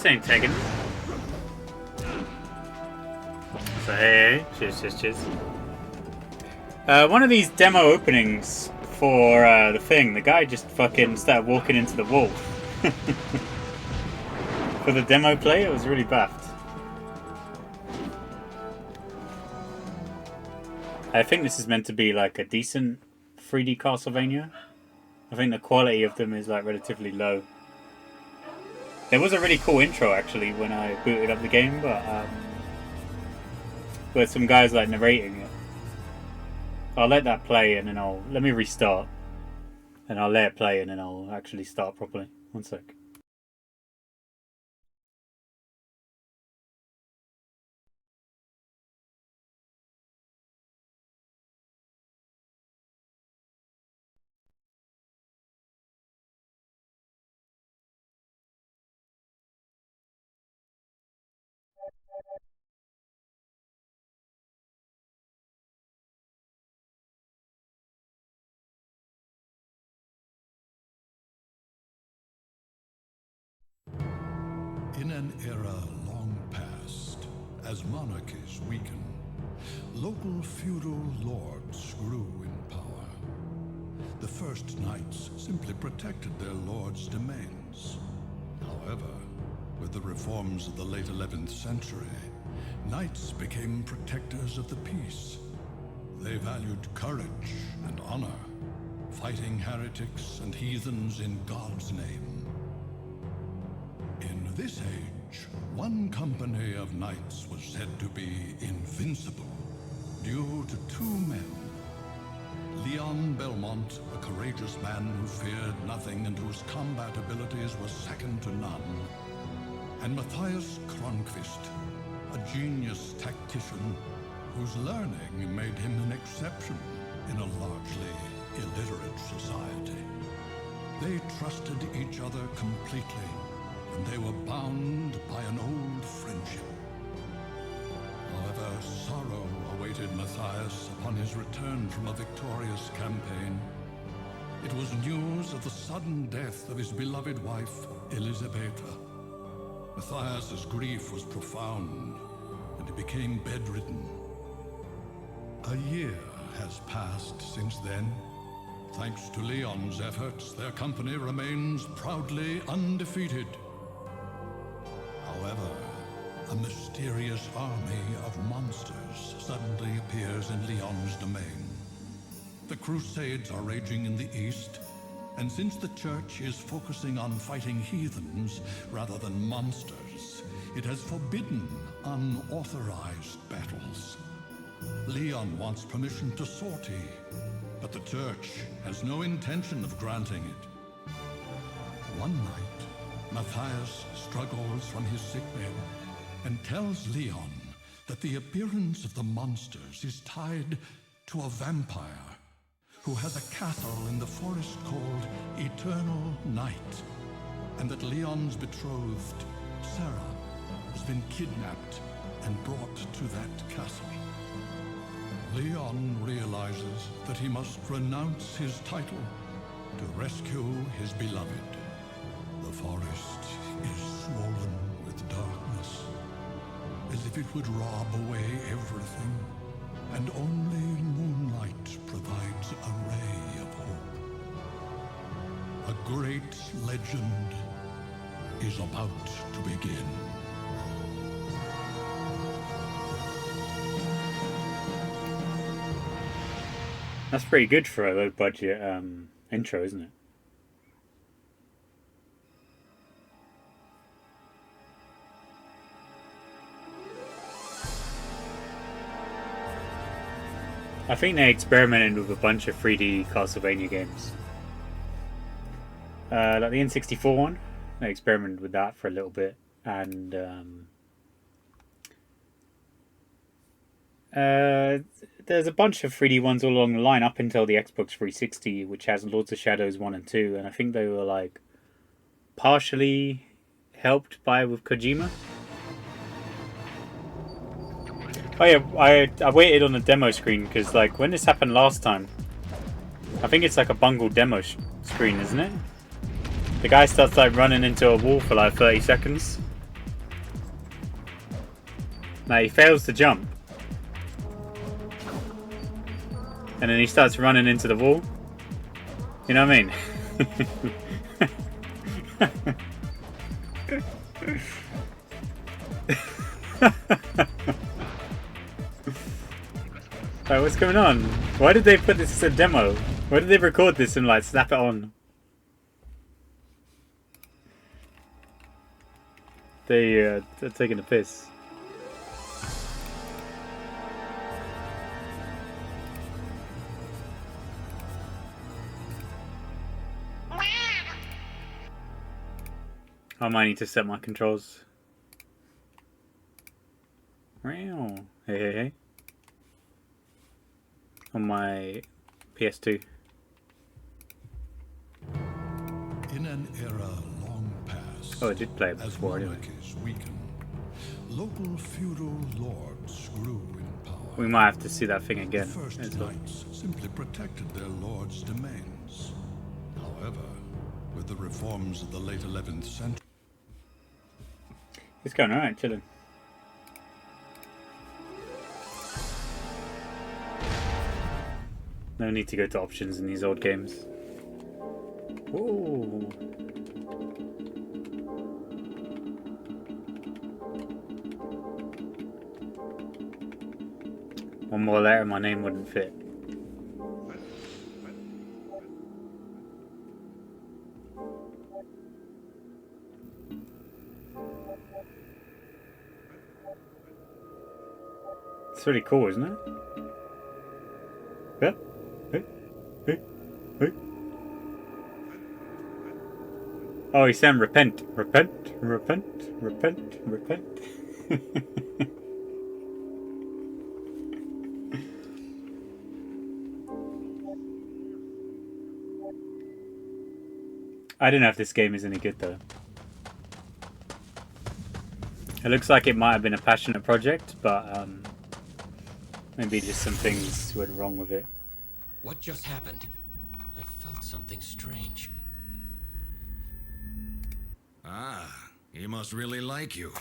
ain't tagging. So hey, cheers. One of these demo openings for the thing, the guy just fucking started walking into the wall. For the demo play, it was really baffed. I think this is meant to be like a decent 3D Castlevania. I think the quality of them is like relatively low. There was a really cool intro actually when I booted up the game, but with some guys like narrating it. I'll let that play and then let me restart. And I'll let it play and then I'll actually start properly. One sec. In an era long past, as monarchies weaken, local feudal lords grew in power. The first knights simply protected their lords' domains. However, with the reforms of the late 11th century, knights became protectors of the peace. They valued courage and honor, fighting heretics and heathens in God's name. In this age, one company of knights was said to be invincible due to two men. Leon Belmont, a courageous man who feared nothing and whose combat abilities were second to none, and Matthias Kronqvist, a genius tactician whose learning made him an exception in a largely illiterate society. They trusted each other completely, and they were bound by an old friendship. However, sorrow awaited Matthias upon his return from a victorious campaign. It was news of the sudden death of his beloved wife, Elisabetta. Matthias's grief was profound, and he became bedridden. A year has passed since then. Thanks to Leon's efforts, their company remains proudly undefeated. However, a mysterious army of monsters suddenly appears in Leon's domain. The Crusades are raging in the east, and since the Church is focusing on fighting heathens rather than monsters, it has forbidden unauthorized battles. Leon wants permission to sortie, but the Church has no intention of granting it. One night, Matthias struggles from his sickbed and tells Leon that the appearance of the monsters is tied to a vampire who has a castle in the forest called Eternal Night, and that Leon's betrothed, Sarah, has been kidnapped and brought to that castle. Leon realizes that he must renounce his title to rescue his beloved. The forest is swollen with darkness, as if it would rob away everything, and only moonlight provides a ray of hope. A great legend is about to begin. That's pretty good for a low budget intro, isn't it? I think they experimented with a bunch of 3D Castlevania games. Like the N64 one, they experimented with that for a little bit, and there's a bunch of 3D ones all along the line up until the Xbox 360, which has Lords of Shadows 1 and 2, and I think they were like partially helped with Kojima. Oh yeah, I waited on the demo screen because like when this happened last time, I think it's like a bungled demo screen, isn't it? The guy starts like running into a wall for like 30 seconds, Like, he fails to jump. And then he starts running into the wall. You know what I mean? Right, what's going on? Why did they put this as a demo? Why did they record this and like slap it on? They're taking a piss. I might need to set my controls. Hey, hey, hey. On my PS2. In an era long past, Oh, I did play it as before anyway. monarchies weakened, local feudal lords grew in power. We might have to see that thing again. The first as well. knights simply protected their lords' domains. However, with the reforms of the late 11th century, It's going alright, chilling. No need to go to options in these old games. Ooh. One more letter, my name wouldn't fit. It's really cool, isn't it? Yeah. Hey. Hey. Hey. Oh, he's saying repent. Repent. Repent. Repent. Repent. I don't know if this game is any good though. It looks like it might have been a passionate project, but maybe just some things went wrong with it. What just happened? I felt something strange. Ah, he must really like you.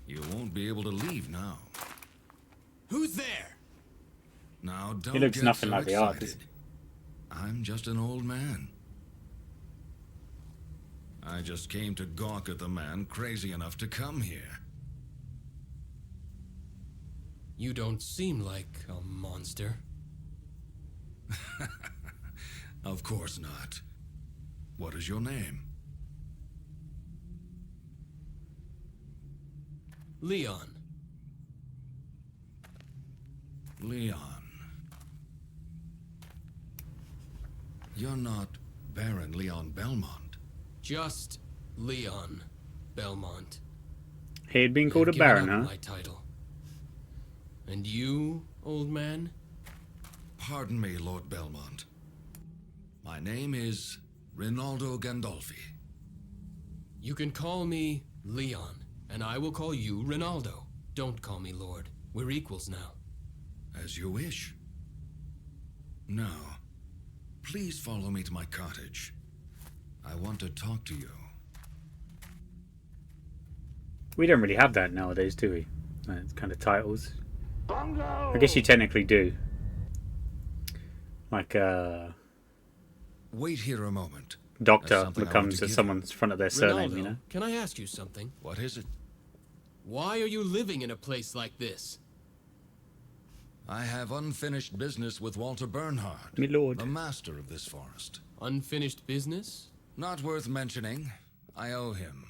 You won't be able to leave now. Who's there? Now don't He looks get nothing so like the excited. artist. I'm just an old man. I just came to gawk at the man crazy enough to come here. You don't seem like a monster. Of course not. What is your name? Leon. Leon. You're not Baron Leon Belmont. Just Leon Belmont. He had been called a I've given baron, up huh? my title. And you, old man? Pardon me, Lord Belmont. My name is Rinaldo Gandolfi. You can call me Leon, and I will call you Rinaldo. Don't call me Lord. We're equals now. As you wish. Now, please follow me to my cottage. I want to talk to you. We don't really have that nowadays, do we? It's kind of titles. I guess you technically do. Like, Wait here a moment. doctor There's something I want becomes to at give someone's front of their surname, Rinaldo, you know? can I ask you something? What is it? Why are you living in a place like this? I have unfinished business with Walter Bernhard, Me lord. the master of this forest. Unfinished business? Not worth mentioning. I owe him.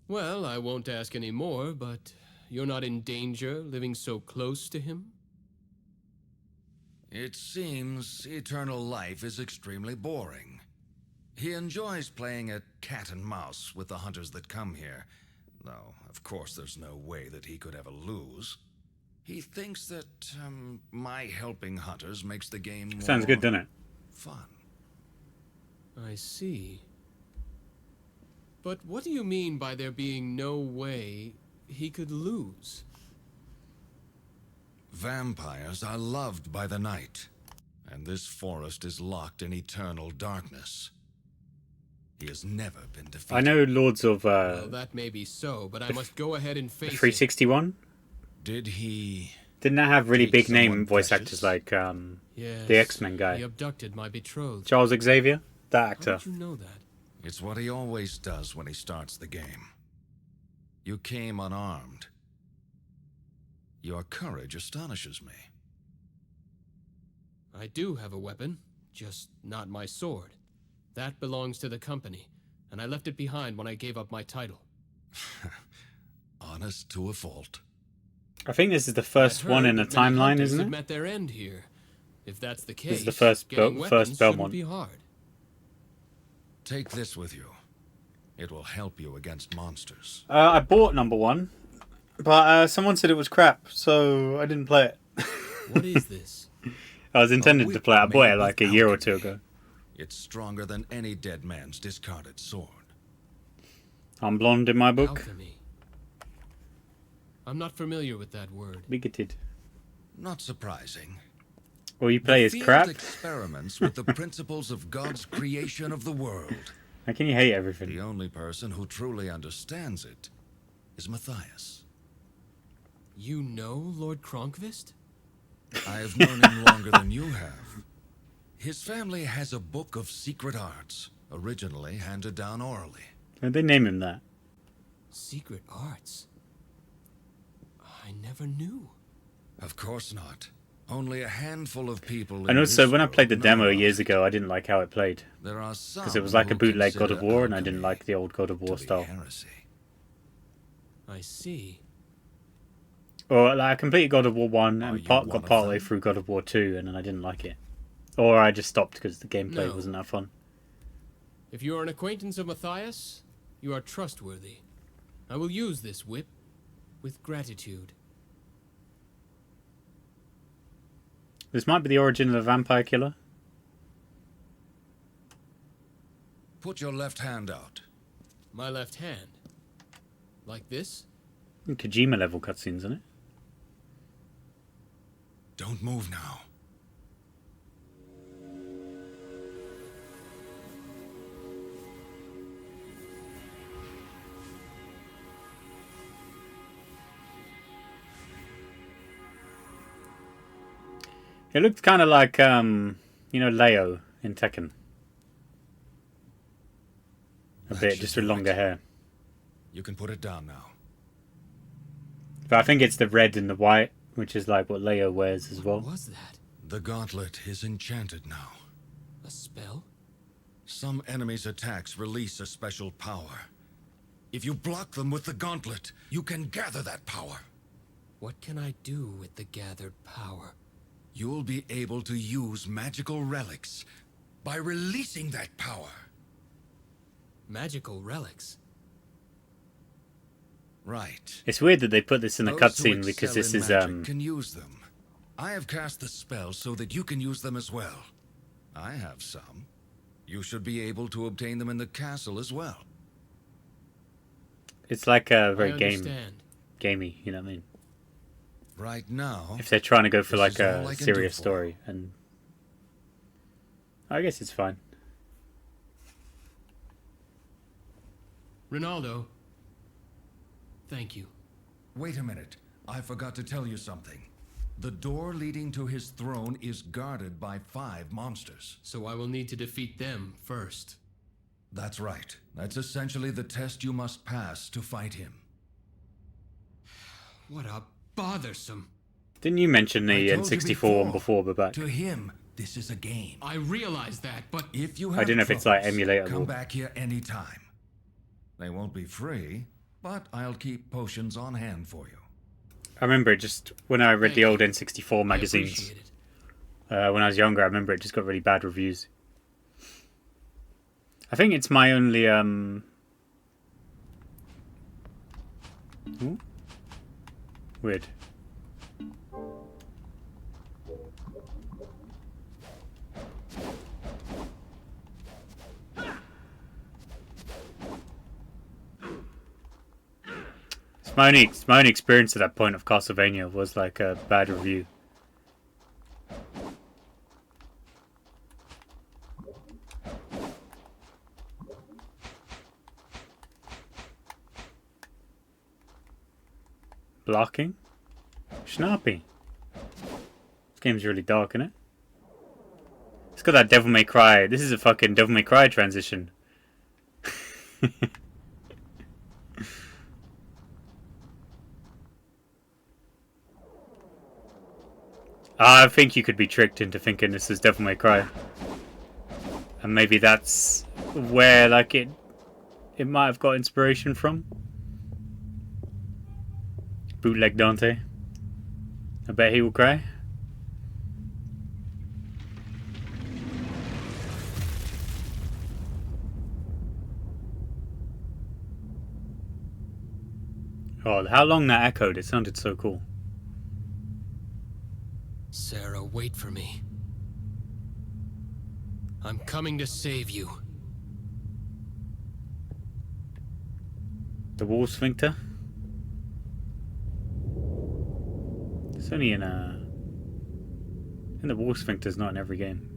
Well, I won't ask any more, but you're not in danger living so close to him? It seems eternal life is extremely boring. He enjoys playing at cat and mouse with the hunters that come here, though, of course, there's no way that he could ever lose. He thinks that my helping hunters makes the game more Sounds good, doesn't it? fun. I see. But what do you mean by there being no way he could lose? Vampires are loved by the night, and this forest is locked in eternal darkness. He has never been defeated. I know Lords of Well, that may be so, but I must go ahead and the face it. 361. Did he... Didn't that have really Take big name someone voice precious? actors like Yes. the X-Men He guy, abducted my betrothed. Charles Xavier, that How actor? did you know that? It's what he always does when he starts the game. You came unarmed. Your courage astonishes me. I do have a weapon, just not my sword. That belongs to the company, and I left it behind when I gave up my title. Honest to a fault. I think this is the first I've one heard in the that many timeline, hunters isn't have it? met their end here. If that's the case, This is the first getting weapons Belmont. shouldn't be hard. Take this with you. It will help you against monsters. I bought number 1, but someone said it was crap, so I didn't play it. What is this? I was intended to play it. I bought it like a year or two alchemy. ago. It's stronger than any dead man's discarded sword. I'm blonde in my book. Alchemy. I'm not familiar with that word. Bigoted. Not surprising. All you play is Field crap? experiments with the principles of God's creation of the world. How can you hate everything? The only person who truly understands it is Matthias. You know Lord Kronkvist? I have known him longer than you have. His family has a book of secret arts, originally handed down orally. Why'd they name him that? Secret arts? I never knew. Of course not. Only a handful of people. And in also, this when I world played the know demo about years it. ago, I didn't like how it played. There are some Because it was like a who bootleg God of consider War, and I didn't alchemy like the old God of to War be style. heresy. I see. Or like, I completed God of War 1 Are and you got one of partway them? through God of War 2, and then I didn't like it. Or I just stopped because the gameplay No. wasn't that fun. If you are an acquaintance of Matthias, you are trustworthy. I will use this whip with gratitude. This might be the origin of the vampire killer. Put your left hand out. My left hand. Like this? Kojima level cutscenes, isn't it? Don't move now. It looked kind of like, Leo in Tekken. A That bit, should just with do longer it. hair. You can put it down now. But I think it's the red and the white, which is like what Leo wears as well. What was that? The gauntlet is enchanted now. A spell? Some enemies' attacks release a special power. If you block them with the gauntlet, you can gather that power. What can I do with the gathered power? You'll be able to use magical relics by releasing that power. Magical relics? Right. It's weird that they put this in the Those who cutscene because excel this in is magic can use them. I have cast the spell so that you can use them as well. I have some. You should be able to obtain them in the castle as well. it's like a I very understand. gamey, you know what I mean? Right now, If they're trying to go for This like is all a I can serious do for story, and I guess it's fine. Ronaldo. Thank you. wait a minute. I forgot to tell you something. The door leading to his throne is guarded by 5 monsters. So I will need to defeat them first. That's right. That's essentially the test you must pass to fight him. What a bothersome. Didn't you mention I the told you N64 one before, Babak? To him, this is a game. I realize that, but If you have I don't know if it's like troubles, emulatable. come back here anytime. They won't be free, but I'll keep potions on hand for you. I remember it just when I read Thank the you. old N64 I magazines. appreciate it. When I was younger, I remember it just got really bad reviews. I think it's my only Ooh. Weird. It's my only experience at that point of Castlevania was like a bad review. Blocking? Snappy. This game's really dark, isn't it? It's got that Devil May Cry. This is a fucking Devil May Cry transition. I think you could be tricked into thinking this is Devil May Cry. And maybe that's where, like, it might have got inspiration from. Bootleg Dante. I bet he will cry. Oh, how long that echoed. It sounded so cool. Sarah, wait for me. I'm coming to save you. The wall sphincter? It's only in the wall sphincter's not in every game.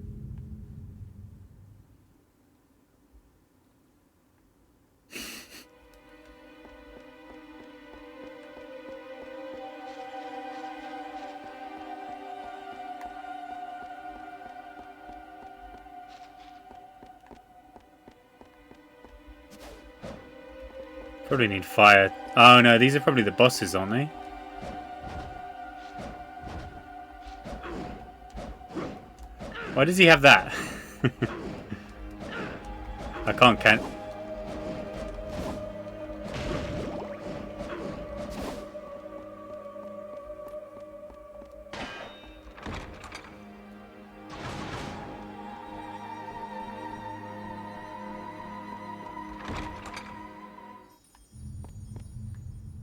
Probably need fire. Oh no, these are probably the bosses, aren't they? Why does he have that? I can't.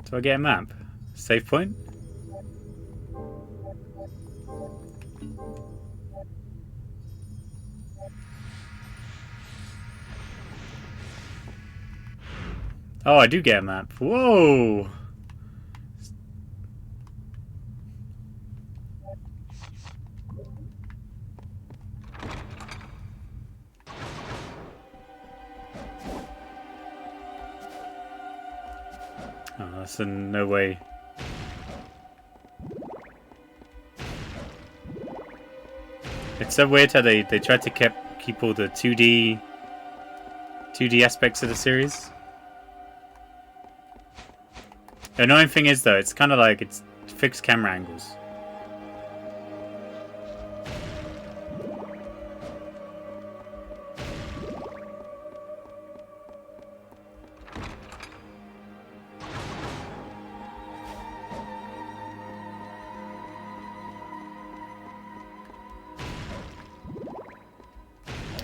Do I get a map? Save point? Oh, I do get a map. Whoa! Oh, that's in no way. It's so weird how they tried to keep all the 2D aspects of the series. The annoying thing is though, it's kind of like it's fixed camera angles.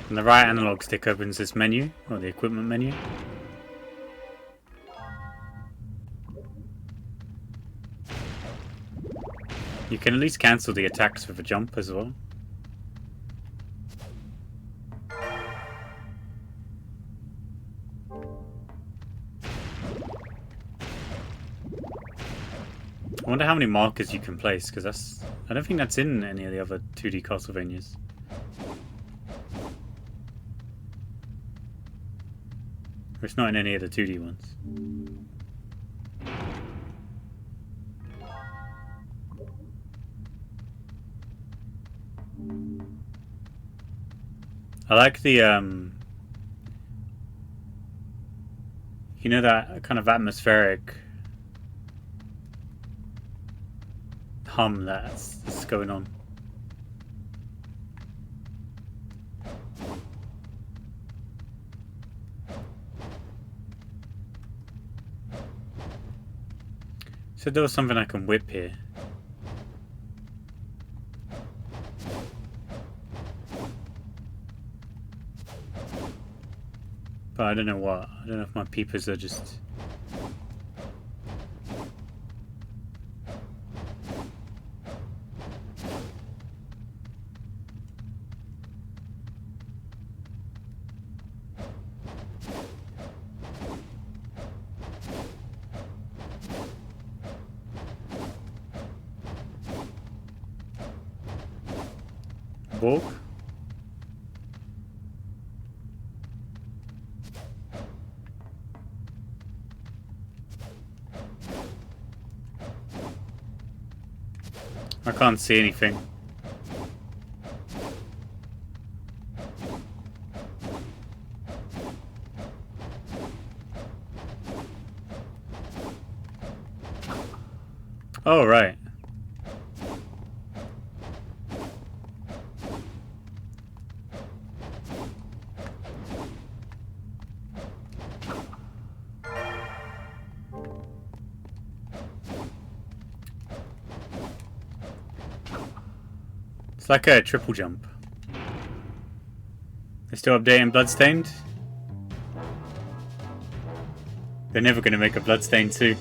And the right analog stick opens this menu, or the equipment menu. You can at least cancel the attacks with a jump as well. I wonder how many markers you can place, because I don't think that's in any of the other 2D Castlevanias. Or it's not in any of the 2D ones. I like the, you know, that kind of atmospheric hum that's going on. So there was something I can whip here. But I don't know what. I don't know if my peepers are just... Borg? I can't see anything. Oh, right. It's like a triple jump. They're still updating Bloodstained. They're never going to make a Bloodstained 2.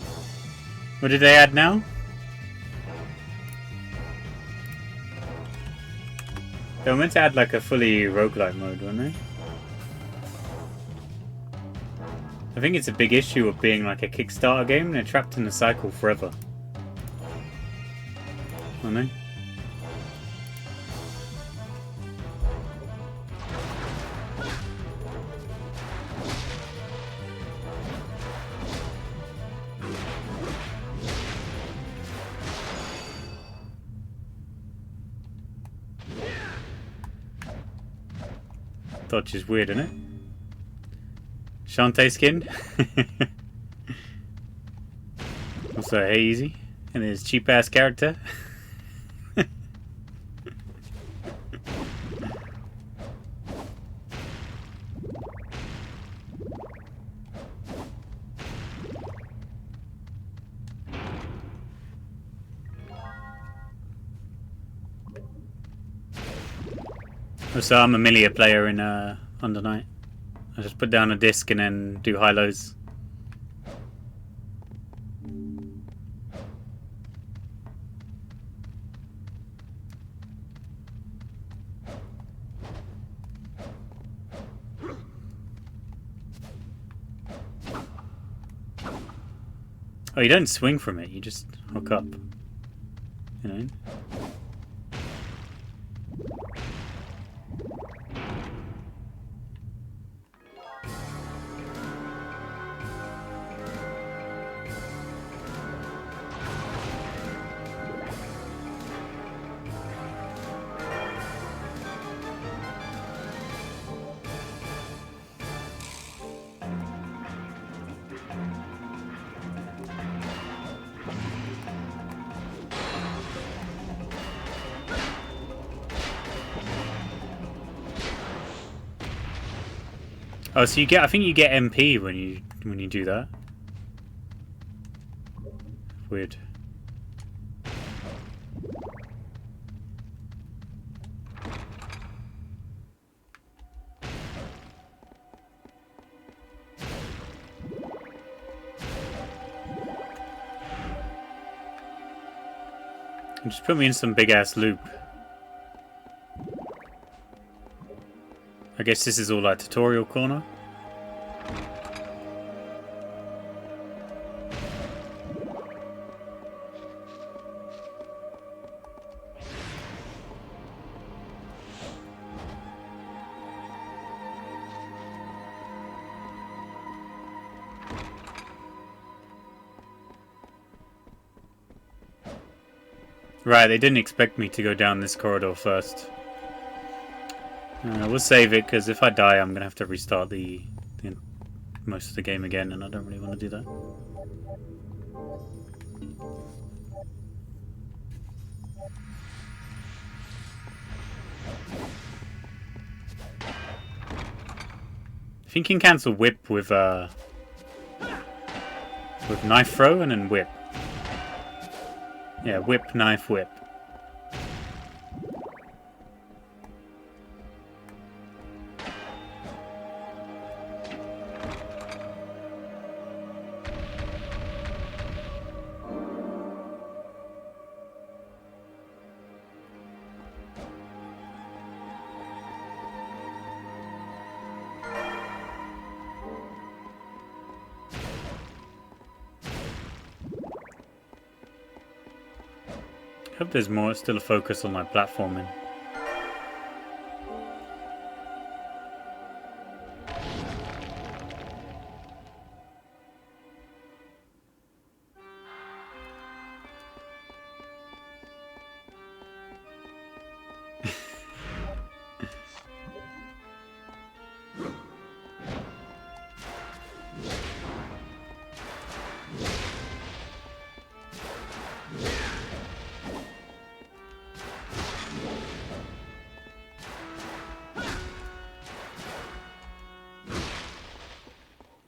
What did they add now? They were meant to add like a fully roguelike mode, weren't they? I think it's a big issue of being like a Kickstarter game. They're trapped in the cycle forever. Aren't they? Dodge is weird, isn't it? Shantae skin. Also hazy. And his cheap ass character. So I'm a Millia player in Under Night. I just put down a disc and then do high-lows. Oh, you don't swing from it, you just hook up. You know? Oh, so you get, I think you get MP when you do that. Weird. Just put me in some big ass loop. I guess this is all like tutorial corner. Right, they didn't expect me to go down this corridor first. We'll save it, because if I die, I'm going to have to restart the most of the game again, and I don't really want to do that. I think you can cancel whip with knife throw and then whip. Yeah, whip, knife, whip. I hope there's more, still a focus on like platforming.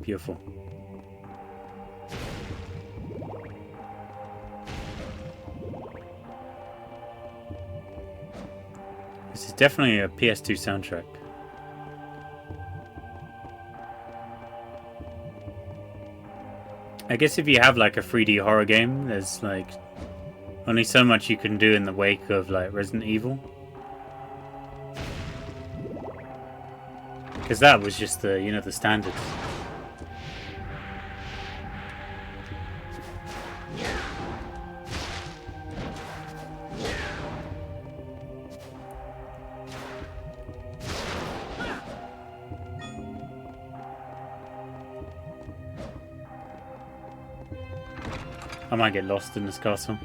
Beautiful. This is definitely a PS2 soundtrack. I guess if you have like a 3D horror game, there's like only so much you can do in the wake of like Resident Evil. Because that was just the, you know, the standard. I might get lost in this castle.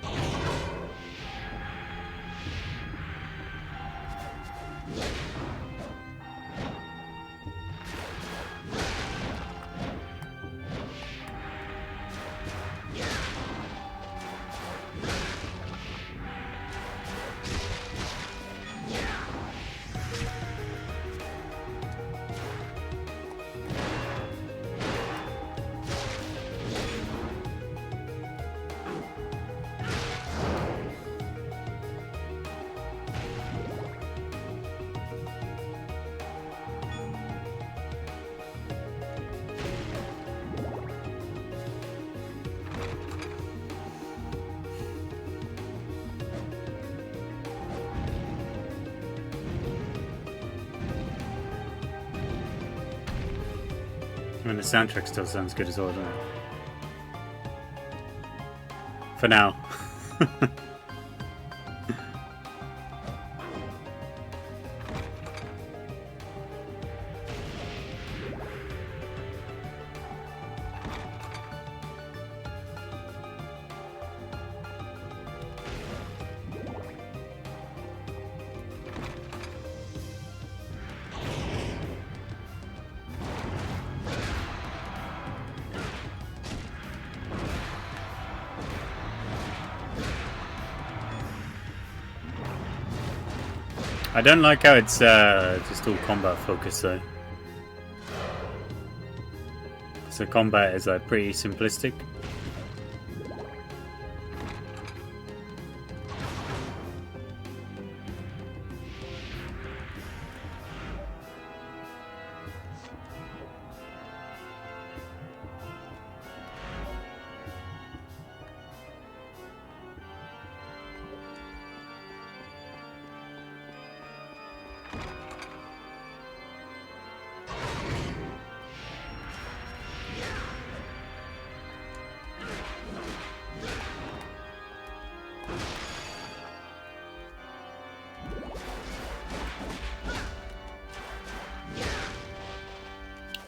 I mean, the soundtrack still sounds good as well, doesn't it? For now. I don't like how it's just all combat focused though. So combat is like pretty simplistic.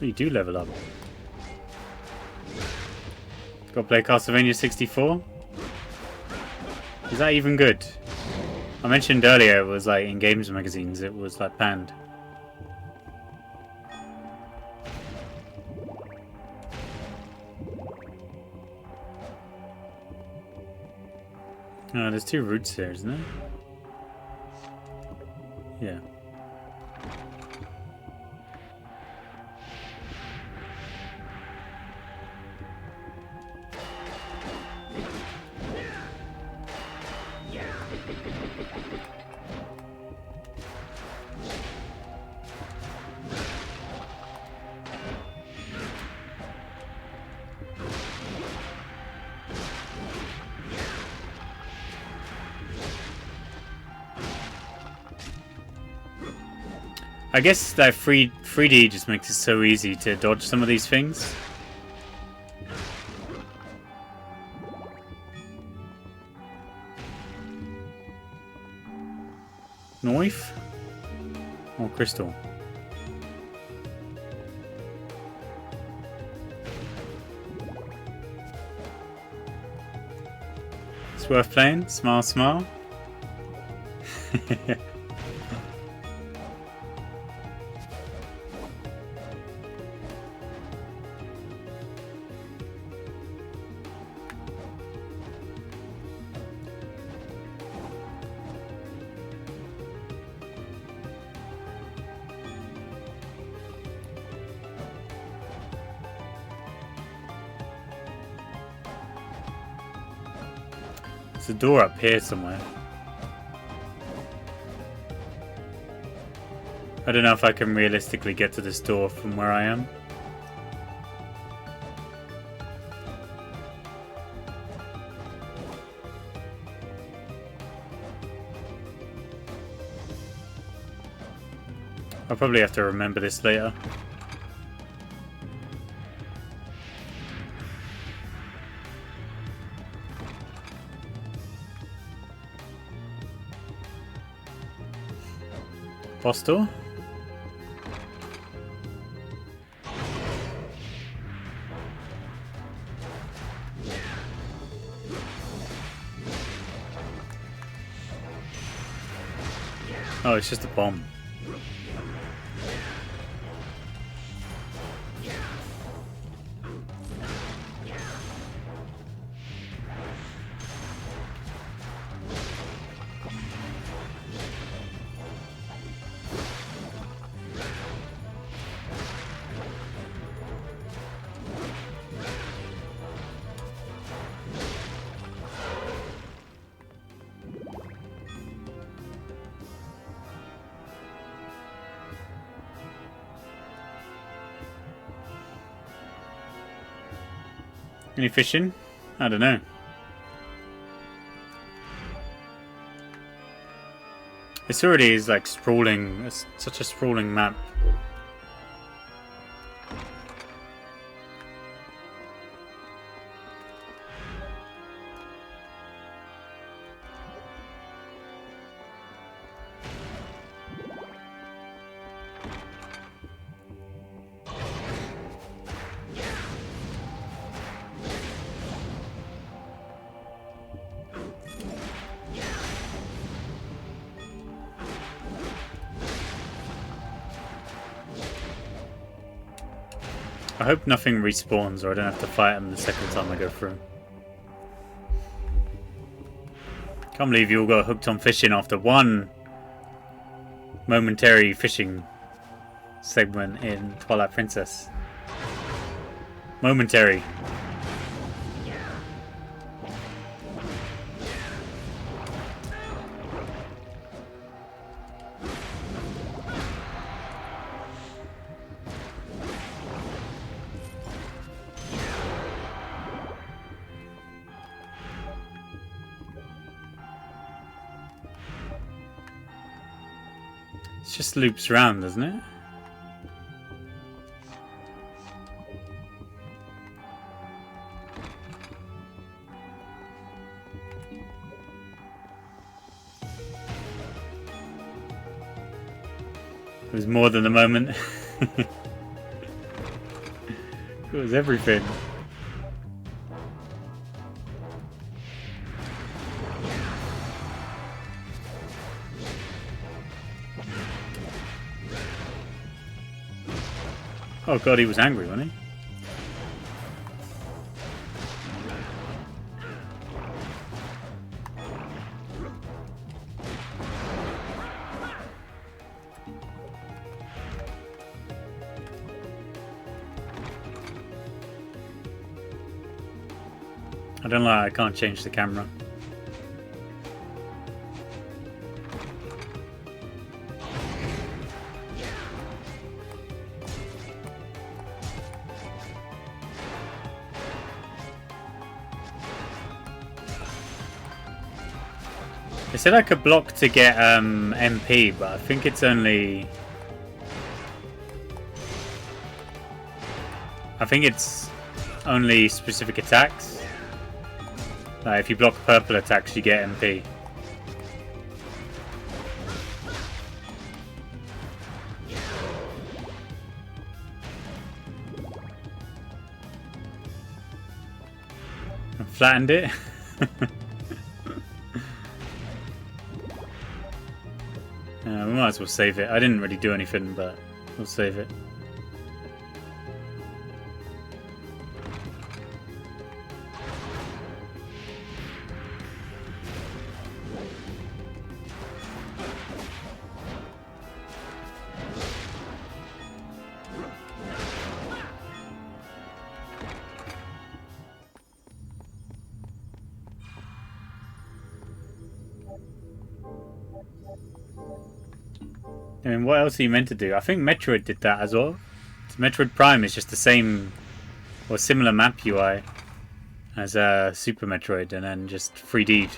You do level up. Got to play Castlevania 64? Is that even good? I mentioned earlier it was like in games magazines it was like panned. Oh, there's two routes here, isn't there? Yeah. I guess that 3D just makes it so easy to dodge some of these things. Knife? Or crystal? It's worth playing. Smile, smile. There's a door up here somewhere. I don't know if I can realistically get to this door from where I am. I'll probably have to remember this later. Boss door? Oh, it's just a bomb. Any fishing? I don't know. This already is like sprawling. It's such a sprawling map. I hope nothing respawns or I don't have to fight them the second time I go through. Can't believe you all got hooked on fishing after one momentary fishing segment in Twilight Princess. Momentary. It just loops around, doesn't it? It was more than a moment. It was everything. Oh god, he was angry, wasn't he? I don't like I can't change the camera. They said I could block to get MP, but I think it's only... I think it's only specific attacks. Like if you block purple attacks, you get MP. I flattened it. We might as well save it. I didn't really do anything, but we'll save it. I mean, what else are you meant to do? I think Metroid did that as well. So Metroid Prime is just the same or similar map UI as Super Metroid, and then just 3D'd.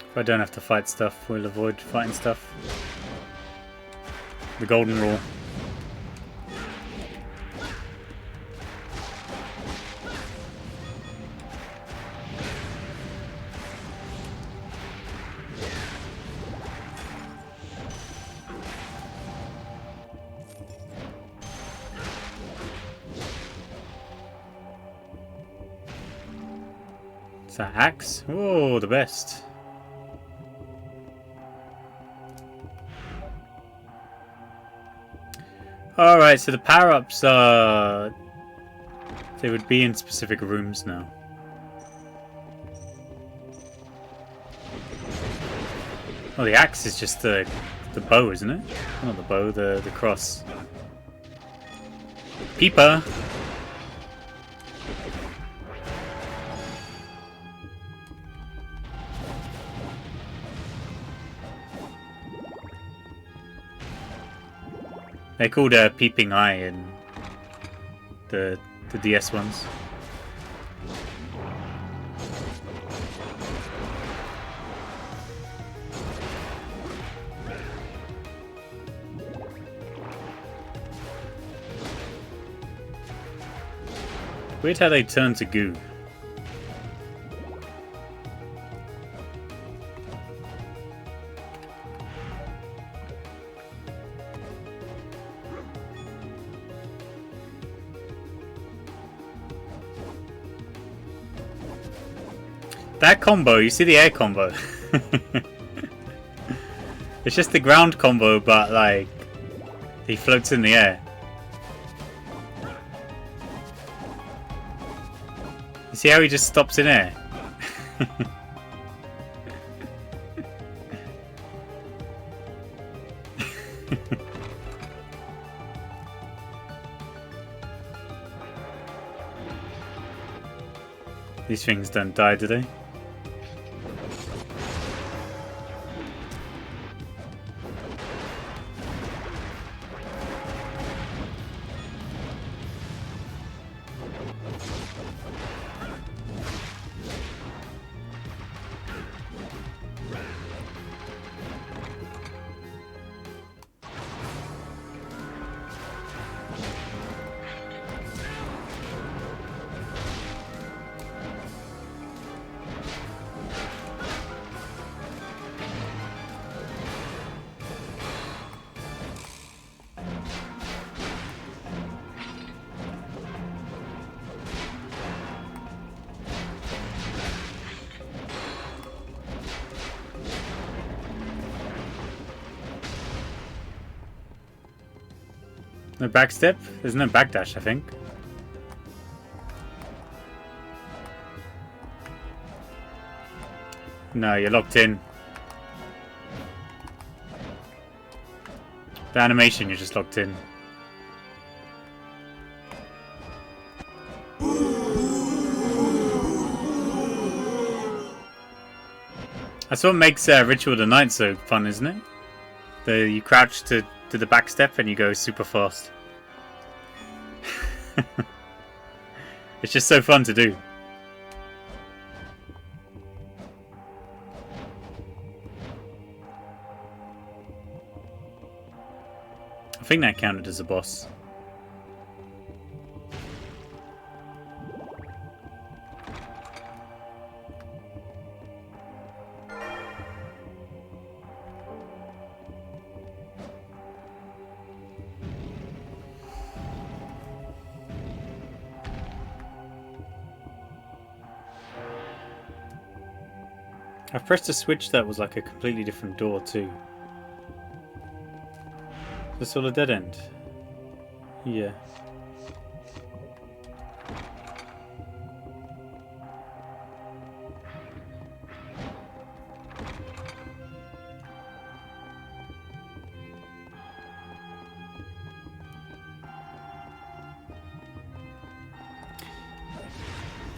If I don't have to fight stuff, we'll avoid fighting stuff. The golden rule. Is that axe? Oh, the best. Alright, so the power-ups are... they would be in specific rooms now. Oh, the axe is just the bow, isn't it? Not the bow, the cross. Peeper! They're called Peeping Eye in the DS ones. Weird how they turn to goo. That combo, you see the air combo? It's just the ground combo, but like he floats in the air. You see how he just stops in air? These things don't die, do they? No backstep? There's no backdash, I think. No, you're locked in. The animation, you're just locked in. That's what makes Ritual of the Night so fun, isn't it? You crouch to the back step and you go super fast. It's just so fun to do. I think that counted as a boss. I've pressed a switch that was like a completely different door too. Is this all a dead end? Yeah.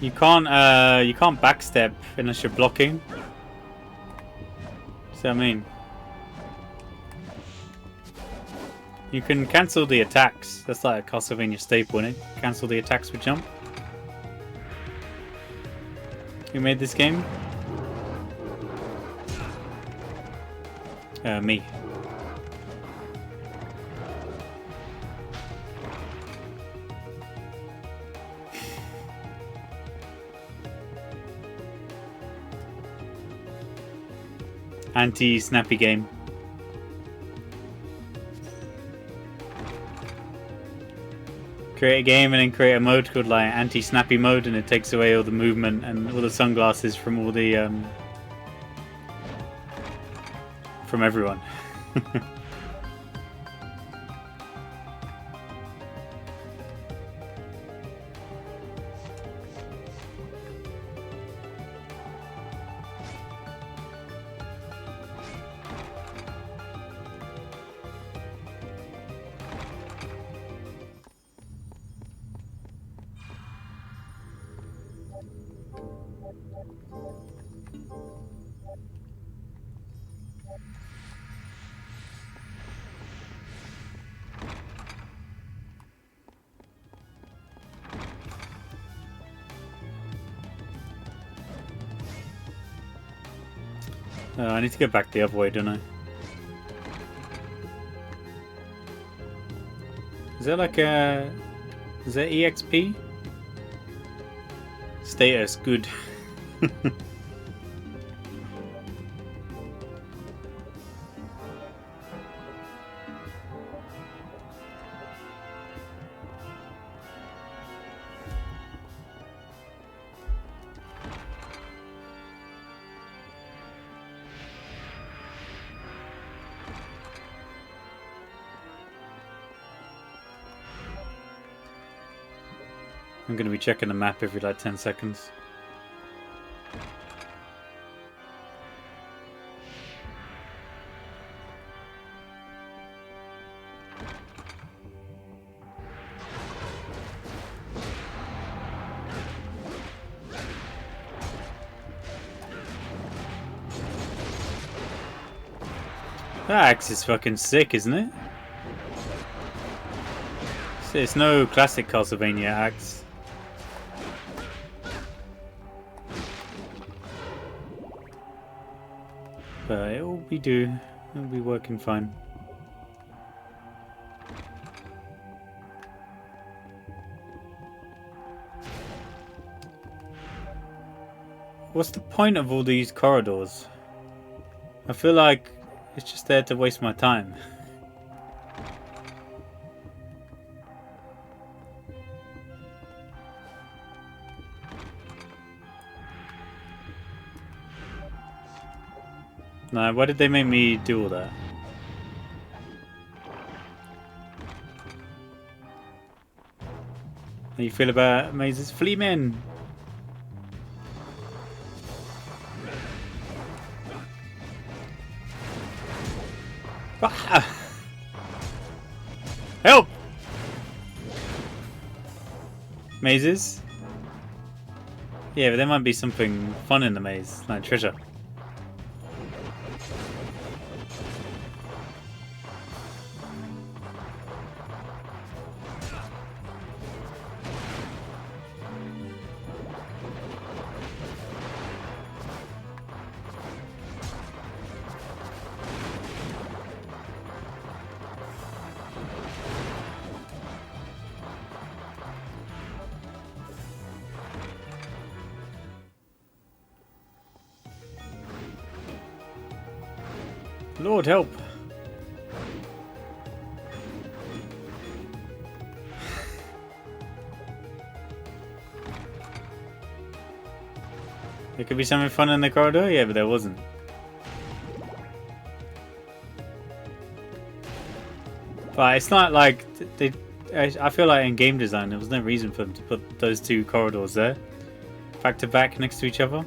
You can't backstep unless you're blocking. See what I mean? You can cancel the attacks. That's like a Castlevania staple, innit? Cancel the attacks with jump. Who made this game? Me. Anti-snappy game. Create a game and then create a mode called like anti-snappy mode, and it takes away all the movement and all the sunglasses from all the from everyone. I need to go back the other way, don't I? Is that like a... Is that EXP? Status, good. I'm going to be checking the map every like 10 seconds. That axe is fucking sick, isn't it? It's no classic Castlevania axe. But it'll be working fine. What's the point of all these corridors? I feel like it's just there to waste my time. No, why did they make me do all that? How you feel about mazes? Fleamen! Ah! Help! Mazes? Yeah, but there might be something fun in the maze, like treasure. Lord help! There could be something fun in the corridor? Yeah, but there wasn't. But it's not like they... I feel like in game design there was no reason for them to put those two corridors there. Back to back next to each other.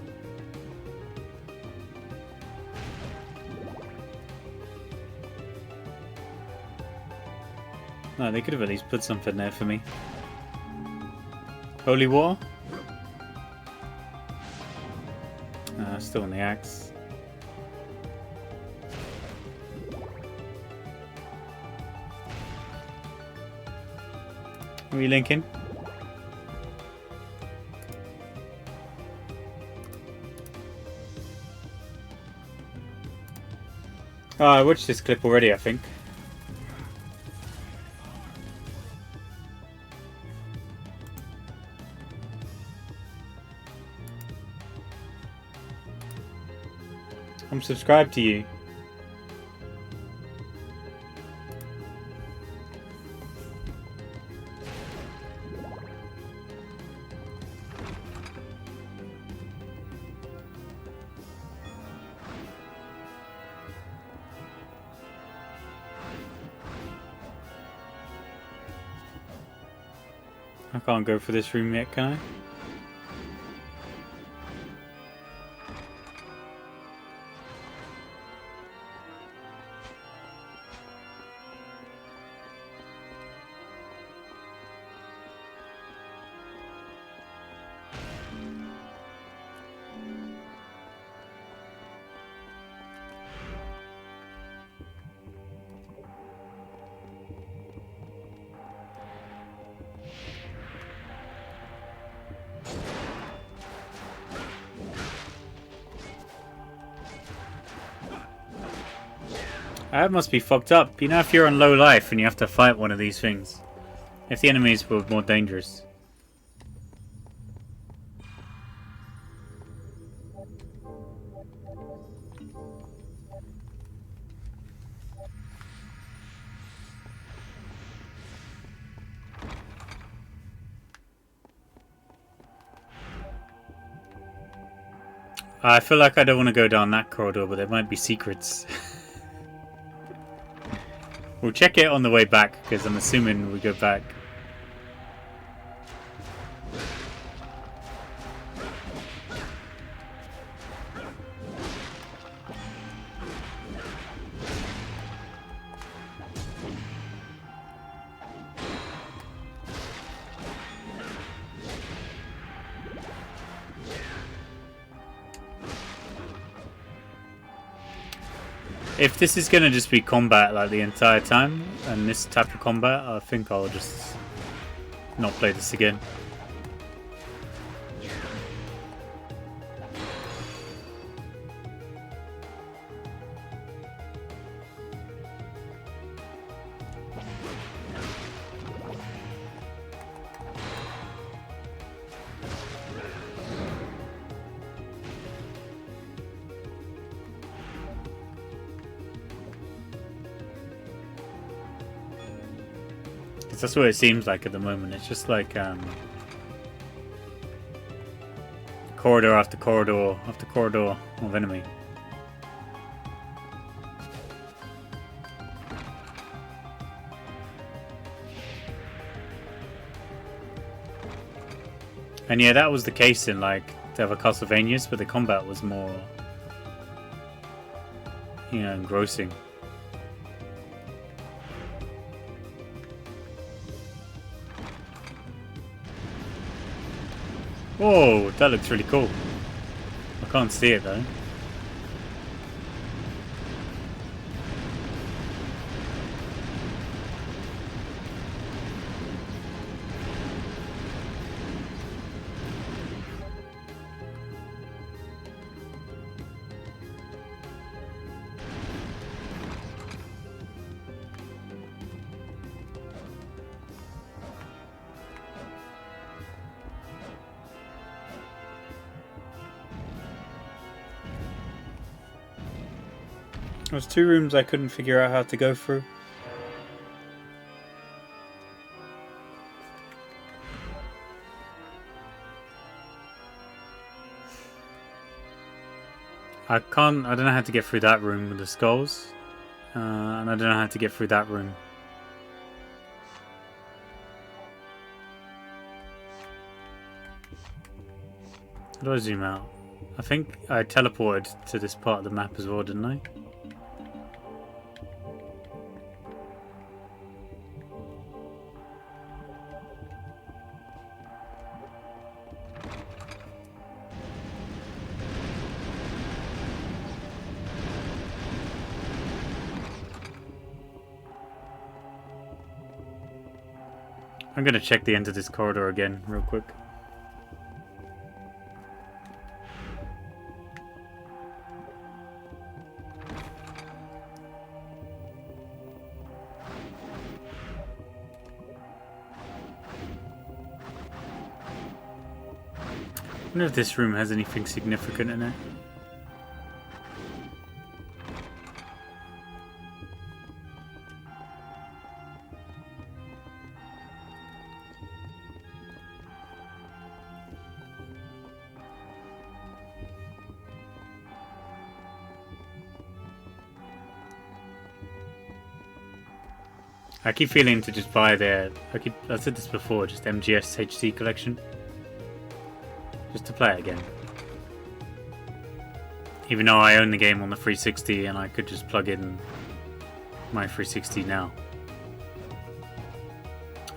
No, they could have at least put something there for me. Holy water? Still on the axe. Are we linking? Oh, I watched this clip already, I think. I'm subscribed to you. I can't go for this room yet, can I? That must be fucked up. You know, if you're on low life and you have to fight one of these things. If the enemies were more dangerous. I feel like I don't want to go down that corridor, but there might be secrets. We'll check it on the way back, because I'm assuming we go back. If this is going to just be combat like the entire time, and this type of combat, I think I'll just not play this again. That's what it seems like at the moment. It's just like corridor after corridor after corridor of enemy. And yeah, that was the case in like the other Castlevanias, but the combat was more, you know, engrossing. Whoa, that looks really cool. I can't see it though. There was 2 rooms I couldn't figure out how to go through. I don't know how to get through that room with the skulls. And I don't know how to get through that room. How do I zoom out? I think I teleported to this part of the map as well, didn't I? I'm gonna check the end of this corridor again real quick. I wonder if this room has anything significant in it. I keep feeling to just buy I said this before, just MGS HD collection. Just to play it again. Even though I own the game on the 360 and I could just plug in my 360 now.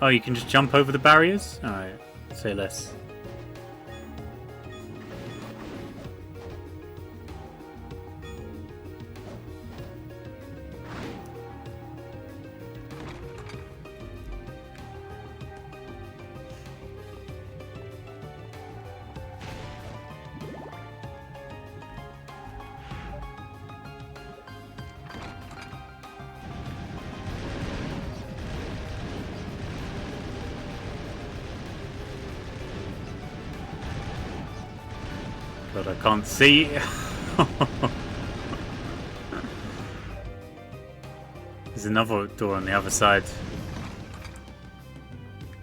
Oh, you can just jump over the barriers? Alright, say less. But I can't see. There's another door on the other side.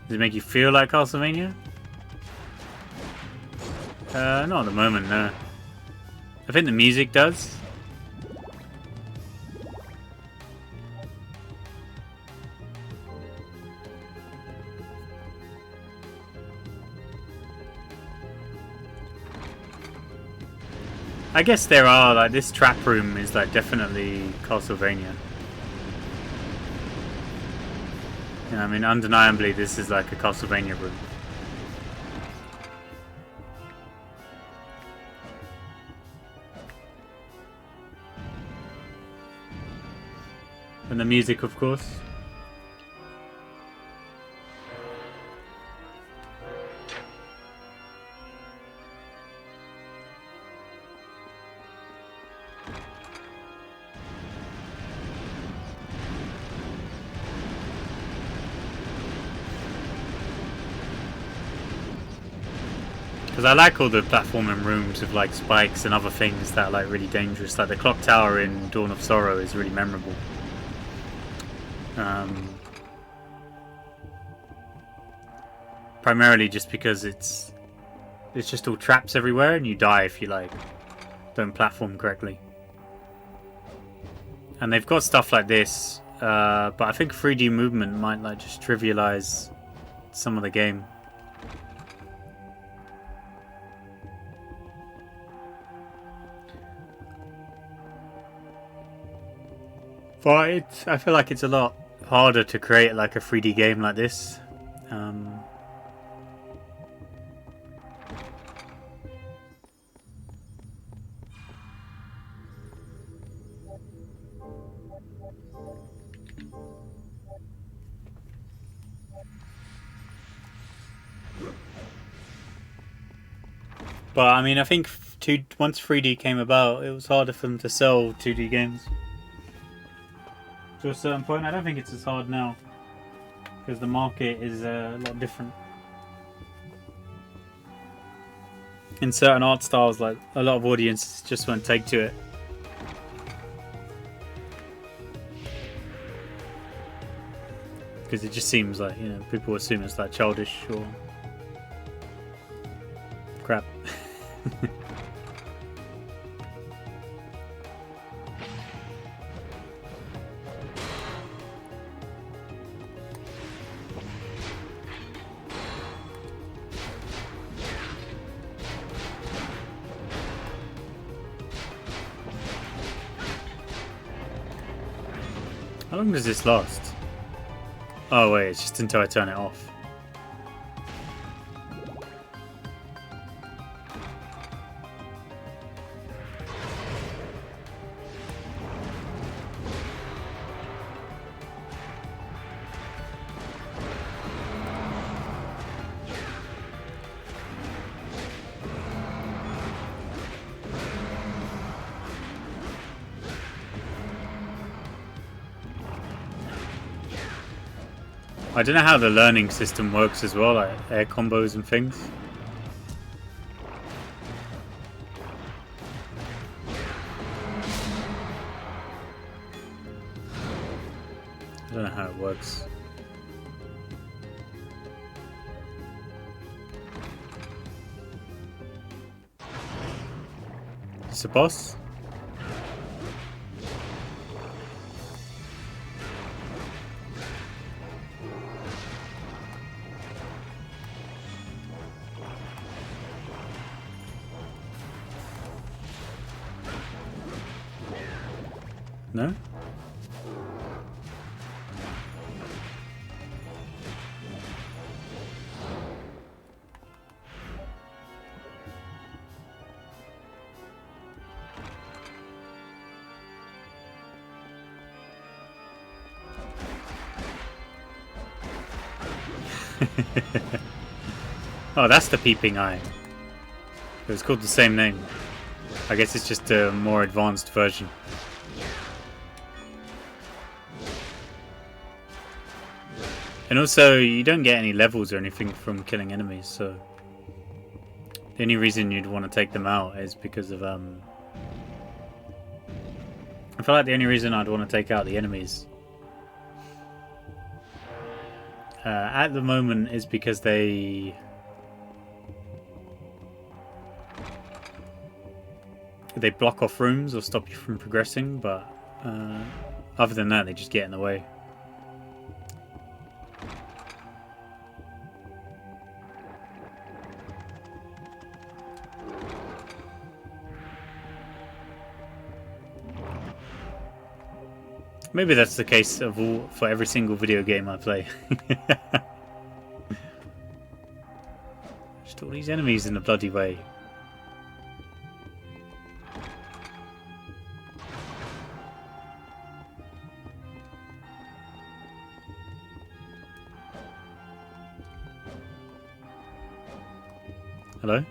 Does it make you feel like Castlevania? Not at the moment, no. I think the music does. I guess there are, like, this trap room is, like, definitely Castlevania. Yeah, I mean, undeniably, this is like a Castlevania room. And the music, of course. Because I like all the platforming rooms with like spikes and other things that are like really dangerous. Like the clock tower in Dawn of Sorrow is really memorable. Primarily just because it's just all traps everywhere and you die if you like don't platform correctly. And they've got stuff like this, but I think 3D movement might like just trivialize some of the game. But I feel like it's a lot harder to create like a 3D game like this. But I mean, I think once 3D came about, it was harder for them to sell 2D games. To a certain point, I don't think it's as hard now because the market is a lot different. In certain art styles, like a lot of audiences just won't take to it. Because it just seems like, you know, people assume it's like childish or crap. How long does this last? Oh wait, it's just until I turn it off. I don't know how the learning system works as well, like air combos and things. I don't know how it works. It's a boss? No? Oh, that's the peeping eye. It was called the same name. I guess it's just a more advanced version. And also, you don't get any levels or anything from killing enemies, so the only reason you'd want to take them out is because of I feel like the only reason I'd want to take out the enemies at the moment is because they block off rooms or stop you from progressing, but other than that they just get in the way. Maybe that's the case for every single video game I play. Just all these enemies in the bloody way. Hello?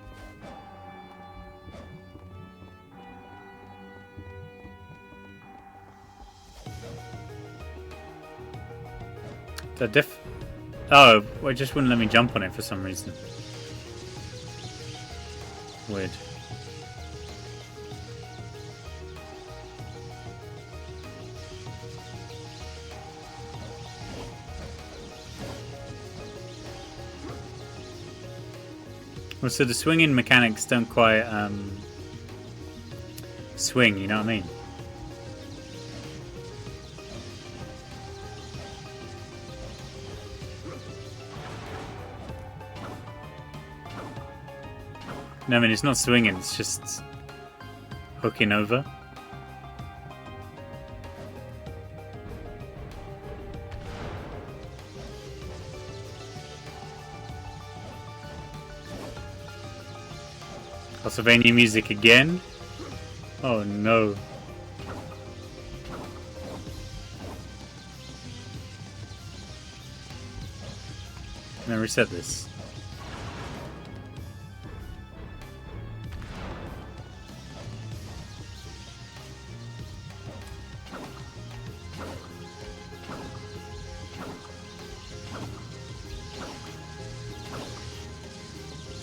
Oh, it just wouldn't let me jump on it for some reason. Weird. Well, so the swinging mechanics don't quite swing, you know what I mean? No, I mean, it's not swinging, it's just hooking over. Castlevania music again? Oh no. Can I reset this?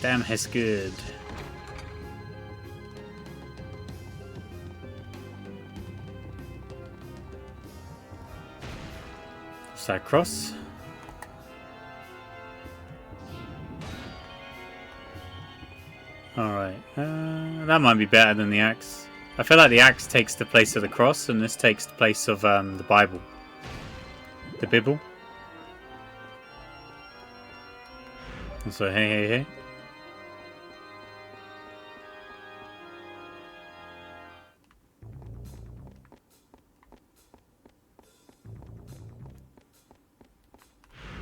Damn, that's good. Side cross. Alright, that might be better than the axe. I feel like the axe takes the place of the cross, and this takes the place of the Bible. The Bible. Also, hey.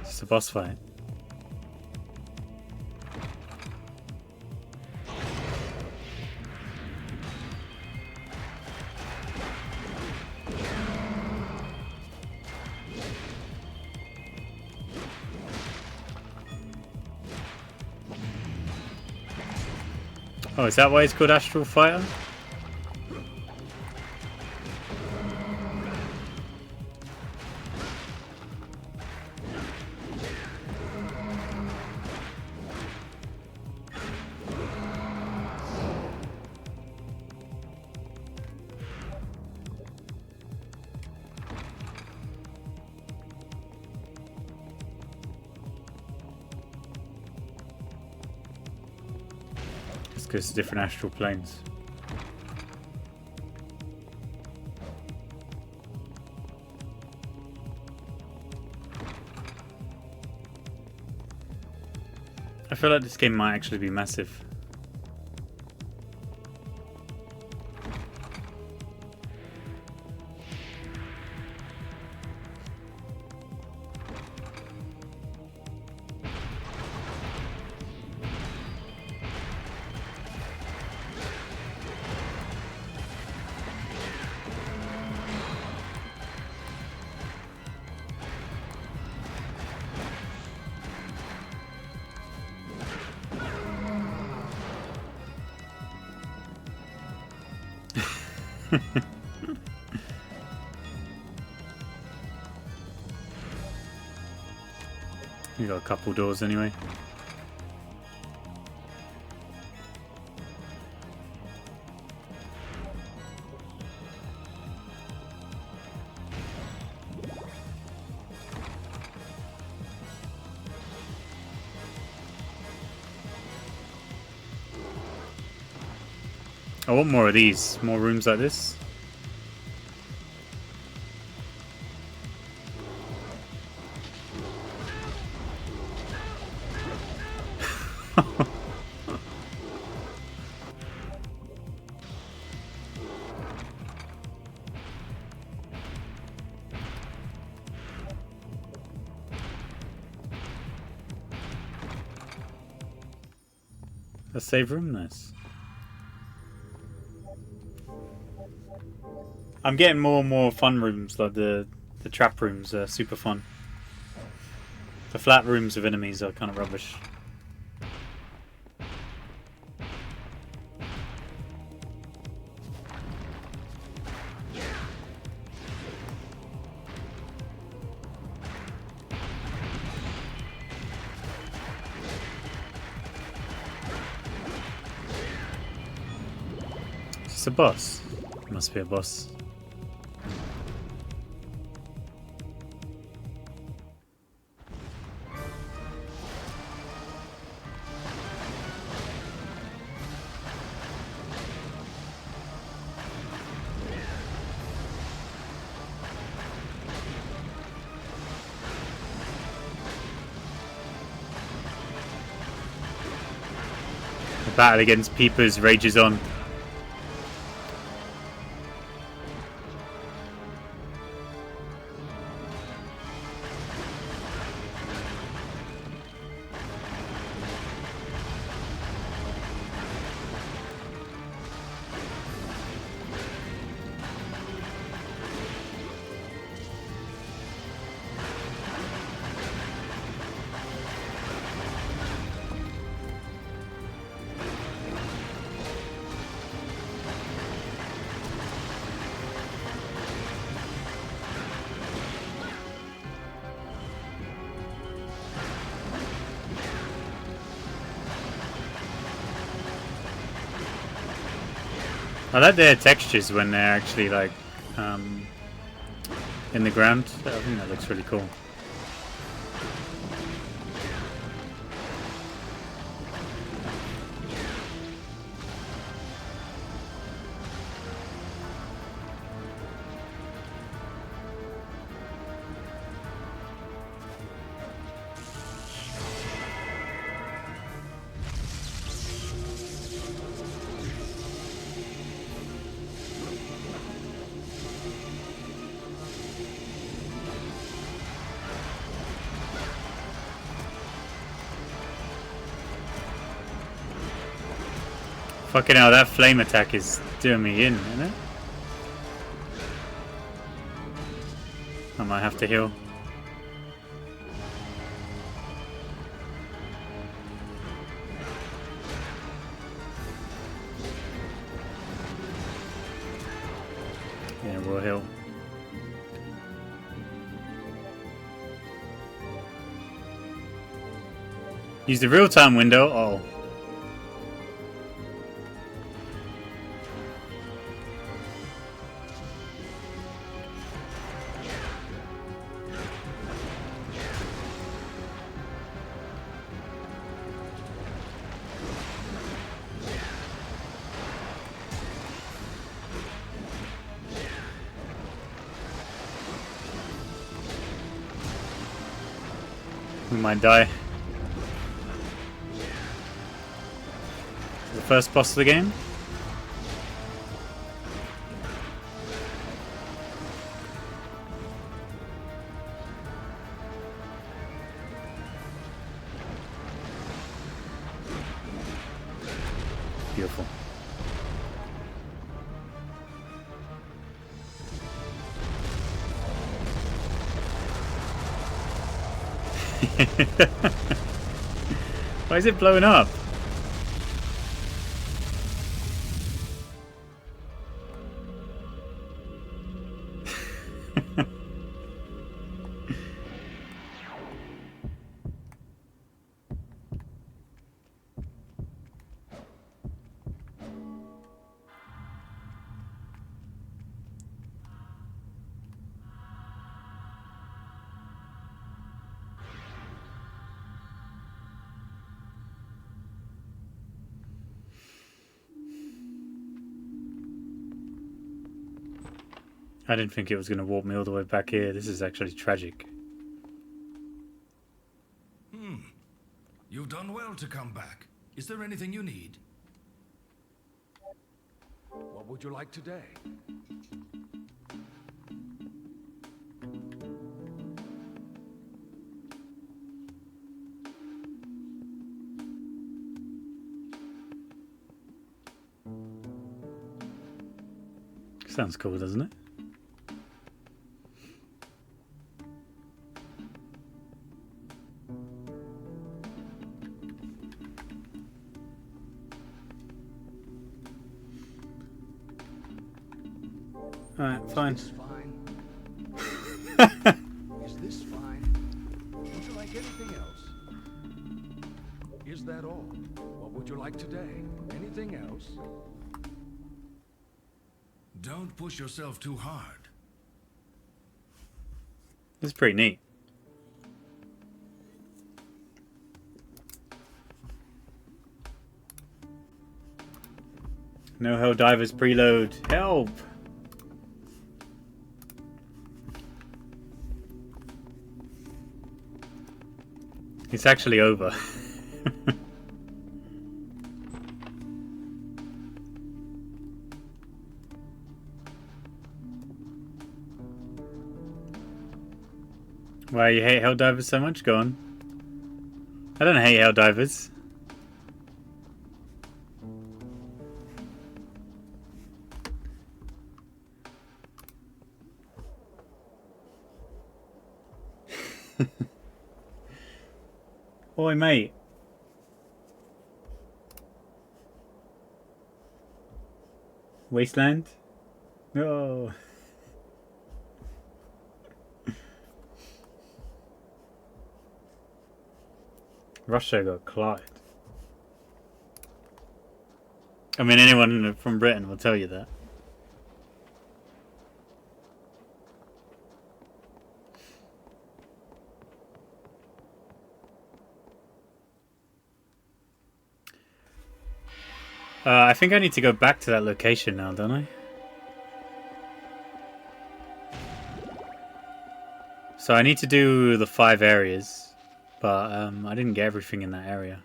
It's a boss fight. Oh, is that why it's called Astral Fighter? Just because different astral planes. I feel like this game might actually be massive. You got a couple doors anyway. I want more of these, more rooms like this. A save room, nice. I'm getting more and more fun rooms, like the trap rooms are super fun. The flat rooms with enemies are kind of rubbish. It's a boss. Must be a boss. The battle against Peepers rages on. I like their textures when they're actually like in the ground. I think that looks really cool. Fucking hell, that flame attack is doing me in, isn't it? I might have to heal. Yeah, we'll heal. Use the real-time window. Oh. We might die. The first boss of the game. Beautiful. Why is it blowing up? I didn't think it was going to warp me all the way back here. This is actually tragic. You've done well to come back. Is there anything you need? What would you like today? Sounds cool, doesn't it? Alright, fine. Is this fine? Is this fine? Would you like anything else? Is that all? What would you like today? Anything else? Don't push yourself too hard. This is pretty neat. No hell divers preload. Help! It's actually over. Why you hate Helldivers so much? Go on. I don't hate Helldivers. Oi, mate. Wasteland? No. Russia got Clyde. I mean, anyone from Britain will tell you that. I think I need to go back to that location now, don't I? So I need to do the 5 areas, but I didn't get everything in that area.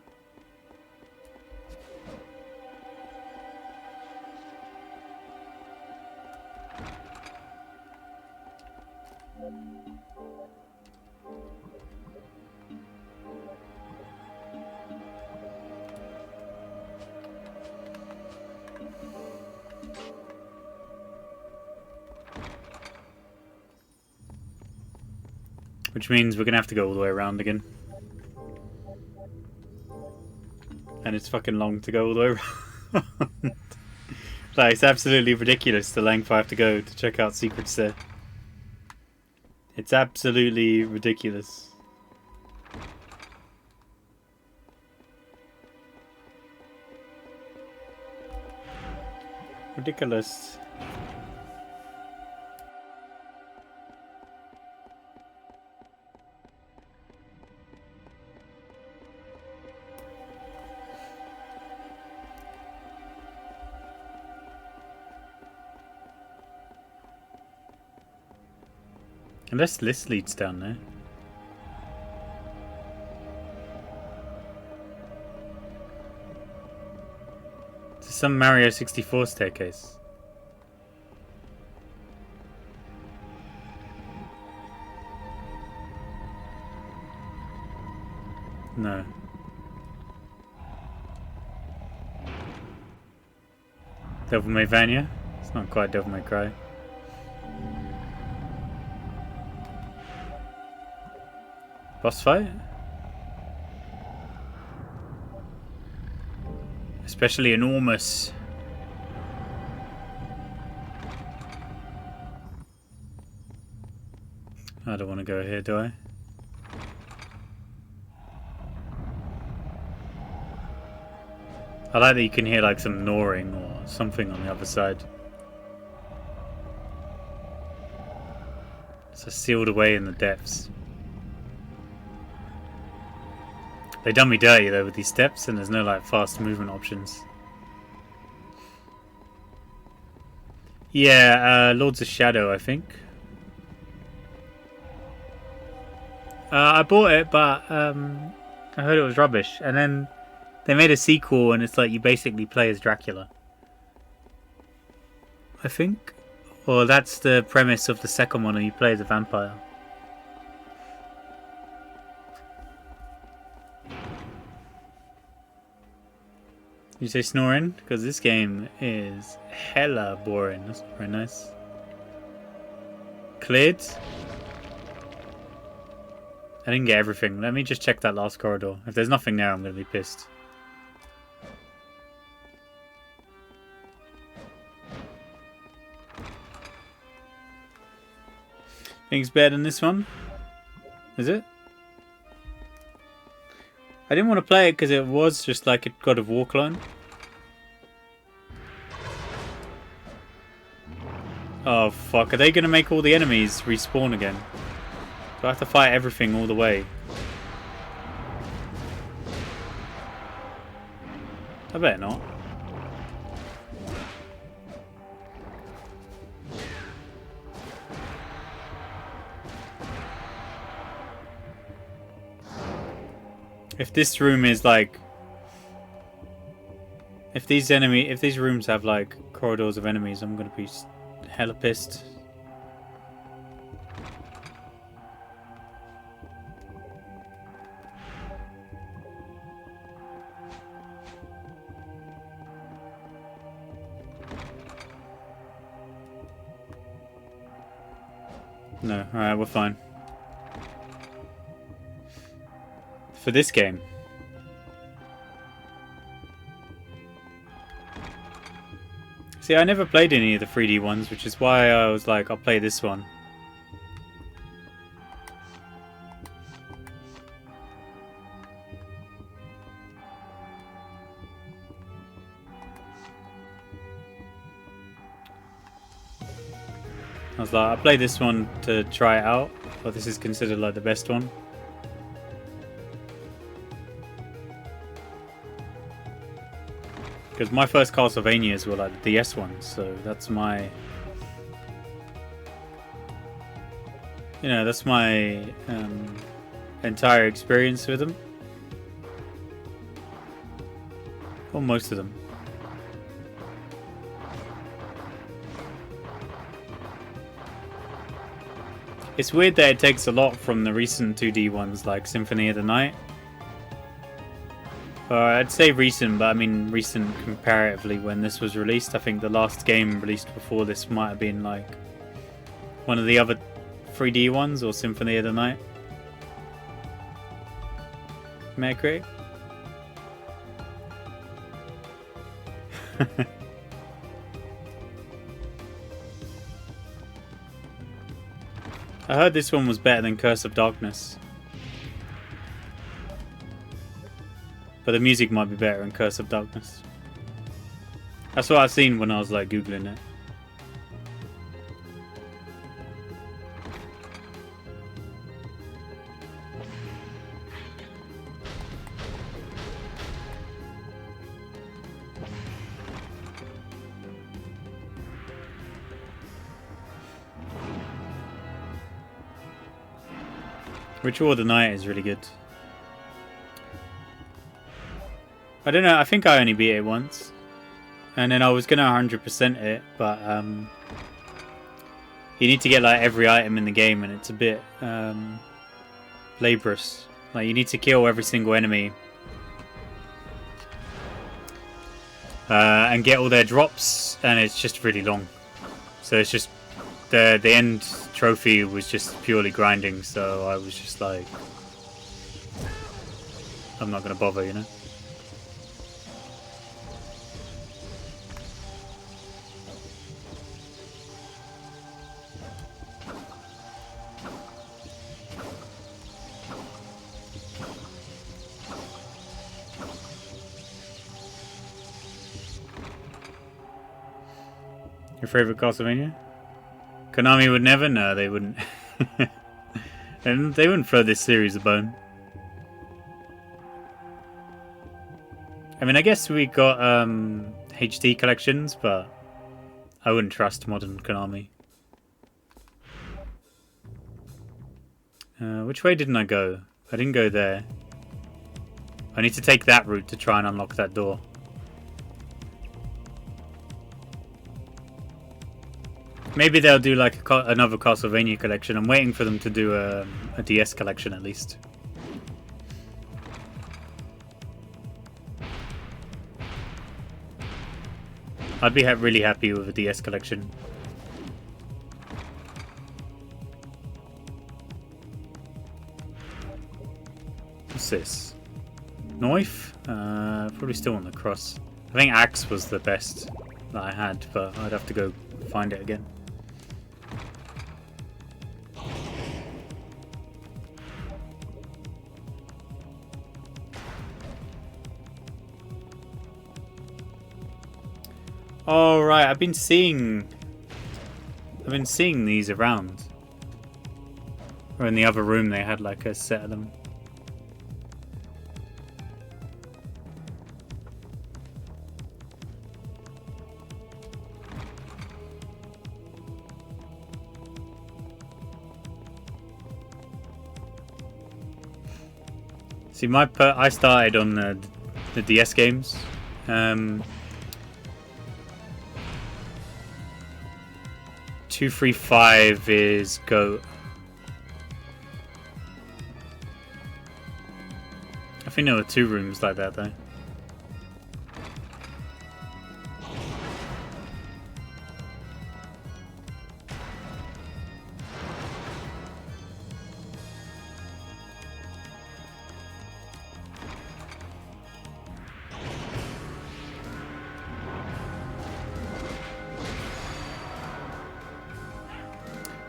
Which means we're going to have to go all the way around again. And it's fucking long to go all the way around. Like, it's absolutely ridiculous the length I have to go to check out secrets there. It's absolutely ridiculous. Ridiculous. Unless this leads down there. some Mario 64 staircase. No. Devil May Vania? It's not quite Devil May Cry. Boss fight? Especially enormous. I don't want to go here, do I? I like that you can hear like some gnawing or something on the other side. It's sealed away in the depths. They done me dirty though with these steps, and there's no like fast movement options. Yeah, Lords of Shadow, I think. I bought it, but I heard it was rubbish, and then they made a sequel, and it's like you basically play as Dracula, I think. Or that's the premise of the second one, and you play as a vampire. You say snoring? Because this game is hella boring. That's not very nice. Cleared? I didn't get everything. Let me just check that last corridor. If there's nothing there, I'm going to be pissed. Think it's better than this one? Is it? I didn't want to play it because it was just like a God of War clone. Oh fuck, are they going to make all the enemies respawn again? Do I have to fight everything all the way? I bet not. If this room is like... If these rooms have like corridors of enemies, I'm gonna be hella pissed. No, alright, we're fine. For this game. See, I never played any of the 3D ones, which is why I was like, I'll play this one. I was like, I'll play this one to try it out, but this is considered like the best one. Because my first Castlevanias were like the DS ones, so that's my... You know, that's my entire experience with them. Or most of them. It's weird that it takes a lot from the recent 2D ones like Symphony of the Night. I'd say recent, but I mean recent comparatively when this was released. I think the last game released before this might have been like one of the other 3D ones or Symphony of the Night. Metacritic? I heard this one was better than Curse of Darkness. But the music might be better in Curse of Darkness. That's what I've seen when I was like googling it. Ritual of the Night is really good. I don't know, I think I only beat it once. and then I was gonna 100% it, but you need to get like every item in the game, and it's a bit laborious. Like you need to kill every single enemy and get all their drops, and it's just really long. So it's just the end trophy was just purely grinding. So I was just like, I'm not gonna bother, you know. Your favorite Castlevania? Konami would never? No, they wouldn't. And they wouldn't throw this series a bone. I mean, I guess we got HD collections, but I wouldn't trust modern Konami. Which way didn't I go? I didn't go there. I need to take that route to try and unlock that door. Maybe they'll do like another Castlevania collection. I'm waiting for them to do a DS collection at least. I'd be really happy with a DS collection. What's this? Knife? Probably still on the cross. I think axe was the best that I had, but I'd have to go find it again. Oh right, I've been seeing these around. Or in the other room they had like a set of them. See, I started on the DS games. 235 is GOAT. I think there were 2 rooms like that though.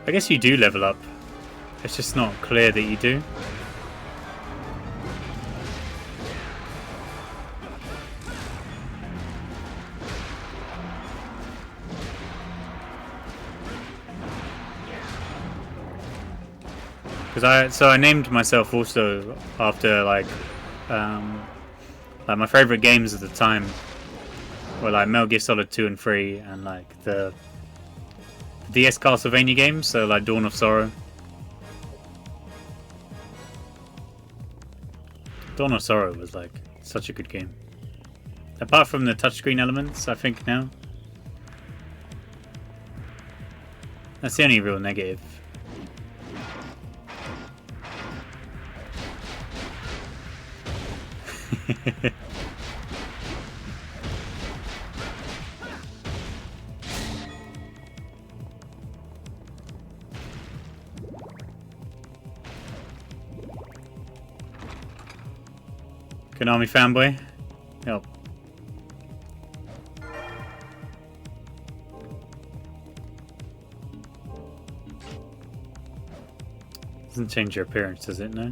I guess you do level up. It's just not clear that you do. Because I named myself also after like my favorite games at the time were like Metal Gear Solid 2 and 3 and like the DS Castlevania games, so like Dawn of Sorrow. Dawn of Sorrow was like such a good game. Apart from the touchscreen elements, I think now. That's the only real negative. Konami fanboy? Help. Doesn't change your appearance, does it? No?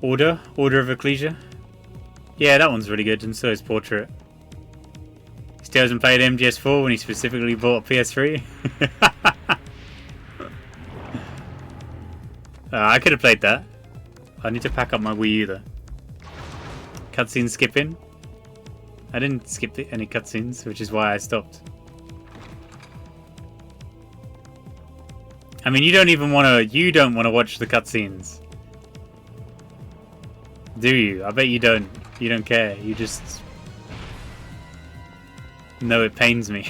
Order of Ecclesia? Yeah, that one's really good, and so is Portrait. Still hasn't played MGS4 when he specifically bought a PS3. I could have played that. I need to pack up my Wii U though. Cutscene skipping. I didn't skip any cutscenes, which is why I stopped. I mean, you don't even want to. You don't want to watch the cutscenes, do you? I bet you don't. You don't care. You just. No, it pains me.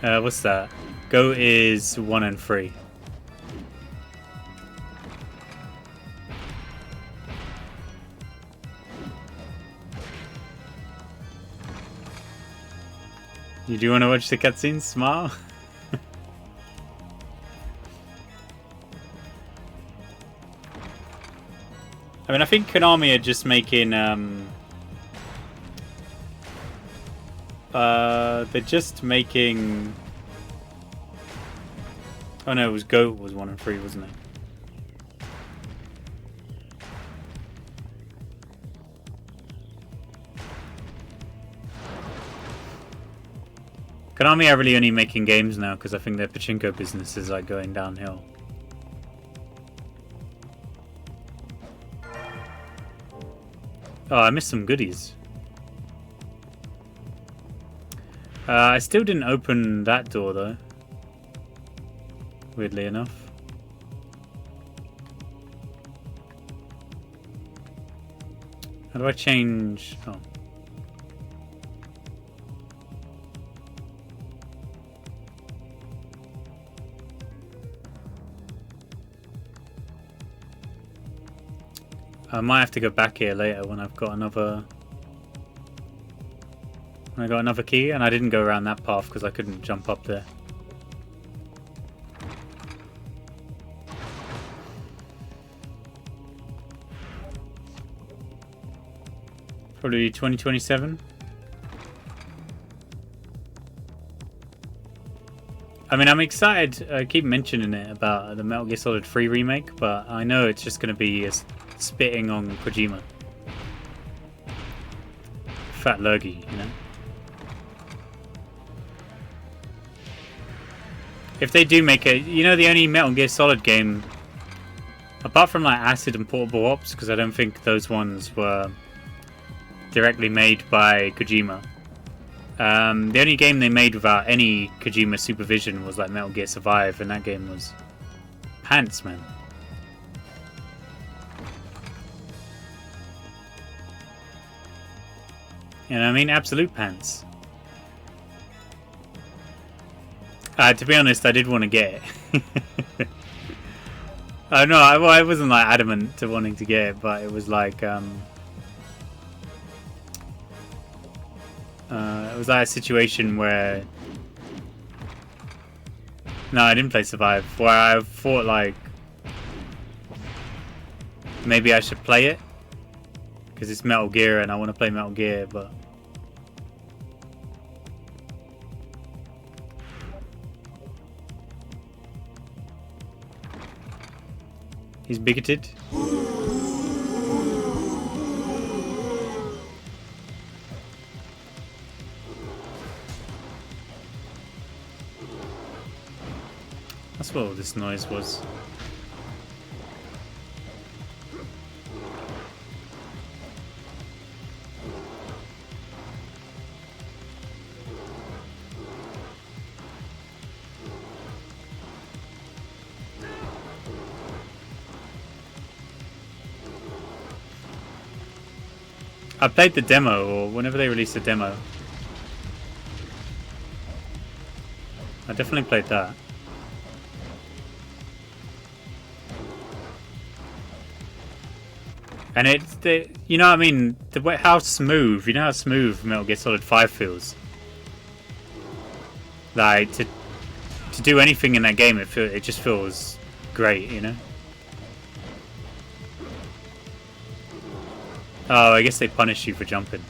What's that? Go is 1 and 3. You do want to watch the cutscenes? Smile? I mean, I think Konami are just making, they're just making... Oh no, it was Goat was 1 and 3, wasn't it? Konami are really only making games now because I think their pachinko business is like going downhill. Oh, I missed some goodies. I still didn't open that door though. Weirdly enough. How do I change? Oh. I might have to go back here later when I've got another... When I got another key, and I didn't go around that path because I couldn't jump up there. Probably 2027. I mean, I'm excited. I keep mentioning it about the Metal Gear Solid 3 remake, but I know it's just going to be spitting on Kojima. Fat lurgy, you know? If they do make it, you know, the only Metal Gear Solid game, apart from like Acid and Portable Ops, because I don't think those ones were directly made by Kojima. The only game they made without any Kojima supervision was like Metal Gear Survive, and that game was pants, man. You know what I mean? Absolute pants. To be honest, I did want to get it. Oh no, I wasn't like adamant to wanting to get it, but it was like it was like a situation where no, I didn't play Survive, where I thought like maybe I should play it because it's Metal Gear and I want to play Metal Gear, but he's bigoted. That's what all this noise was. I played the demo, or whenever they released a demo. I definitely played that. And it's the, you know what I mean, the way, how smooth, you know how smooth Metal Gear Solid 5 feels. Like to do anything in that game, it just feels great, you know. Oh, I guess they punish you for jumping.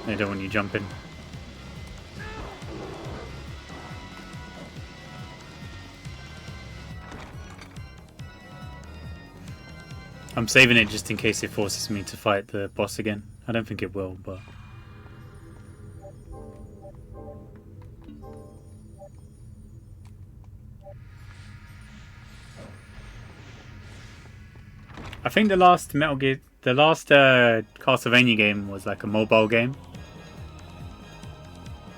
They don't want you jumping. I'm saving it just in case it forces me to fight the boss again. I don't think it will, but... I think the last Castlevania game was like a mobile game.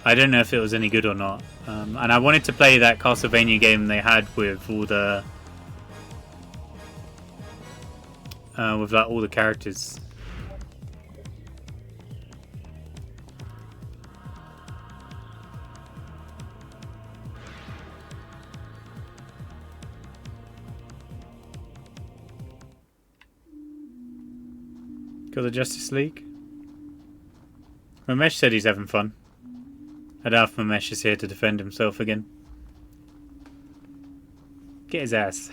I don't know if it was any good or not. And I wanted to play that Castlevania game they had with all the all the characters. Got the Justice League. Ramesh said he's having fun. I doubt if Ramesh is here to defend himself again. Get his ass.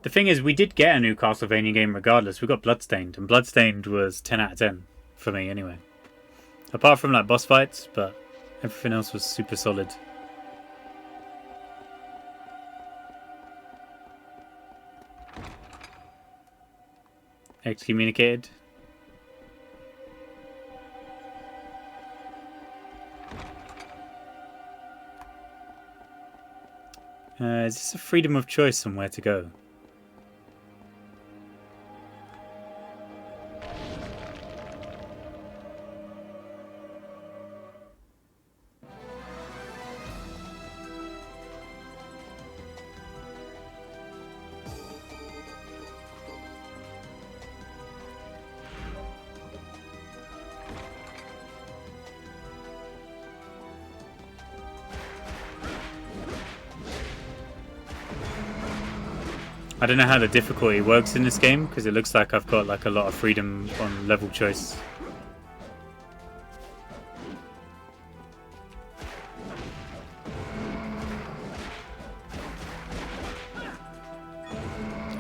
The thing is, we did get a new Castlevania game regardless. We got Bloodstained, and Bloodstained was 10 out of 10 for me anyway. Apart from like boss fights, but everything else was super solid. Excommunicated. Is this a freedom of choice on where to go? I don't know how the difficulty works in this game because it looks like I've got like a lot of freedom on level choice.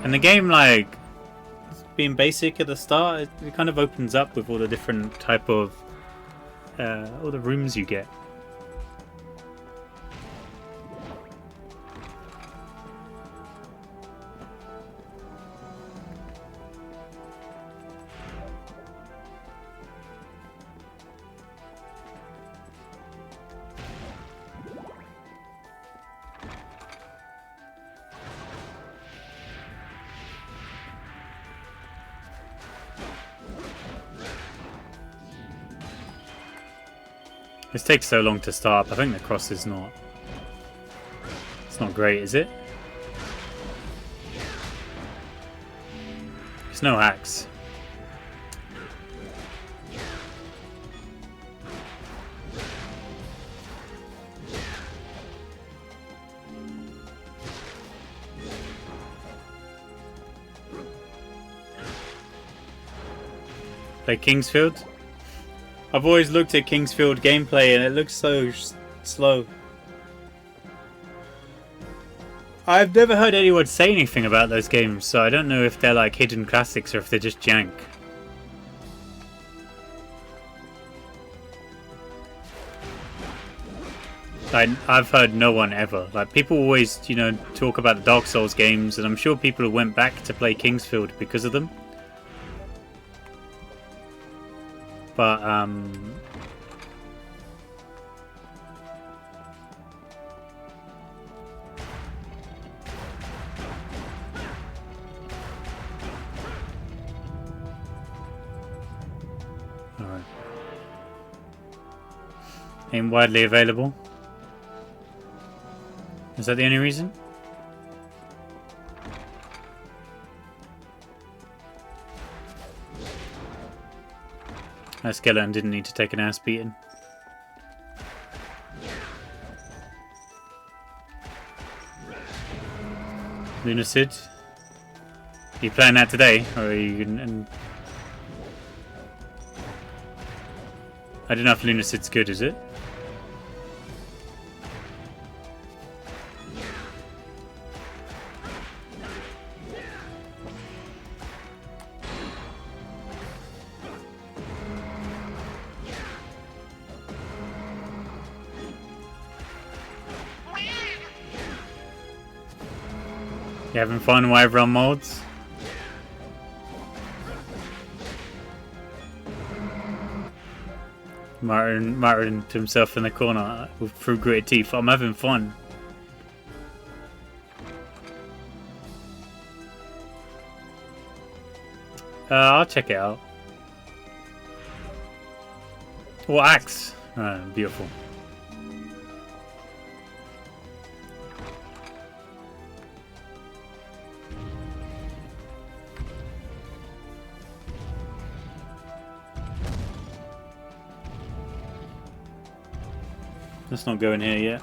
And the game, like being basic at the start, it kind of opens up with all the different type of all the rooms you get. This takes so long to start up. I think the cross is not... It's not great, is it? It's no axe. Play Kingsfield? I've always looked at Kingsfield gameplay and it looks so slow. I've never heard anyone say anything about those games, so I don't know if they're like hidden classics or if they're just jank. I've heard no one ever. Like, people always, you know, talk about the Dark Souls games, and I'm sure people who went back to play Kingsfield because of them. But, alright. Ain't widely available. Is that the only reason? That skeleton didn't need to take an ass beating. Lunacid? Are you playing that today? Or are you... I don't know if Lunacid's good, is it? You having fun with Wyvern mods? Muttering to himself in the corner through gritted teeth. I'm having fun. I'll check it out. What axe? Beautiful. Let's not go in here yet.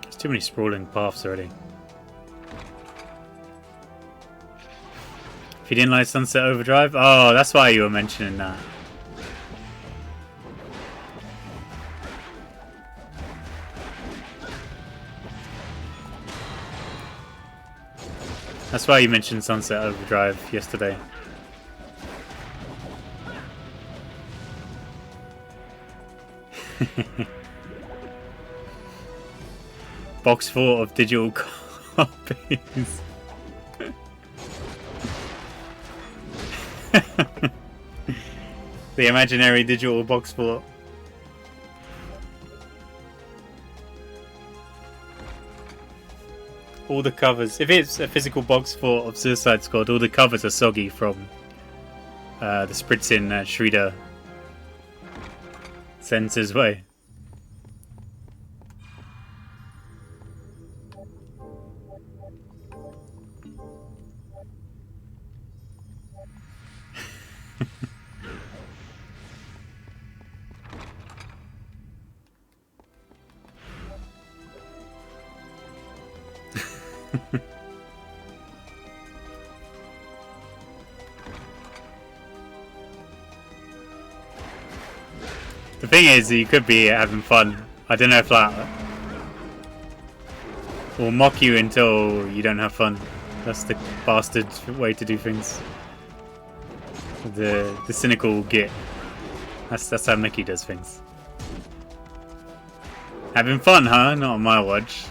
There's too many sprawling paths already. If you didn't like Sunset Overdrive, oh, that's why you were mentioning that. That's why you mentioned Sunset Overdrive yesterday. Box full of digital copies. The imaginary digital box fort. All the covers. If it's a physical box fort of Suicide Squad, all the covers are soggy from the Spritzin Shredder Sensor's way. The thing is, you could be having fun. I don't know if that will mock you until you don't have fun. That's the bastard way to do things. The cynical git. That's how Mickey does things. Having fun, huh? Not on my watch.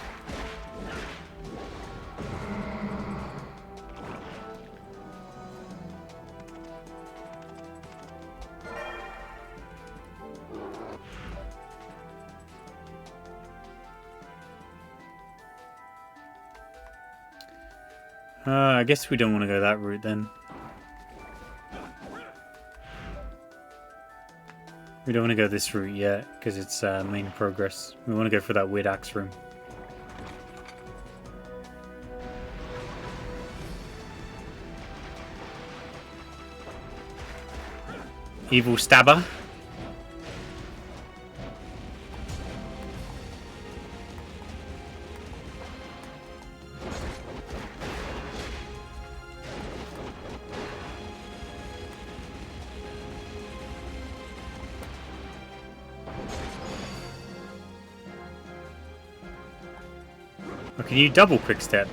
I guess we don't want to go that route then. We don't want to go this route yet because it's main progress. We want to go for that weird axe room. Evil stabber. Oh, can you double quick step?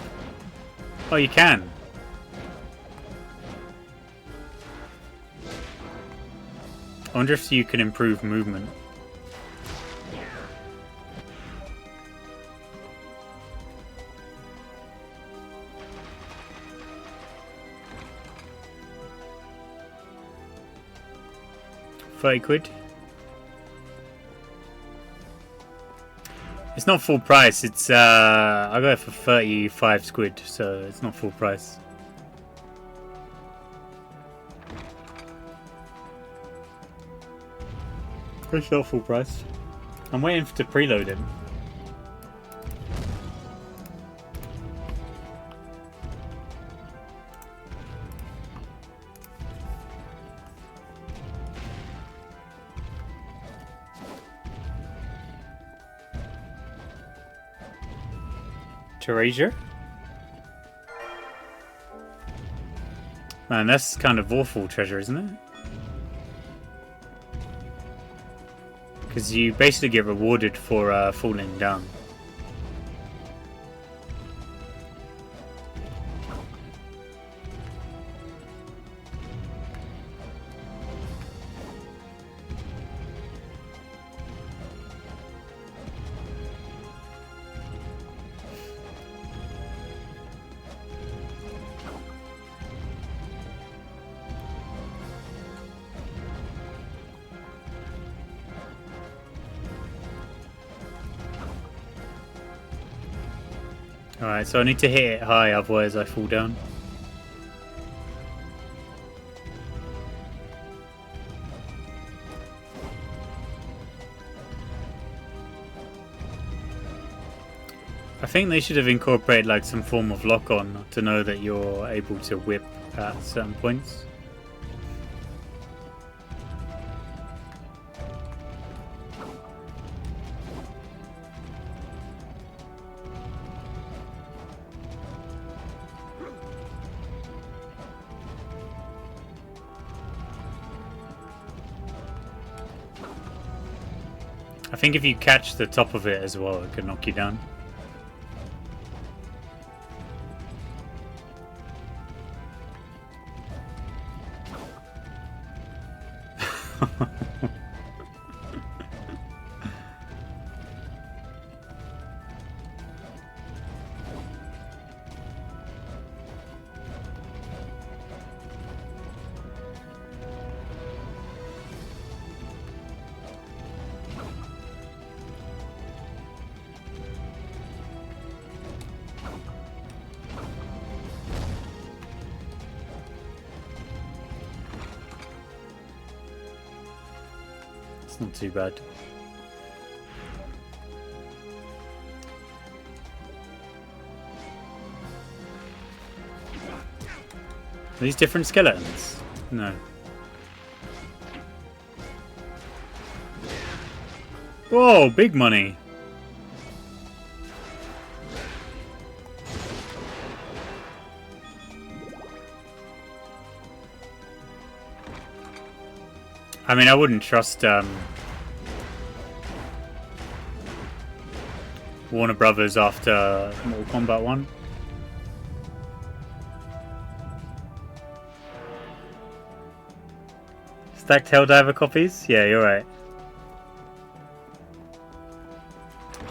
Oh, you can. I wonder if you can improve movement. £30. It's not full price. It's I got it for 35 squid, so it's not full price. It's not full price. I'm waiting to preload him. Treasure? Man, that's kind of awful treasure, isn't it? Because you basically get rewarded for falling down. Alright, so I need to hit it high, otherwise I fall down. I think they should have incorporated like some form of lock-on to know that you're able to whip at certain points. I think if you catch the top of it as well, it could knock you down. It's not too bad. Are these different skeletons? No. Whoa, big money! I mean, I wouldn't trust Warner Brothers after Mortal Kombat 1. Stacked Helldiver copies? Yeah, you're right.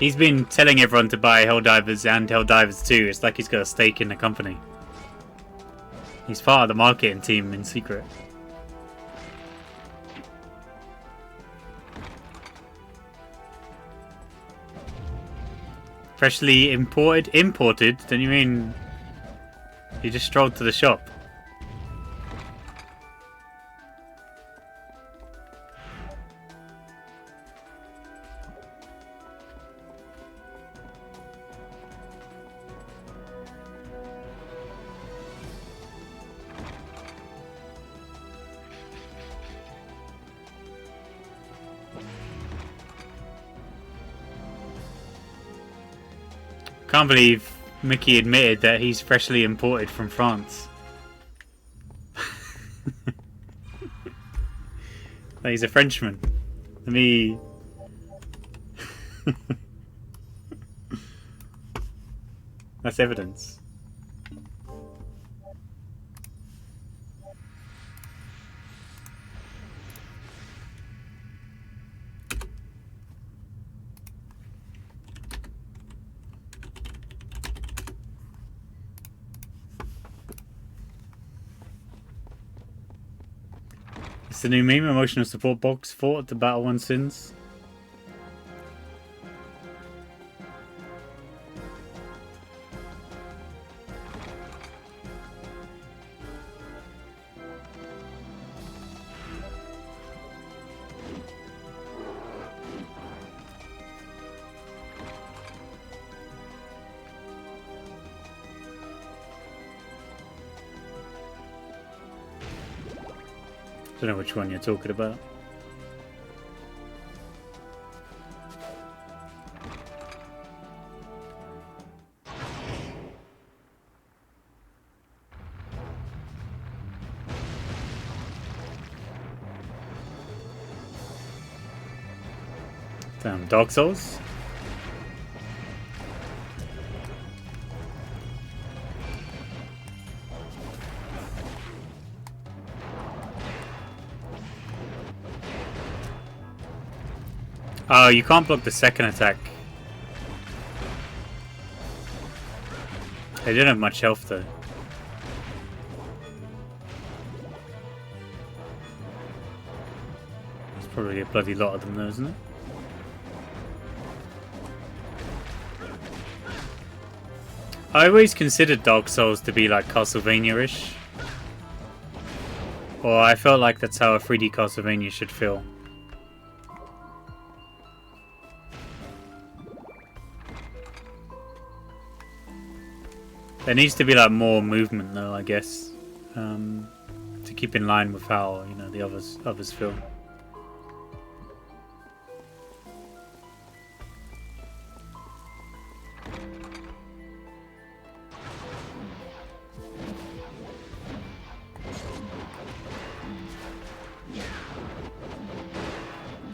He's been telling everyone to buy Helldivers and Helldivers 2. It's like he's got a stake in the company. He's part of the marketing team in secret. Freshly imported? Imported? Don't you mean you just strolled to the shop? Can't believe Mickey admitted that he's freshly imported from France. That he's a Frenchman. Let me... That's evidence. It's the new meme, emotional support box fought to battle one's sins. I don't know which one you're talking about. Damn, Dark Souls? Oh, you can't block the second attack. They didn't have much health though. There's probably a bloody lot of them though, isn't it? I always considered Dark Souls to be like Castlevania-ish. Or I felt like that's how a 3D Castlevania should feel. There needs to be like more movement though, I guess. To keep in line with how, you know, the others feel.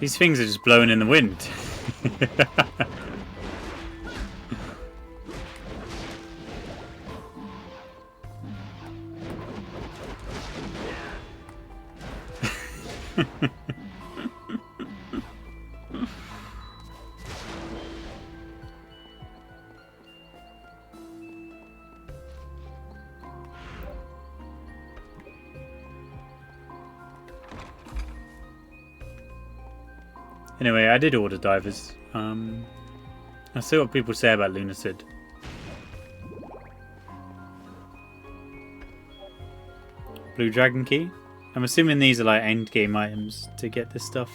These things are just blowing in the wind. Anyway, I did order divers. I'll see what people say about Lunacid. Blue Dragon Key. I'm assuming these are like end game items to get this stuff.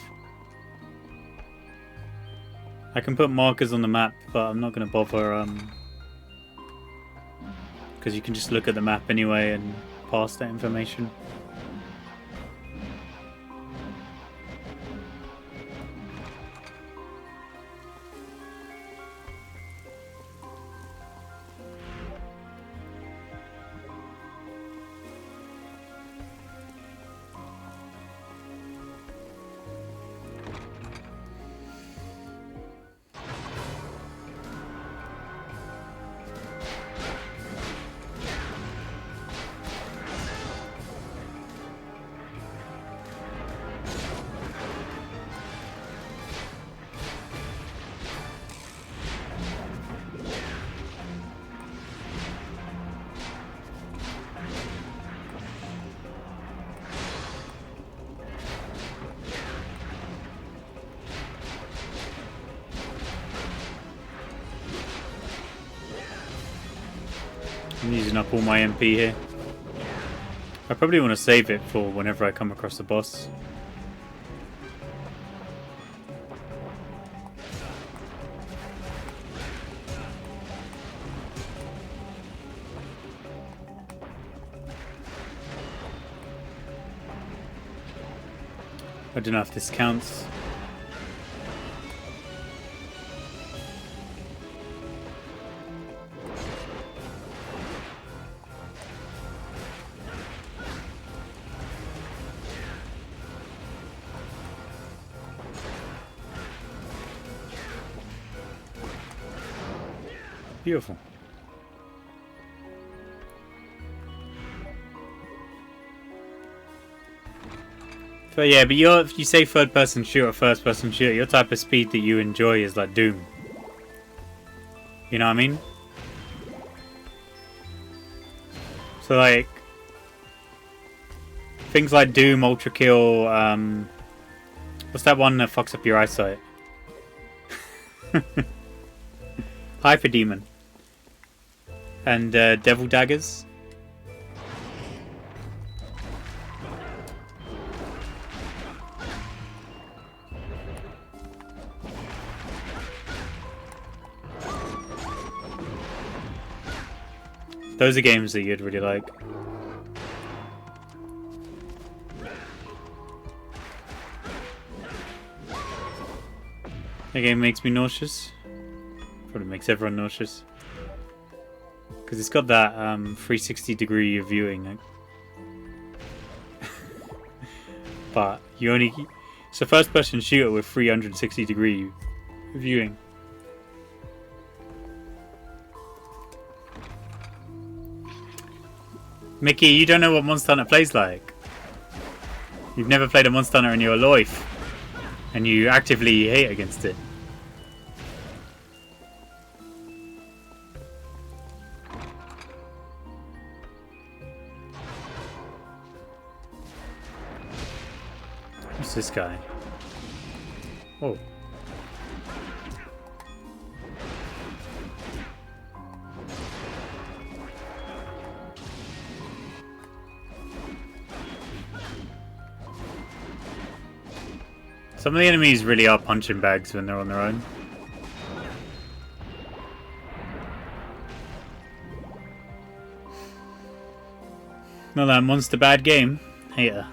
I can put markers on the map, but I'm not going to bother because you can just look at the map anyway and pass that information. I'm using up all my MP here. I probably want to save it for whenever I come across the boss. I don't know if this counts. Beautiful. But yeah, but if you say third person shooter, first person shooter, your type of speed that you enjoy is like Doom. You know what I mean? So like things like Doom, Ultra Kill, what's that one that fucks up your eyesight? Hyper Demon. And Devil Daggers. Those are games that you'd really like. The game makes me nauseous. Probably makes everyone nauseous. Because it's got that 360 degree of viewing. But you only... It's a first person shooter with 360 degree viewing. Mickey, you don't know what Monster Hunter plays like. You've never played a Monster Hunter in your life. And you actively hate against it. What's this guy? Oh. Some of the enemies really are punching bags when they're on their own. Not that monster bad game. Hater.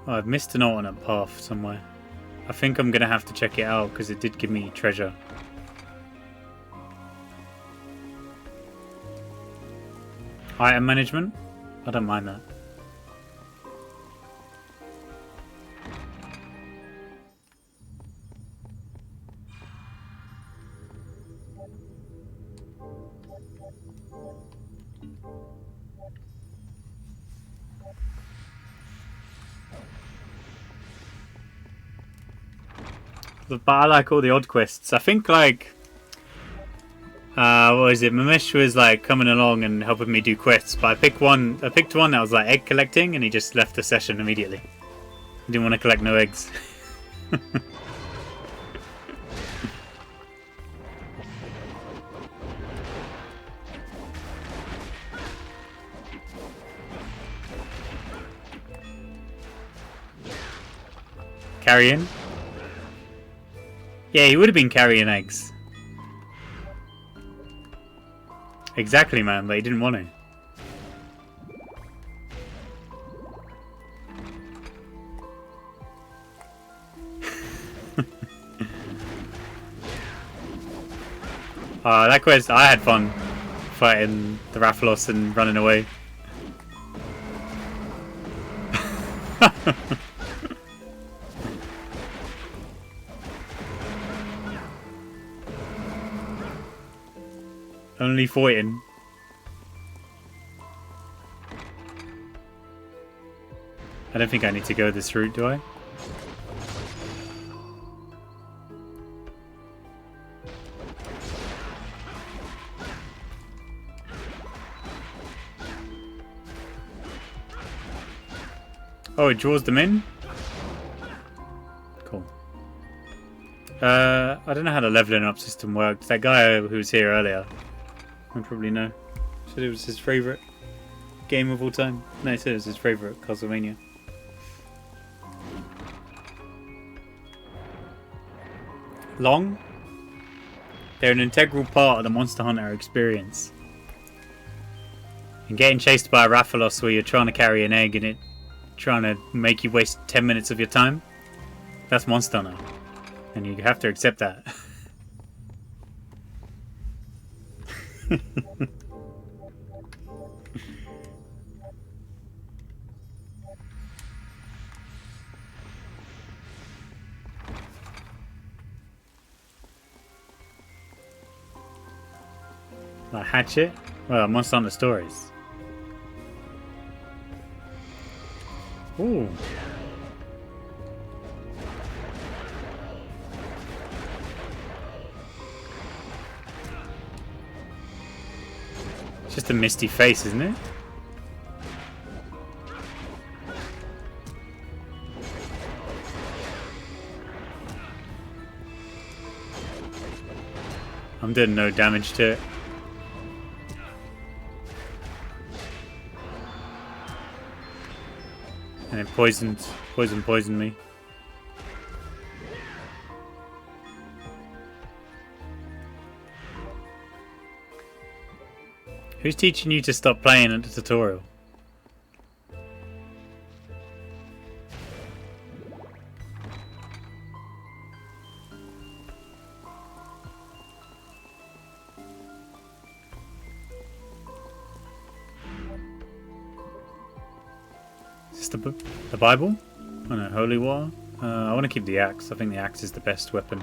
Oh, I've missed an alternate path somewhere. I think I'm gonna have to check it out because it did give me treasure. Item management? I don't mind that. But I like all the odd quests. I think like what is it? Mamesh was like coming along and helping me do quests, but I picked one that was like egg collecting, and he just left the session immediately. He didn't want to collect no eggs. Carrying? Yeah, he would have been carrying eggs. Exactly, man, but he didn't want to. That quest, I had fun fighting the Rathalos and running away. Only fighting. I don't think I need to go this route, do I? Oh, it draws them in? Cool. I don't know how the leveling up system worked. That guy who was here earlier, I probably know. Said it was his favourite game of all time. No, he said it was his favourite Castlevania. Long? They're an integral part of the Monster Hunter experience. And getting chased by a Rathalos where you're trying to carry an egg and it trying to make you waste 10 minutes of your time, that's Monster Hunter. And you have to accept that. Like Hatchet? Well, Monster Hunter Stories. Ooh. It's just a misty face, isn't it? I'm doing no damage to it. And it poisoned me. Who's teaching you to stop playing at the tutorial? Is this the Bible? Oh no, holy water? I want to keep the axe. I think the axe is the best weapon.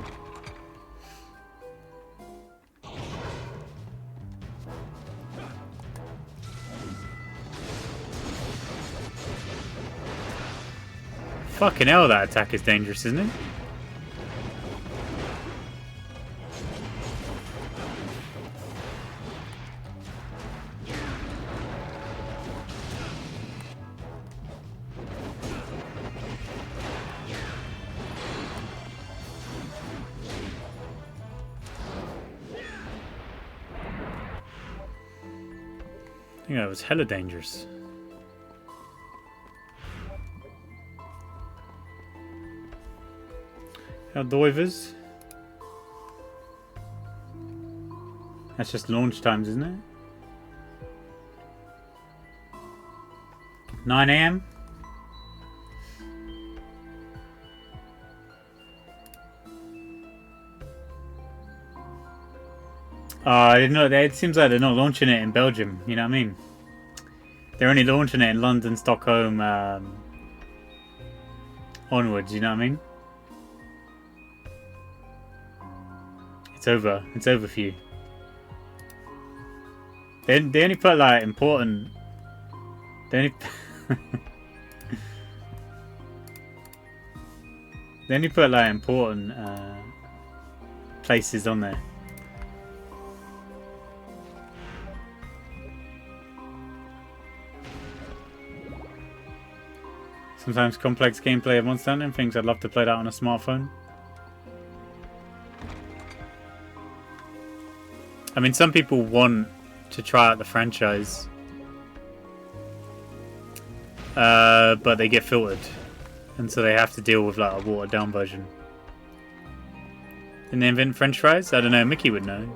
Fucking hell, that attack is dangerous, isn't it? think that was hella dangerous. Outdoivers. That's just launch times, isn't it? 9 AM. I didn't know. It seems like they're not launching it in Belgium. You know what I mean? They're only launching it in London, Stockholm, onwards. You know what I mean? It's over. It's over for you. They only put like important. They only. They only put like important places on there. Sometimes complex gameplay of Monster Hunter things I'd love to play that on a smartphone. I mean, some people want to try out the franchise, but they get filtered, and so they have to deal with like a watered down version. Didn't they invent French fries? I don't know. Mickey would know.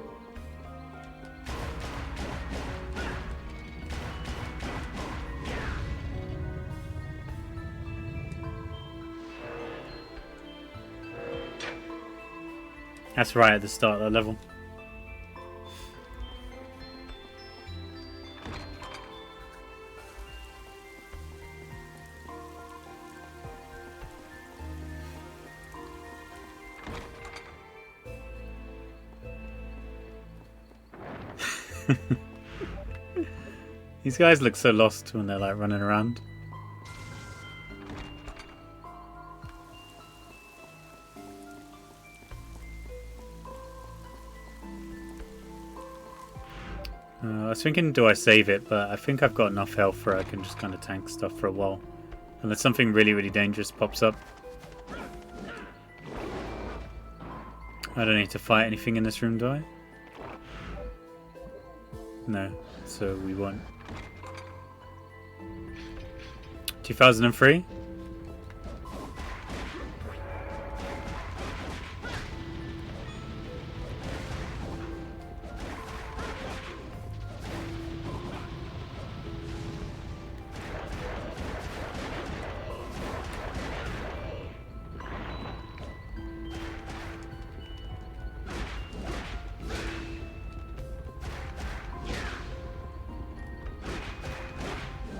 That's right at the start of that level. These guys look so lost when they're like running around. I was thinking, do I save it? But I think I've got enough health where I can just kind of tank stuff for a while. Unless something really, really dangerous pops up. I don't need to fight anything in this room, do I? No, so we won't. 2003?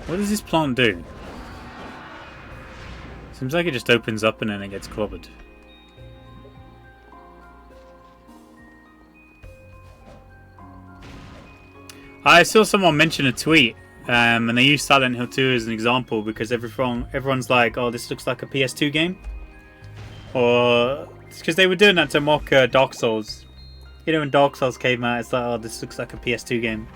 What does this plant do? Seems like it just opens up and then it gets clobbered. I saw someone mention a tweet, and they used Silent Hill 2 as an example because everyone's like, "Oh, this looks like a PS2 game," or because they were doing that to mock Dark Souls. You know, when Dark Souls came out, it's like, "Oh, this looks like a PS2 game."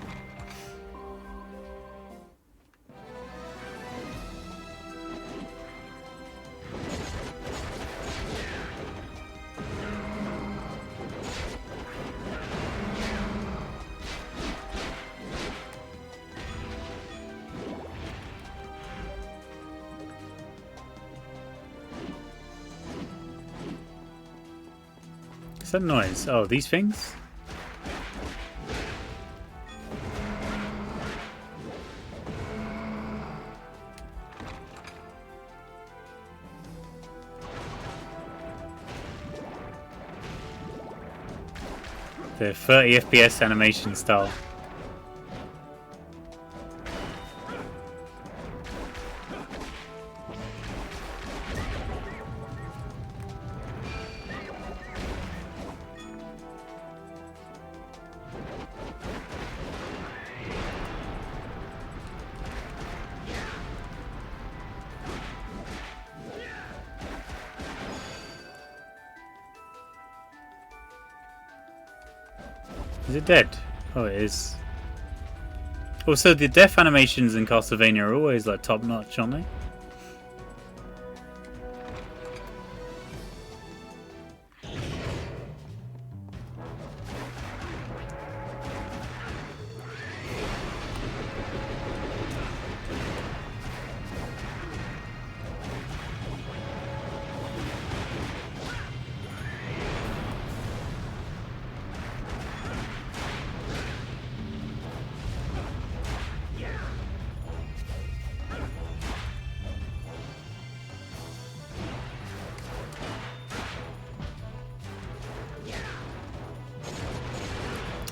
What's that noise? Oh, these things? The 30 FPS animation style. Is it dead? Oh, it is. Also, the death animations in Castlevania are always like top notch, aren't they?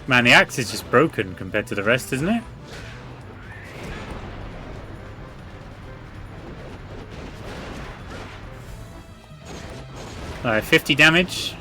Man, the axe is just broken compared to the rest, isn't it? Alright, 50 damage.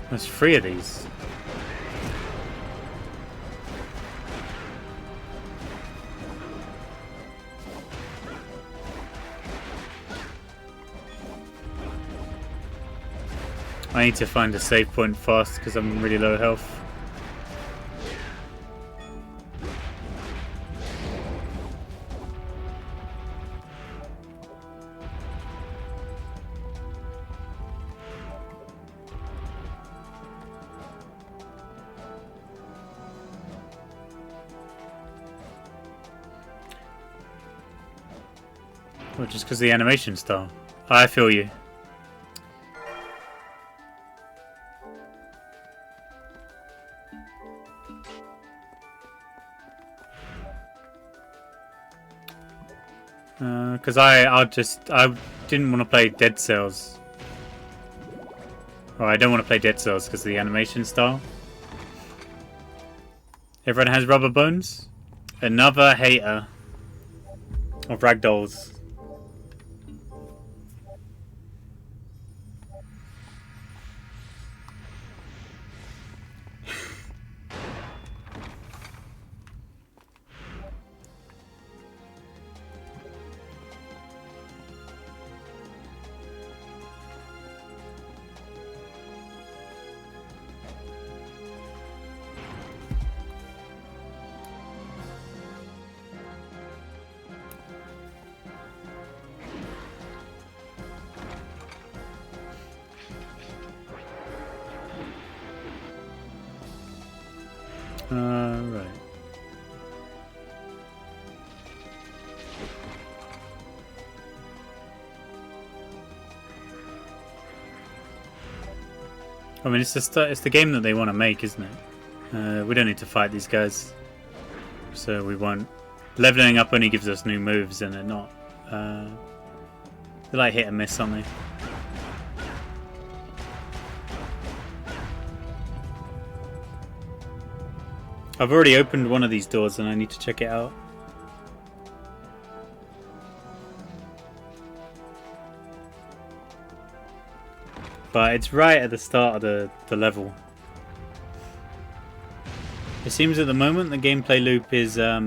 There's 3 of these. I need to find a save point fast because I'm really low health. Or just because the animation style. I feel you. Because I didn't want to play Dead Cells. Or I don't want to play Dead Cells because of the animation style. Everyone has rubber bones. Another hater of ragdolls. Right. I mean, it's the game that they want to make, isn't it? We don't need to fight these guys, so we won't. Leveling up only gives us new moves, and they're not. They're like hit and miss, aren't they? I've already opened one of these doors and I need to check it out. But it's right at the start of the level. It seems at the moment the gameplay loop is at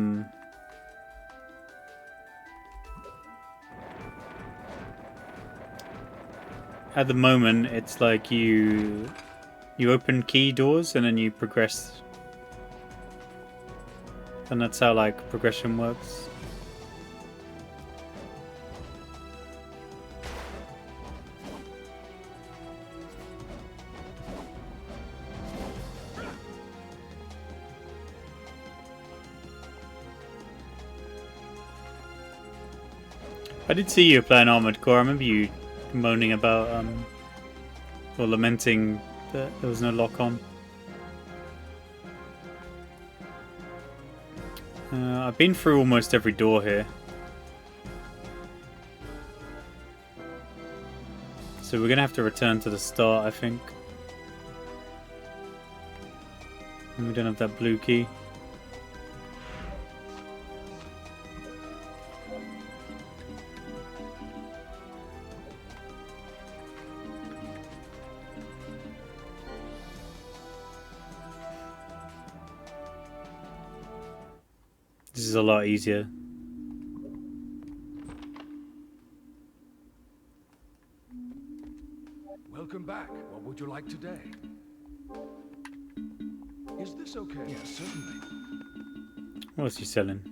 the moment it's like you open key doors and then you progress. And that's how like progression works. I did see you playing Armored Core. I remember you moaning about or lamenting that there was no lock on. I've been through almost every door here. So we're gonna have to return to the start, I think. And we don't have that blue key. This is a lot easier. Welcome back. What would you like today? Is this okay? Yes, certainly. What's he selling?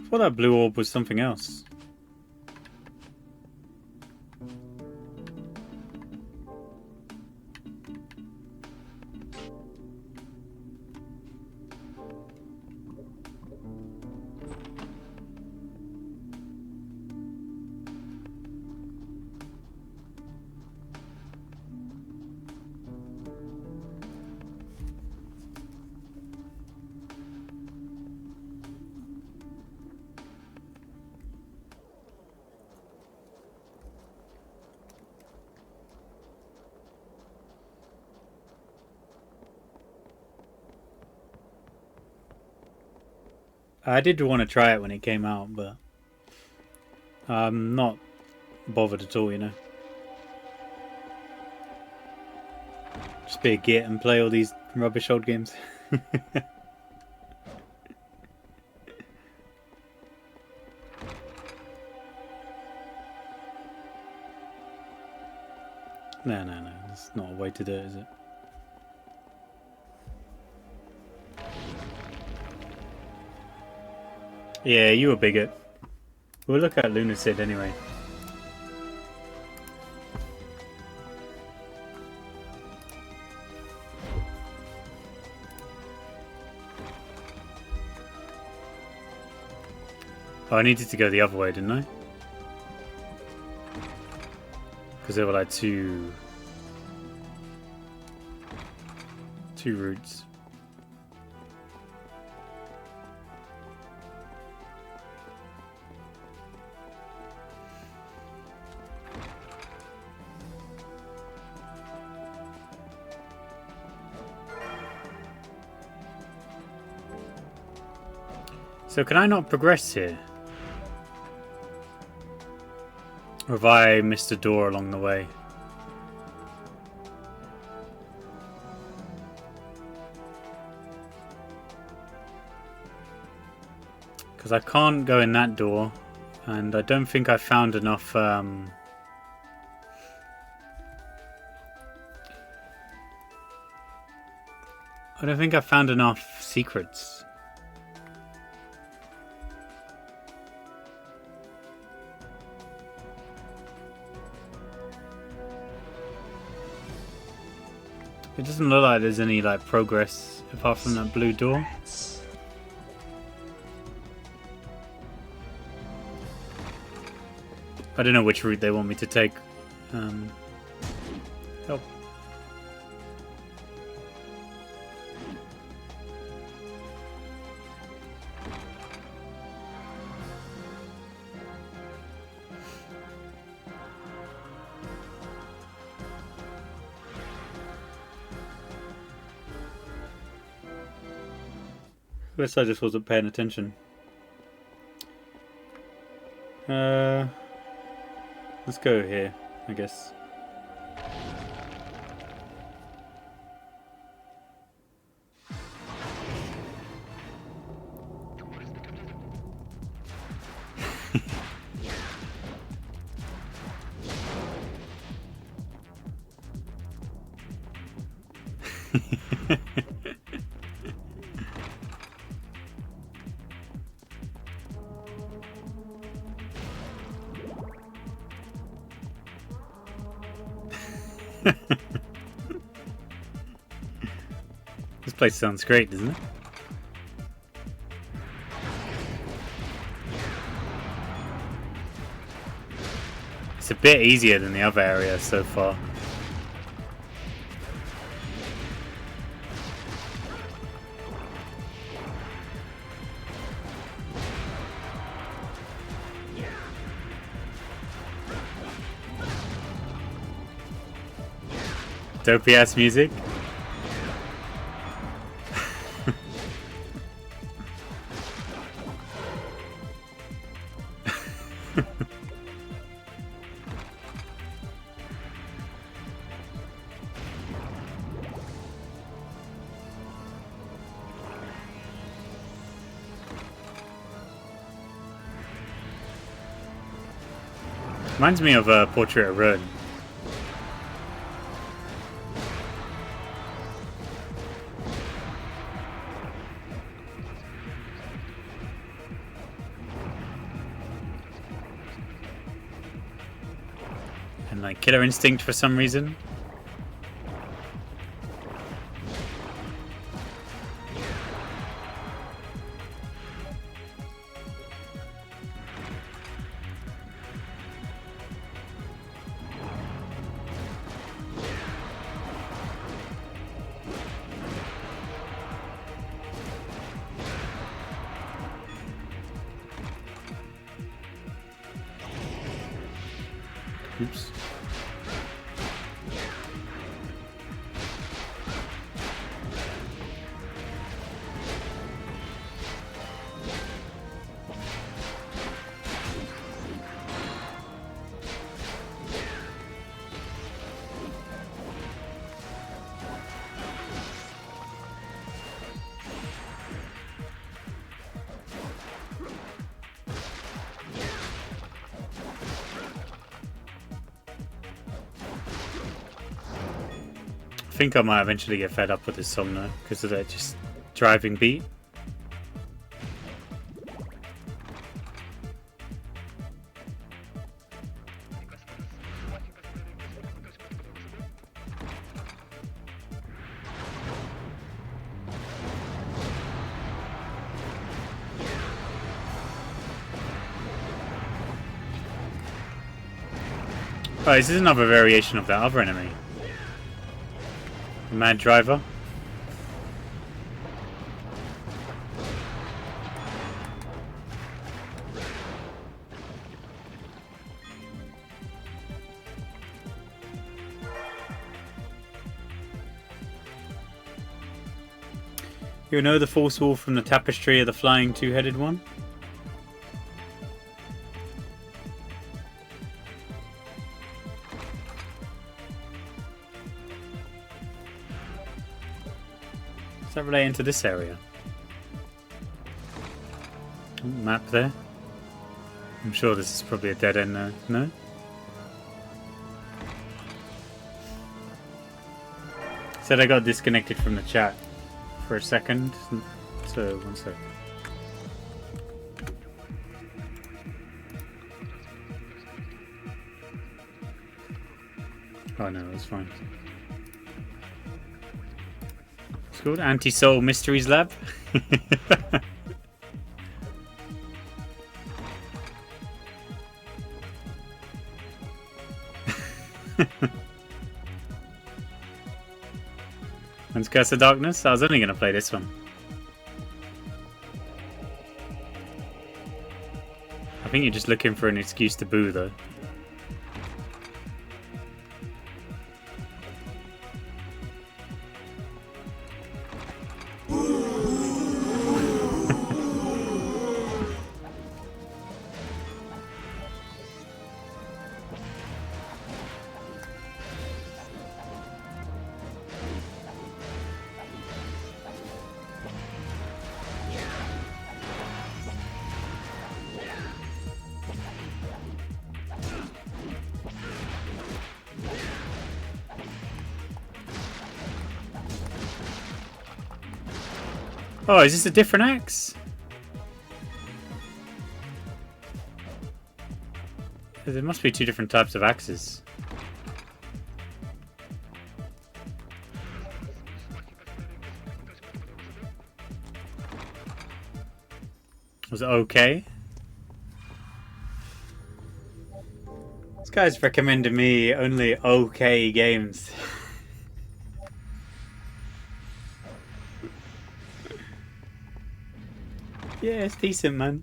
I thought that blue orb was something else. I did want to try it when it came out, but I'm not bothered at all, you know. Just be a git and play all these rubbish old games. No, that's not a way to do it, is it? Yeah, you a bigot. We'll look at Lunacid anyway. Oh, I needed to go the other way, didn't I? Because there were like two routes. So can I not progress here? Or have I missed a door along the way? Because I can't go in that door, and I don't think I found enough I don't think I found enough secrets. It doesn't look like there's any like progress apart from that blue door. I don't know which route they want me to take. Help. I guess I just wasn't paying attention. Let's go here, I guess. This place sounds great, doesn't it? It's a bit easier than the other area so far. Dopey ass music. Reminds me of a Portrait of Ruin. like Killer Instinct for some reason. Oops. I think I might eventually get fed up with this song though, because of that just driving beat. Oh, this is another variation of that other enemy. The Mad Driver. You know the false wall from the tapestry of the flying two-headed one? Does that relate into this area? Oh, map there. I'm sure this is probably a dead end there. No? Said I got disconnected from the chat for a second. So, one sec. Oh no, it's fine. It's called Anti-Soul Mysteries Lab. When's Curse of Darkness? I was only going to play this one. I think you're just looking for an excuse to boo though. Oh, is this a different axe? There must be two different types of axes. Was it okay? This guy's recommended me only okay games. Yeah, it's decent, man.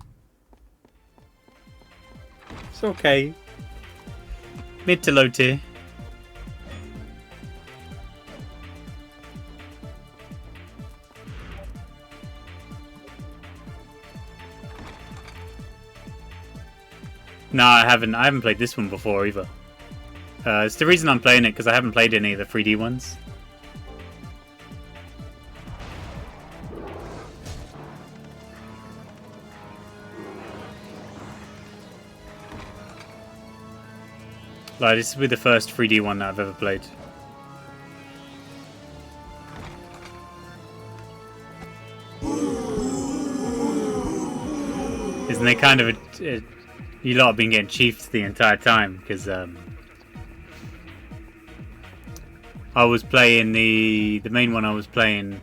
It's okay. Mid to low tier. No, I haven't played this one before either. It's the reason I'm playing it because I haven't played any of the 3D ones. Like, this will be the first 3D one that I've ever played. Isn't it kind of you lot have been getting chiefed the entire time because I was playing the main one. I was playing.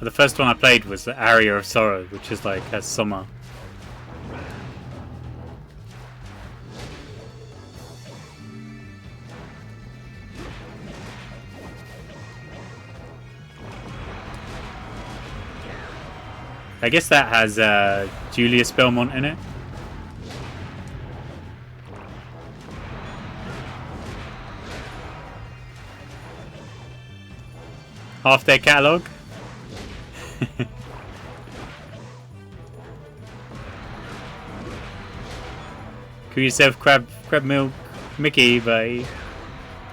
The first one I played was the Aria of Sorrow, which is like has summer. I guess that has Julius Belmont in it. Half their catalogue. Call yourself Crab Milk Mickey, but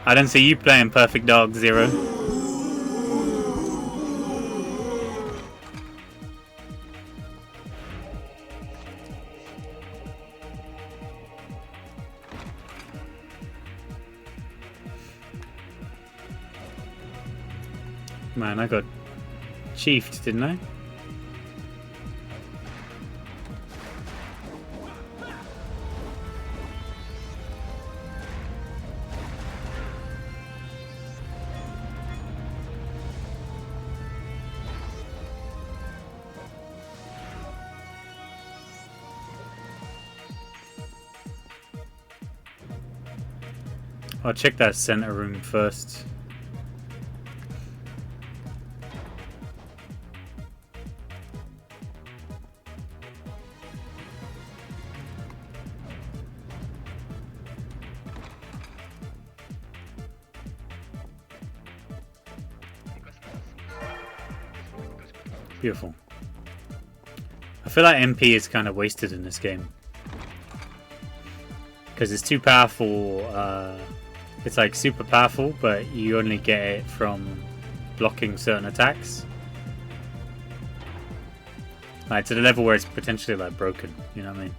I don't see you playing Perfect Dark Zero. Man, I got chiefed, didn't I? I'll check that center room first. Beautiful. I feel like MP is kind of wasted in this game because it's too powerful. It's like super powerful, but you only get it from blocking certain attacks. Like to the level where it's potentially like broken, you know what I mean?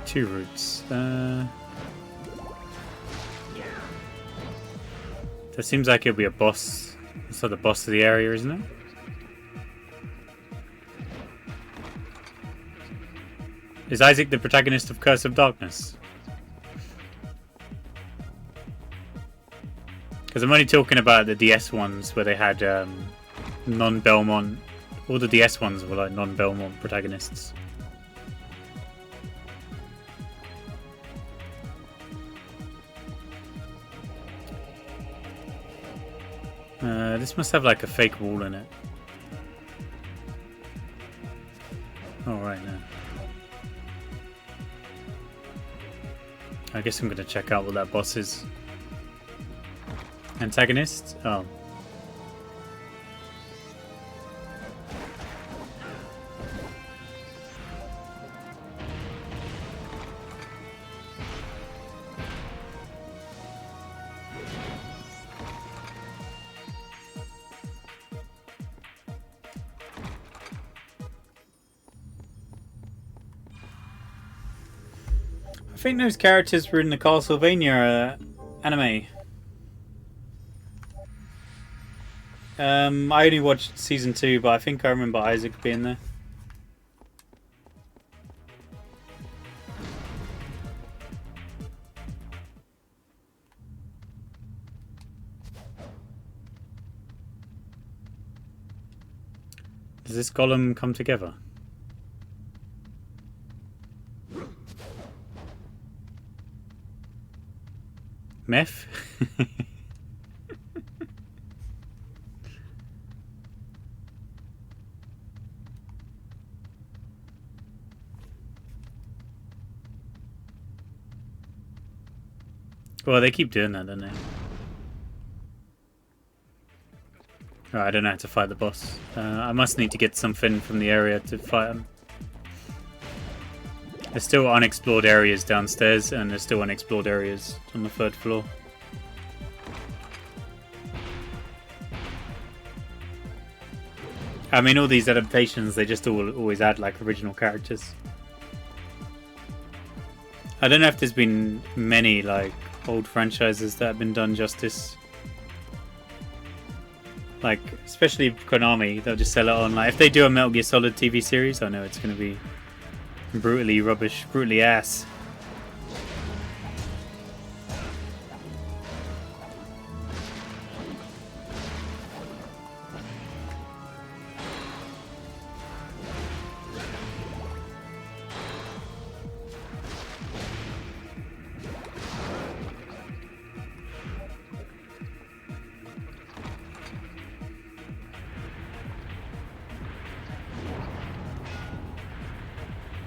Two routes. That seems like it'll be a boss. It's like the boss of the area, isn't it? Is Isaac the protagonist of Curse of Darkness? Because I'm only talking about the DS ones where they had non-Belmont. All the DS ones were like non-Belmont protagonists. This must have like a fake wall in it. Oh, right now. I guess I'm gonna check out what that boss is. Antagonist? Oh. I think those characters were in the Castlevania anime. I only watched season 2, but I think I remember Isaac being there. Does this golem come together? Meth? Well, they keep doing that, don't they? Right, I don't know how to fight the boss. I must need to get something from the area to fight him. There's still unexplored areas downstairs, and there's still unexplored areas on the 3rd floor. I mean, all these adaptations, they just always add like original characters. I don't know if there's been many like old franchises that have been done justice. Like, especially Konami, they'll just sell it on. Like, if they do a Metal Gear Solid TV series, I know it's going to be brutally rubbish, brutally ass.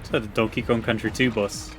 So the Donkey Kong Country 2 boss.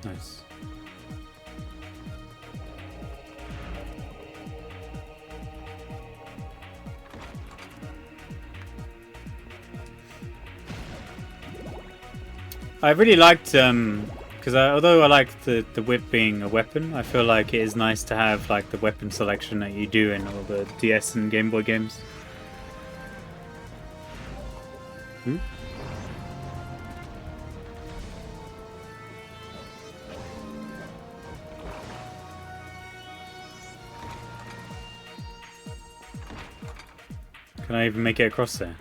Nice. I really liked because although I like the whip being a weapon, I feel like it is nice to have like the weapon selection that you do in all the DS and Game Boy games. Hmm? Can I even make it across there?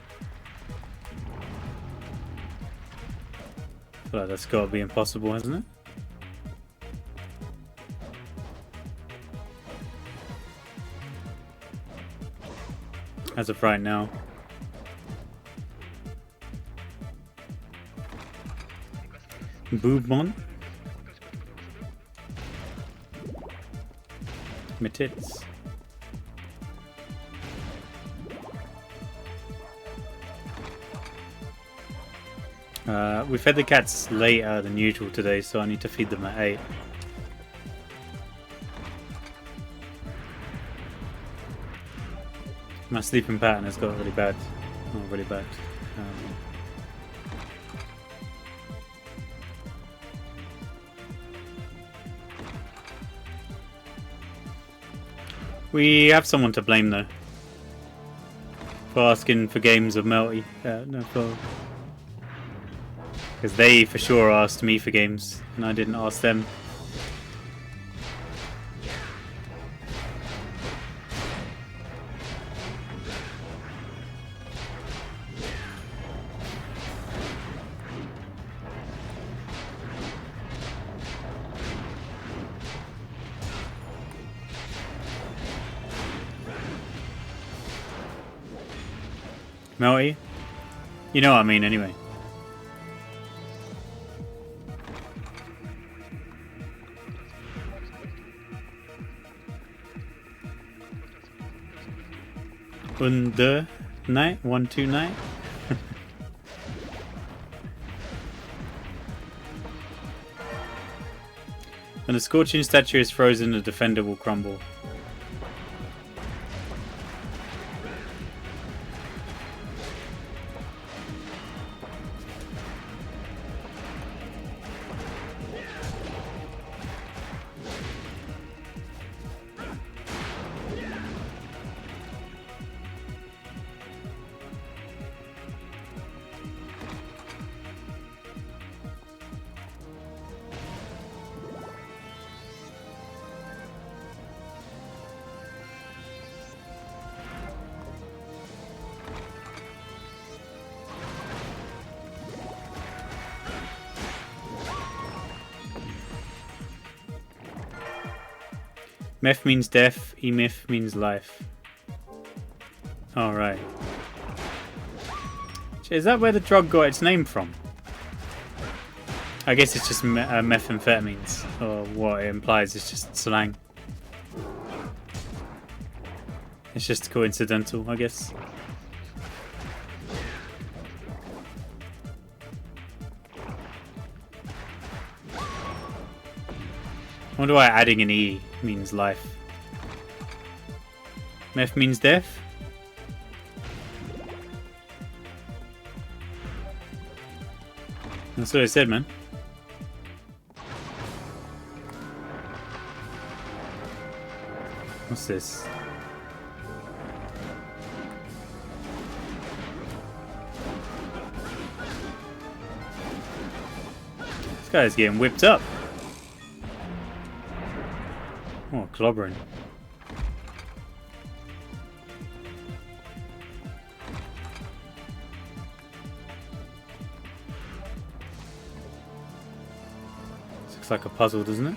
I feel like that's got to be impossible, hasn't it? As of right now. Boobmon? My tits. We fed the cats later than usual today, so I need to feed them at 8. My sleeping pattern has got really bad. Not really bad. We have someone to blame though. For asking for games of Melty. No, for... Because they for sure asked me for games, and I didn't ask them. Melty? You know what I mean anyway. Under night? 1, 2 night? When a scorching statue is frozen, the defender will crumble. Meth means death, emif means life. Alright. Is that where the drug got its name from? I guess it's just methamphetamines, or what it implies is just slang. It's just coincidental, I guess. I wonder why adding an E means life. Meth means death? That's what I said, man. What's this? This guy's getting whipped up. Oh, clobbering. This looks like a puzzle, doesn't it?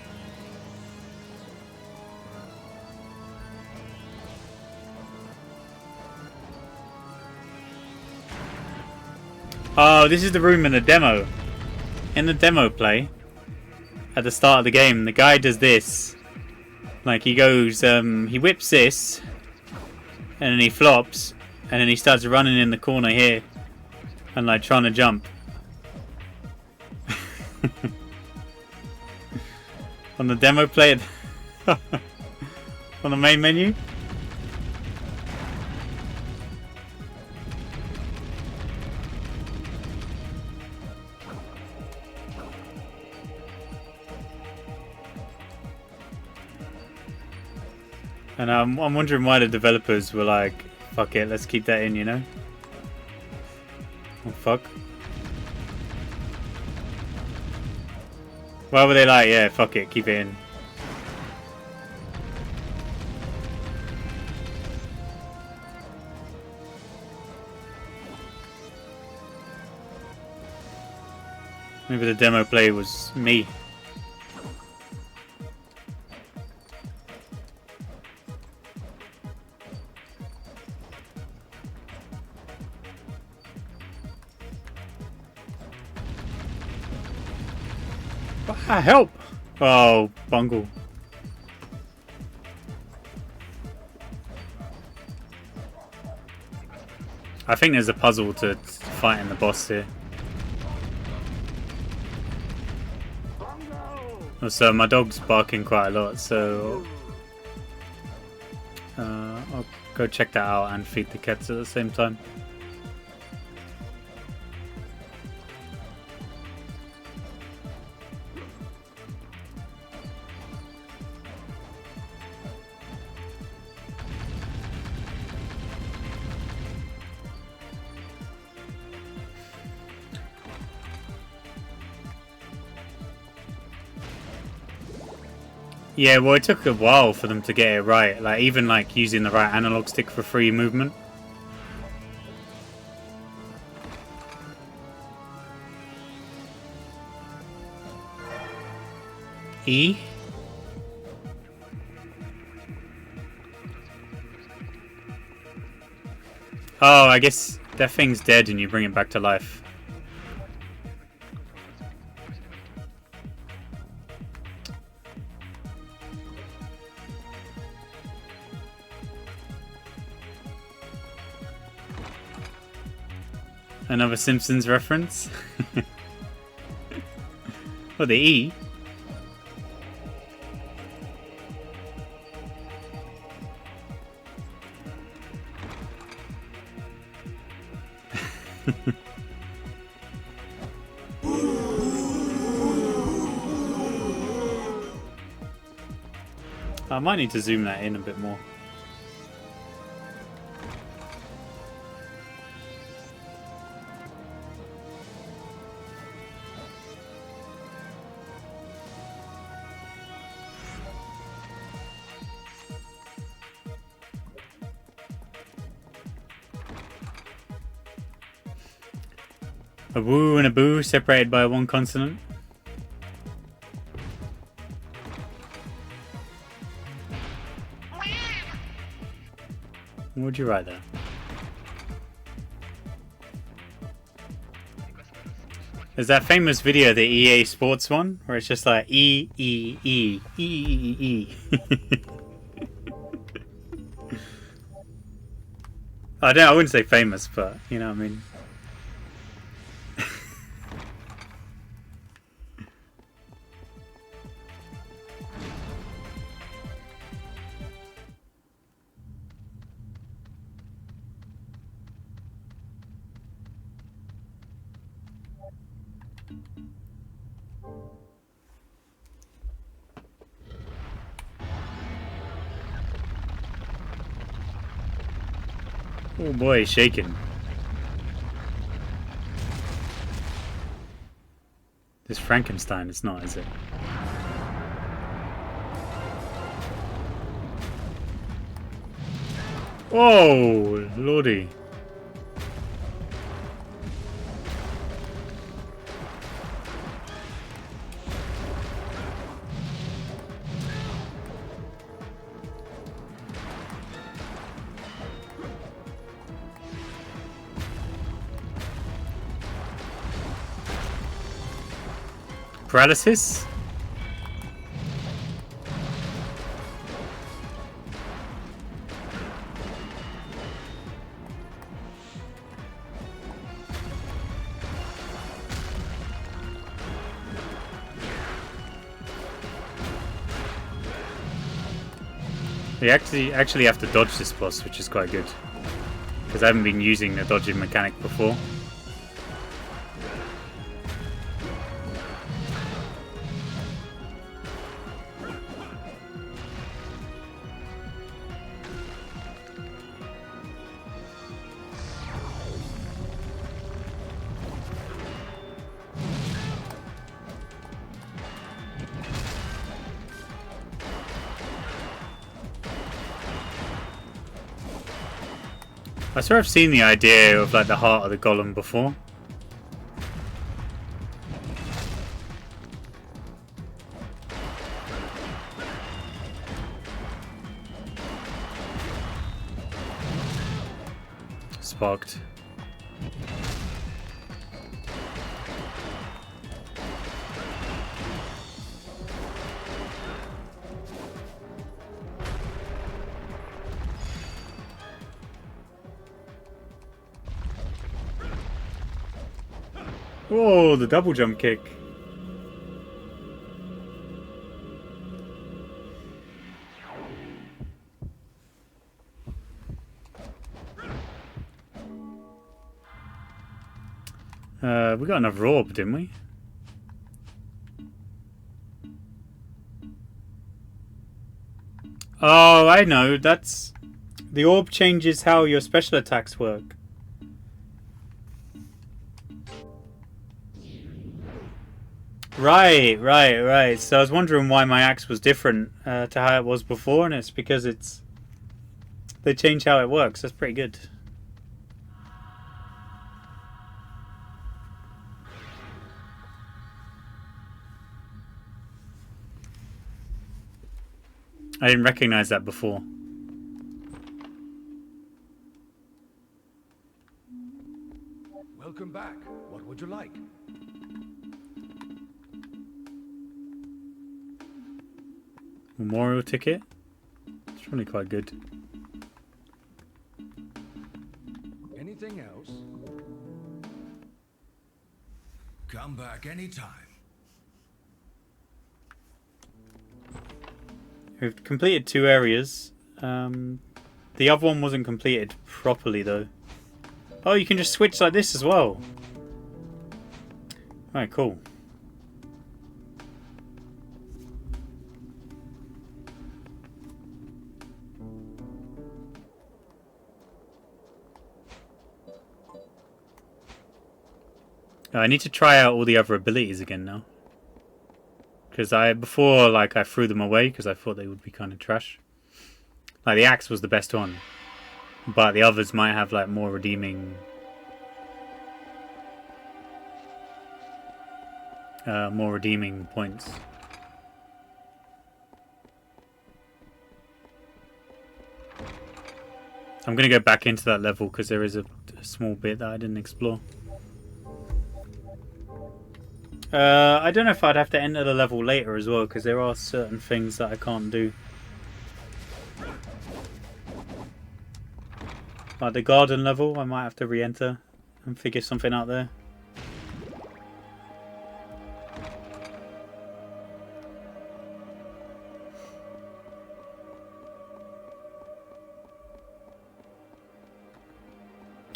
Oh, this is the room in the demo. In the demo play, at the start of the game, the guy does this. Like, he goes, he whips this, and then he flops, and then he starts running in the corner here, and like trying to jump. On the demo play, on the main menu. And I'm wondering why the developers were like, fuck it, let's keep that in, you know? Oh, fuck. Why were they like, yeah, fuck it, keep it in? Maybe the demo play was me. Ah, help! Oh, bungle. I think there's a puzzle to fighting the boss here. Also, my dog's barking quite a lot, so I'll go check that out and feed the cats at the same time. Yeah, well, it took a while for them to get it right. Like, even like using the right analog stick for free movement. E? Oh, I guess that thing's dead and you bring it back to life. Another Simpsons reference. Well, the E. I might need to zoom that in a bit more. A woo and a boo separated by one consonant. What would you write there? There's that famous video, the EA Sports one, where it's just like E E E E E E E. I wouldn't say famous, but you know what I mean. Oh boy, he's shaking. This Frankenstein, it's not, is it? Oh, lordy. Paralysis? You actually have to dodge this boss, which is quite good. Because I haven't been using the dodging mechanic before. I swear I've seen the idea of like the heart of the golem before. Sparked. Oh, the double jump kick. We got another orb, didn't we? Oh, I know. That's... The orb changes how your special attacks work. Right. So I was wondering why my axe was different to how it was before, and it's because they change how it works. That's pretty good. I didn't recognize that before. Welcome back. What would you like? Memorial ticket. It's really quite good. Anything else? Come back anytime. We've completed 2 areas. The other one wasn't completed properly though. Oh, you can just switch like this as well. Alright, cool. I need to try out all the other abilities again now. Because before, like, I threw them away because I thought they would be kind of trash. Like, the axe was the best one. But the others might have, like, more redeeming... points. I'm going to go back into that level because there is a small bit that I didn't explore. I don't know if I'd have to enter the level later as well, because there are certain things that I can't do. Like the garden level, I might have to re-enter and figure something out there.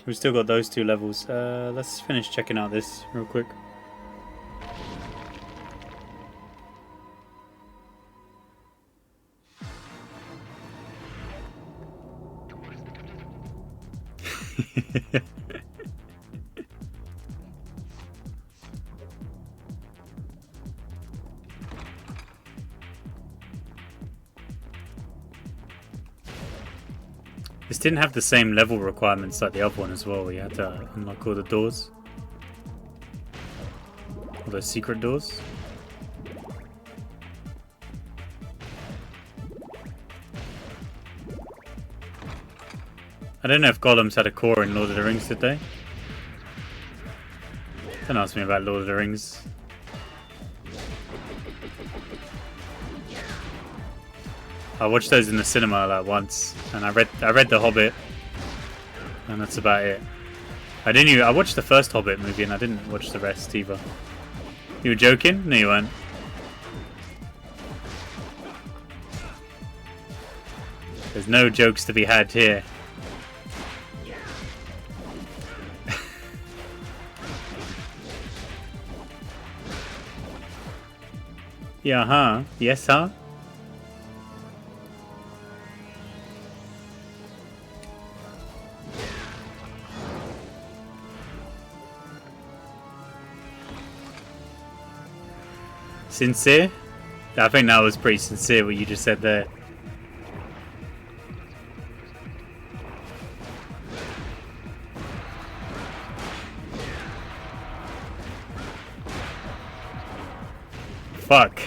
We've still got those 2 levels. Let's finish checking out this real quick. This didn't have the same level requirements like the other one as well. You had to unlock all the doors. All those secret doors. I don't know if golems had a core in Lord of the Rings, did they? Don't ask me about Lord of the Rings. I watched those in the cinema like once, and I read The Hobbit, and that's about it. I watched the first Hobbit movie, and I didn't watch the rest either. You were joking? No, you weren't. There's no jokes to be had here. Yeah, huh? Yes, huh? Sincere? I think that was pretty sincere what you just said there. Fuck.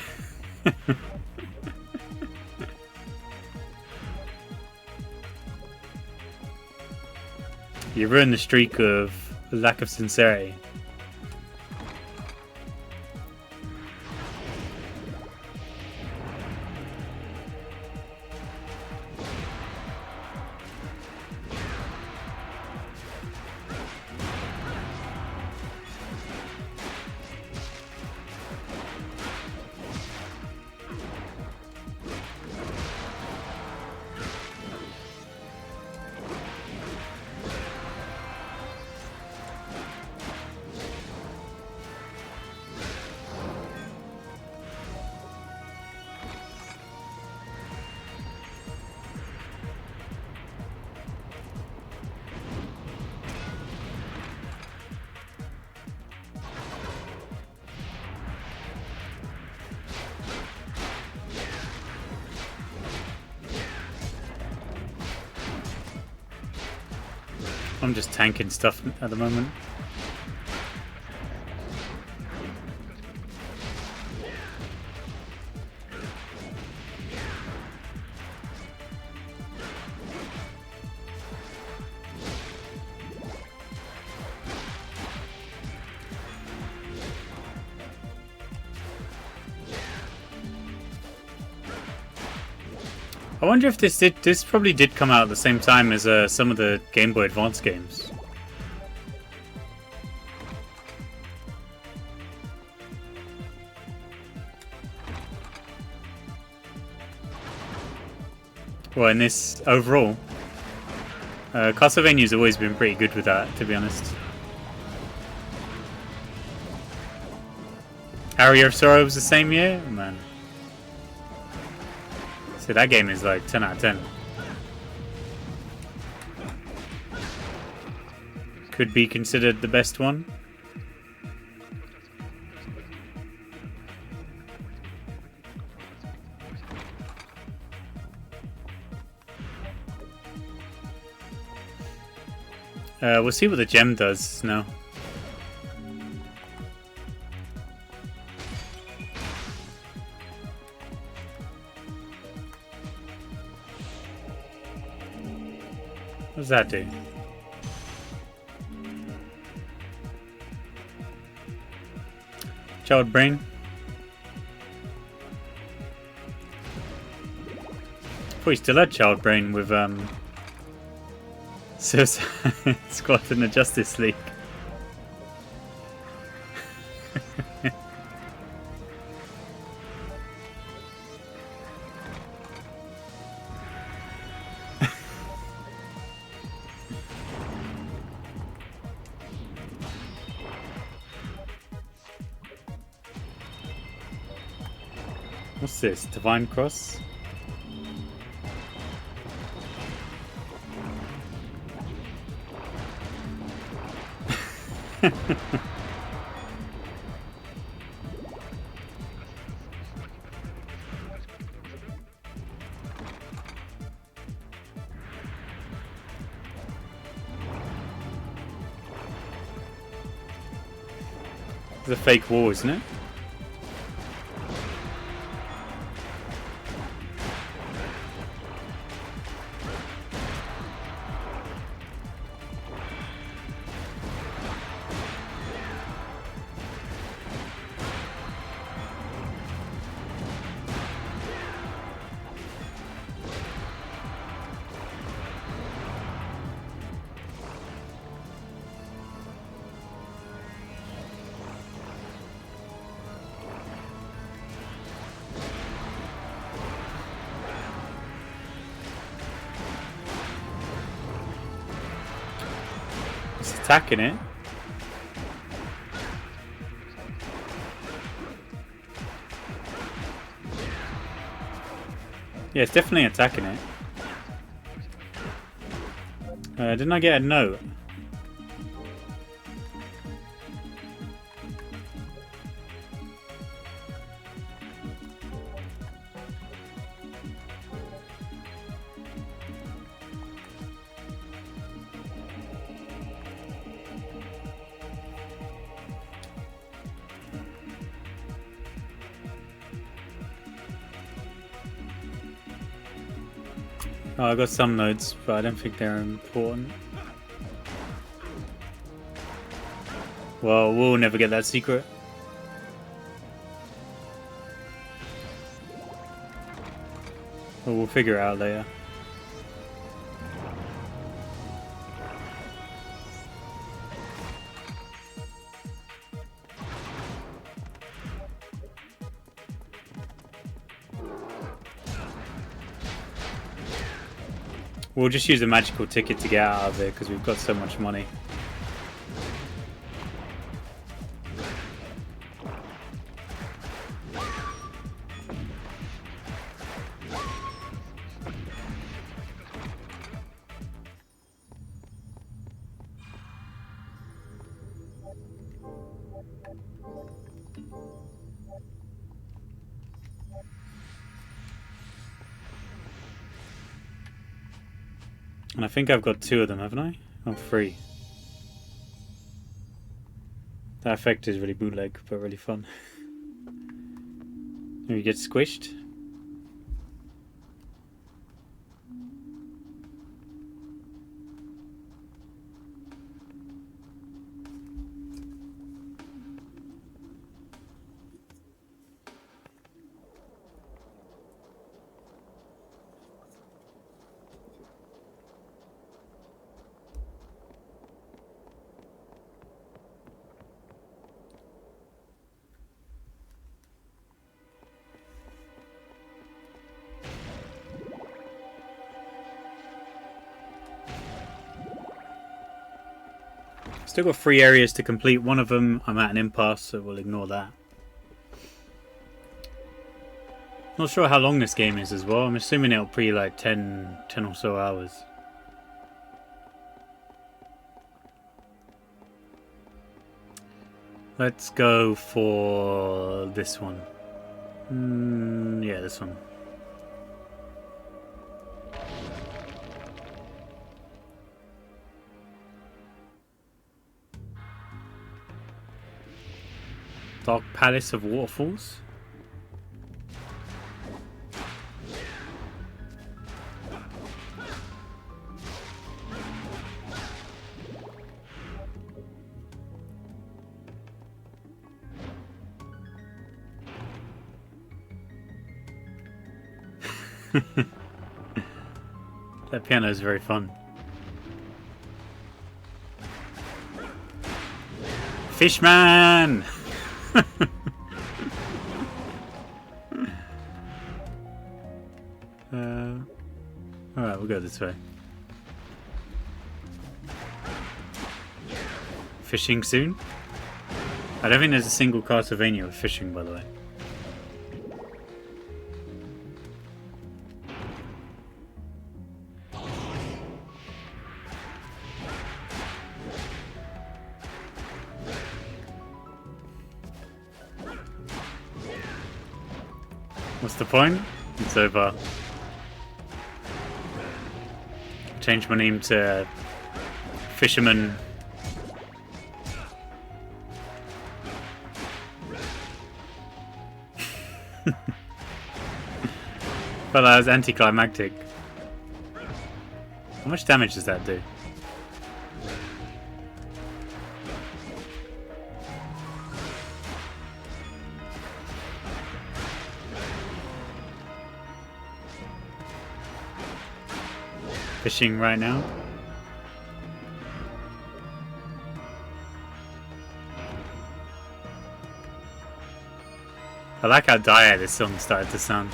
You ruined the streak of lack of sincerity. I'm just tanking stuff at the moment. I wonder if this probably did come out at the same time as some of the Game Boy Advance games. Well, in this overall, Castlevania's always been pretty good with that, to be honest. Area of Sorrow was the same year? Oh, man. So that game is like 10 out of 10. Could be considered the best one. We'll see what the gem does now. What does that do? Child brain. Thought he still had child brain with Suicide Squad in the Justice League. What's this? Divine Cross? It's a fake wall, isn't it? It's attacking it. Yeah, it's definitely attacking it. Didn't I get a note? Oh, I got some notes, but I don't think they're important. Well, we'll never get that secret. But we'll figure it out later. We'll just use a magical ticket to get out of it because we've got so much money. And I think I've got 2 of them, haven't I? Oh, 3. That effect is really bootleg, but really fun. Maybe get squished. Still got 3 areas to complete. One of them I'm at an impasse, so we'll ignore that. Not sure how long this game is as well. I'm assuming it'll be like 10 or so hours. Let's go for this one. Yeah, this one. Dark Palace of Waterfalls. That piano is very fun. Fishman! Alright, we'll go this way. Fishing soon? I don't think there's a single Castlevania with fishing, by the way. What's the point? It's over. Change my name to Fisherman. But that was anticlimactic. How much damage does that do? Fishing right now. I like how dire this song started to sound.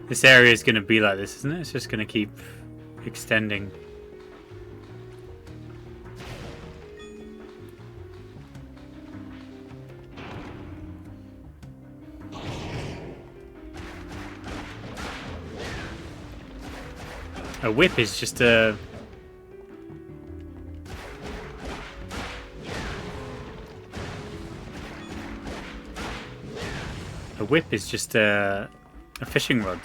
This area is going to be like this, isn't it? It's just going to keep extending. A whip is just a... A whip is just a fishing rod.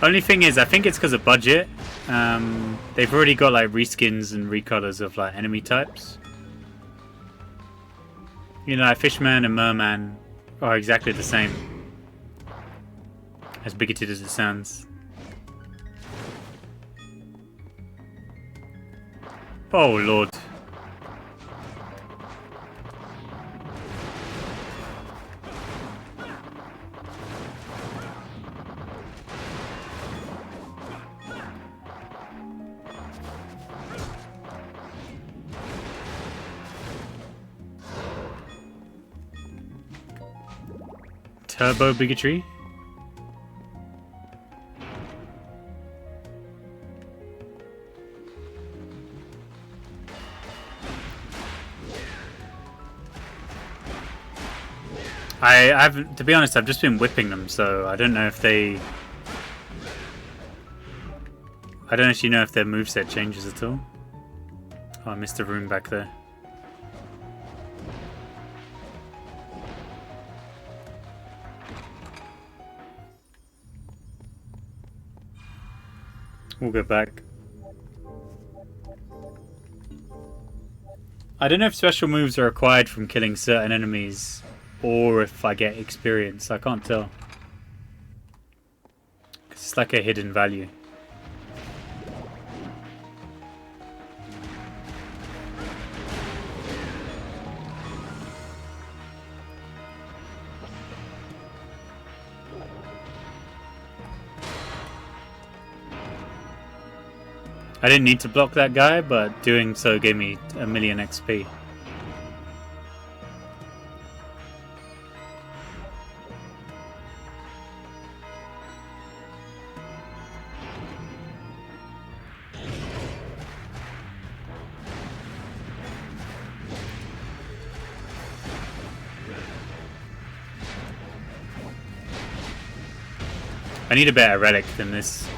Only thing is, I think it's because of budget. They've already got like reskins and recolors of like enemy types. You know, like Fishman and Merman are exactly the same. As bigoted as it sounds. Oh lord. Turbo bigotry. I've, to be honest, I've just been whipping them, so I don't know if they... I don't actually know if their moveset changes at all. Oh, I missed a room back there. We'll go back. I don't know if special moves are acquired from killing certain enemies or if I get experience. I can't tell. It's like a hidden value. I didn't need to block that guy, but doing so gave me 1,000,000 XP. I need a better relic than this.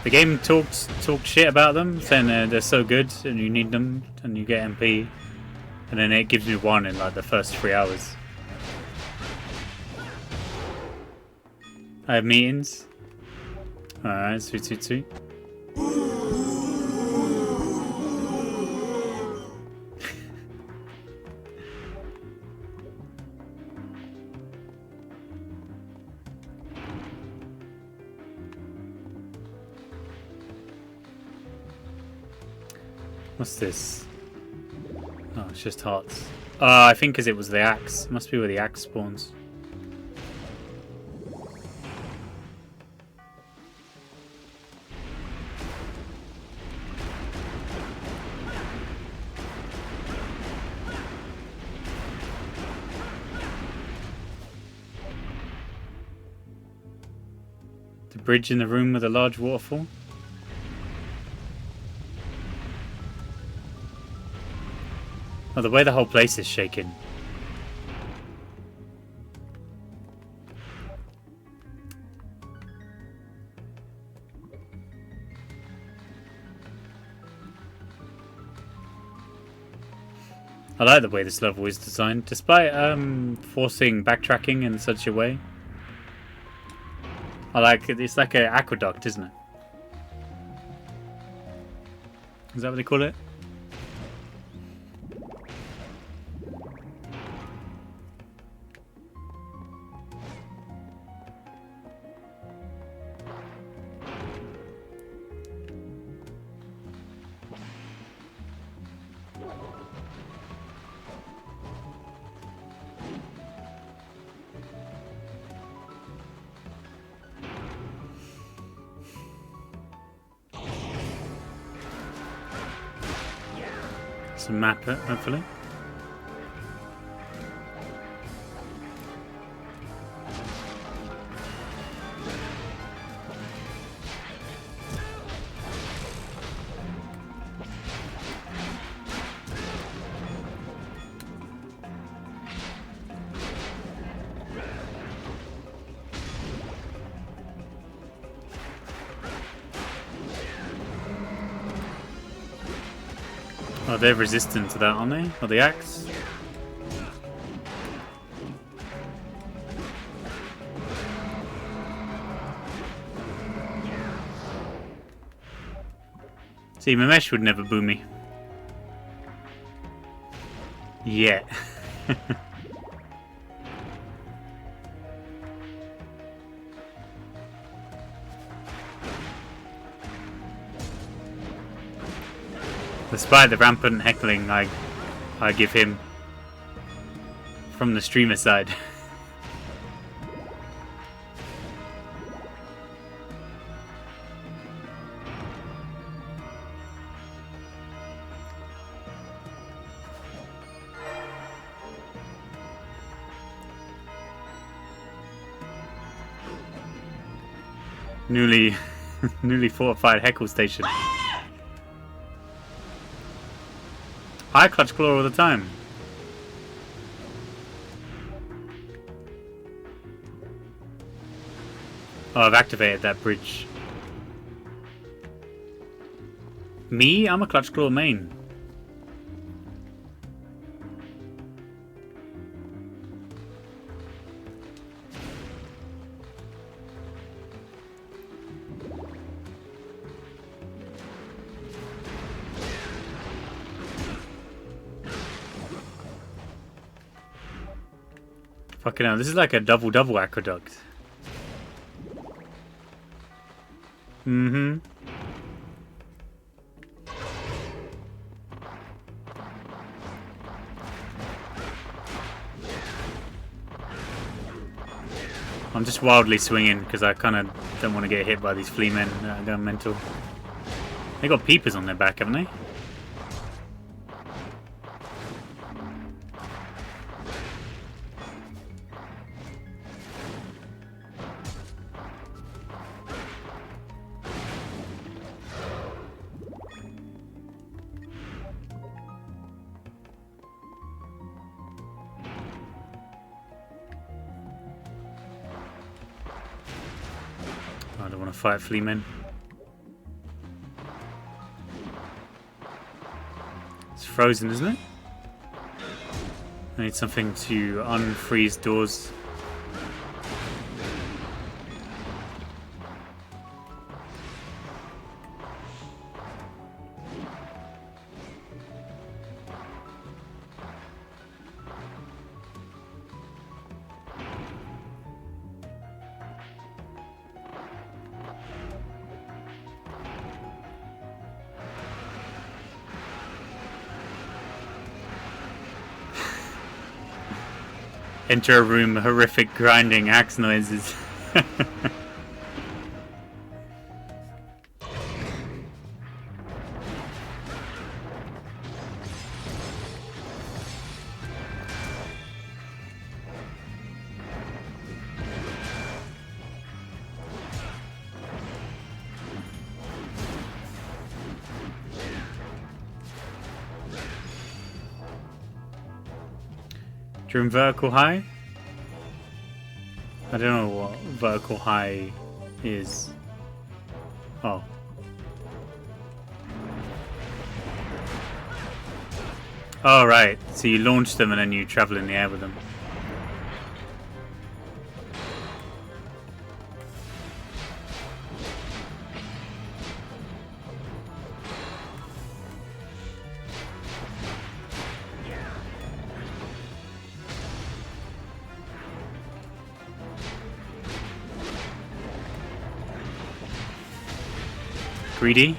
The game talks shit about them, saying they're so good and you need them and you get MP, and then it gives me one in like the first 3 hours. I have meetings. Alright, sweet, sweet, sweet. What's this? Oh, it's just hearts. I think because it was the axe. It must be where the axe spawns. The bridge in the room with a large waterfall. Oh, the way the whole place is shaking. I like the way this level is designed, despite forcing backtracking in such a way. I like it. It's like an aqueduct, isn't it? Is that what they call it? Some map, hopefully. Oh, they're resistant to that, aren't they? Or the axe? See, Mamesh would never boo me. Yet. Despite the rampant heckling I give him from the streamer side. newly fortified heckle station. I clutch claw all the time. Oh, I've activated that bridge. Me? I'm a clutch claw main. Fucking hell, this is like a double aqueduct. Mm-hmm. I'm just wildly swinging because I kind of don't want to get hit by these flea men that are going mental. They got peepers on their back, haven't they? I don't want to fight flea men. It's frozen, isn't it? I need something to unfreeze doors. Enter a room, horrific grinding axe noises. During vertical high? I don't know what vertical high is. Oh. Oh, right. So you launch them and then you travel in the air with them. Greedy.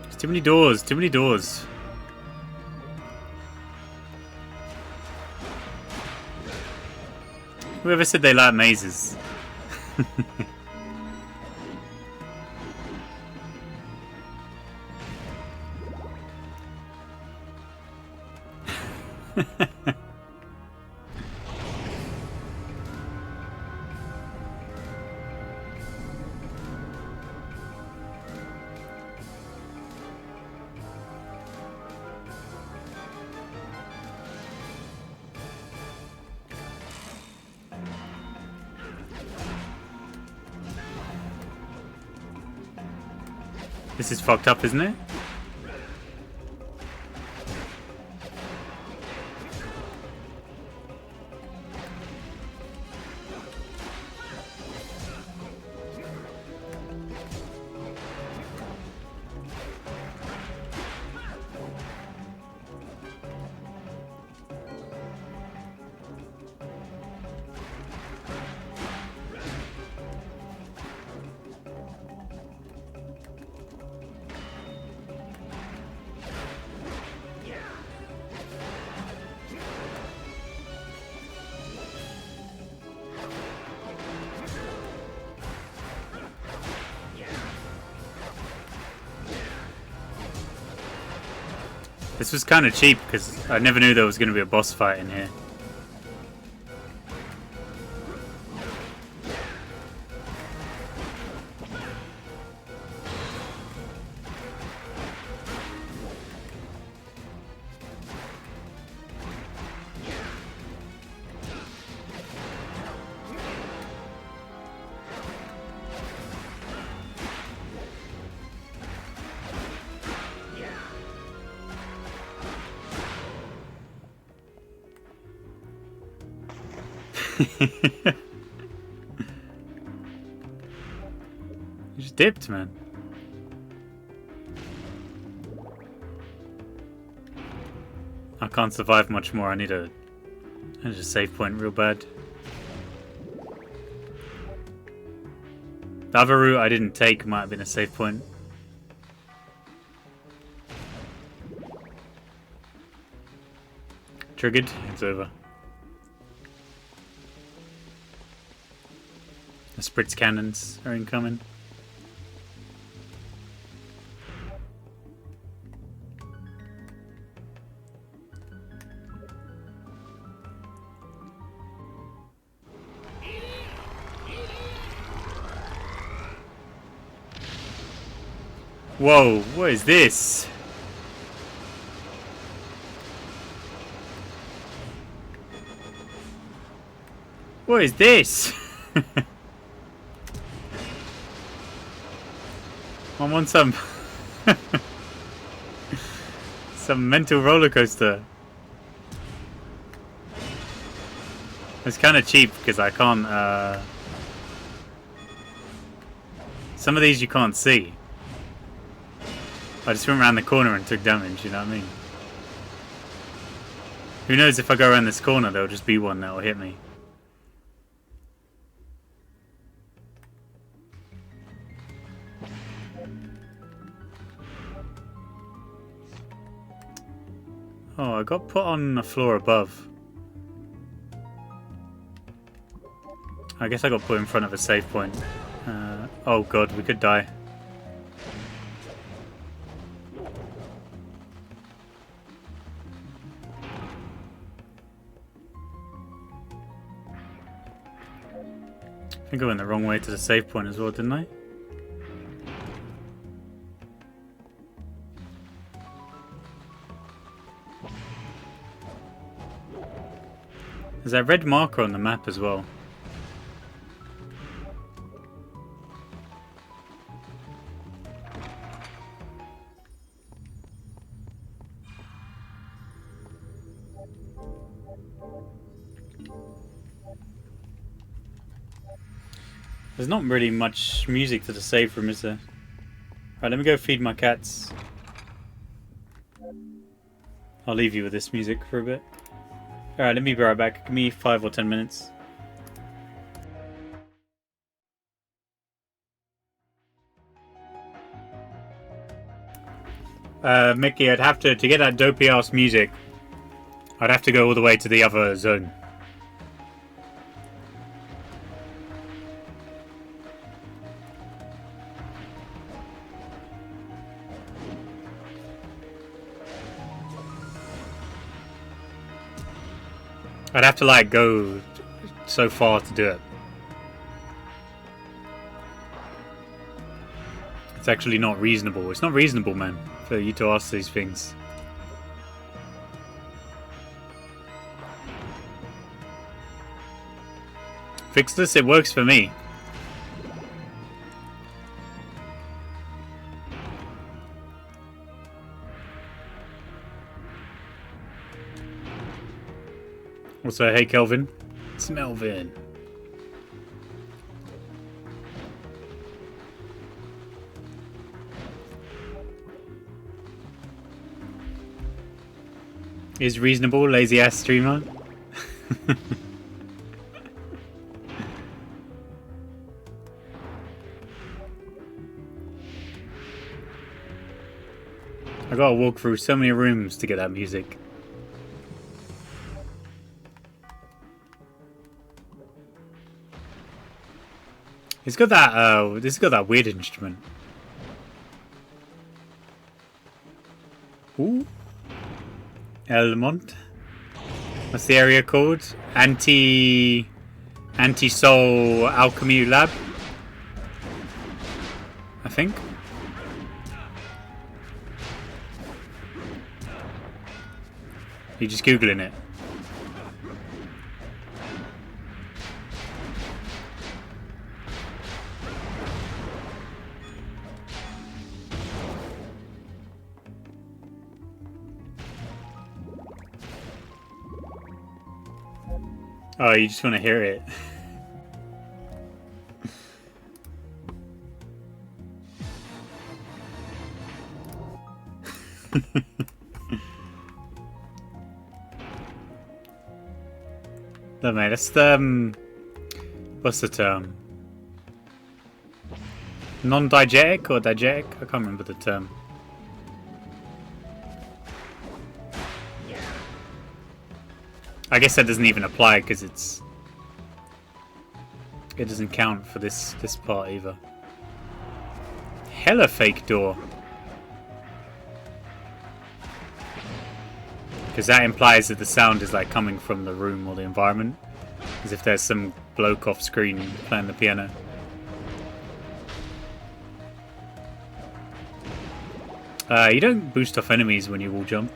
There's too many doors, too many doors. Whoever said they like mazes? This is fucked up, isn't it? This was kind of cheap because I never knew there was going to be a boss fight in here. You just dipped, man. I can't survive much more. I need a save point real bad. The other route I didn't take might have been a save point. Triggered. It's over. The spritz cannons are incoming. Whoa, what is this? What is this? I want some some mental roller coaster. It's kind of cheap because I can't some of these you can't see. I just went around the corner and took damage, you know what I mean? Who knows, if I go around this corner there'll just be one that'll hit me. Oh, I got put on the floor above. I guess I got put in front of a save point. Oh god, we could die. I think I went the wrong way to the save point as well, didn't I? There's that red marker on the map as well. There's not really much music to the save room, is there? Right, let me go feed my cats. I'll leave you with this music for a bit. Alright, let me be right back. Give me 5 or 10 minutes. Mickey, I'd have to get that dopey ass music, I'd have to go all the way to the other zone. I'd have to like go so far to do it. It's actually not reasonable. It's not reasonable, man, for you to ask these things. Fix this, it works for me. Also, hey Kelvin. It's Melvin. Is reasonable, lazy ass streamer. I gotta walk through so many rooms to get that music. It's got that, this has got that weird instrument. Ooh. Lament. What's the area called? Anti-Soul Alchemy Lab, I think. You're just Googling it. Oh, you just want to hear it. No, mate, that's the, what's the term? Non-diegetic or diegetic? I can't remember the term. I guess that doesn't even apply because it doesn't count for this part either. Hella fake door. Because that implies that the sound is like coming from the room or the environment. As if there's some bloke off screen playing the piano. You don't boost off enemies when you wall jump.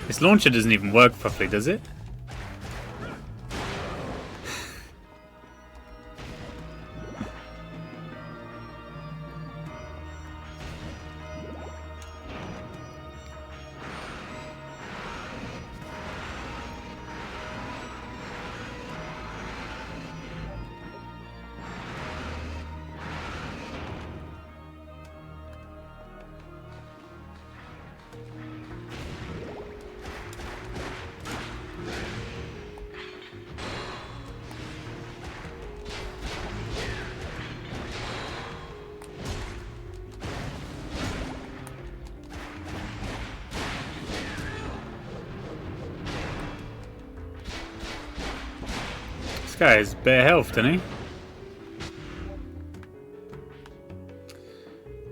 This launcher doesn't even work properly, does it? guy has bare health, doesn't he?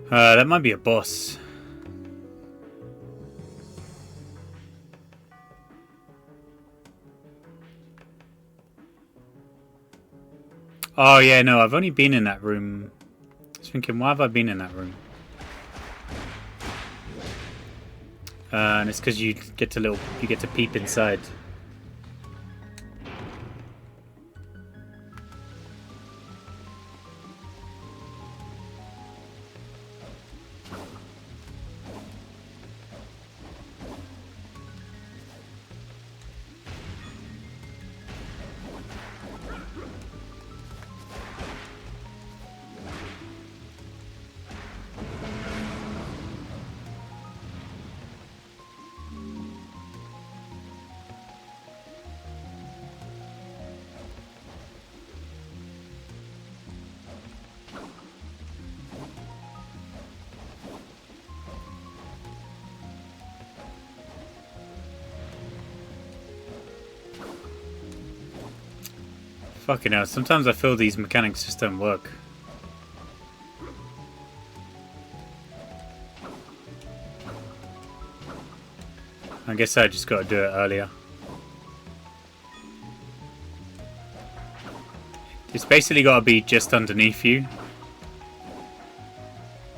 That might be a boss. Oh yeah, no, I've only been in that room. I was thinking, why have I been in that room? And it's because you get to peep inside. Fucking hell, sometimes I feel these mechanics just don't work. I guess I just gotta do it earlier. It's basically gotta be just underneath you.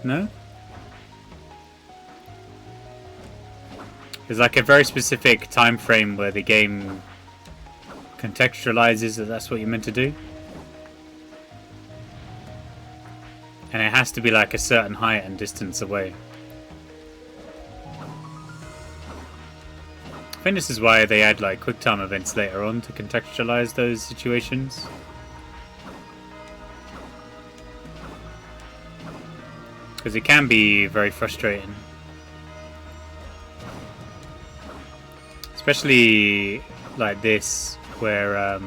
No? There's like a very specific time frame where the game contextualizes that that's what you're meant to do. And it has to be like a certain height and distance away. I think this is why they add like quick time events later on to contextualize those situations. Because it can be very frustrating. Especially like this, where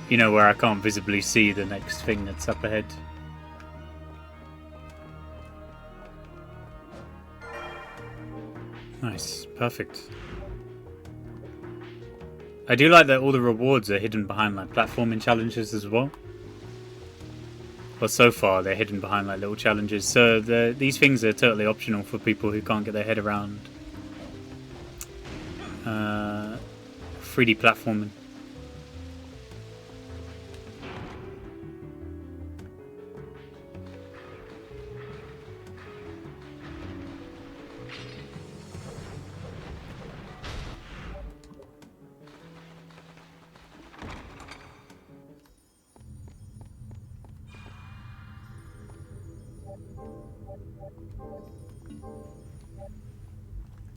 you know, where I can't visibly see the next thing that's up ahead. Nice, perfect. I do like that all the rewards are hidden behind like platforming challenges as well. Well, so far they're hidden behind like little challenges, so these things are totally optional for people who can't get their head around 3D platforming.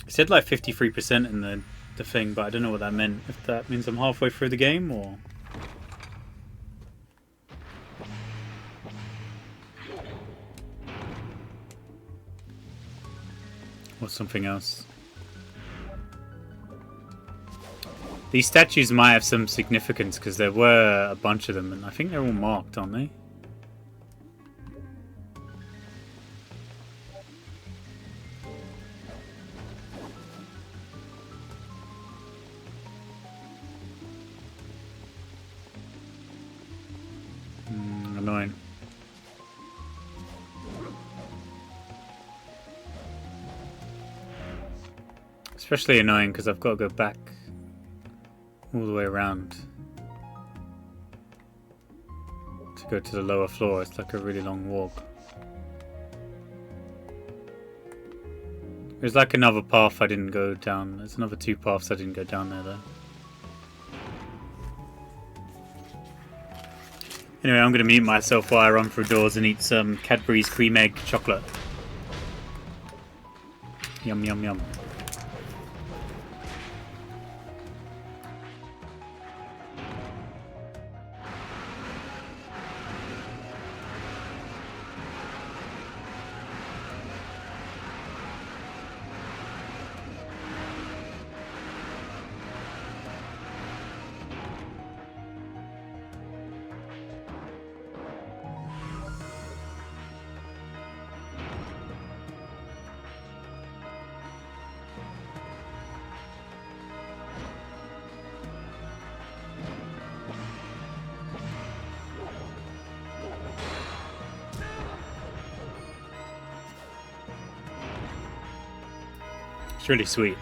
It said like 53% in the thing, but I don't know what that meant. If that means I'm halfway through the game or something else. These statues might have some significance because there were a bunch of them, and I think they're all marked, aren't they? Annoying. Especially annoying because I've got to go back all the way around to go to the lower floor. It's like a really long walk. There's like another path I didn't go down. There's another 2 paths I didn't go down there though. Anyway, I'm going to mute myself while I run through doors and eat some Cadbury's cream egg chocolate. Yum, yum, yum. It's really sweet.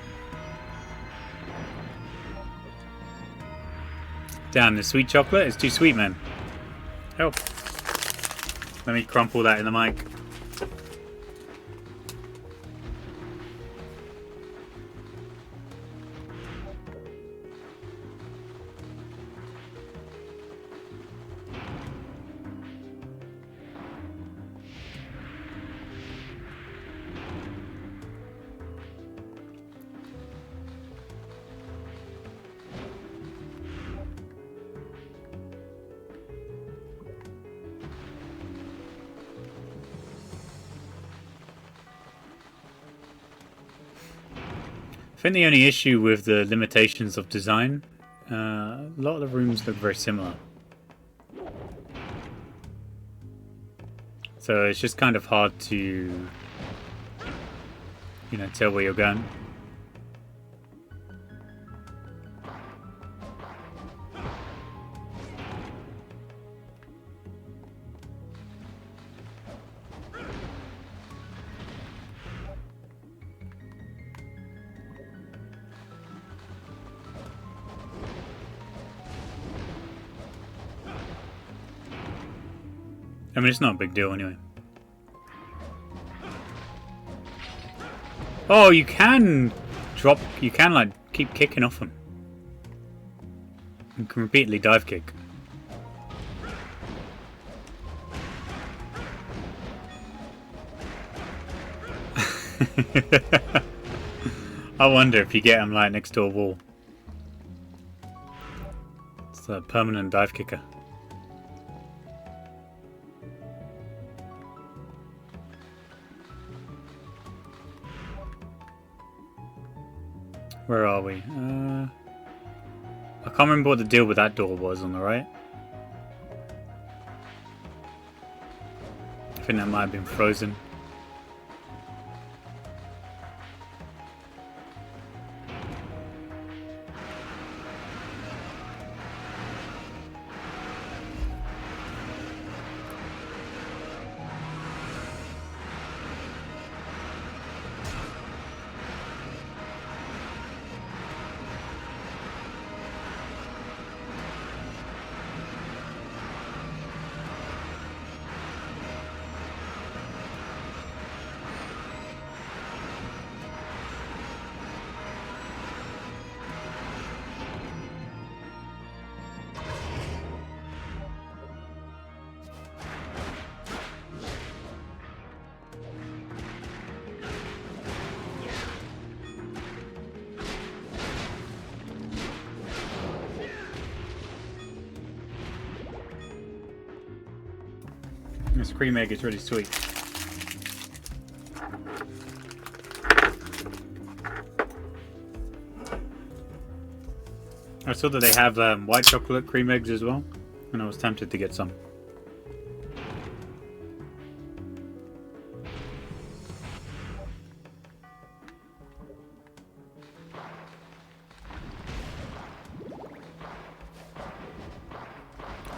Damn, the sweet chocolate is too sweet, man. Help. Let me crumple that in the mic. I think the only issue with the limitations of design, a lot of the rooms look very similar. So it's just kind of hard to, you know, tell where you're going. I mean, it's not a big deal anyway. Oh, you can drop, you can like keep kicking off them. You can repeatedly dive kick. I wonder if you get them like next to a wall. It's a permanent dive kicker. Where are we? I can't remember what the deal with that door was on the right. I think that might have been frozen. This cream egg is really sweet. I saw that they have white chocolate cream eggs as well, and I was tempted to get some.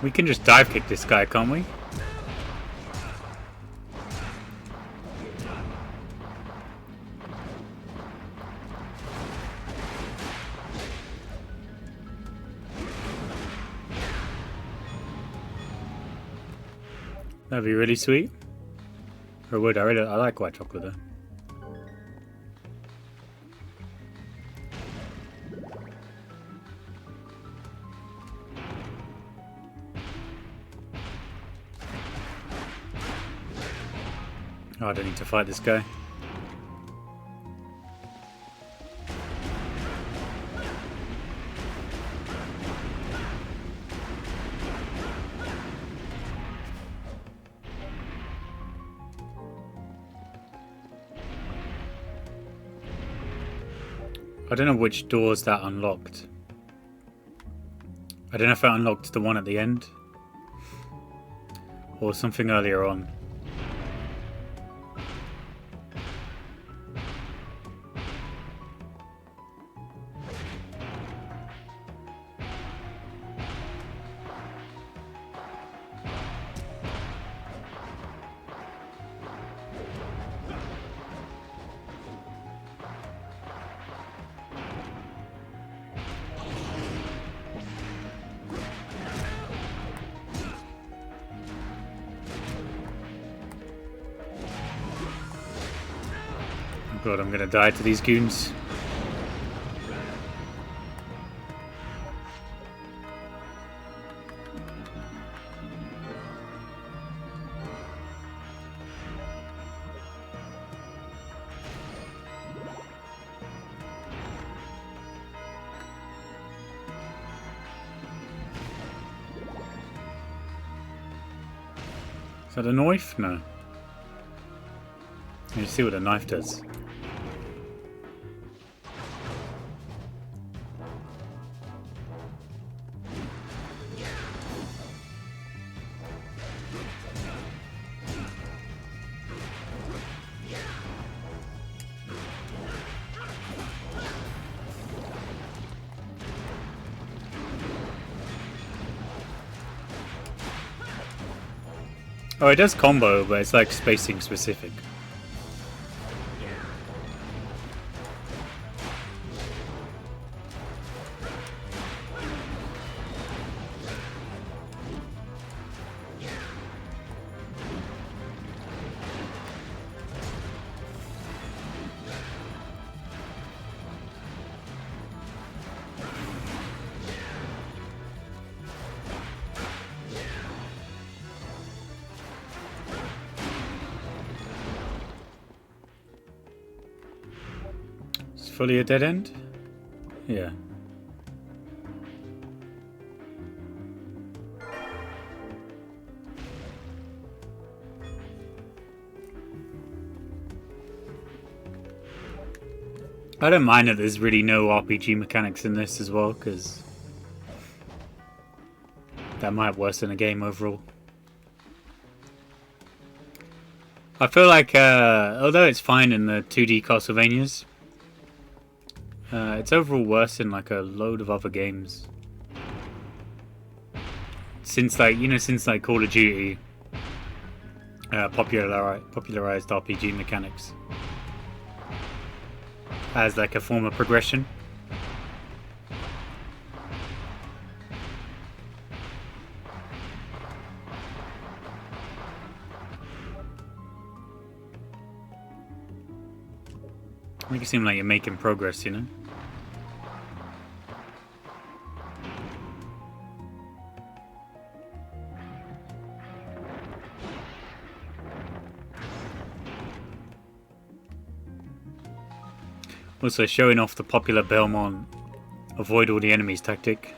We can just dive kick this guy, can't we? That'd be really sweet. Or would I like white chocolate though. Oh, I don't need to fight this guy. I don't know which doors that unlocked. I don't know if it unlocked the one at the end or something earlier on. God, I'm gonna die to these goons. Is that a knife? No. You see what a knife does. Oh, it does combo, but it's like spacing specific. Fully a dead end? Yeah. I don't mind that there's really no RPG mechanics in this as well, because that might worsen a game overall. I feel like, although it's fine in the 2D Castlevanias, it's overall worse in like a load of other games. Since like Call of Duty popularized RPG mechanics as like a form of progression. Make it seem like you're making progress, you know? Also showing off the popular Belmont avoid all the enemies tactic.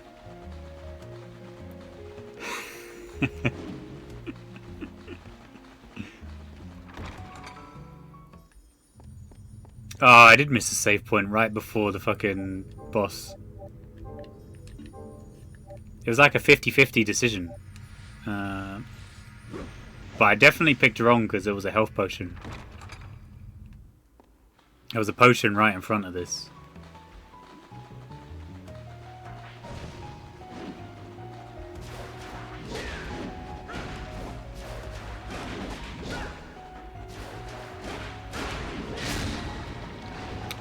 Oh, I did miss a save point right before the fucking boss. It was like a 50-50 decision. But I definitely picked wrong because there was a health potion. There was a potion right in front of this.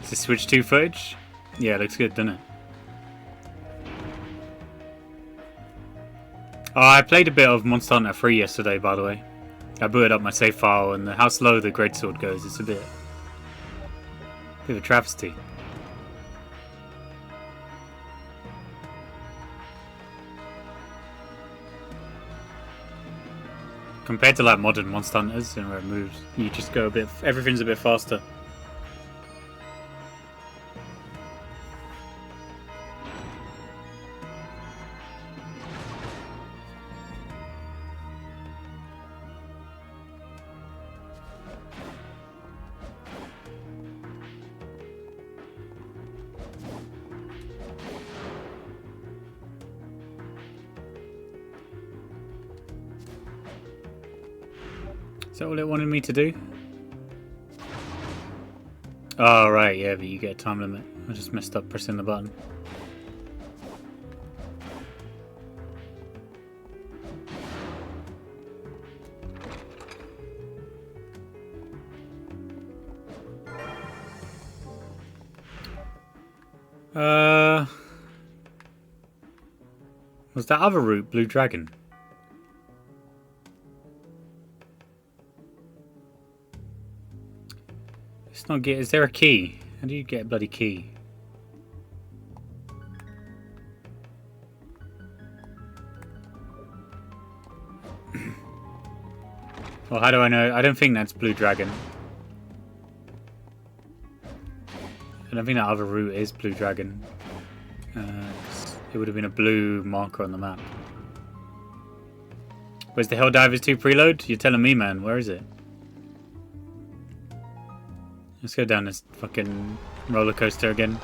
Is this Switch 2 footage? Yeah, it looks good, doesn't it? Oh, I played a bit of Monster Hunter 3 yesterday, by the way. I booted up my save file, and how slow the greatsword goes, it's a bit of a travesty. Compared to like modern Monster Hunters and where it moves, you just go a bit. Everything's a bit faster. Is that all it wanted me to do? Oh, right, yeah, but you get a time limit. I just messed up pressing the button. Was that other route Blue Dragon? It's not get. Is there a key? How do you get a bloody key? Well, how do I know? I don't think that's Blue Dragon. I don't think that other route is Blue Dragon. It would have been a blue marker on the map. Where's the Helldivers 2 preload? You're telling me, man. Where is it? Let's go down this fucking roller coaster again.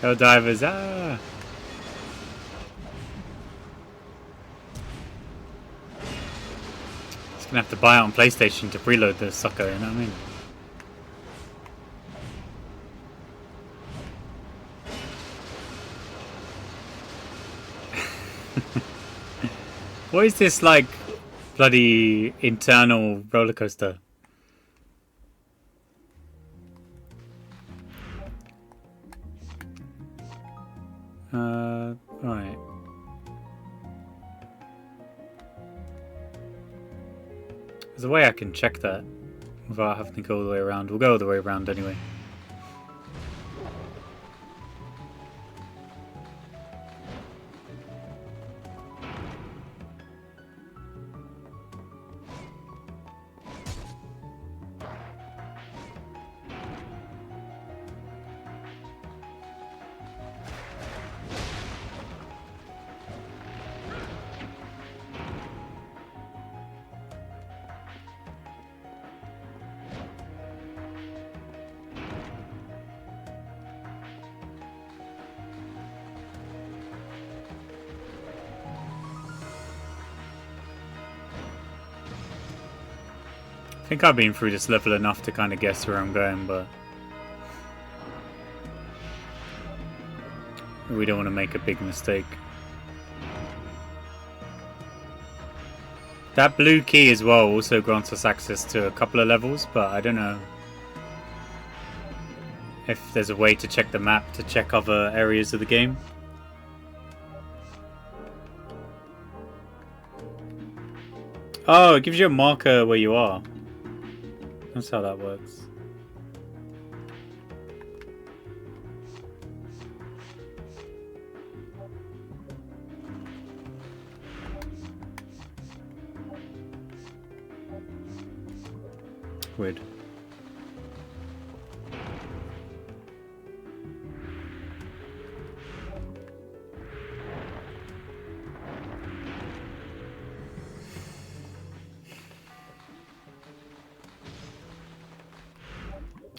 Helldivers, ah! Just gonna have to buy it on PlayStation to preload the sucker, you know what I mean? What is this, like, bloody internal roller coaster? Right. There's a way I can check that without having to go all the way around. We'll go all the way around anyway. I think I've been through this level enough to kind of guess where I'm going, but we don't want to make a big mistake. That blue key as well also grants us access to a couple of levels, but I don't know if there's a way to check the map to check other areas of the game. Oh, it gives you a marker where you are. That's how that works. Weird.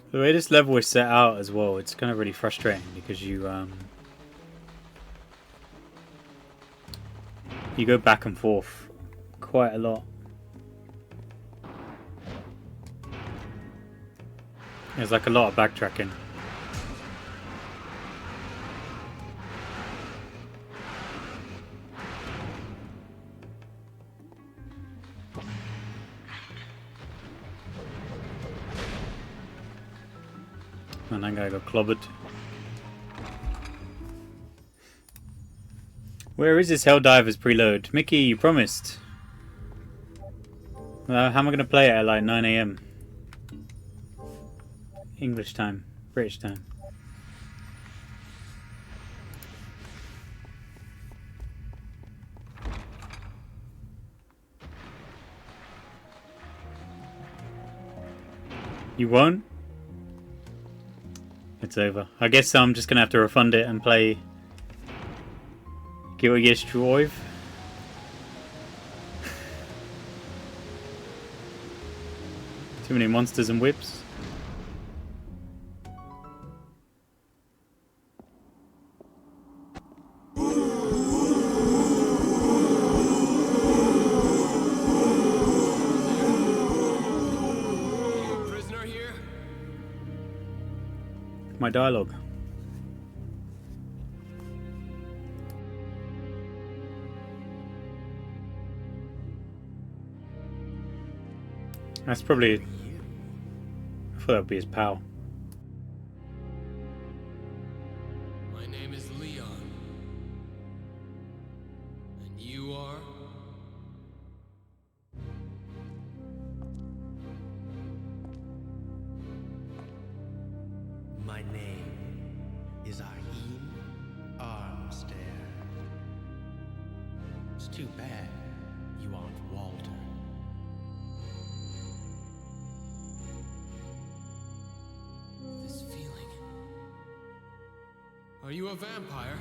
The way this level is set out as well, it's kind of really frustrating because you go back and forth quite a lot. There's like a lot of backtracking. And that guy got clobbered. Where is this Helldivers preload? Mickey, you promised. How am I going to play it at like 9 AM? English time. British time. You won't? It's over. I guess I'm just gonna have to refund it and play Guilty Gear Strive. Too many monsters and whips. My dialogue. That's probably... I thought that would be his pal. My name is Leon. And you are? My name is Ahim Armstair. It's too bad you aren't Walter. This feeling. Are you a vampire?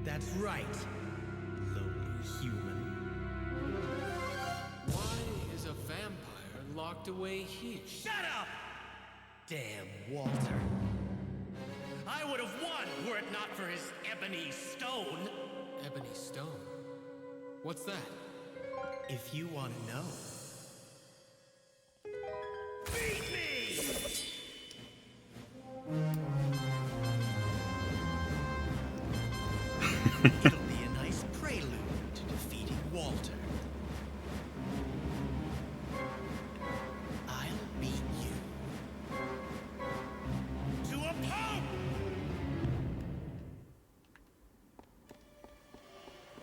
That's right, lowly human. Why is a vampire locked away here? Shut up! Damn Walter. I would have won were it not for his ebony stone. Ebony stone. What's that? If you want to know. Beat me! It'll be a nice prelude to defeating Walter. I'll beat you. To a pulp!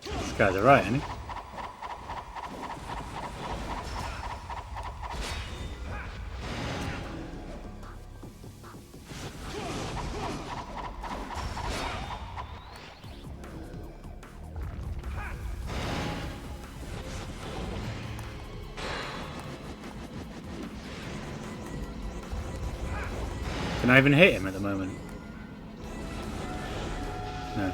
This guy's alright, isn't he? Can I even hit him at the moment? No.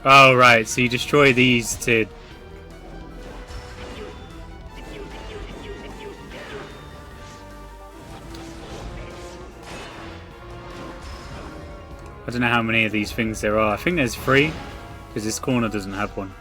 Oh, right, so you destroy these to... I don't know how many of these things there are. I think there's 3, because this corner doesn't have one.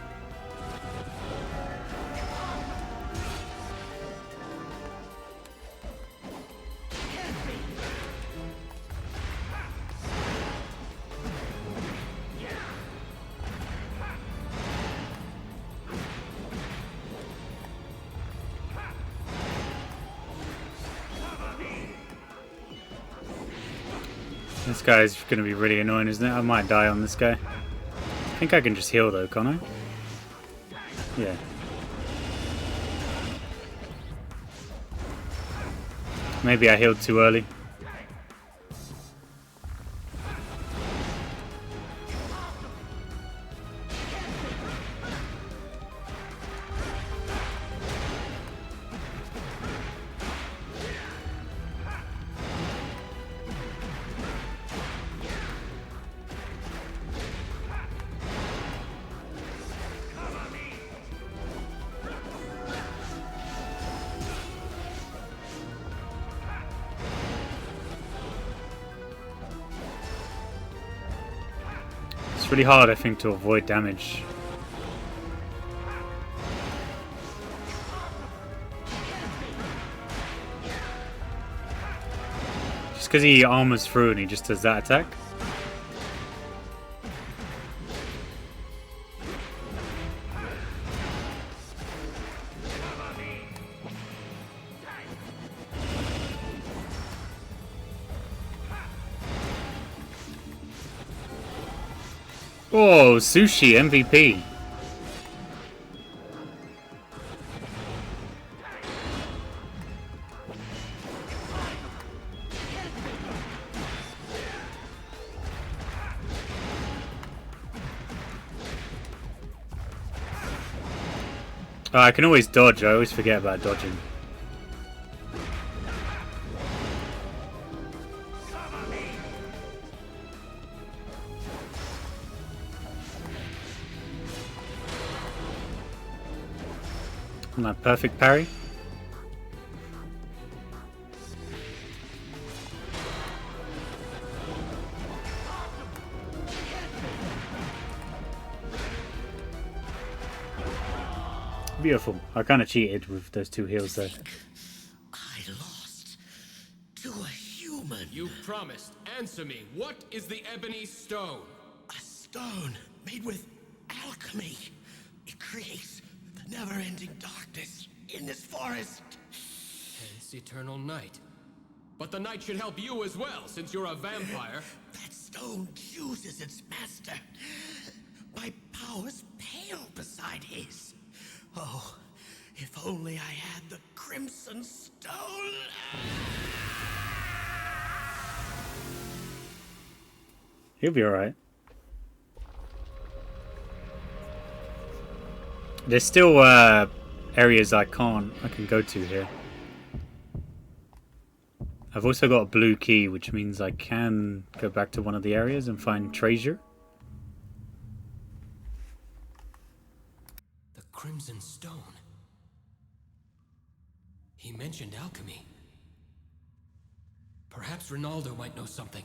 This guy's going to be really annoying, isn't it? I might die on this guy. I think I can just heal though, can't I? Yeah. Maybe I healed too early. It's really hard, I think, to avoid damage. Just because he armors through and he just does that attack. Oh, Sushi MVP. I can always dodge. I always forget about dodging. And that perfect parry. Beautiful. I kind of cheated with those 2 heals though. I lost to a human. You promised. Answer me. What is the ebony stone? A stone made with alchemy. It creates the never-ending darkness in this forest. Hence eternal night. But the night should help you as well, since you're a vampire. That stone chooses its master. My powers pale beside his. Oh, if only I had the Crimson Stone. He'll be alright. There's still areas I can go to here. I've also got a blue key, which means I can go back to one of the areas and find treasure. The Crimson Stone. He mentioned alchemy. Perhaps Ronaldo might know something.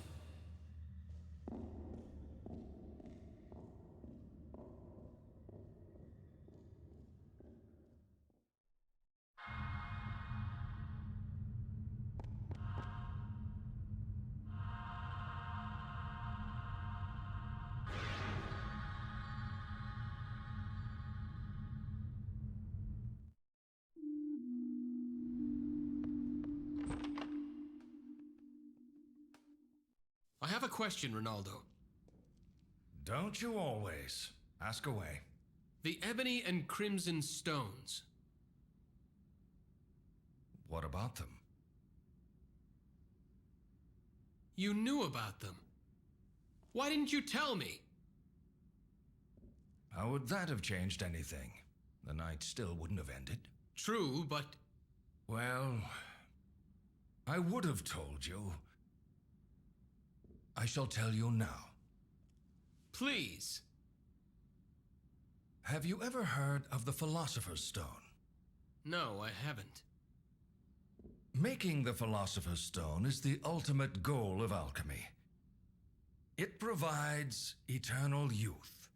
I have a question, Ronaldo. Don't you always? Ask away. The ebony and crimson stones. What about them? You knew about them. Why didn't you tell me? How would that have changed anything? The night still wouldn't have ended. True, but... Well, I would have told you. I shall tell you now. Please. Have you ever heard of the Philosopher's Stone? No, I haven't. Making the Philosopher's Stone is the ultimate goal of alchemy. It provides eternal youth.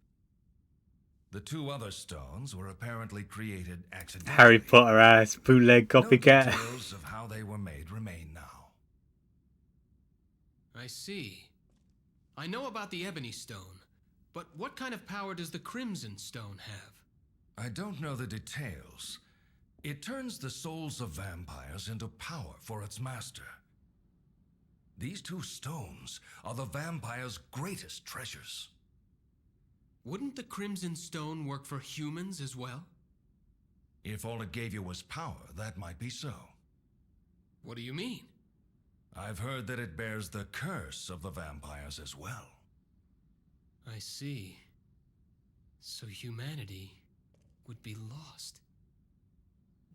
The 2 other stones were apparently created accidentally. Harry Potter ass bootleg No copycat. details of how they were made remain now. I see. I know about the ebony stone, but what kind of power does the crimson stone have? I don't know the details. It turns the souls of vampires into power for its master. These 2 stones are the vampire's greatest treasures. Wouldn't the crimson stone work for humans as well? If all it gave you was power, that might be so. What do you mean? I've heard that it bears the curse of the vampires as well. I see. So humanity would be lost.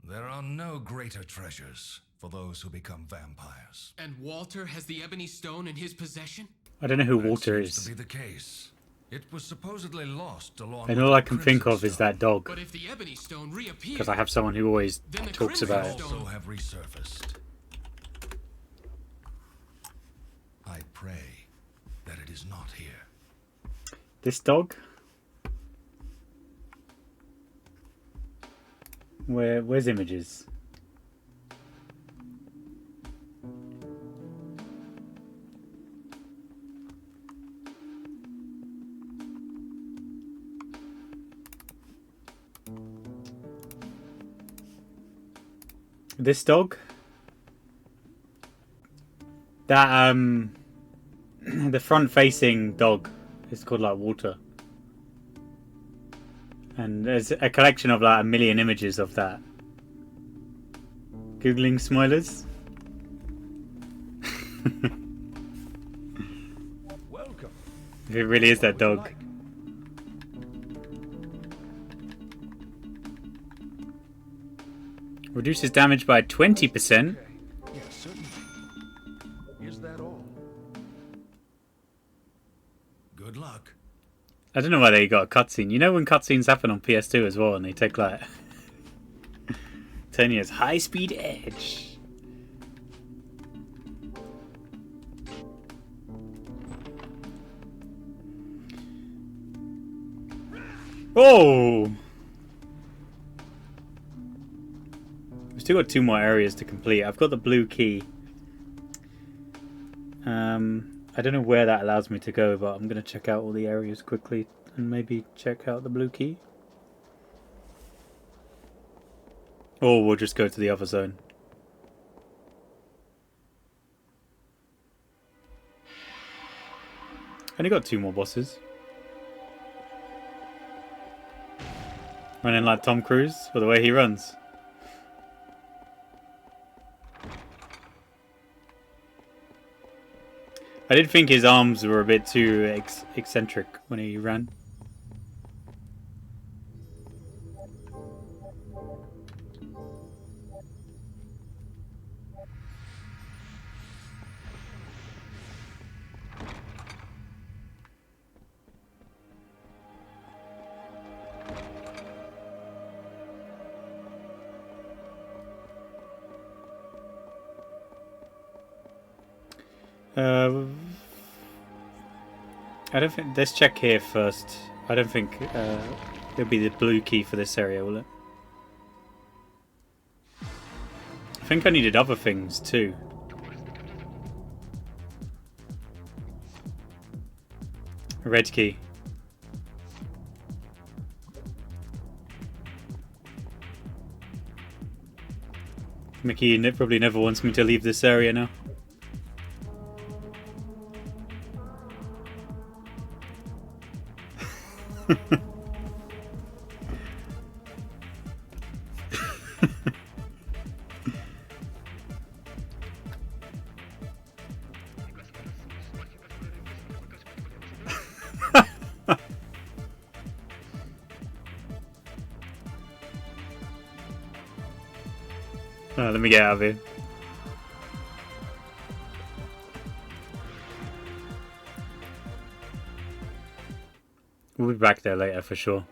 There are no greater treasures for those who become vampires. And Walter has the ebony stone in his possession? I don't know who That Walter seems is. to be the case. It was supposedly lost along And with all the I can think Crimson of is Stone. that dog. But if the ebony stone reappears... Because I have someone who always Then the talks Crimson about it. Stone- Also have resurfaced. I pray that it is not here. This dog? Where's images? This dog? That the front facing dog is called like Walter. And there's a collection of like 1 million images of that. Googling Smoilers. Welcome. It really is that What would you dog. like? Reduces damage by 20%. Okay. Yes, certainly. Is that all? Good luck. I don't know why they got a cutscene. You know when cutscenes happen on PS2 as well and they take like 10 years. High speed edge. Oh! We've still got 2 more areas to complete. I've got the blue key. I don't know where that allows me to go, but I'm going to check out all the areas quickly and maybe check out the blue key. Or we'll just go to the other zone. Only got 2 more bosses. Running like Tom Cruise for the way he runs. I did think his arms were a bit too eccentric when he ran. I don't think. Let's check here first. I don't think it'll be the blue key for this area, will it? I think I needed other things too. A red key. Mickey probably never wants me to leave this area now. Let me get out of here. We'll be back there later for sure.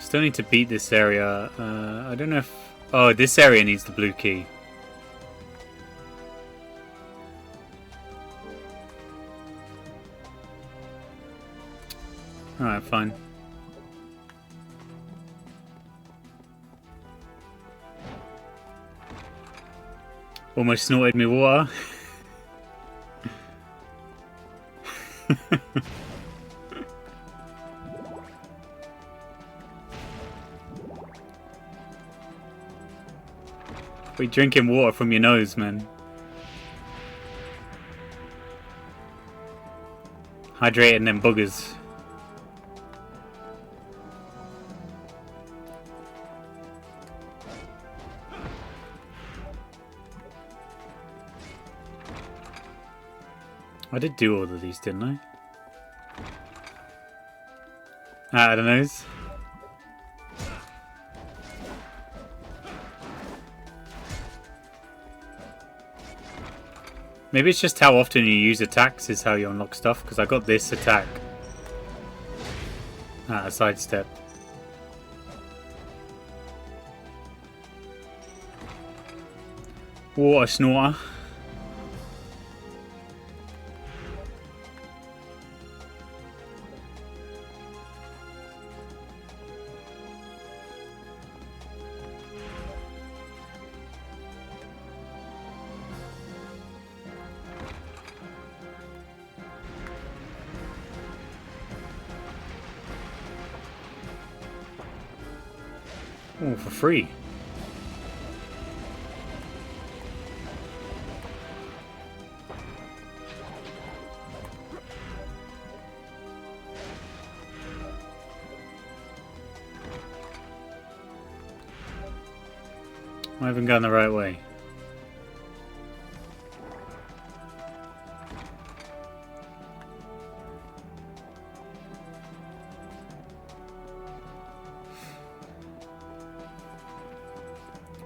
Still need to beat this area. I don't know if... Oh, this area needs the blue key. Alright, fine. Almost snorted me water. We're drinking water from your nose, man. Hydrating them boogers. I did do all of these, didn't I? Out of the nose. Maybe it's just how often you use attacks is how you unlock stuff, because I got this attack. A sidestep. Water snorter. Oh, for free. I haven't gone the right way.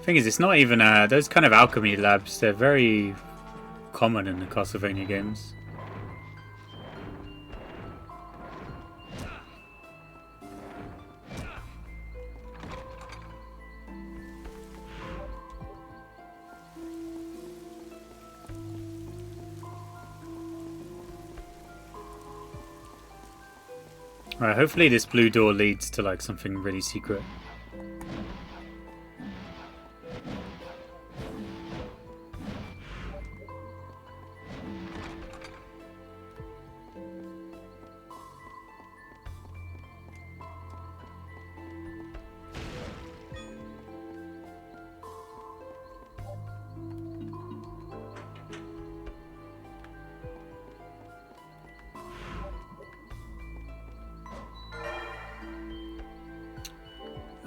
Thing is, it's not even those kind of alchemy labs. They're very common in the Castlevania games. Alright, hopefully this blue door leads to like something really secret.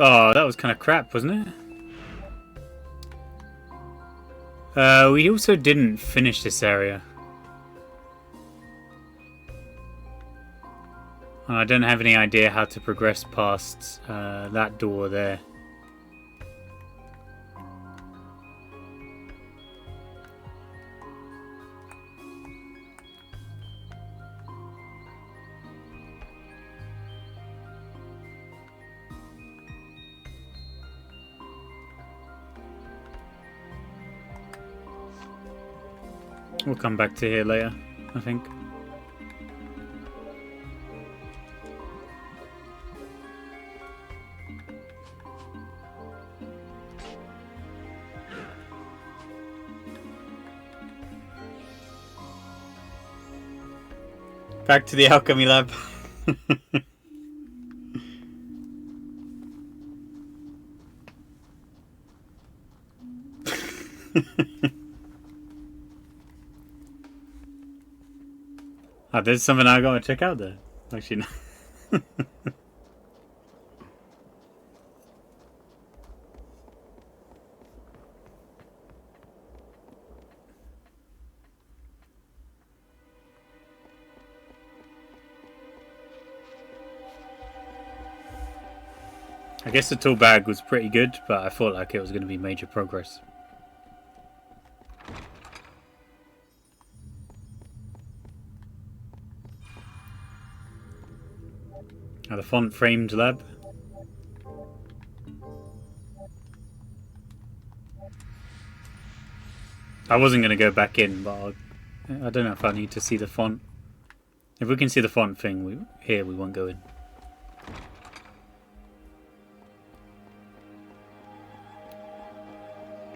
Oh, that was kind of crap, wasn't it? We also didn't finish this area. And I don't have any idea how to progress past that door there. We'll come back to here later, I think. Back to the alchemy lab. Oh, there's something I gotta check out there. Actually, no. I guess the tool bag was pretty good, but I thought like it was going to be major progress. Now the font framed lab. I wasn't going to go back in, but I don't know if I need to see the font. If we can see the font thing here, we won't go in.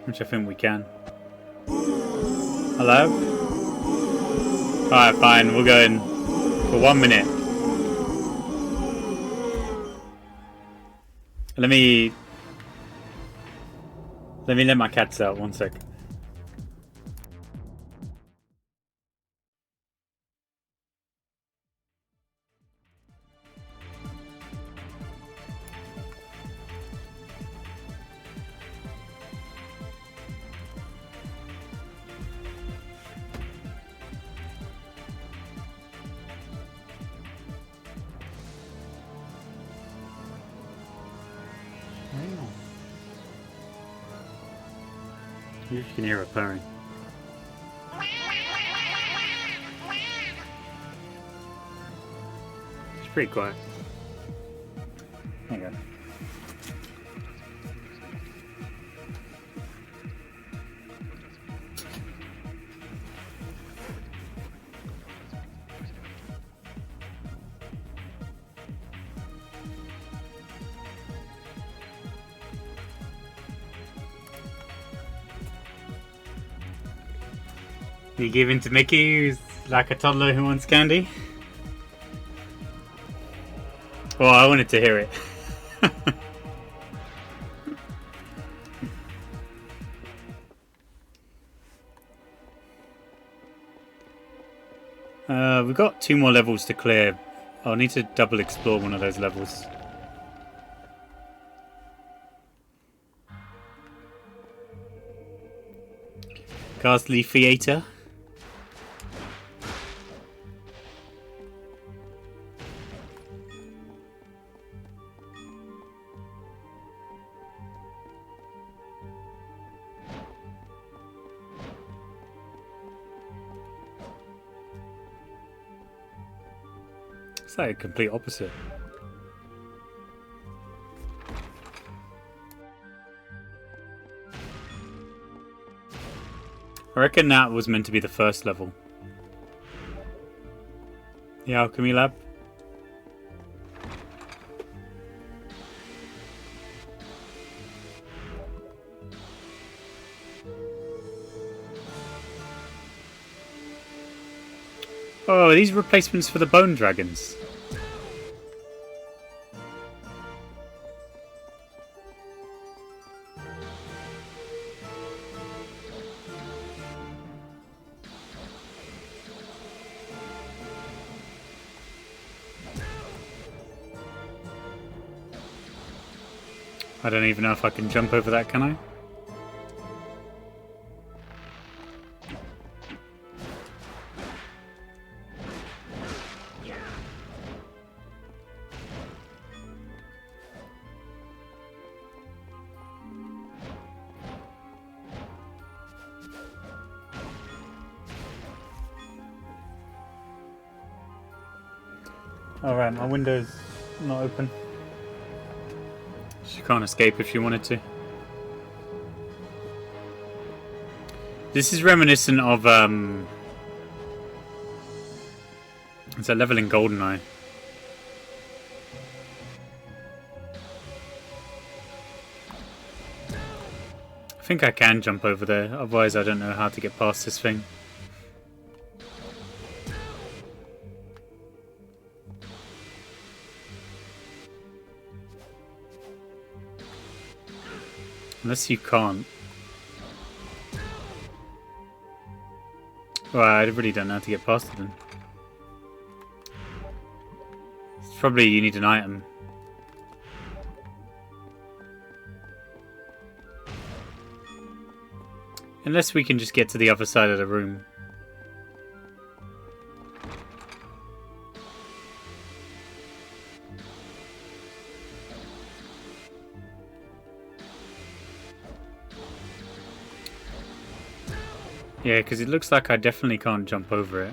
Which I think we can. Hello? Alright, fine, we'll go in for 1 minute. Let me let my cats out, 1 sec. You can hear her purring. It's pretty quiet. Hang on. You give in to Mickey, who's like a toddler who wants candy? Well, I wanted to hear it. We've got 2 more levels to clear. I'll need to double explore one of those levels. Ghastly Theater. It's like a complete opposite. I reckon that was meant to be the first level. The alchemy lab. Oh, are these replacements for the bone dragons? I don't even know if I can jump over that, can I? Alright, my window's not open. She can't escape if she wanted to. This is reminiscent of it's a level in GoldenEye. I think I can jump over there, otherwise I don't know how to get past this thing. Unless you can't. Well, I really don't know how to get past it then. It's probably you need an item. Unless we can just get to the other side of the room. Yeah, because it looks like I definitely can't jump over it.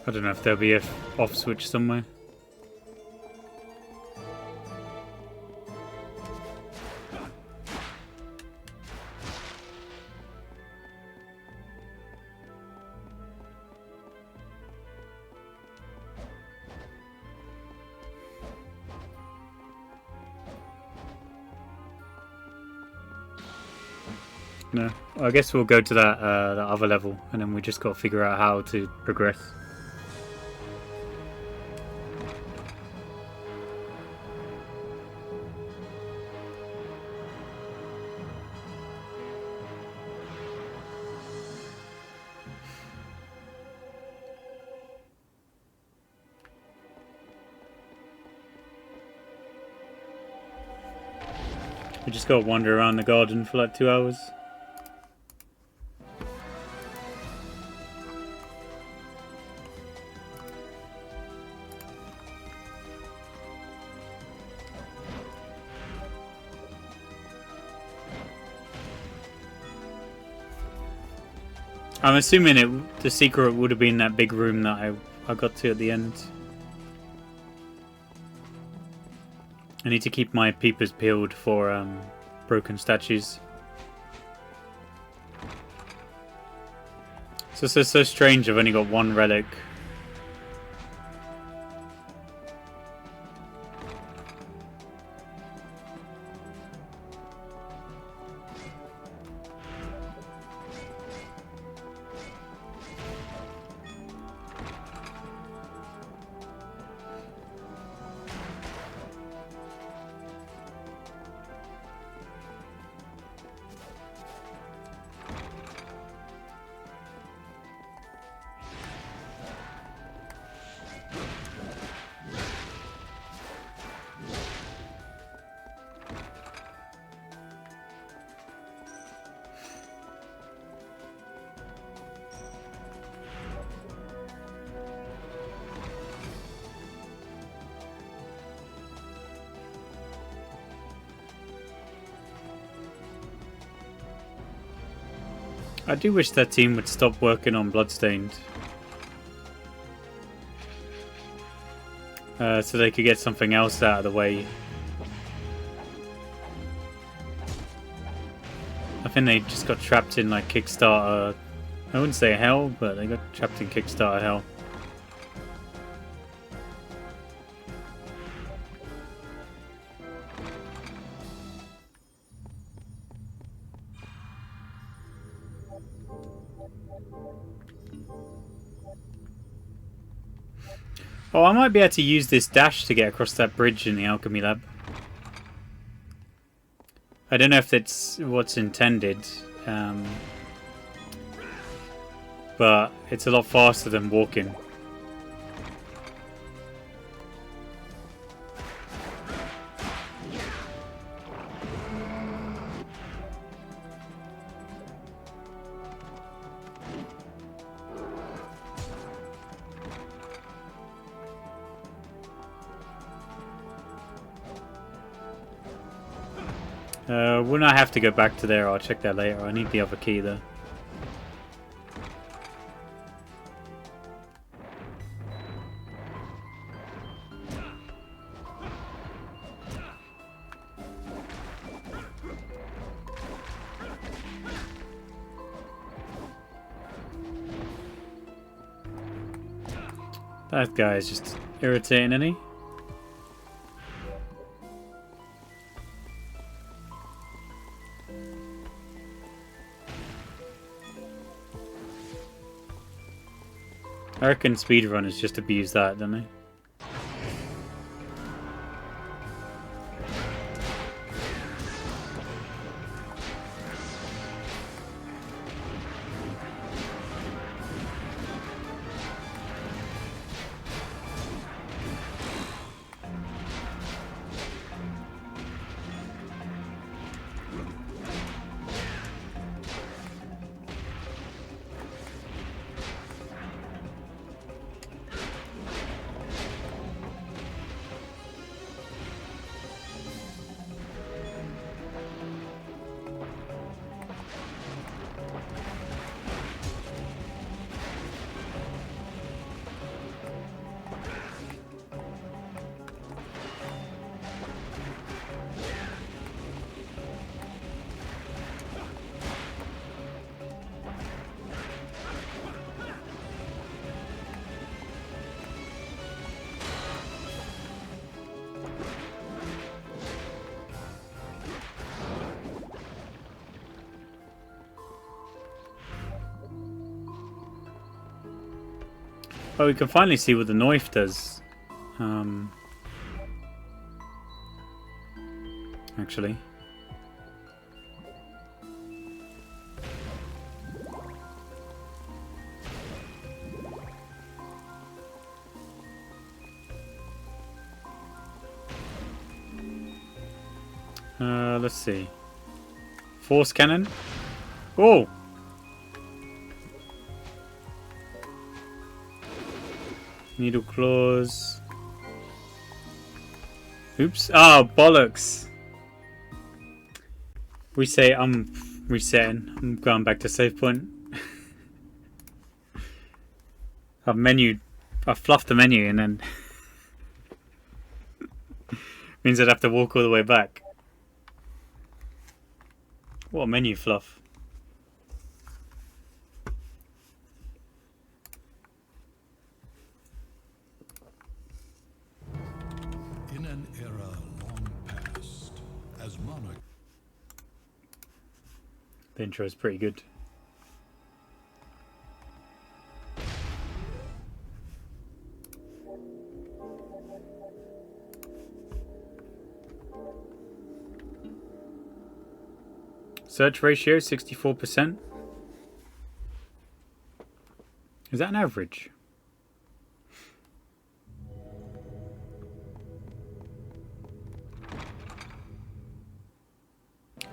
I don't know if there'll be a off switch somewhere. No, I guess we'll go to that other level, and then we just got to figure out how to progress. We just got to wander around the garden for like 2 hours. I'm assuming the secret would have been that big room that I got to at the end. I need to keep my peepers peeled for broken statues. So strange, I've only got one relic. I do wish that team would stop working on Bloodstained. So they could get something else out of the way. think they just got trapped in like Kickstarter. I wouldn't say hell, but they got trapped in Kickstarter hell. Oh, I might be able to use this dash to get across that bridge in the alchemy lab. I don't know if that's what's intended, but it's a lot faster than walking. When I have to go back to there, I'll check that later. I need the other key though. That guy is just irritating, isn't he? I reckon speedrunners just abuse that, don't they? Oh, we can finally see what the knife does. Actually. Let's see. Force cannon. Oh! Needle claws. Oops. Oh, bollocks. We say I'm resetting. I'm going back to save point. I've fluffed the menu and then means I'd have to walk all the way back. What a menu fluff. In an era long past, as monarch. The intro is pretty good. Search ratio 64%. Is that an average?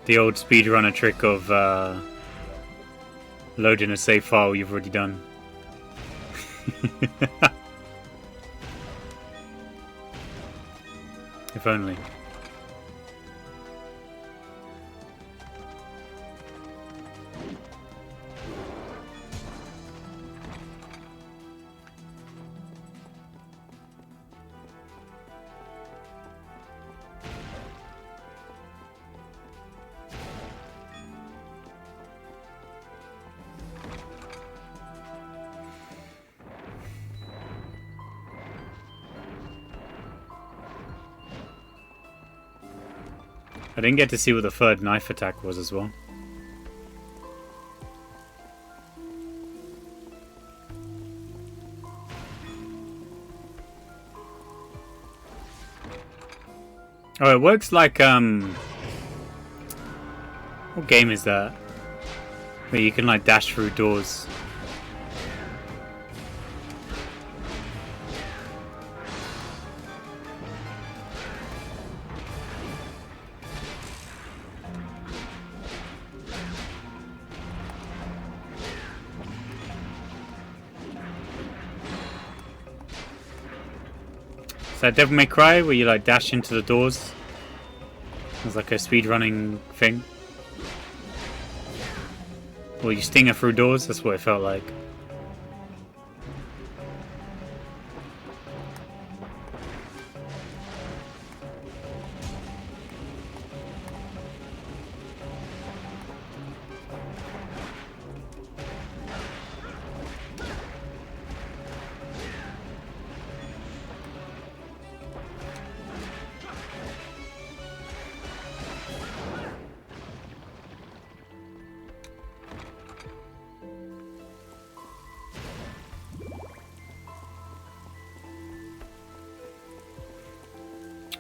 The old speedrunner trick of loading a save file you've already done. If only. I didn't get to see what the third knife attack was as well. Oh, it works like, what game is that? Where you can, like, dash through doors. Is that Devil May Cry where you like dash into the doors? It's like a speedrunning thing. Or you stinger through doors, that's what it felt like.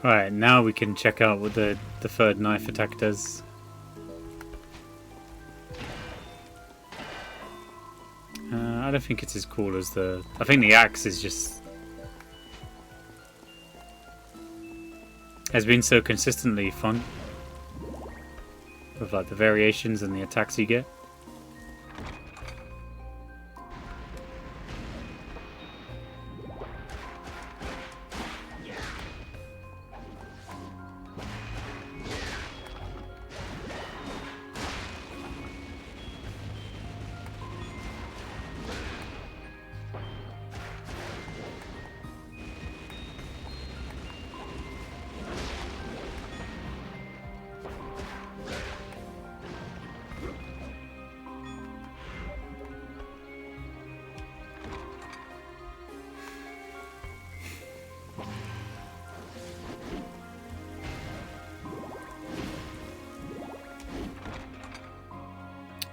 Alright, now we can check out what the third knife attack does. I don't think it's as cool as the... I think the axe is just... has been so consistently fun. With like the variations and the attacks you get.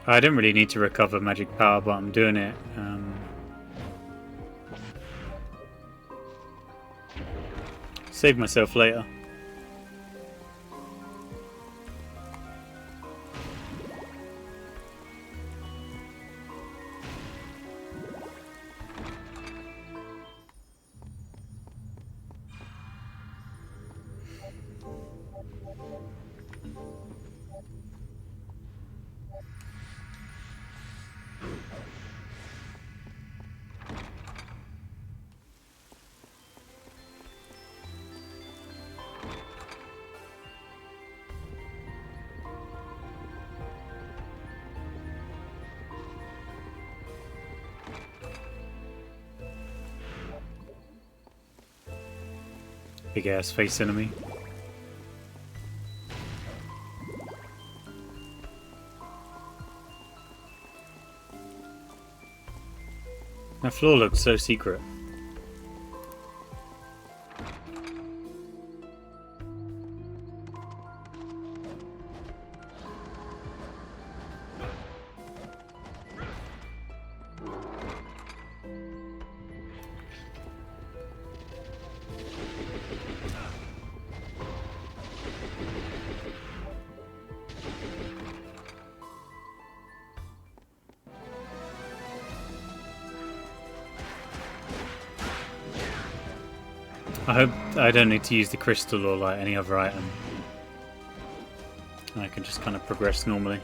I don't really need to recover magic power, but I'm doing it. Save myself later. Big ass face enemy. That floor looks so secret. I hope I don't need to use the crystal or like any other item. I can just kind of progress normally.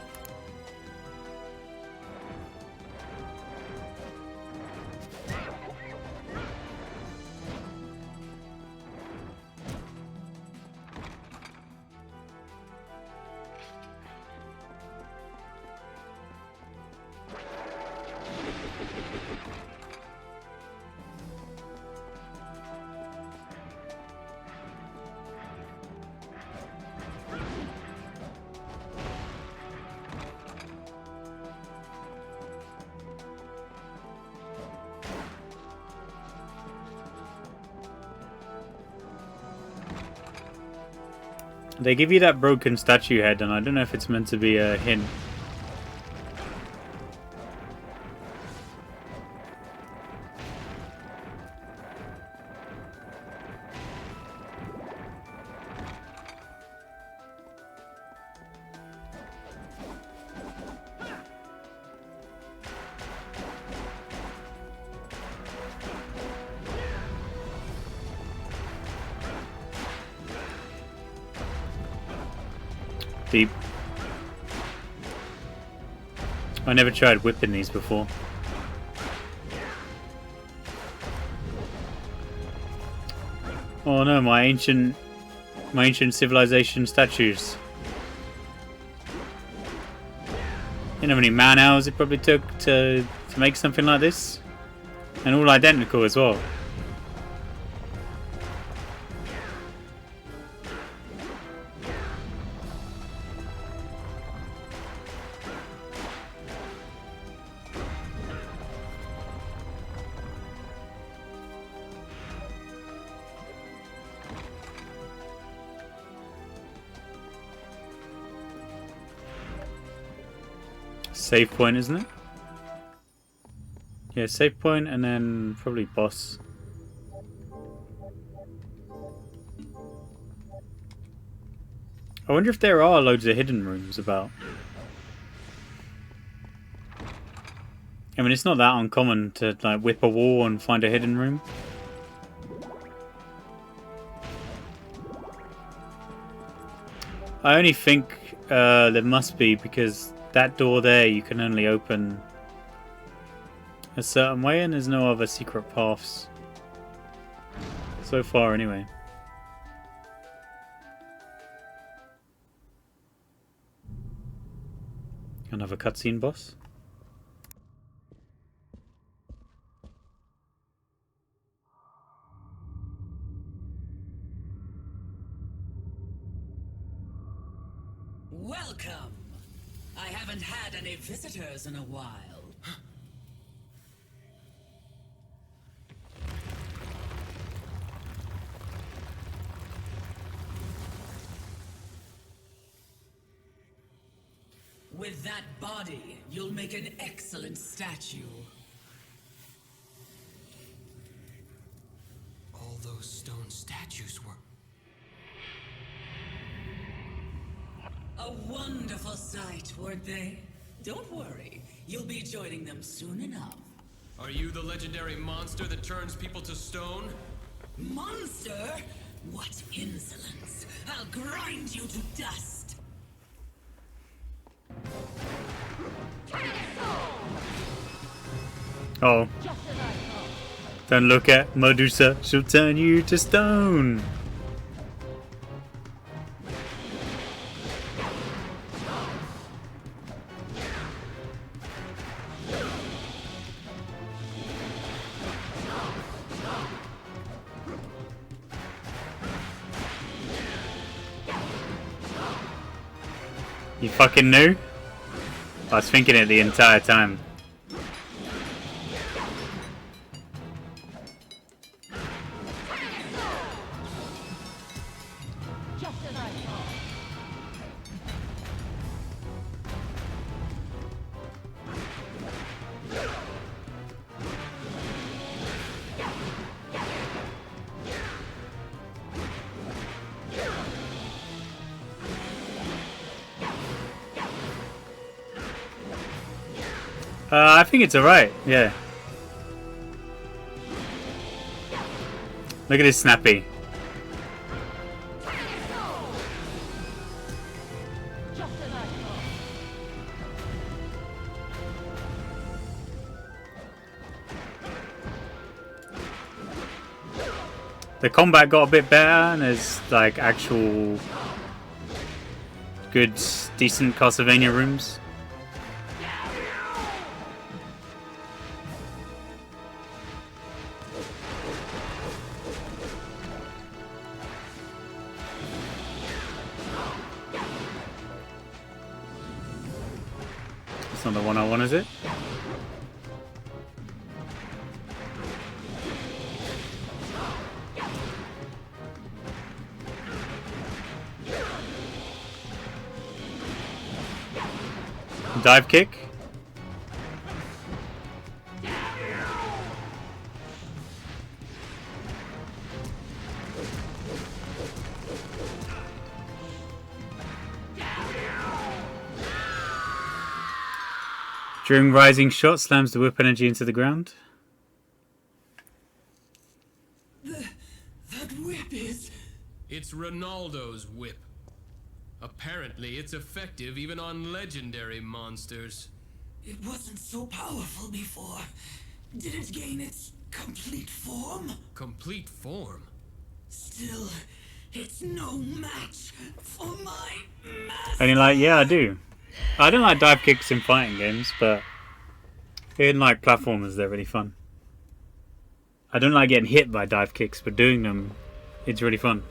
They give you that broken statue head, and I don't know if it's meant to be a hint. Deep. I never tried whipping these before. Oh no, my ancient civilization statues. You know how many man hours it probably took to make something like this? And all identical as well. Save point, isn't it? Yeah, save point and then probably boss. I wonder if there are loads of hidden rooms about. I mean, it's not that uncommon to like whip a wall and find a hidden room. I only think there must be, because that door there you can only open a certain way and there's no other secret paths. So far anyway. Another cutscene boss. Welcome! I haven't had any visitors in a while. With that body, you'll make an excellent statue. All those stone statues were... A wonderful sight, weren't they? Don't worry, you'll be joining them soon enough. Are you the legendary monster that turns people to stone? Monster? What insolence! I'll grind you to dust! Oh. Don't look at Medusa, she'll turn you to stone. You fucking knew? I was thinking it the entire time. I think it's alright, yeah. Look at this Snappy. The combat got a bit better and there's like actual good, decent Castlevania rooms. It's not the one I want, is it? Dive kick. During rising shot, slams the whip energy into the ground. That whip is... It's Ronaldo's whip. Apparently, it's effective even on legendary monsters. It wasn't so powerful before. Did it gain its complete form? Complete form? Still, it's no match for my master. And you're like, yeah, I do. I don't like dive kicks in fighting games, but in like platformers, they're really fun. I don't like getting hit by dive kicks, but doing them, it's really fun.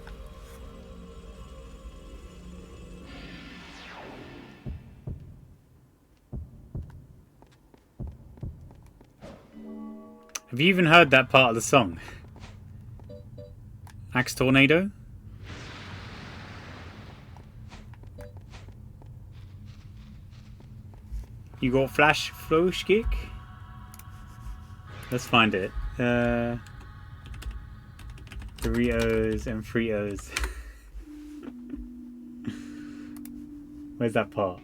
Have you even heard that part of the song? Axe Tornado? You got Flash Flow Kick? Let's find it. Doritos and Fritos. Where's that part?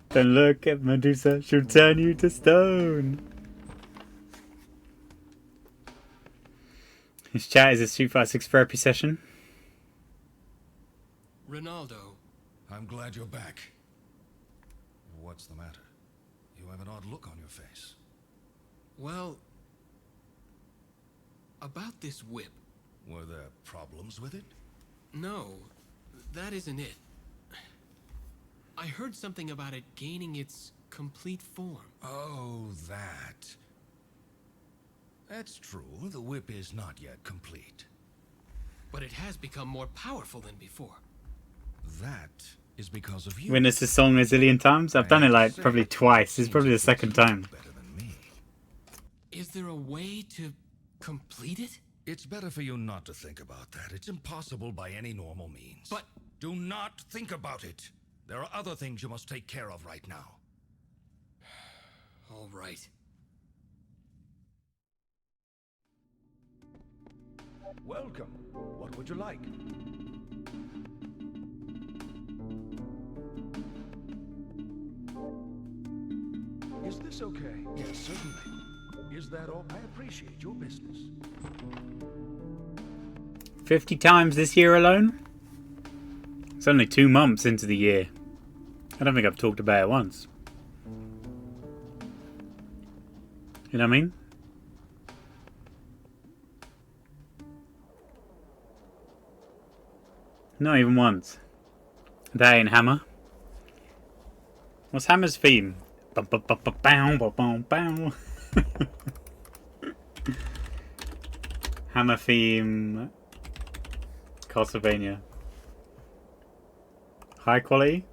Don't look at Medusa, she'll turn you to stone. His chat is a 256 therapy session. Ronaldo. I'm glad you're back. What's the matter? You have an odd look on your face. Well, about this whip. Were there problems with it? No, that isn't it. I heard something about it gaining its complete form. Oh, that. That's true. The whip is not yet complete. But it has become more powerful than before. That is because of you. Witnessed this song a zillion times. I've done it like probably twice. This is probably the second time. Better than me. Is there a way to complete it? It's better for you not to think about that. It's impossible by any normal means. But... do not think about it. There are other things you must take care of right now. All right. Welcome. What would you like? Is this okay? Yes, certainly. Is that all? I appreciate your business. 50 times this year alone? It's only 2 months into the year. I don't think I've talked about it once. You know what I mean? Not even once. That ain't Hammer. What's Hammer's theme? Bum, bum, bum, bum, bow, bum, bum, bow. Hammer theme. Castlevania. High quality.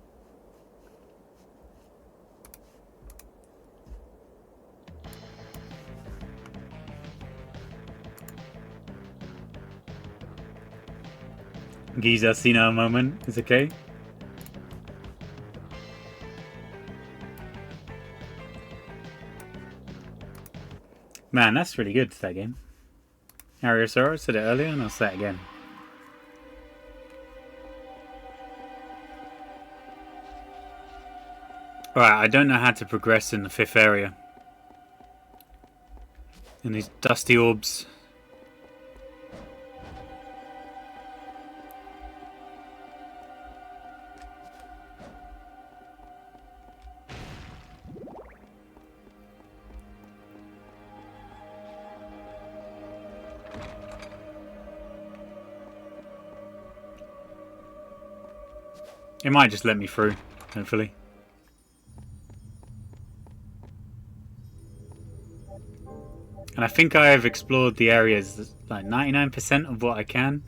Giza Cena moment is okay. Man, that's really good, that game. Ariosaurus said it earlier and I'll say it again. Alright, I don't know how to progress in the 5th area. In these dusty orbs. It might just let me through, hopefully. And I think I have explored the areas like 99% of what I can.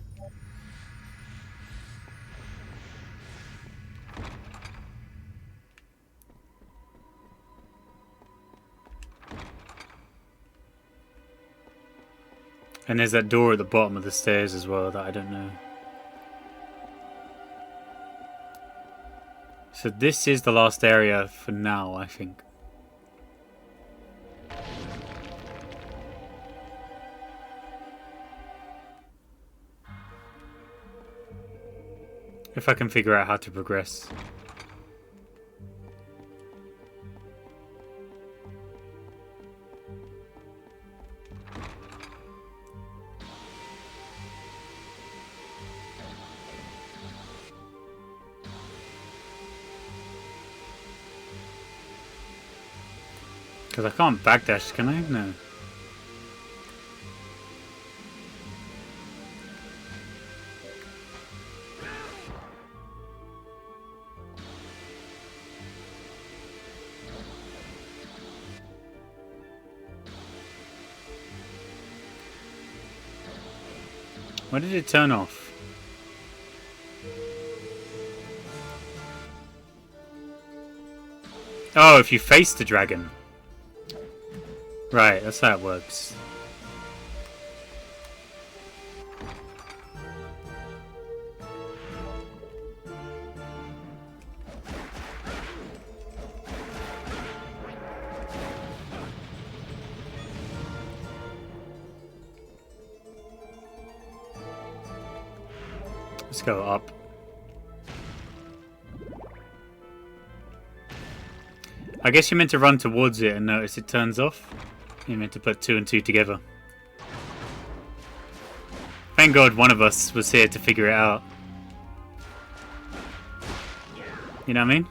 And there's that door at the bottom of the stairs as well that I don't know. So this is the last area for now, I think. If I can figure out how to progress. Because I can't backdash, can I? No. Why did it turn off? Oh, if you face the dragon. Right, that's how it works. Let's go up. I guess you're meant to run towards it and notice it turns off. You're meant to put 2 and 2 together. Thank God one of us was here to figure it out. You know what I mean?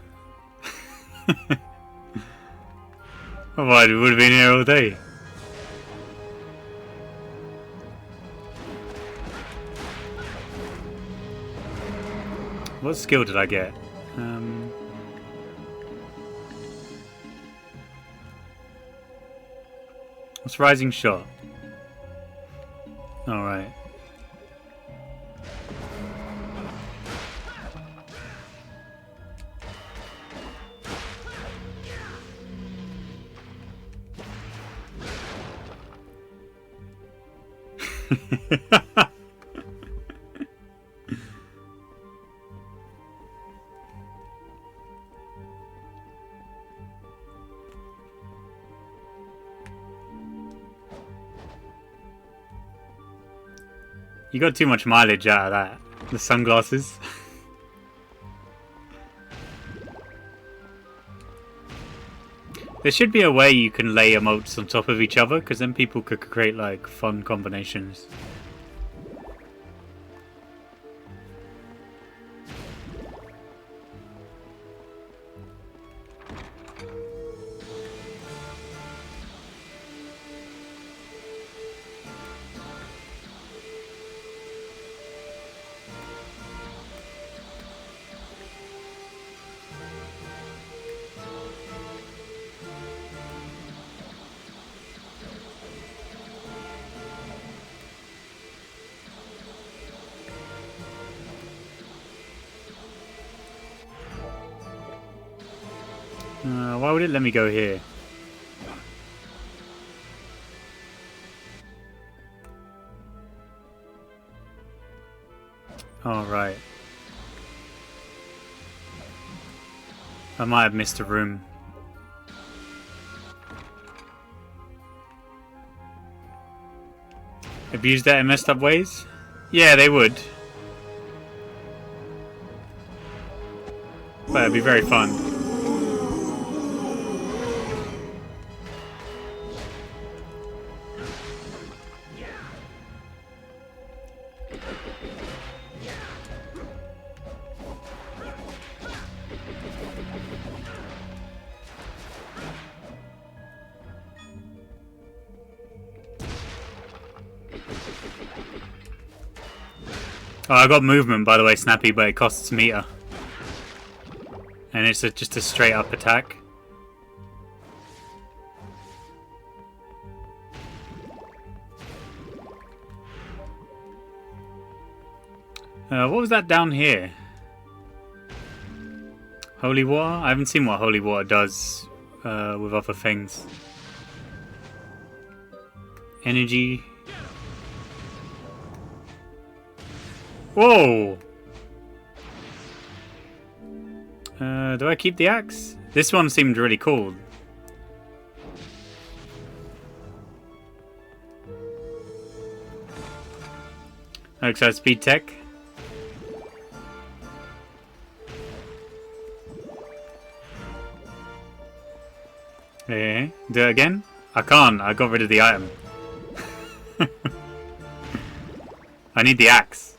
Otherwise we would have been here all day. What skill did I get? What's Rising Shot? Alright. You got too much mileage out of that. The sunglasses. There should be a way you can lay emotes on top of each other, because then people could create like fun combinations. Why would it let me go here? Oh, right. I might have missed a room. Abuse that in messed up ways? Yeah, they would. But it'd be very fun. Oh, I got movement, by the way, Snappy, but it costs meter. And it's just a straight up attack. What was that down here? Holy water? I haven't seen what holy water does with other things. Energy. Whoa! Do I keep the axe? This one seemed really cool. Looks like speed tech. Okay, do it again? I can't, I got rid of the item. I need the axe.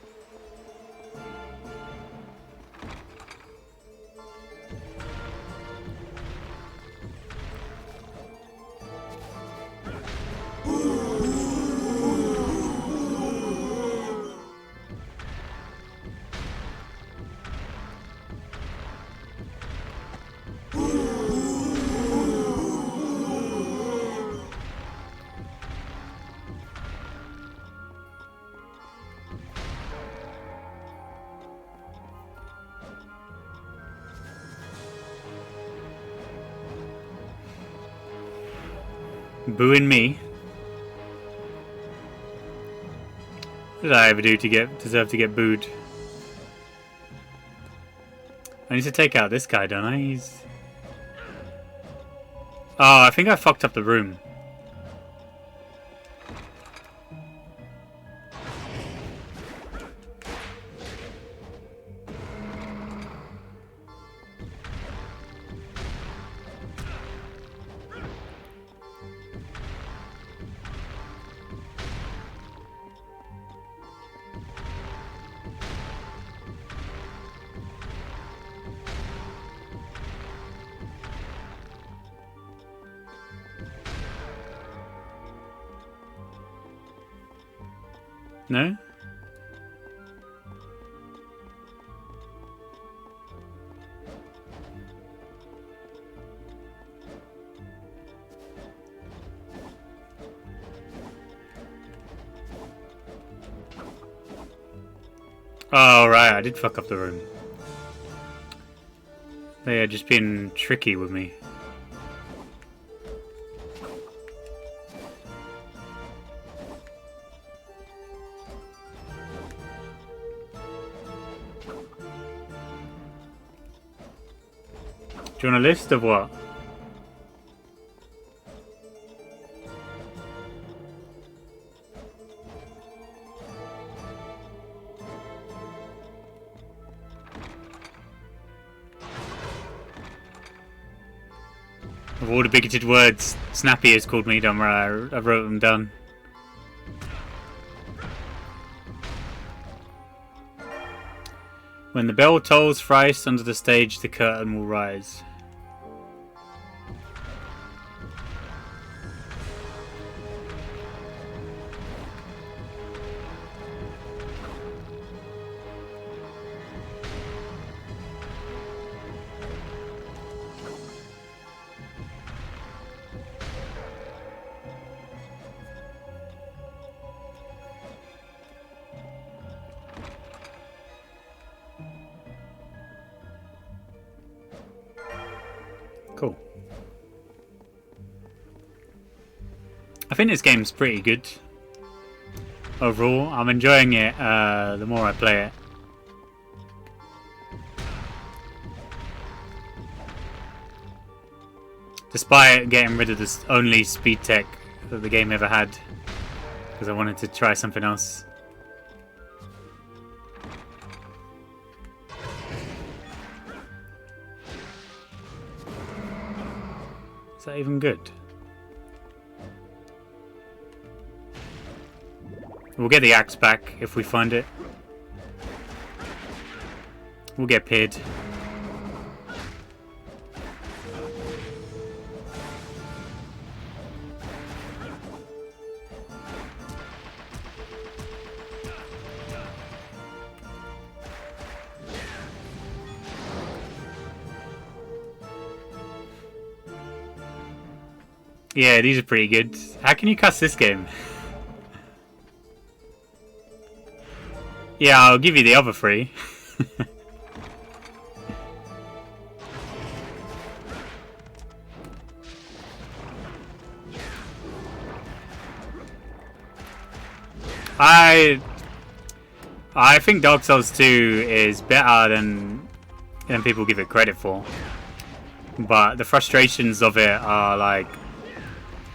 Booing me. What did I ever do to deserve to get booed? I need to take out this guy, don't I? He's... Oh, I think I fucked up the room. No? Oh, right, I did fuck up the room. They are just being tricky with me. Do you want a list of what? Of all the bigoted words Snappy has called me, don't worry, I wrote them down. When the bell tolls thrice under the stage, the curtain will rise. Cool. I think this game's pretty good. Overall, I'm enjoying it the more I play it. Despite getting rid of this only speed tech that the game ever had. Because I wanted to try something else. Is that even good? We'll get the axe back if we find it. We'll get paid. Yeah, these are pretty good. How can you cuss this game? Yeah, I'll give you the other three. I think Dark Souls 2 is better than than people give it credit for. But the frustrations of it are like,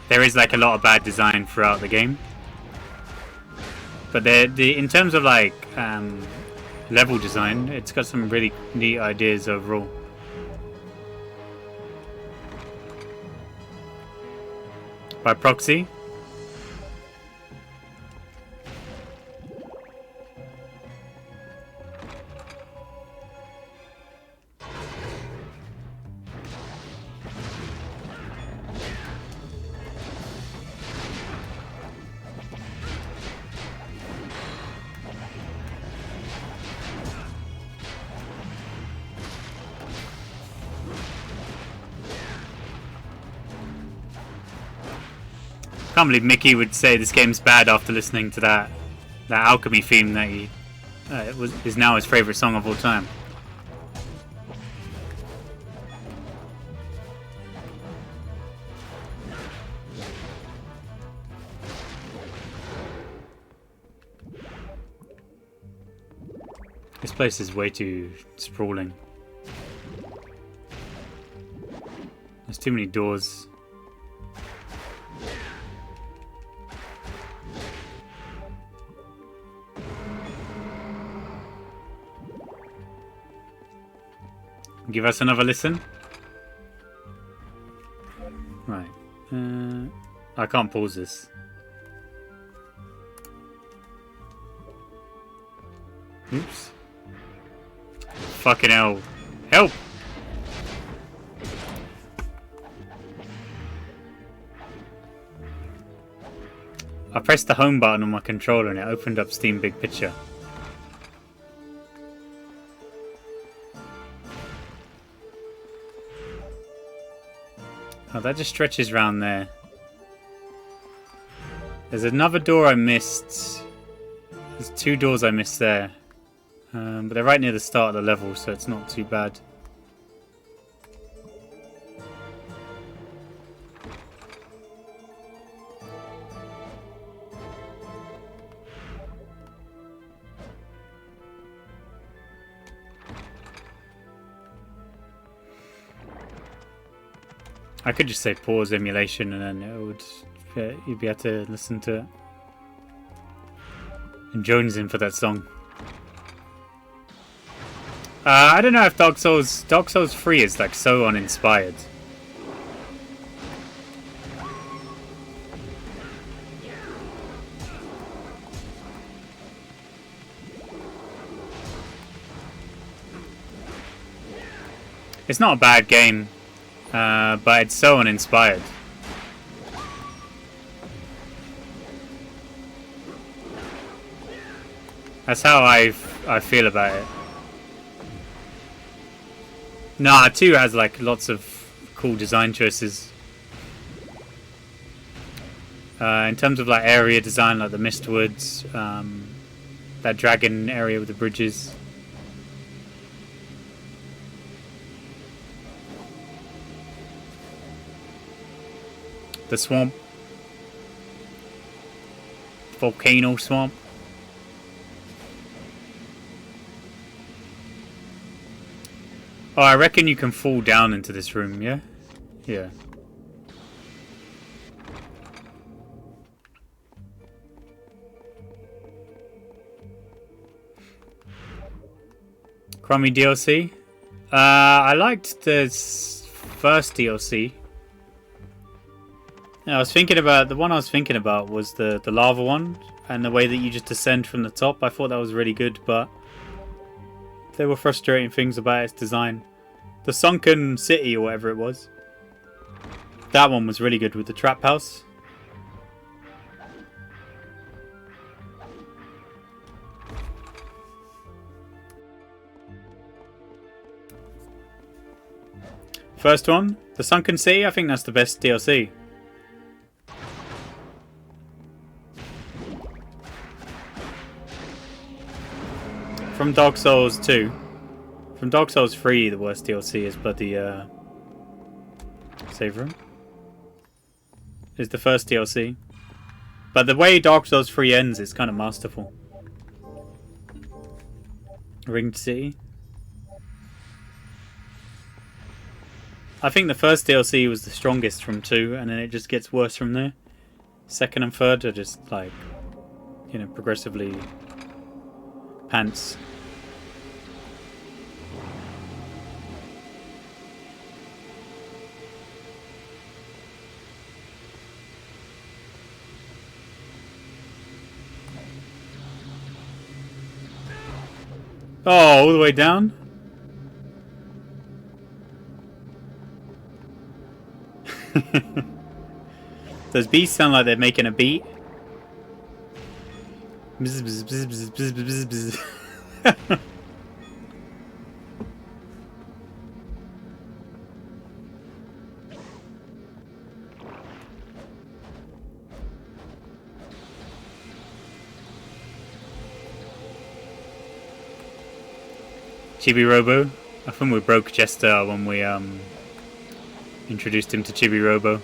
there is like a lot of bad design throughout the game. But in terms of like level design, it's got some really neat ideas overall. By proxy. Can't believe Mickey would say this game's bad after listening to that alchemy theme that he is now his favorite song of all time. This place is way too sprawling. There's too many doors. Give us another listen. Right. I can't pause this. Oops. Fucking hell. Help! I pressed the home button on my controller and it opened up Steam Big Picture. Oh, that just stretches around there. There's another door I missed. There's 2 doors I missed there. But they're right near the start of the level, so it's not too bad. I could just say pause emulation and then it would, you'd be able to listen to it. And Jones in for that song. I don't know if Dark Souls 3 is like so uninspired. It's not a bad game. But it's so uninspired. That's how I feel about it. Nah, 2 has like lots of cool design choices. In terms of like area design, like the Mistwoods, that dragon area with the bridges. The swamp. Volcano swamp. Oh, I reckon you can fall down into this room, yeah? Yeah. Crummy DLC? I liked the first DLC. Yeah, I was thinking about, the one I was thinking about was the lava one, and the way that you just descend from the top. I thought that was really good, but there were frustrating things about its design. The Sunken City, or whatever it was, that one was really good with the trap house. First one, the Sunken City, I think that's the best DLC. From Dark Souls 2. From Dark Souls 3, the worst DLC is bloody save room. Is the first DLC. But the way Dark Souls 3 ends is kind of masterful. Ringed City. I think the first DLC was the strongest from 2, and then it just gets worse from there. Second and third are just like, you know, progressively pants. Oh, all the way down? Those beats sound like they're making a beat. Bzz, bzz, bzz, bzz, bzz, bzz, bzz. Chibi Robo. I think we broke Jester when we introduced him to Chibi Robo.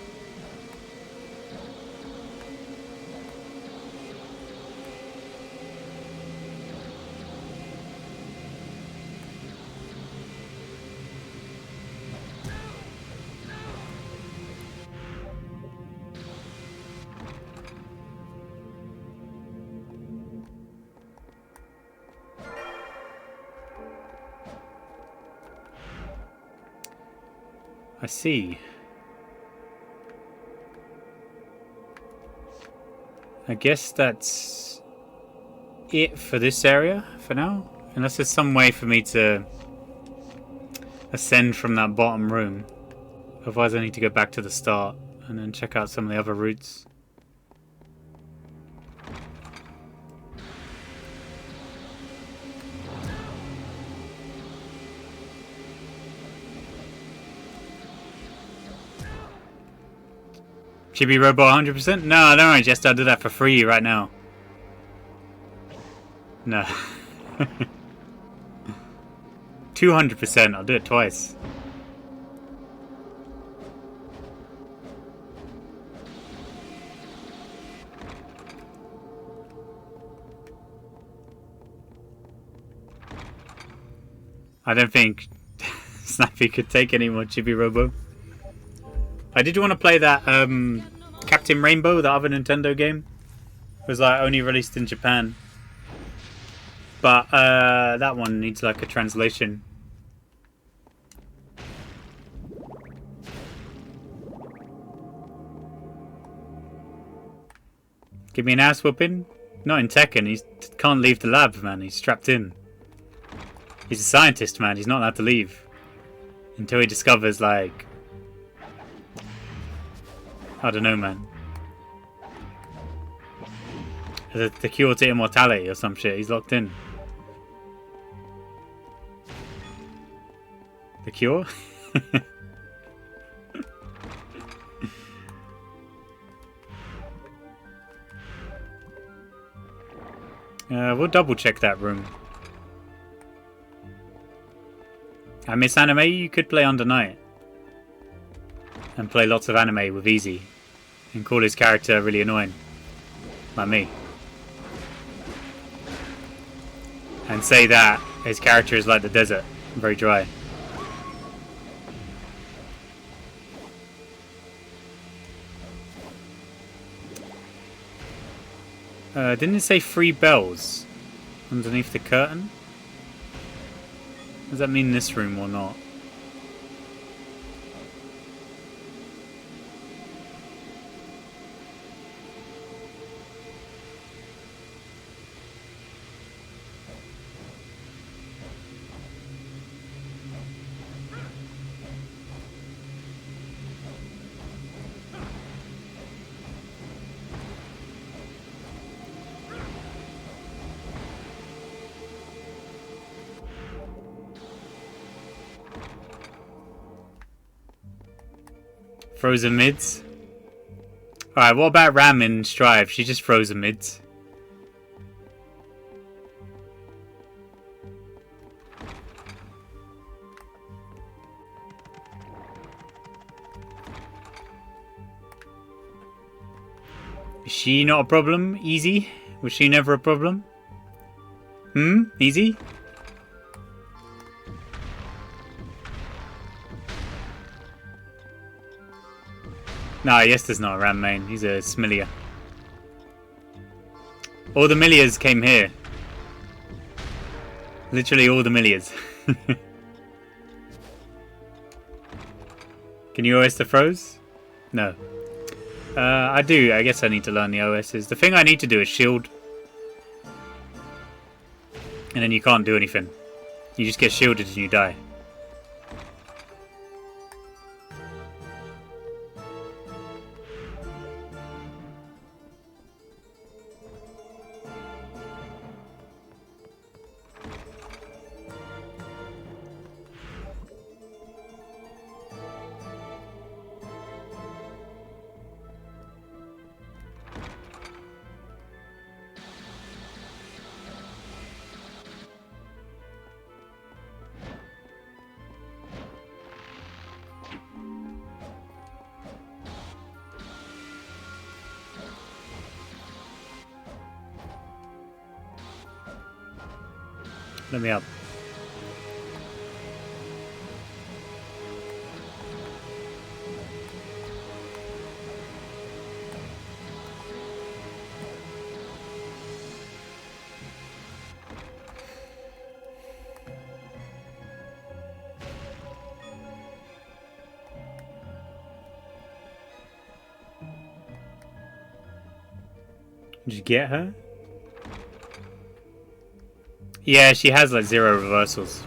I see. I guess that's it for this area for now. Unless there's some way for me to ascend from that bottom room. Otherwise I need to go back to the start and then check out some of the other routes. Chibi Robo 100%? No, don't worry, Jester, I'll do that for free right now. No. 200%, I'll do it twice. I don't think Snappy could take any more Chibi Robo. I did want to play that Captain Rainbow, the other Nintendo game. It was like only released in Japan. But that one needs like a translation. Give me an ass whooping? Not in Tekken, he can't leave the lab, man. He's strapped in. He's a scientist, man. He's not allowed to leave. Until he discovers, like... I don't know, man. The cure to immortality or some shit. He's locked in. The cure? We'll double check that room. And Miss Anime, you could play Under Night. And play lots of anime with Easy. And call his character really annoying. Like me. And say that his character is like the desert. Very dry. Didn't it say 3 bells underneath the curtain? Does that mean this room or not? Frozen mids. Alright, what about Ram in Strive? She just frozen mids. Is she not a problem? Easy? Was she never a problem? Easy? Nah, Yester's not a Ram main. He's a Smilia. All the Millias came here. Literally all the Millias. Can you OS the Froze? No. I do. I guess I need to learn the OSs. The thing I need to do is shield. And then you can't do anything. You just get shielded and you die. Let me up. Did you get her? Yeah, she has like 0 reversals.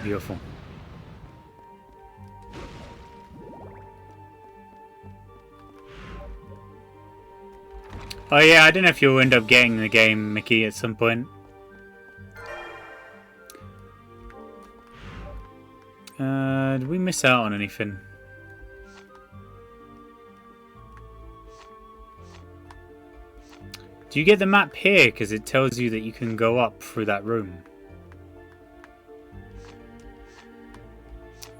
Beautiful. Oh yeah, I don't know if you'll end up getting the game, Mickey, at some point. Did we miss out on anything? Do you get the map here? Because it tells you that you can go up through that room.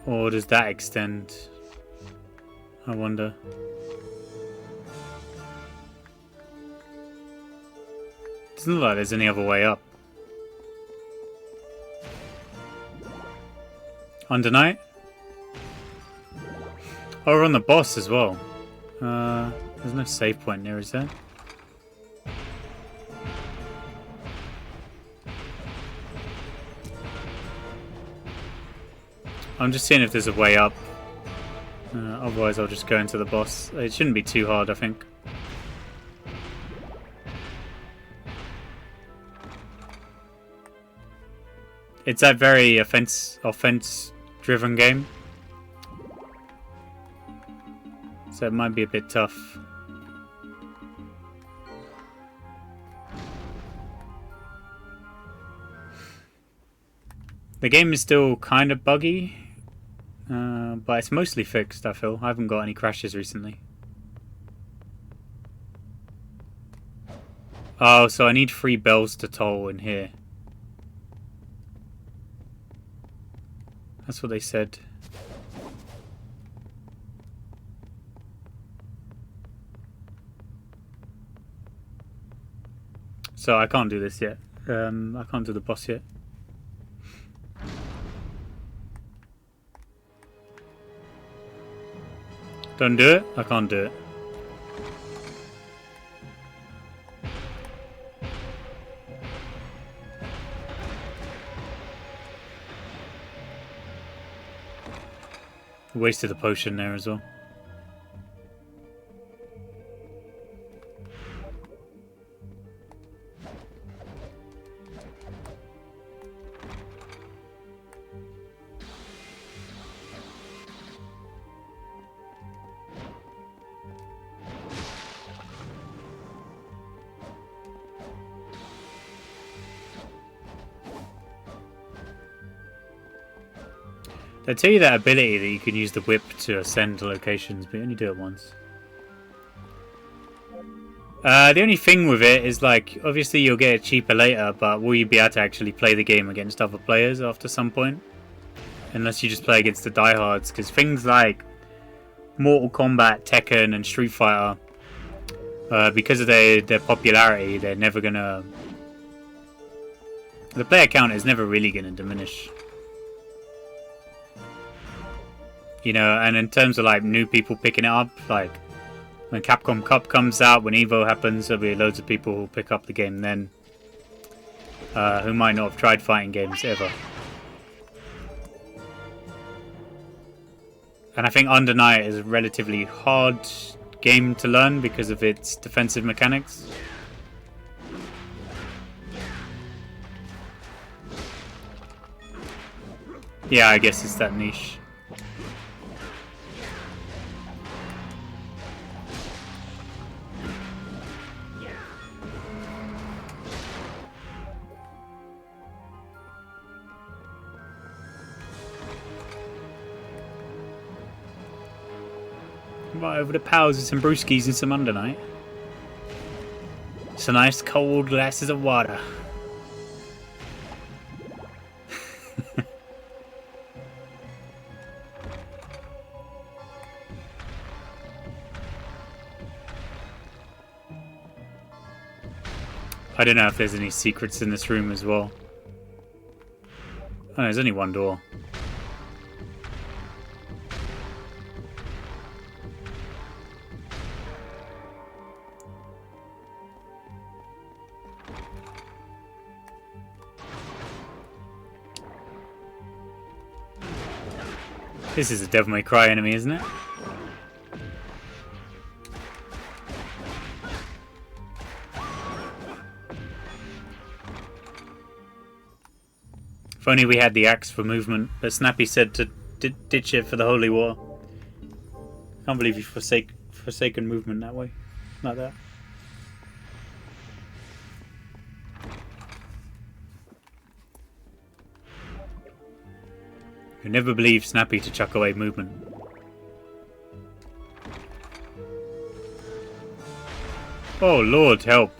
Or does that extend? I wonder. Doesn't look like there's any other way up. Under night? Oh, we're on the boss as well. There's no save point near, is there? I'm just seeing if there's a way up. Otherwise I'll just go into the boss. It shouldn't be too hard, I think. It's that very offense-driven game. So it might be a bit tough. The game is still kind of buggy. But it's mostly fixed, I feel. I haven't got any crashes recently. Oh, so I need 3 bells to toll in here. That's what they said. So I can't do this yet. I can't do the boss yet. Don't do it? I can't do it. Wasted a potion there as well. They tell you that ability that you can use the whip to ascend locations, but you only do it once. The only thing with it is, like, obviously you'll get it cheaper later, but will you be able to actually play the game against other players after some point? Unless you just play against the diehards, because things like Mortal Kombat, Tekken, and Street Fighter, because of their popularity, they're never gonna... The player count is never really gonna diminish. You know, and in terms of, like, new people picking it up, like, when Capcom Cup comes out, when Evo happens, there'll be loads of people who'll pick up the game then, who might not have tried fighting games ever. And I think Under Night is a relatively hard game to learn because of its defensive mechanics. Yeah, I guess it's that niche. Right over the pals with some brewskis and some Under Night. Some nice cold glasses of water. I don't know if there's any secrets in this room as well. Oh, there's only one door. This is a Devil May Cry enemy, isn't it? If only we had the axe for movement, but Snappy said to ditch it for the Holy War. Can't believe you forsaken movement that way, like that. You never believe Snappy to chuck away movement. Oh Lord, help.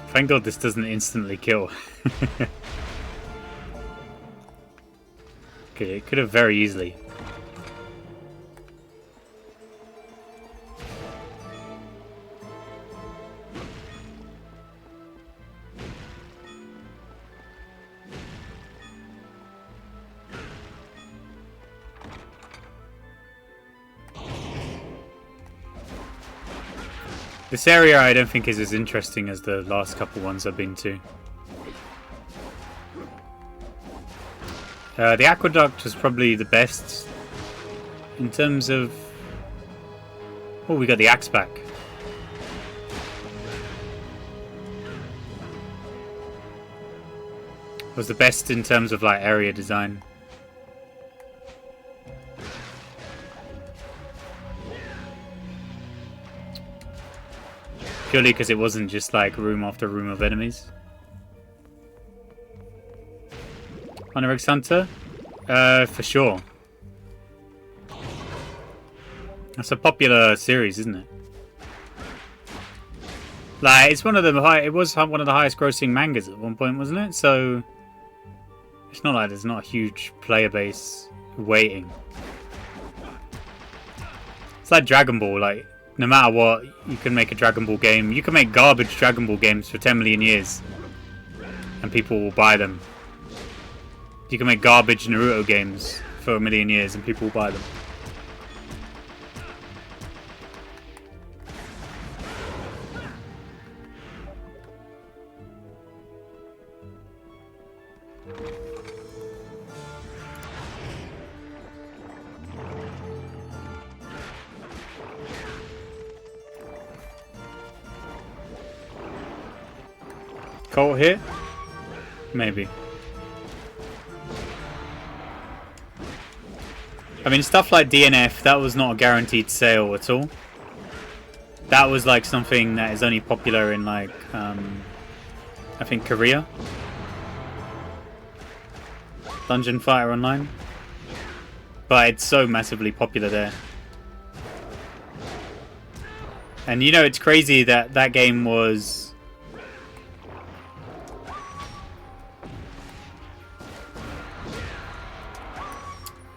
Thank God this doesn't instantly kill. Okay, it could have very easily. This area I don't think is as interesting as the last couple ones I've been to. The aqueduct was probably the best in terms of... Oh, we got the axe back. Was the best in terms of like area design. Purely because it wasn't just like room after room of enemies. Honor X Hunter? For sure. That's a popular series, isn't it? Like, it's one of the it was one of the highest grossing mangas at one point, wasn't it? So it's not like there's not a huge player base waiting. It's like Dragon Ball, like no matter what, you can make a Dragon Ball game. You can make garbage Dragon Ball games for 10 million years and people will buy them. You can make garbage Naruto games for 1 million years and people will buy them. Colt hit? Maybe. I mean, stuff like DNF, that was not a guaranteed sale at all. That was like something that is only popular in like I think Korea. Dungeon Fighter Online. But it's so massively popular there. And you know, it's crazy that that game was...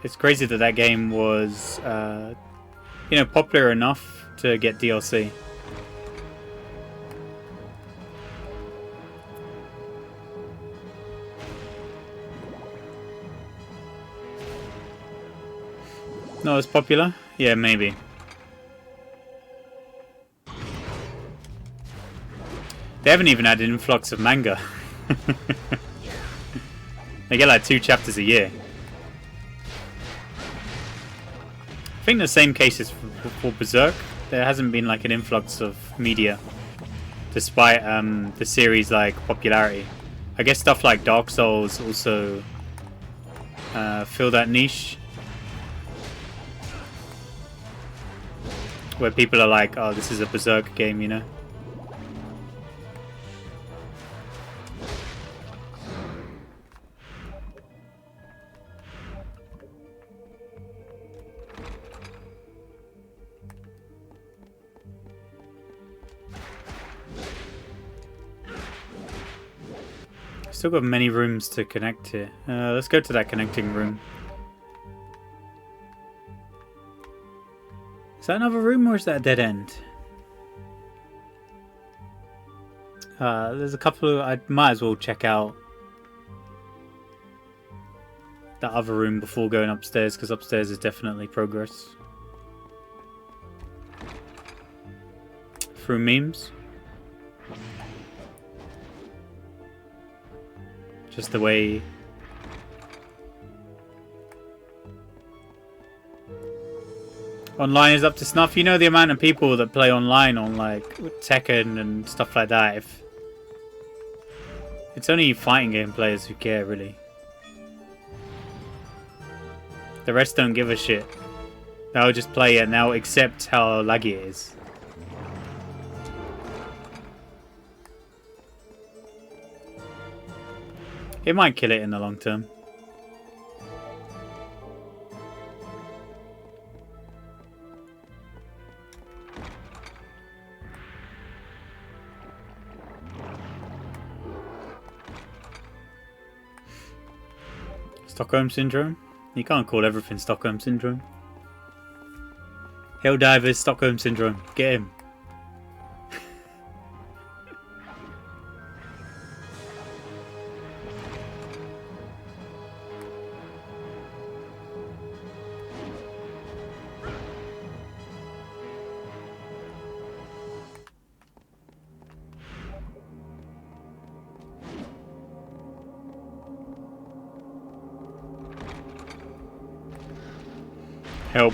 It's crazy that that game was, you know, popular enough to get DLC. Not as popular? Yeah, maybe. They haven't even had an influx of manga. They get like 2 chapters a year. I think the same case is for Berserk. There hasn't been like an influx of media, despite the series' like popularity. I guess stuff like Dark Souls also fill that niche, where people are like, "Oh, this is a Berserk game," you know. Still got many rooms to connect here. Let's go to that connecting room. Is that another room or is that a dead end? There's a couple of... I might as well check out that other room before going upstairs, because upstairs is definitely progress. Through memes. Just the way... Online is up to snuff. You know the amount of people that play online on like Tekken and stuff like that. If it's only fighting game players who care, really. The rest don't give a shit. They'll just play it and they'll accept how laggy it is. It might kill it in the long term. Stockholm Syndrome? You can't call everything Stockholm Syndrome. Helldivers, Stockholm Syndrome. Get him. Help.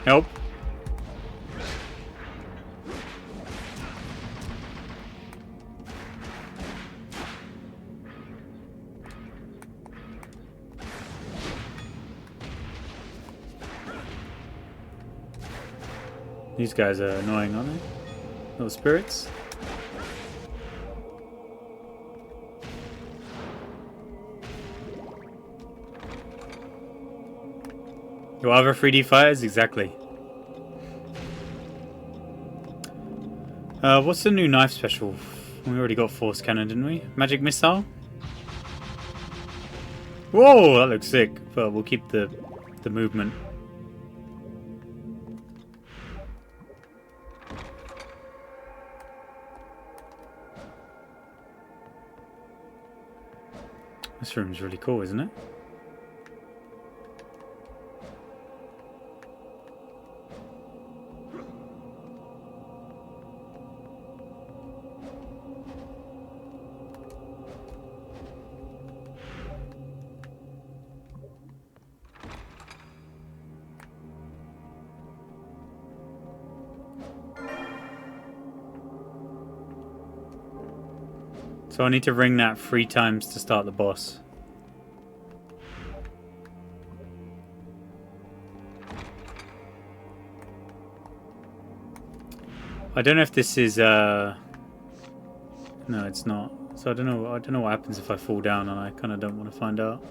Help. These guys are annoying, aren't they? Little spirits. Your other 3D fighters? Exactly. What's the new knife special? We already got Force Cannon, didn't we? Magic Missile? Whoa, that looks sick. But we'll keep the movement. This room's really cool, isn't it? So I need to ring that 3 times to start the boss. I don't know if this is no, it's not. So I don't know what happens if I fall down, and I kind of don't want to find out.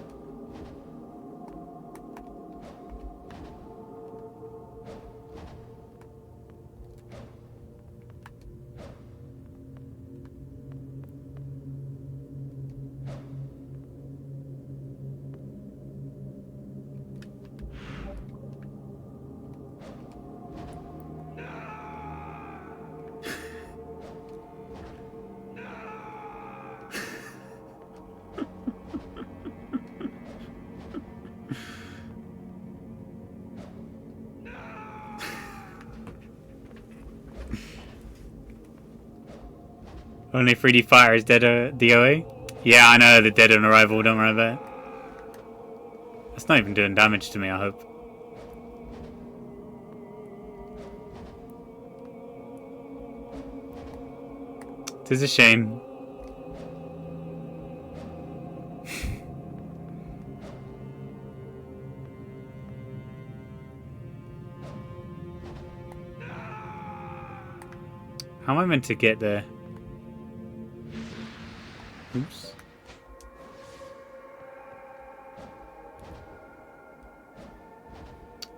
Only 3D Fire is dead DOA? Yeah, I know, the dead on arrival, don't worry about it. That's not even doing damage to me, I hope. It is a shame. How am I meant to get there? Oops.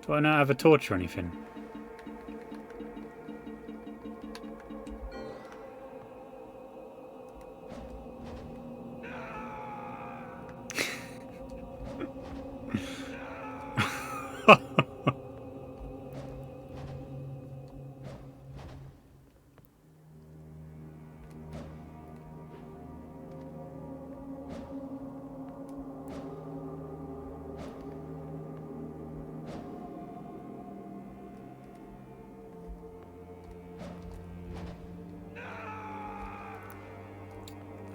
Do I not have a torch or anything?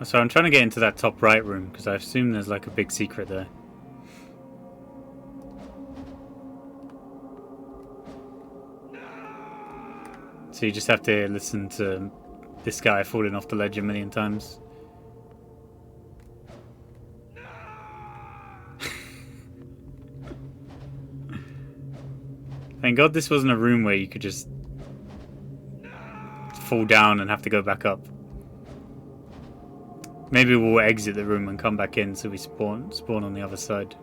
So I'm trying to get into that top right room because I assume there's like a big secret there. So you just have to listen to this guy falling off the ledge a million times. Thank God this wasn't a room where you could just fall down and have to go back up. Maybe we'll exit the room and come back in so we spawn on the other side.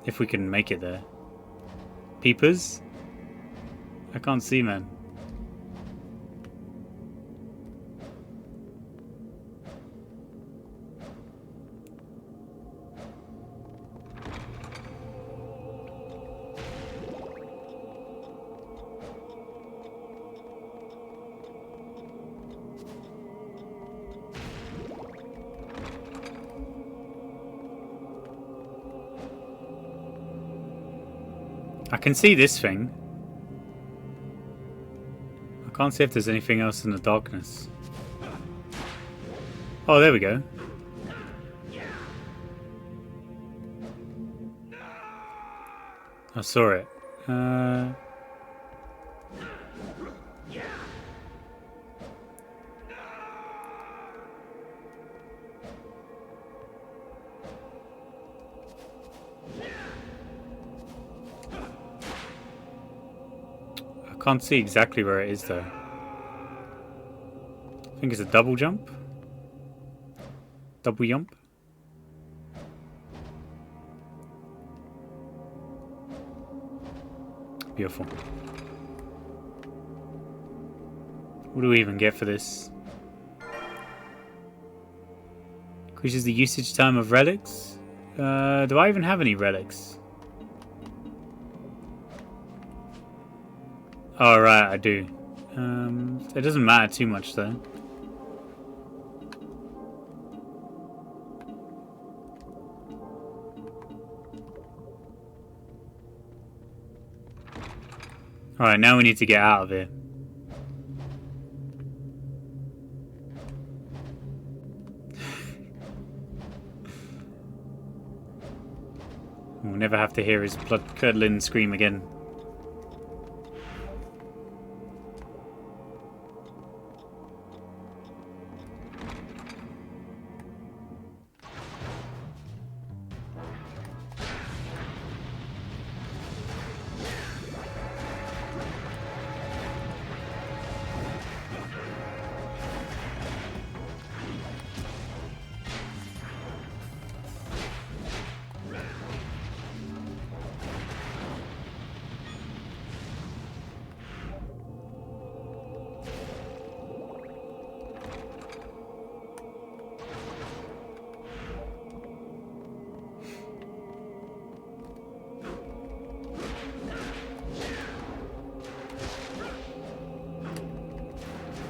If we can make it there. Peepers? I can't see, man. I can see this thing. I can't see if there's anything else in the darkness. Oh, there we go. I saw it. I can't see exactly where it is though. I think it's a double jump. Double jump. Beautiful. What do we even get for this? Increases the usage time of relics. Do I even have any relics? Oh, right, I do. It doesn't matter too much, though. Alright, now we need to get out of here. We'll never have to hear his blood-curdling scream again.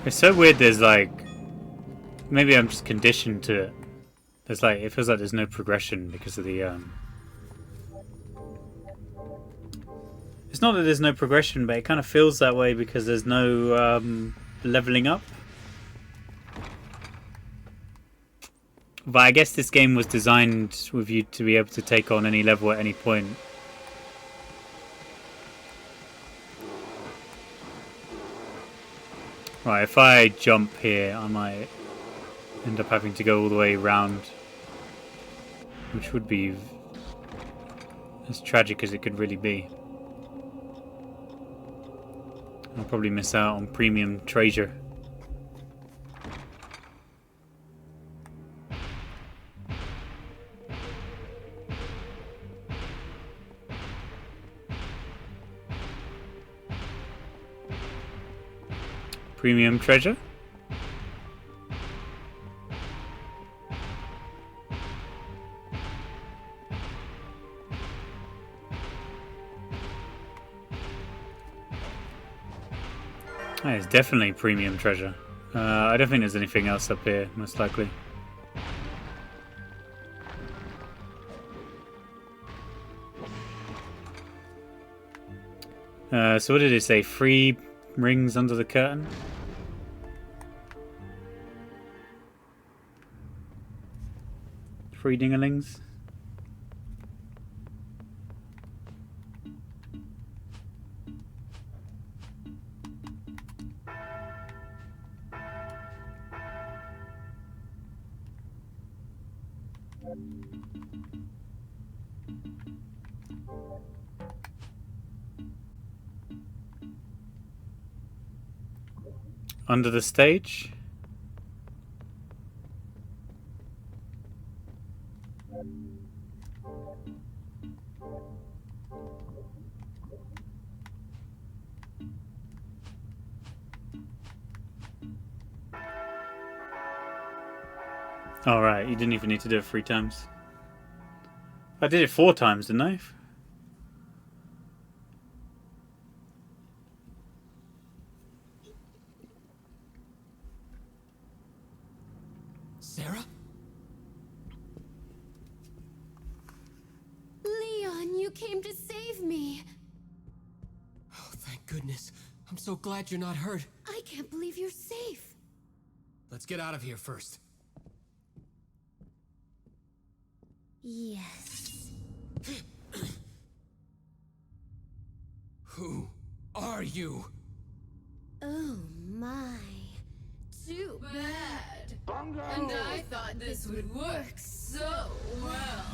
It's so weird, there's like... Maybe I'm just conditioned to it. There's like... It feels like there's no progression because of the... It's not that there's no progression, but it kind of feels that way because there's no leveling up. But I guess this game was designed with you to be able to take on any level at any point. Right, if I jump here, I might end up having to go all the way around, which would be as tragic as it could really be. I'll probably miss out on premium treasure. Premium treasure? That is definitely premium treasure. I don't think there's anything else up here, most likely. So what did it say? 3 rings under the curtain? Three dingalings? Under the stage? Alright, you didn't even need to do it 3 times. I did it 4 times, didn't I? Sarah? Leon, you came to save me. Oh, thank goodness. I'm so glad you're not hurt. I can't believe you're safe. Let's get out of here first. Yes. Who are you? Oh my. Too bad. And I thought this would work so well.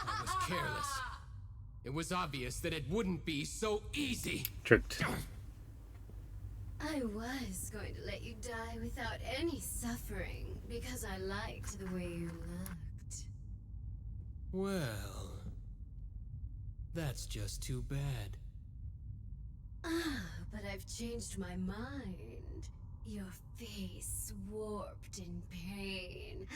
I was careless. It was obvious that it wouldn't be so easy. Tricked. I was going to let you die without any suffering because I liked the way you looked. Well, that's just too bad. But I've changed my mind. Your face warped in pain.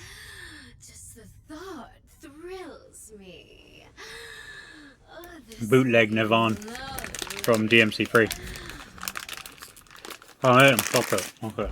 Just the thought thrills me. Oh, this Bootleg Nirvana lovely. from DMC3. Oh, I hit him. Fuck it. Okay.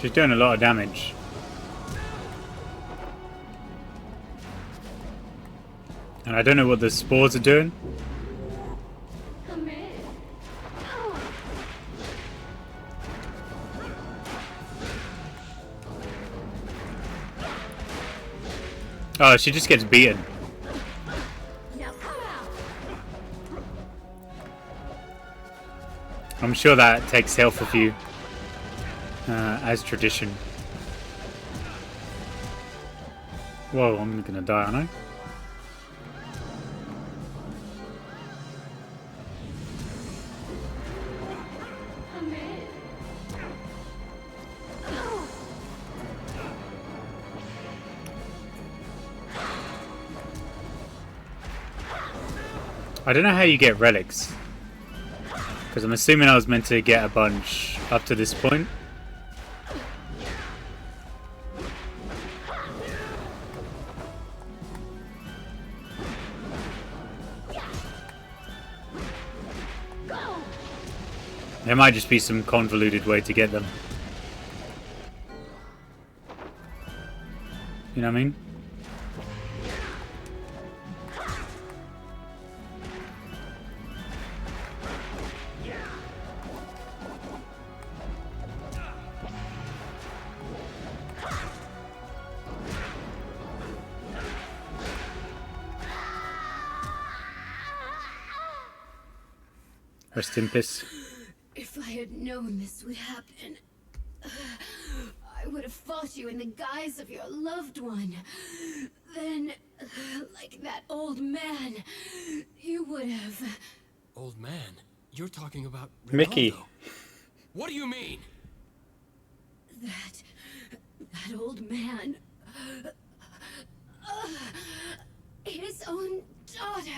She's doing a lot of damage. And I don't know what the spores are doing. Oh, she just gets beaten. I'm sure that takes health of you, as tradition. Whoa, I'm gonna die, aren't I? I don't know how you get relics, because I'm assuming I was meant to get a bunch up to this point. There might just be some convoluted way to get them. You know what I mean? Rest in peace. If I had known this would happen, I would have fought you in the guise of your loved one. Then, like that old man, you would have... Old man? You're talking about Ronaldo. Mickey. What do you mean? That old man... his own daughter...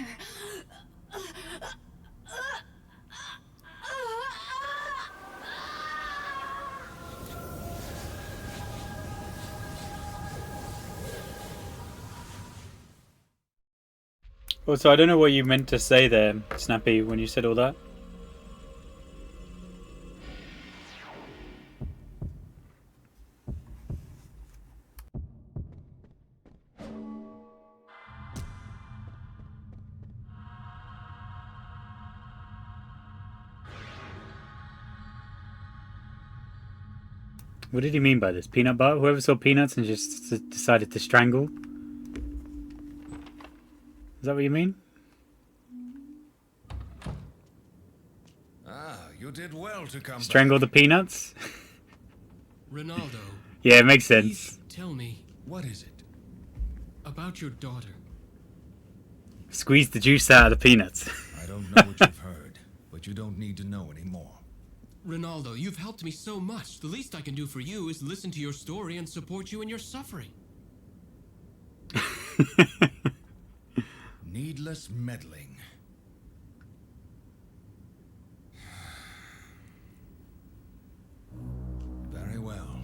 Also, I don't know what you meant to say there, Snappy, when you said all that. What did he mean by this? Peanut butter? Whoever saw peanuts and just decided to strangle? Is that what you mean? Ah, you did well to come Strangle the peanuts? Ronaldo. Yeah, it makes sense. Please tell me. What is it? About your daughter. Squeeze the juice out of the peanuts. I don't know what you've heard, but you don't need to know anymore. Ronaldo, you've helped me so much. The least I can do for you is listen to your story and support you in your suffering. Needless meddling. Very well.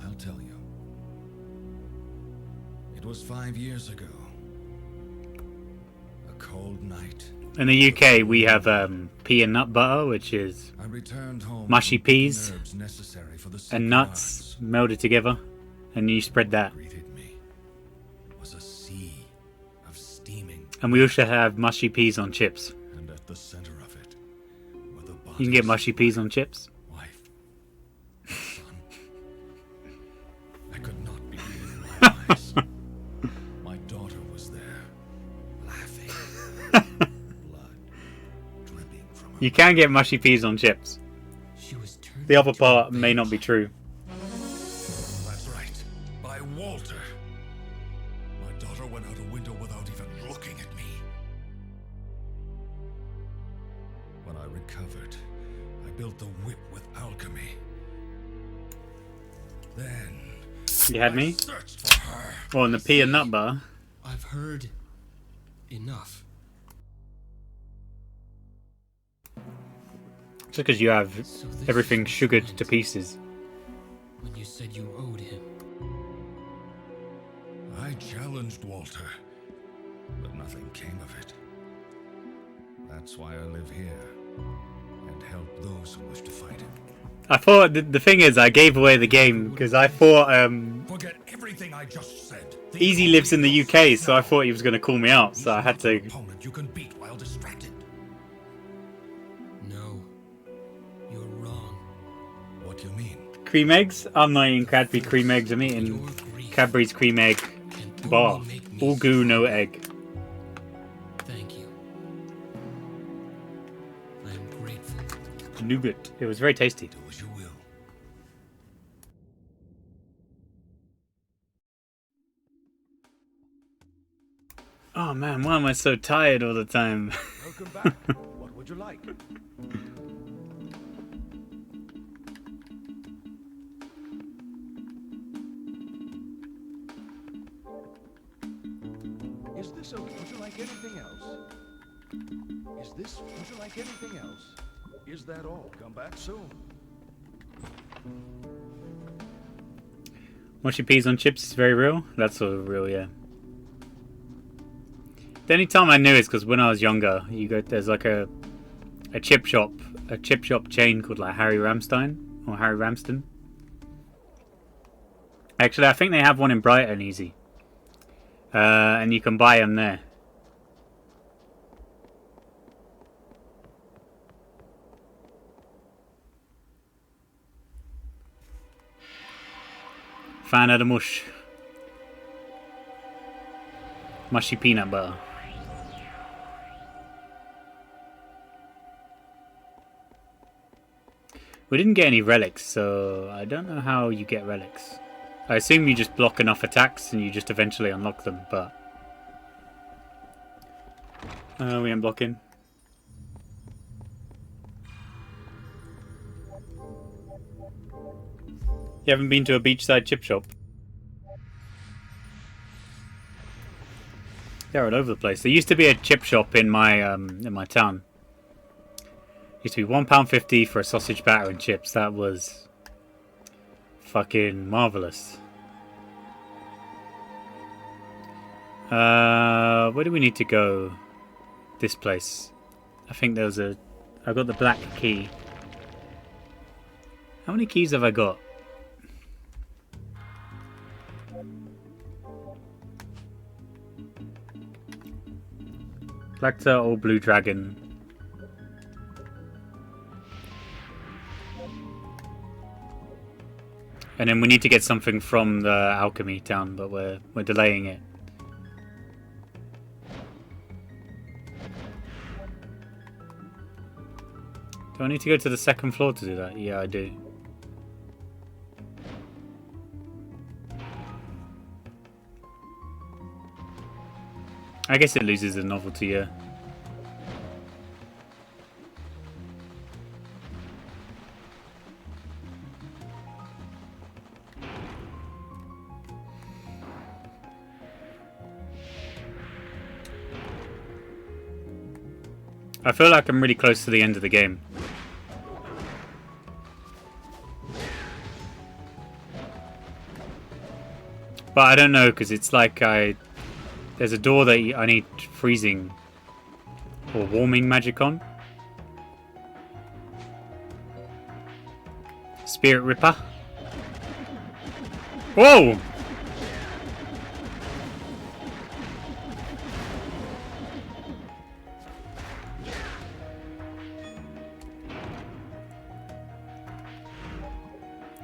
I'll tell you. It was 5 years ago. A cold night. In the UK, we have pea and nut butter, which is I returned home mushy with the peas herbs necessary for the sick and nuts melded together, and you spread that. Greeted me was a sea of steaming, And we also have mushy peas on chips. and at the center of it were the bodies You can get mushy peas on chips. of wife, son. I could not believe my eyes. My daughter was there, laughing, blood dripping from her. You can get mushy peas on chips. She was turned The other into part a may not be baby. true. That's right. By Walter. My daughter went out a window without even looking at me. When I recovered, I built the whip with alchemy. Then You had I me? searched for her. Oh, and the pea and nut butter. I've heard enough. Just because you have So this everything is sugared what to you meant pieces. When you said you owed him. I challenged Walter, but nothing came of it. That's why I live here and help those who wish to fight him. I thought the thing is, I gave away the game because I thought Forget everything I just said. Easy lives in the UK, so I thought he was going to call me out, so I had to. Opponent you can beat while distracted. No, you're wrong. What do you mean? Cream eggs? I'm not eating Cadbury cream eggs. I'm eating Cadbury's cream egg bar. All goo, no egg. Thank you. I am grateful. Nougat. It was very tasty. Do as you will. Oh man, why am I so tired all the time? Welcome back. What would you like? Is this okay? Would you like anything else? Would you like anything else? Is that all? Come back soon. Mushy peas on chips is very real. That's sort of real, yeah. The only time I knew is because when I was younger, there's like a chip shop chain called like Harry Ramstein or Harry Ramsden. Actually, I think they have one in Brighton, easy. And you can buy them there. Fan of the mush. Mushy peanut butter. We didn't get any relics, so I don't know how you get relics. I assume you just block enough attacks and you just eventually unlock them, but... we ain't blocking. You haven't been to a beachside chip shop? They're all over the place. There used to be a chip shop in my town. Used to be £1.50 for a sausage batter and chips. That was fucking marvelous. Where do we need to go? This place. I think there was a... I got the black key. How many keys have I got? Black Turtle, Blue Dragon. And then we need to get something from the alchemy town, but we're delaying it. Do I need to go to the second floor to do that? Yeah, I do. I guess it loses the novelty, yeah. I feel like I'm really close to the end of the game. But I don't know, because it's like there's a door that I need freezing or warming magic on. Spirit Ripper. Whoa!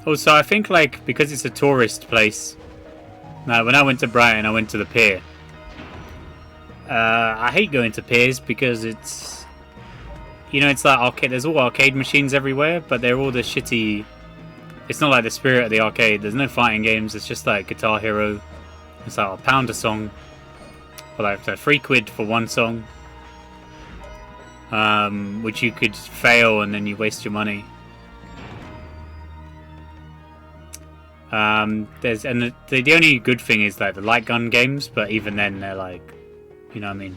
Also, I think like because it's a tourist place. Now, when I went to Brighton, I went to the pier. I hate going to piers because it's, you know, it's like arcade. There's all arcade machines everywhere, but they're all the shitty. It's not like the spirit of the arcade. There's no fighting games. It's just like Guitar Hero. It's like £1 a song, or like £3 for one song, which you could fail and then you waste your money. The only good thing is like the light gun games, but even then they're like, you know what I mean?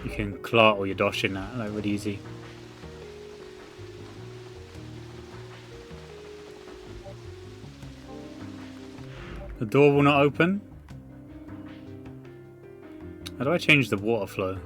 You can clot or your dosh in that like really easy. The door will not open. How do I change the water flow?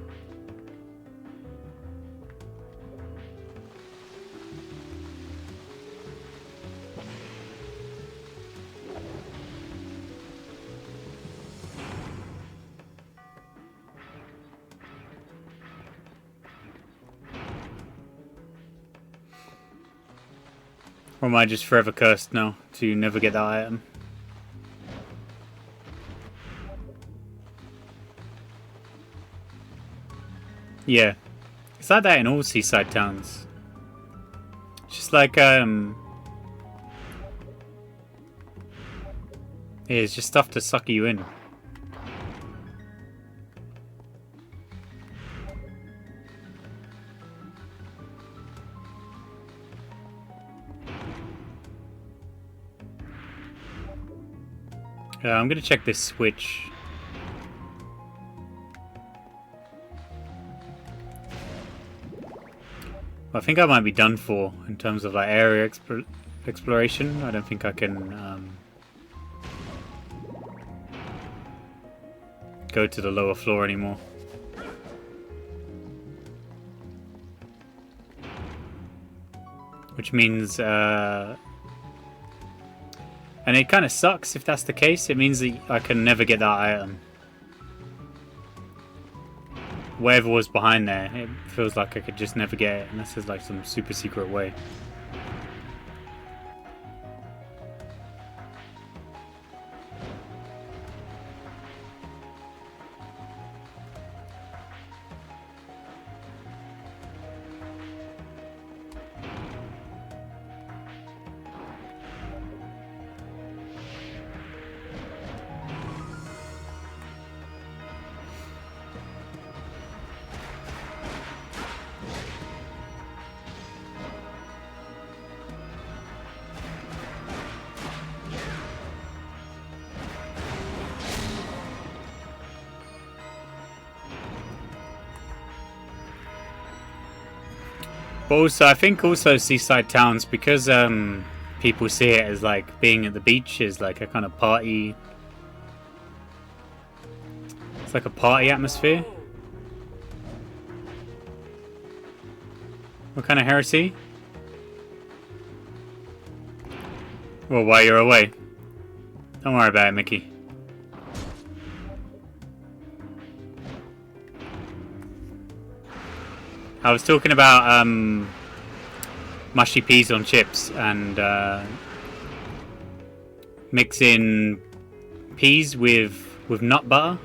Or am I just forever cursed now to never get that item? Yeah. It's like that in all seaside towns. It's just like, it's just stuff to suck you in. I'm gonna check this switch. I think I might be done for in terms of like area exploration. I don't think I can go to the lower floor anymore. Which means, and it kind of sucks if that's the case. It means that I can never get that item. Whatever was behind there, it feels like I could just never get it unless there's like some super secret way. But also, I think also seaside towns, because people see it as like being at the beach is like a kind of party. It's like a party atmosphere. What kind of heresy? Well, while you're away. Don't worry about it, Mickey. I was talking about mushy peas on chips and mixing peas with nut butter,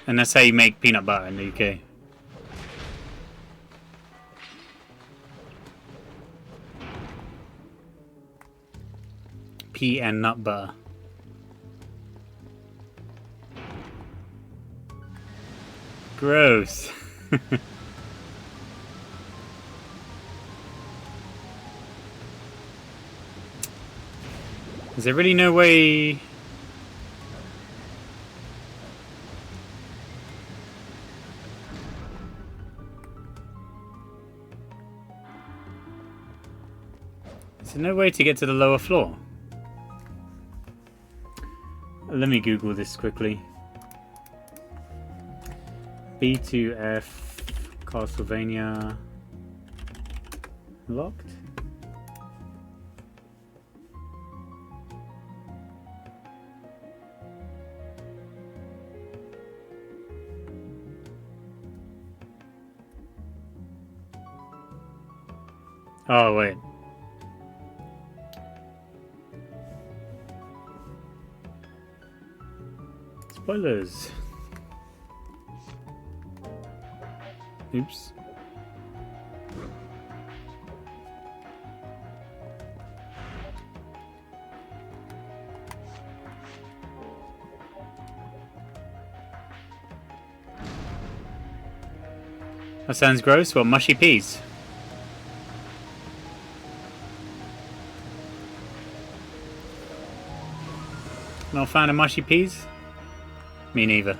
and that's how you make peanut butter in the UK. Pea and nut butter. Gross. Is there really no way? Is there no way to get to the lower floor? Let me Google this quickly. B2F Castlevania locked. Oh wait. Spoilers. Oops. That sounds gross. What, mushy peas? Not a fan of mushy peas? Me neither.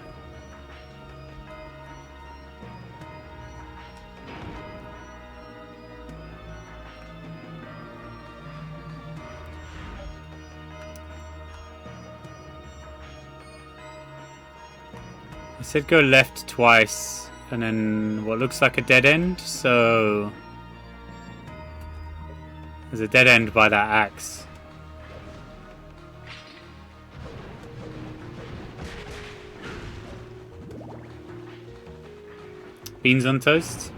I said go left twice and then what looks like a dead end, so there's a dead end by that axe. Beans on toast.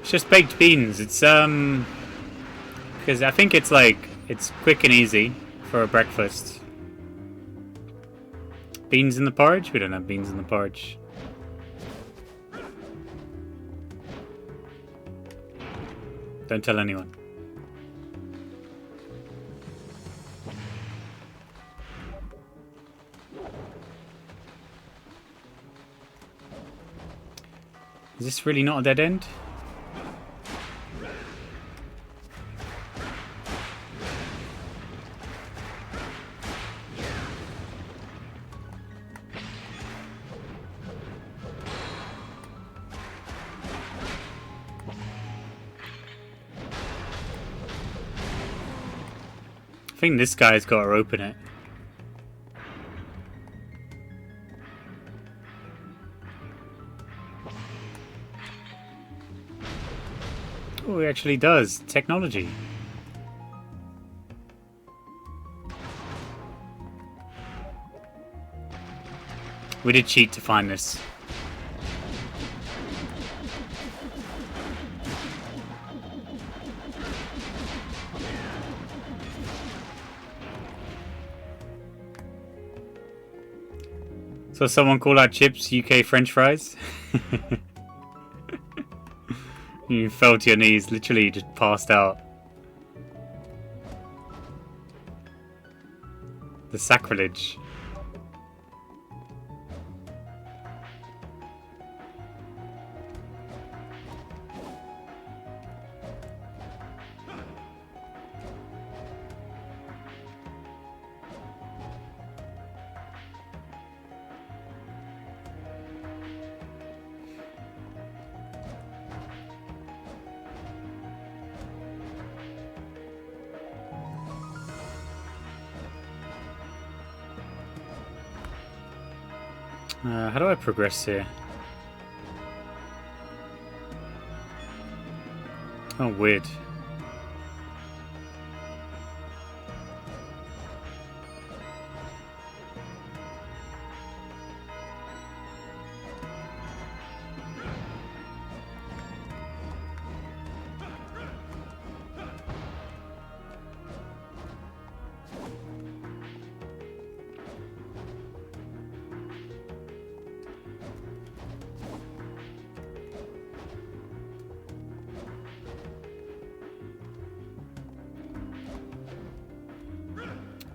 It's just baked beans. It's because I think it's like it's quick and easy for a breakfast. Beans in the porridge? We don't have beans in the porridge. Don't tell anyone. Is this really not a dead end? I think this guy's got to open it. Oh, he actually does. Technology. We did cheat to find this. So someone call out chips UK French fries? You fell to your knees, literally just passed out. The sacrilege. How do I progress here? Oh, weird.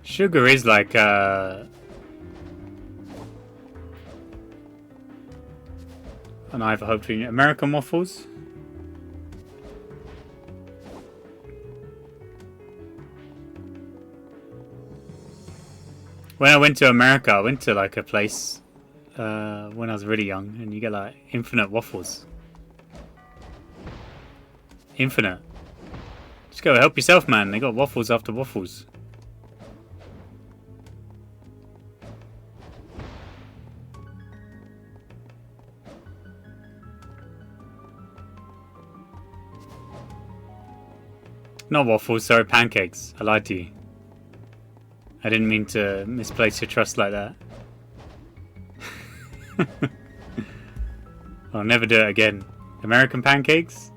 Sugar is like an either hopefully American waffles. When I went to America, I went to like a place when I was really young, and you get like infinite waffles. Infinite. Just go help yourself, man. They got waffles after waffles. Not waffles, sorry, pancakes. I lied to you. I didn't mean to misplace your trust like that. I'll never do it again. American pancakes?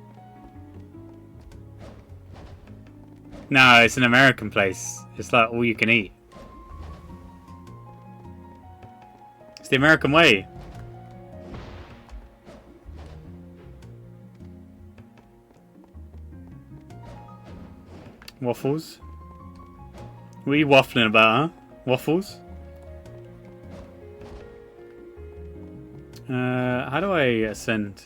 No, it's an American place. It's like all you can eat. It's the American way. Waffles? What are you waffling about, huh? Waffles? How do I ascend?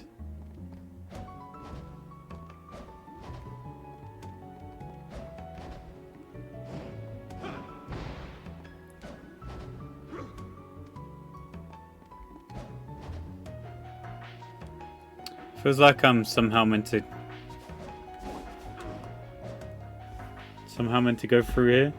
Feels like I'm somehow meant to go through here.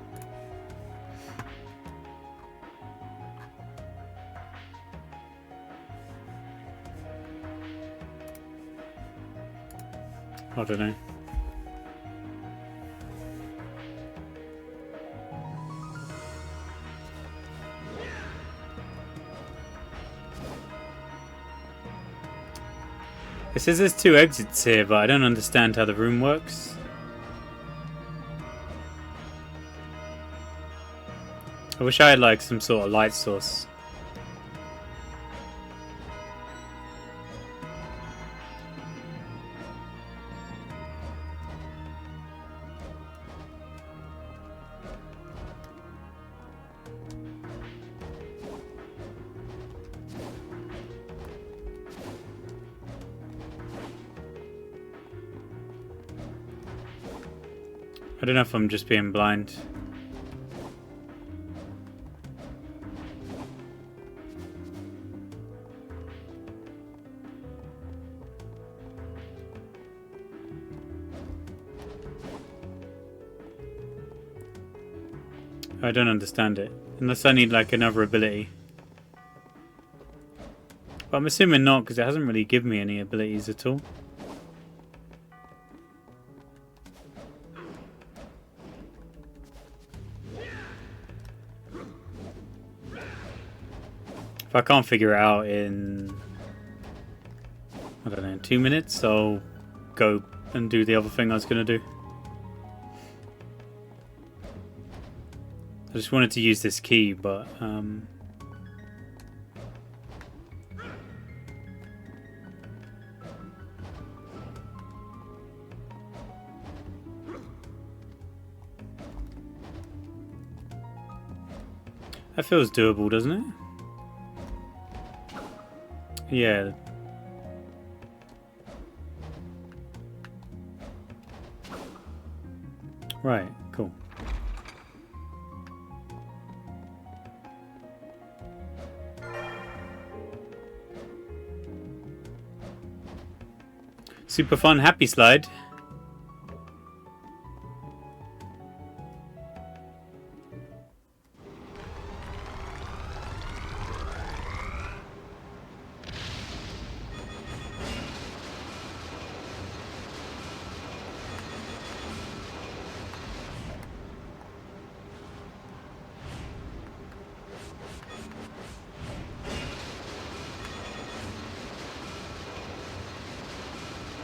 I don't know. It says there's 2 exits here, but I don't understand how the room works. I wish I had like some sort of light source. I don't know if I'm just being blind. I don't understand it. Unless I need like another ability. But I'm assuming not, because it hasn't really given me any abilities at all. If I can't figure it out in, I don't know, 2 minutes, I'll go and do the other thing I was going to do. I just wanted to use this key, but that feels doable, doesn't it? Yeah. Right, cool. Super fun, happy slide.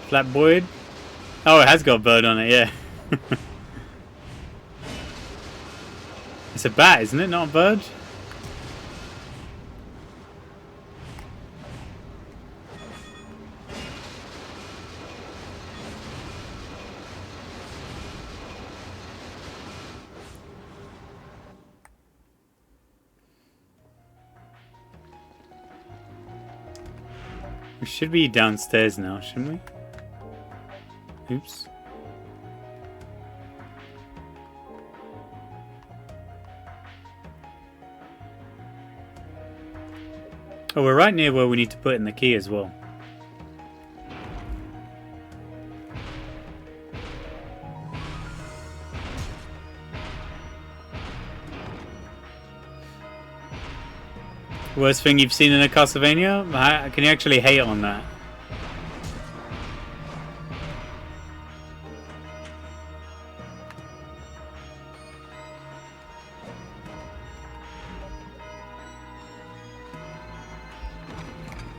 Flatboard. Oh, it has got a bird on it, yeah. It's a bat, isn't it? Not a bird? We should be downstairs now, shouldn't we? Oops. Oh, we're right near where we need to put in the key as well. Worst thing you've seen in a Castlevania? Can you actually hate on that?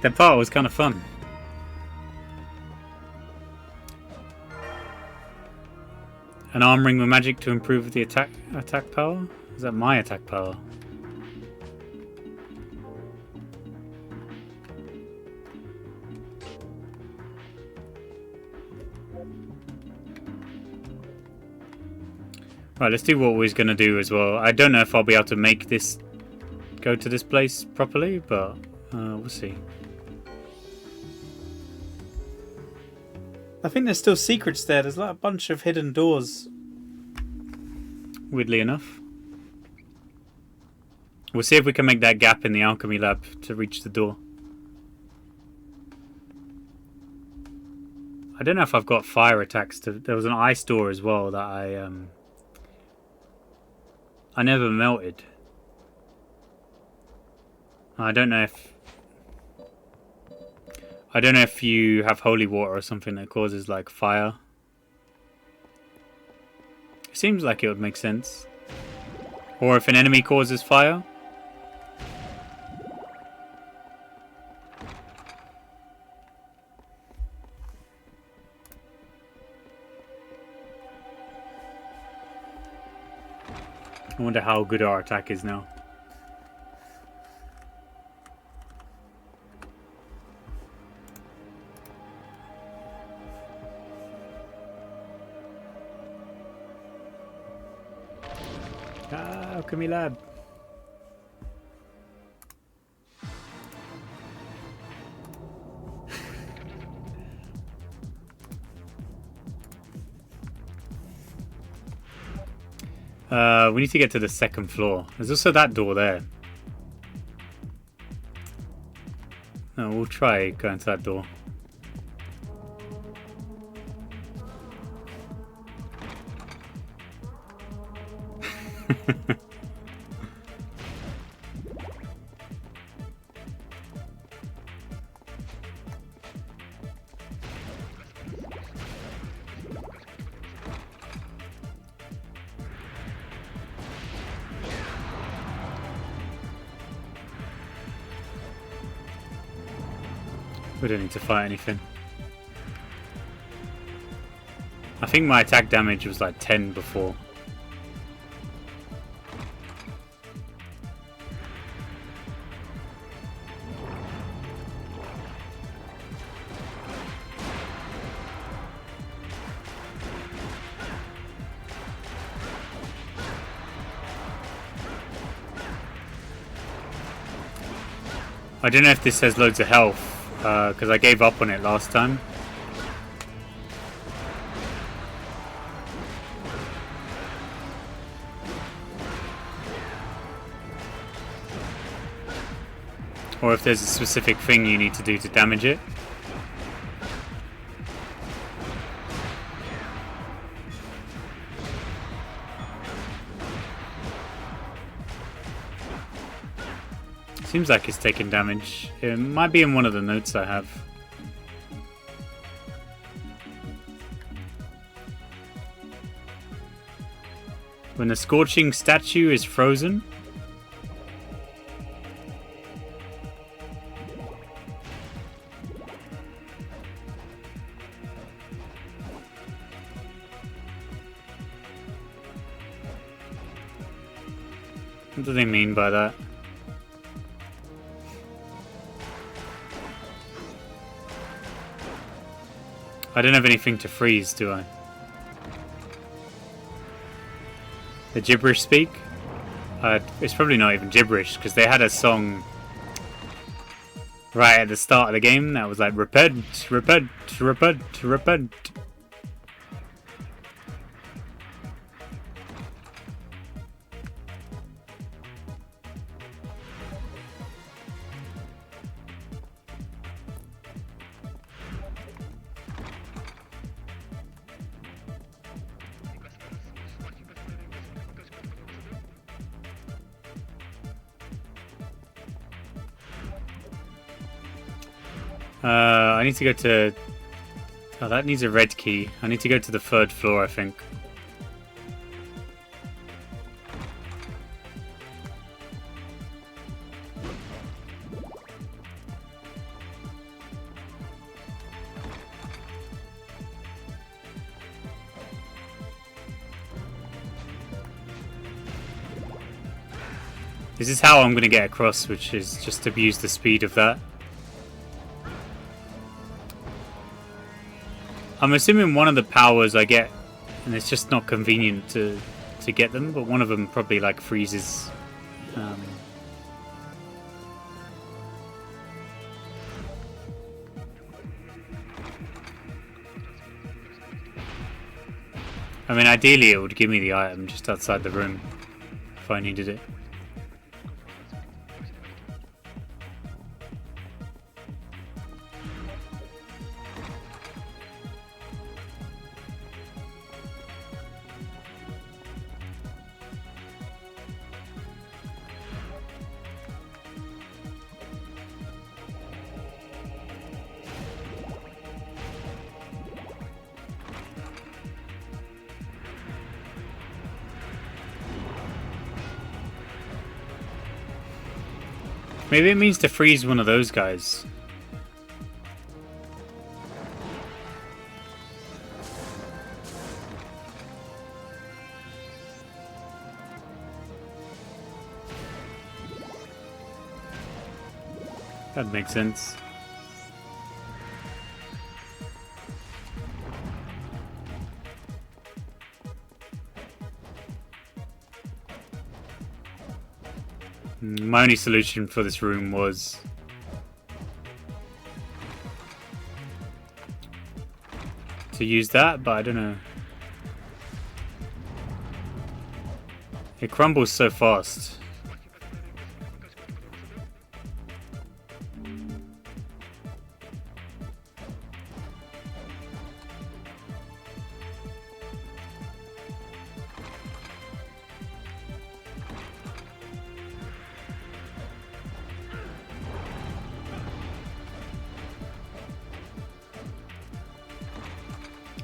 That part was kind of fun. An arm ring with magic to improve the attack power? Is that my attack power? Right, let's do what we was going to do as well. I don't know if I'll be able to make this go to this place properly, but we'll see. I think there's still secrets there. There's like a bunch of hidden doors. Weirdly enough. We'll see if we can make that gap in the alchemy lab to reach the door. I don't know if I've got fire attacks. There was an ice door as well that I never melted. I don't know if you have holy water or something that causes like fire. It seems like it would make sense. Or if an enemy causes fire. I wonder how good our attack is now. Ah, alchemy lab. We need to get to the second floor. There's also that door there. No, we'll try going to that door. We don't need to fight anything. I think my attack damage was like 10 before. I don't know if this has loads of health. Because I gave up on it last time. Or if there's a specific thing you need to do to damage it. Seems like it's taking damage. It might be in one of the notes I have. When the scorching statue is frozen. What do they mean by that? I don't have anything to freeze, do I? The gibberish speak? It's probably not even gibberish, because they had a song right at the start of the game that was like, repent, repent, repent, repent. I need to go to... Oh, that needs a red key. I need to go to the third floor, I think. This is how I'm going to get across, which is just to use the speed of that. I'm assuming one of the powers I get, and it's just not convenient to get them, but one of them probably like freezes. I mean, ideally it would give me the item just outside the room if I needed it. Maybe it means to freeze one of those guys. That makes sense. My only solution for this room was to use that, but I don't know. It crumbles so fast.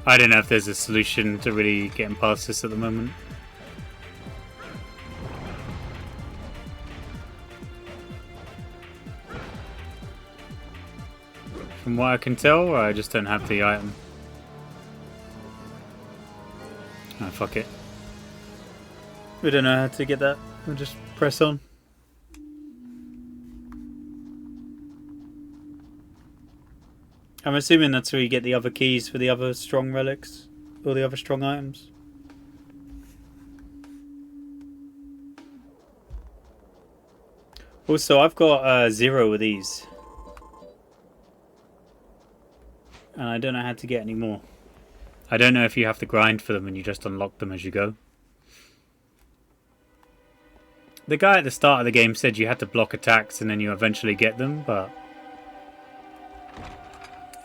I don't know if there's a solution to really getting past this at the moment. From what I can tell, I just don't have the item. Oh, fuck it. We don't know how to get that. We'll just press on. I'm assuming that's where you get the other keys for the other strong relics, or the other strong items. Also, I've got 0 of these. And I don't know how to get any more. I don't know if you have to grind for them and you just unlock them as you go. The guy at the start of the game said you had to block attacks and then you eventually get them, but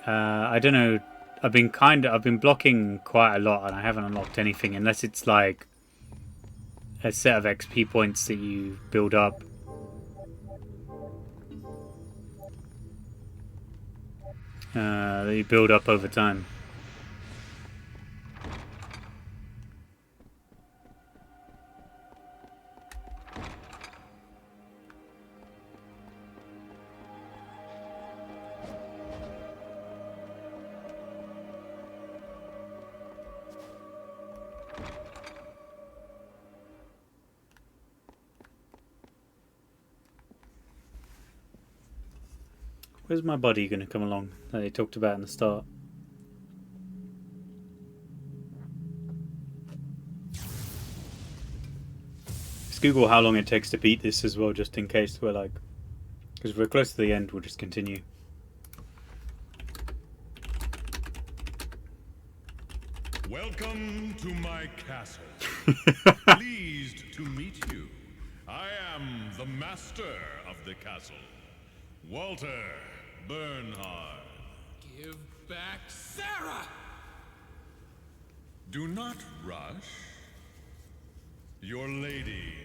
I don't know. I've been blocking quite a lot and I haven't unlocked anything unless it's like a set of XP points that you build up. That you build up over time. Where's my buddy going to come along that they talked about in the start? Let's Google how long it takes to beat this as well, just in case we're like... Because if we're close to the end, we'll just continue. Welcome to my castle. Pleased to meet you. I am the master of the castle, Walter Bernhard. Give back Sarah! Do not rush. Your lady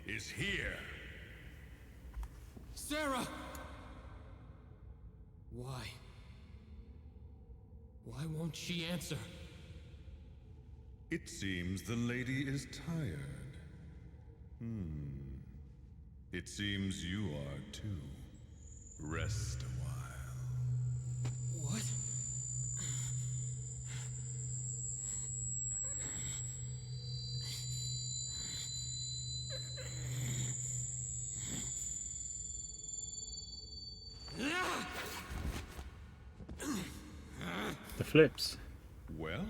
is here. Sarah! Why? Why won't she answer? It seems the lady is tired. It seems you are too. Rest a while. What? The flips. Well,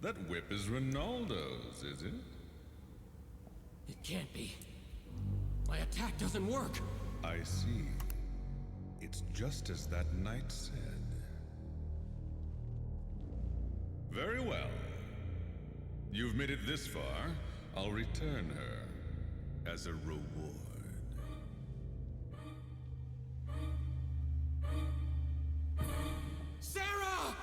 that whip is Ronaldo's, is it? It can't be. My attack doesn't work. I see. It's just as that knight said. Very well. You've made it this far. I'll return her as a reward. Sarah!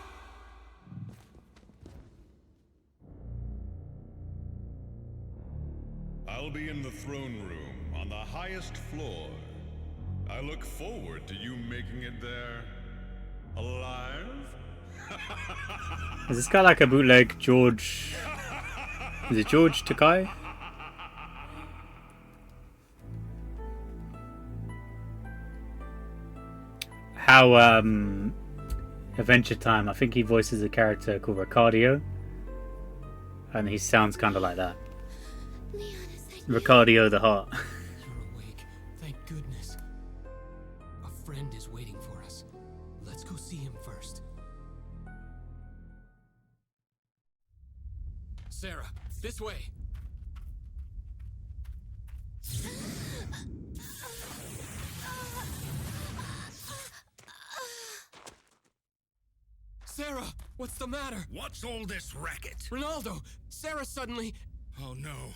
I'll be in the throne room on the highest floor. I look forward to you making it there alive. Is this guy like a bootleg George? Is it George Takai? How Adventure Time, I think he voices a character called Ricardio, and he sounds kind of like that. Ricardio the Heart. You're awake. Thank goodness. A friend is waiting for us. Let's go see him first. Sarah, this way! Sarah, what's the matter? What's all this racket? Ronaldo, Sarah suddenly... Oh no.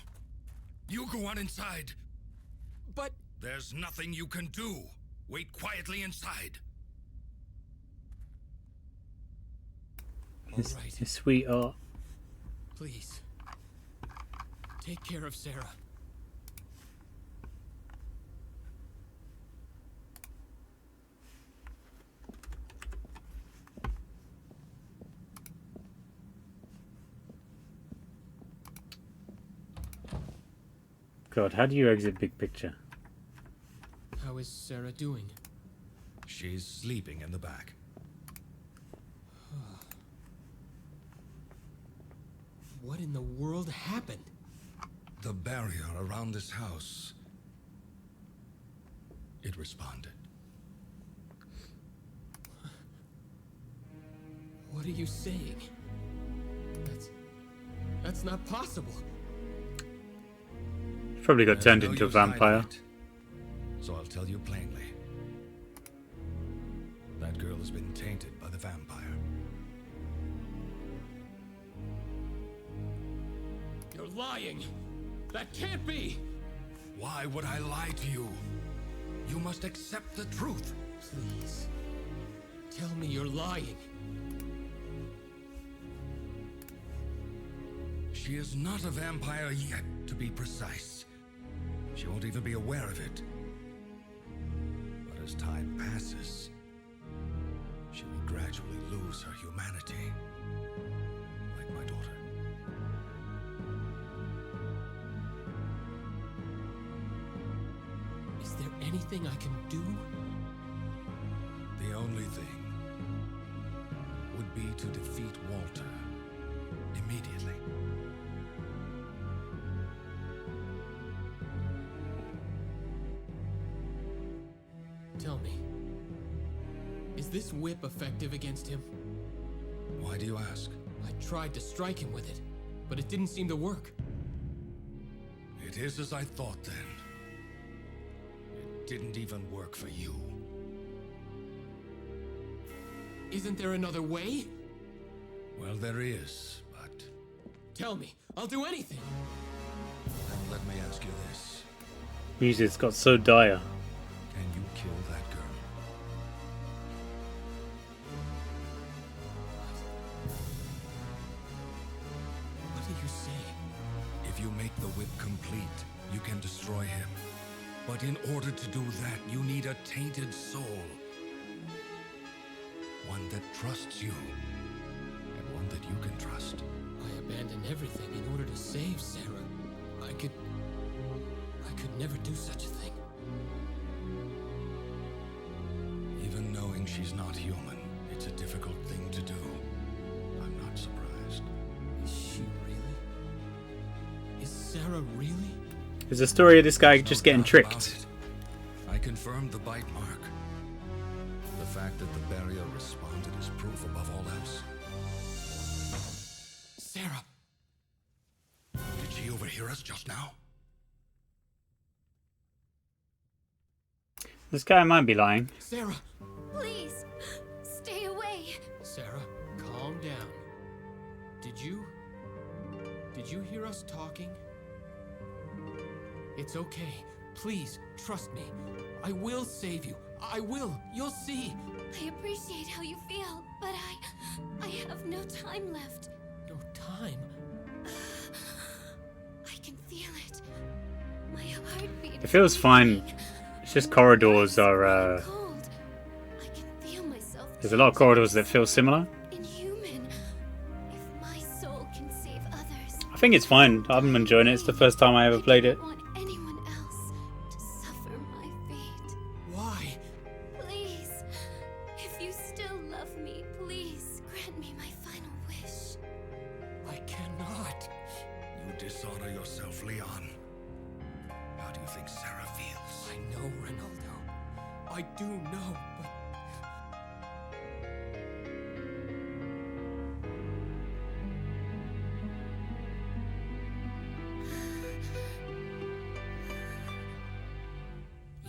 You go on inside. But... There's nothing you can do. Wait quietly inside. His, right. his sweetheart. Please. Take care of Sarah. God, how do you exit big picture? How is Sarah doing? She's sleeping in the back. What in the world happened? The barrier around this house. It responded. What are you saying? That's not possible. Probably got There's turned no into a use hiding vampire. it. So I'll tell you plainly. That girl has been tainted by the vampire. You're lying! That can't be! Why would I lie to you? You must accept the truth. Please. Tell me you're lying. She is not a vampire yet, to be precise. She won't even be aware of it. But as time passes, she will gradually lose her humanity. Like my daughter. Is there anything I can do? The only thing would be to defeat Walter immediately. Tell me, is this whip effective against him? Why do you ask? I tried to strike him with it, but it didn't seem to work. It is as I thought then. It didn't even work for you. Isn't there another way? Well, there is, but... Tell me, I'll do anything! Then let me ask you this. Music's got so dire. Can you kill that girl? What are you saying? If you make the whip complete, you can destroy him. But in order to do that, you need a tainted soul. One that trusts you. And one that you can trust. I abandoned everything in order to save Sarah. I could never do such a thing. Even knowing she's not human, it's a difficult thing to do. I'm not surprised. Is she really? Is Sarah really? There's a story of this guy just getting No doubt about tricked. it. I confirmed the bite mark. The fact that the barrier responded is proof above all else. Sarah! Did she overhear us just now? This guy might be lying. Sarah! Please, stay away. Sarah, calm down. Did you hear us talking? It's okay. Please, trust me. I will save you. I will. You'll see. I appreciate how you feel, but I have no time left. No time? I can feel it. My heartbeat. It feels fine. It's just corridors are. Cold. I can feel myself. There's a lot of corridors that feel similar. Inhuman. If my soul can save others. I think it's fine. I'm enjoying it. It's the first time I ever played it. I don't want anyone else to suffer my fate. Why? Please, if you still love me, please grant me my final wish. I cannot. You dishonor yourself, Leon. How do you think Sarah feels? I know, Ronaldo. I do know, but...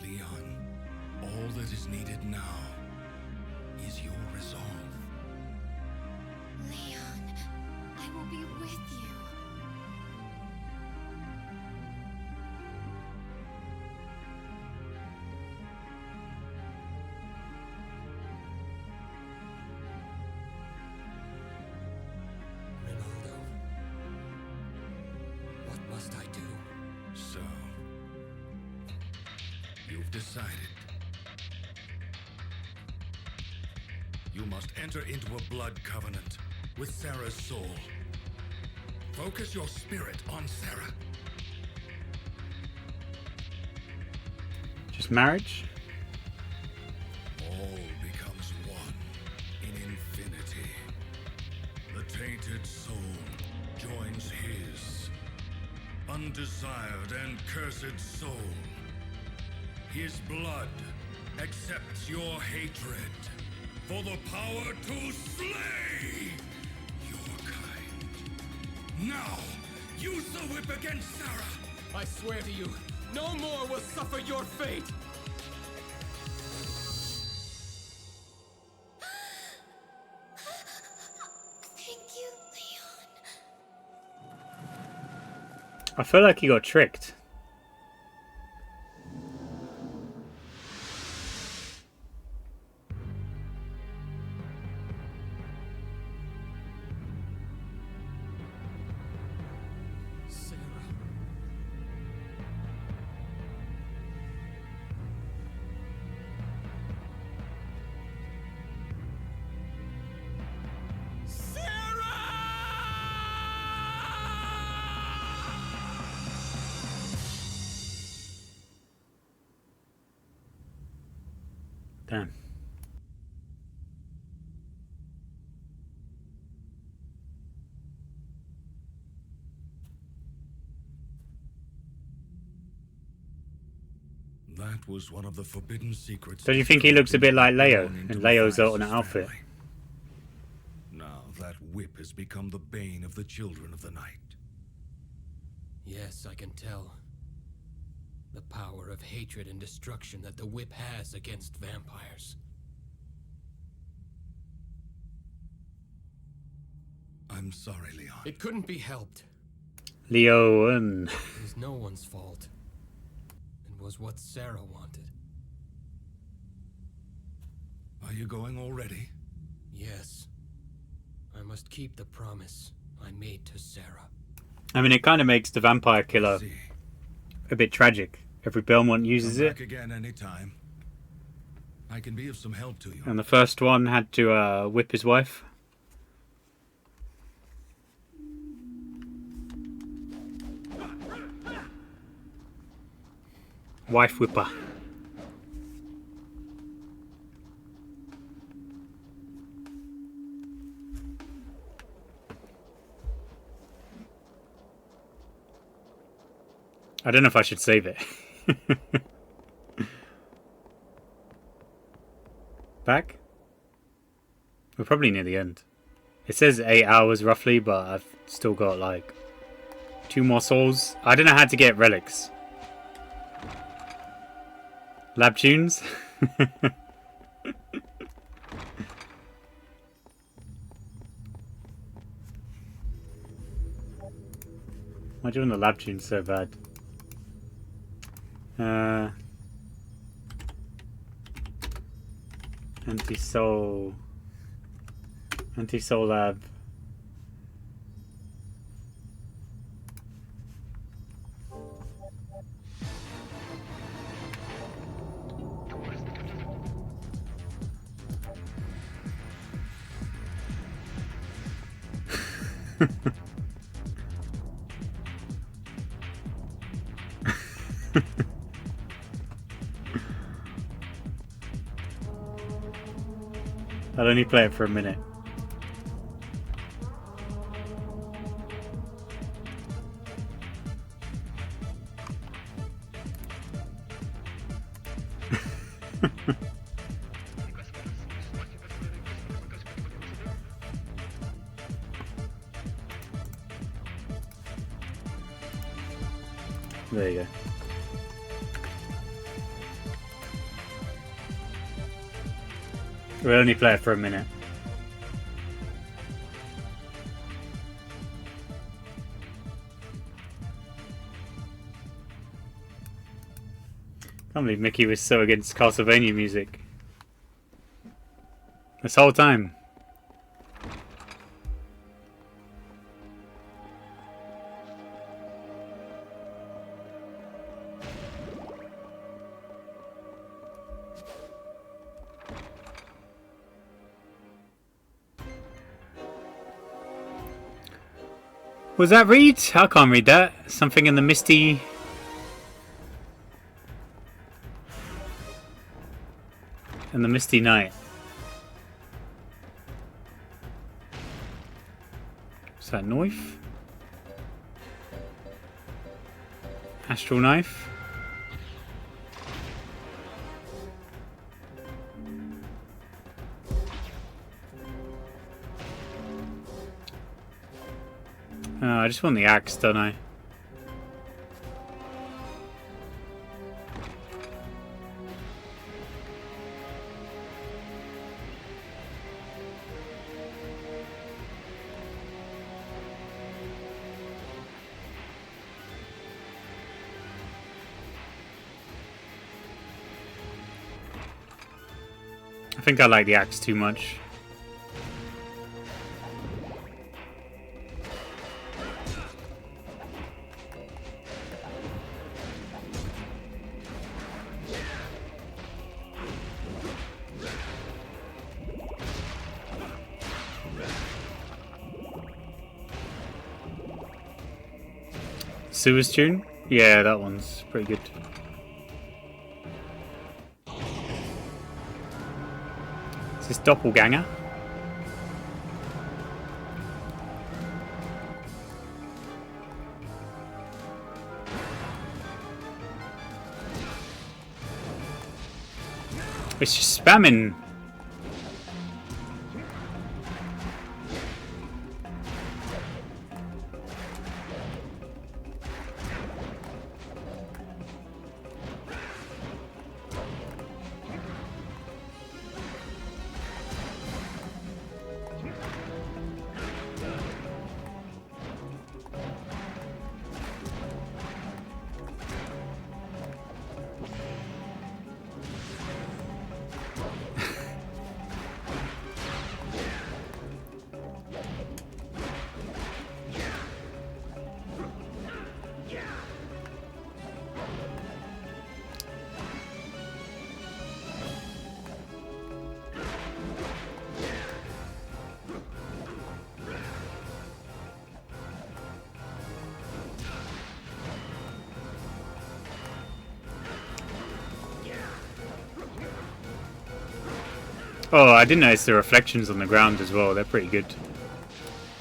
Leon, all that is needed now is your resolve. Leon, I will be with you. Ronaldo, what must I do? So, you've decided. You must enter into a blood covenant with Sarah's soul. Focus your spirit on Sarah. Just marriage? All becomes one in infinity. The tainted soul joins his undesired and cursed soul. His blood accepts your hatred for the power to slay your kind. Now, use the whip against Sarah. I swear to you, no more will suffer your fate! Thank you, Leon. I feel like he got tricked. Sarah. Damn. That was one of the forbidden secrets. Don't you think he looks a bit like Leo belonging in to Leo's Matthias's alternate outfit? family. Now that whip has become the bane of the children of the night. Yes, I can tell. The power of hatred and destruction that the whip has against vampires. I'm sorry, Leon. It couldn't be helped. Leon. It was no one's fault. It was what Sarah wanted. Are you going already? Yes. I must keep the promise I made to Sarah. I mean, it kind of makes the vampire killer See. a bit tragic. Every Belmont uses Come it. back again anytime. I can be of some help to you. And the first one had to whip his wife. Wife whipper. I don't know if I should save it. Back? We're probably near the end. It says 8 hours roughly, but I've still got like 2 more souls. I don't know how to get relics. Lab tunes? Why doing the lab tunes so bad? Anti-soul lab. I'll only play it for a minute. There you go. We'll only play it for a minute. I can't believe Mickey was so against Castlevania music this whole time. Was that read? I can't read that. Something in the misty... in the misty night. Is that knife? Astral knife? Oh, I just want the axe, don't I? I think I like the axe too much. Sewers tune? Yeah, that one's pretty good. Is this doppelganger? It's just spamming. Oh, I didn't notice the reflections on the ground as well. They're pretty good.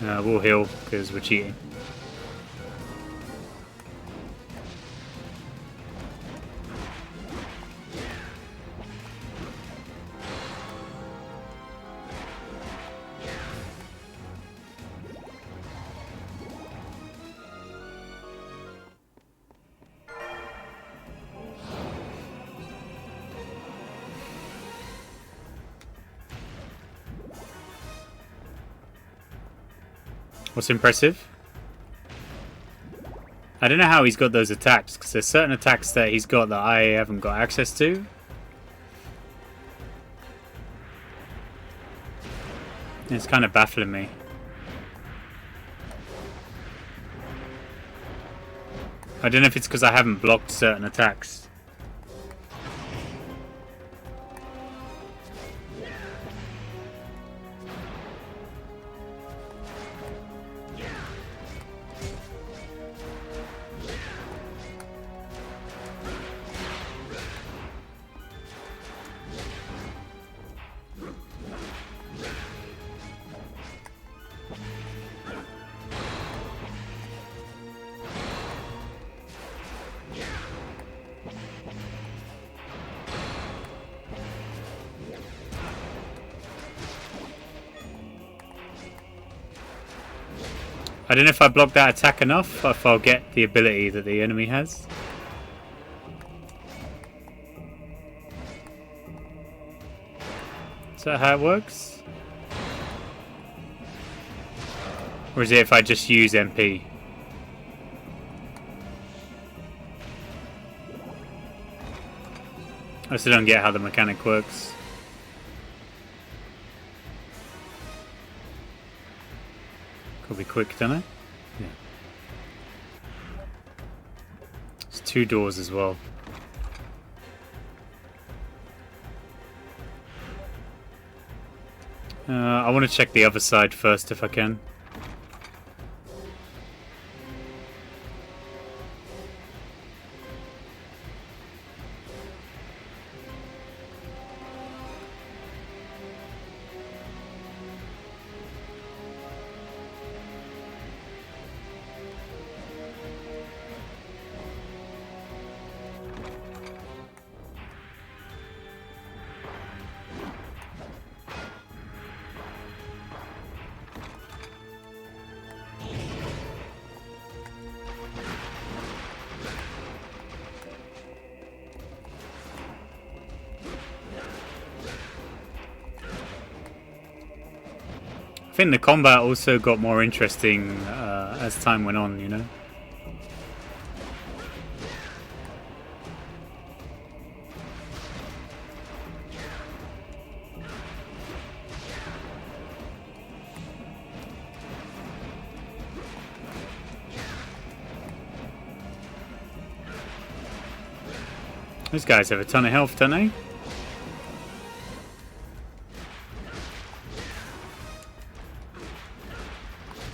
We'll heal because we're cheating. What's impressive? I don't know how he's got those attacks, because there's certain attacks that he's got that I haven't got access to. It's kind of baffling me. I don't know if it's because I haven't blocked certain attacks. I don't know if I block that attack enough, or if I'll get the ability that the enemy has. Is that how it works? Or is it if I just use MP? I still don't get how the mechanic works. Could be quick, don't I? Yeah. There's 2 doors as well. I want to check the other side first if I can. I think the combat also got more interesting as time went on, you know? These guys have a ton of health, don't they?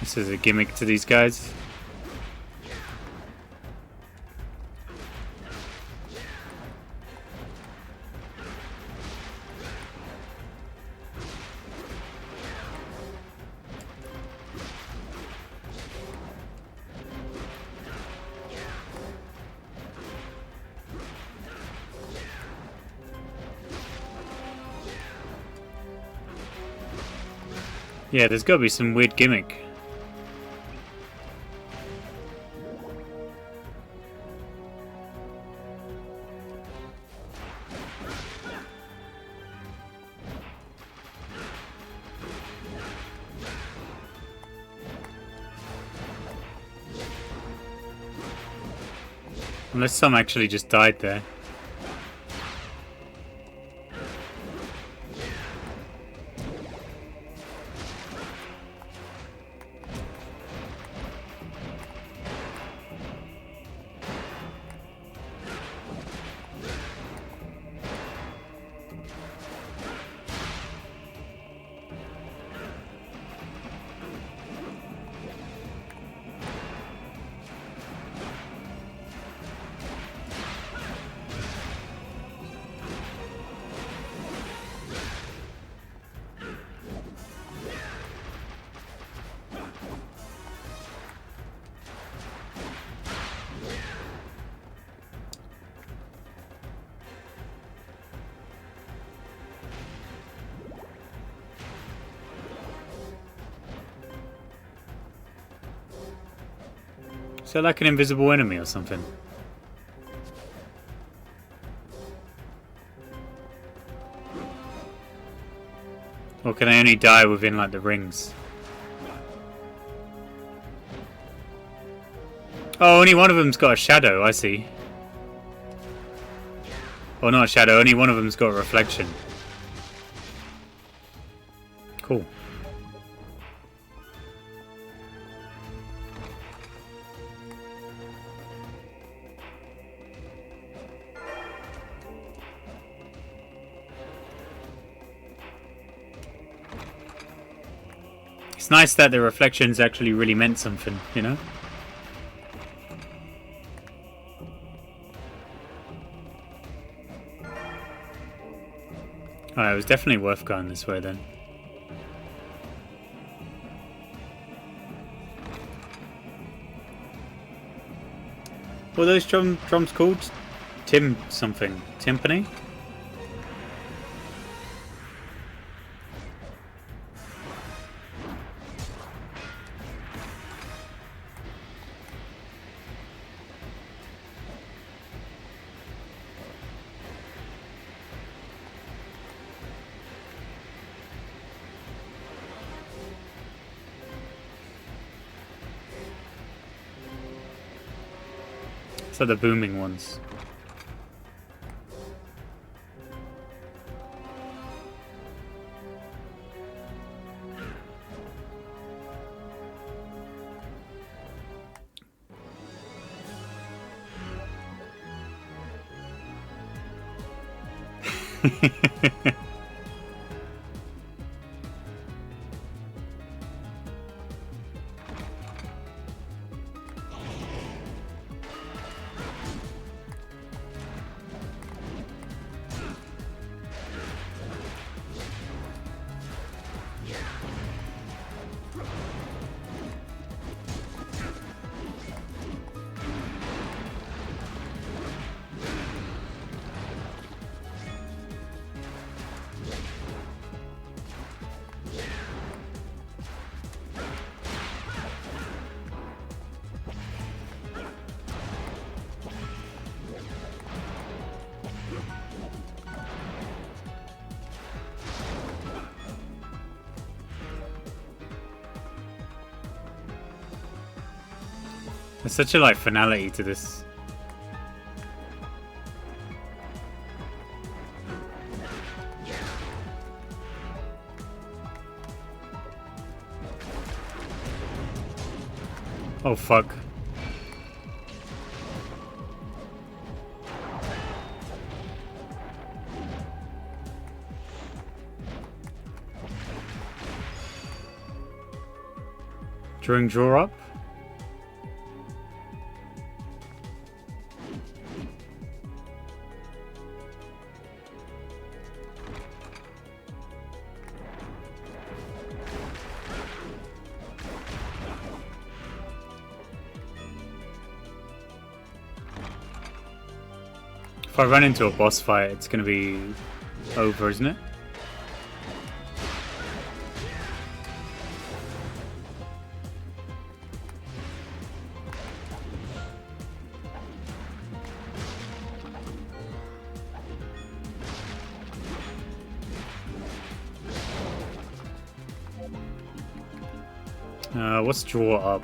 This is a gimmick to these guys. Yeah, there's got to be some weird gimmick. Unless some actually just died there. Is that like an invisible enemy or something? Or can they only die within like the rings? Oh, only one of them's got a shadow, I see. Or not a shadow, only one of them's got a reflection. Cool. It's nice that the reflections actually really meant something, you know? Alright, it was definitely worth going this way then. What are those drums called? Tim something. Timpani? So the booming ones. There's such a like finality to this. Oh fuck. During draw up? If I run into a boss fight, it's gonna be over, isn't it? What's draw up?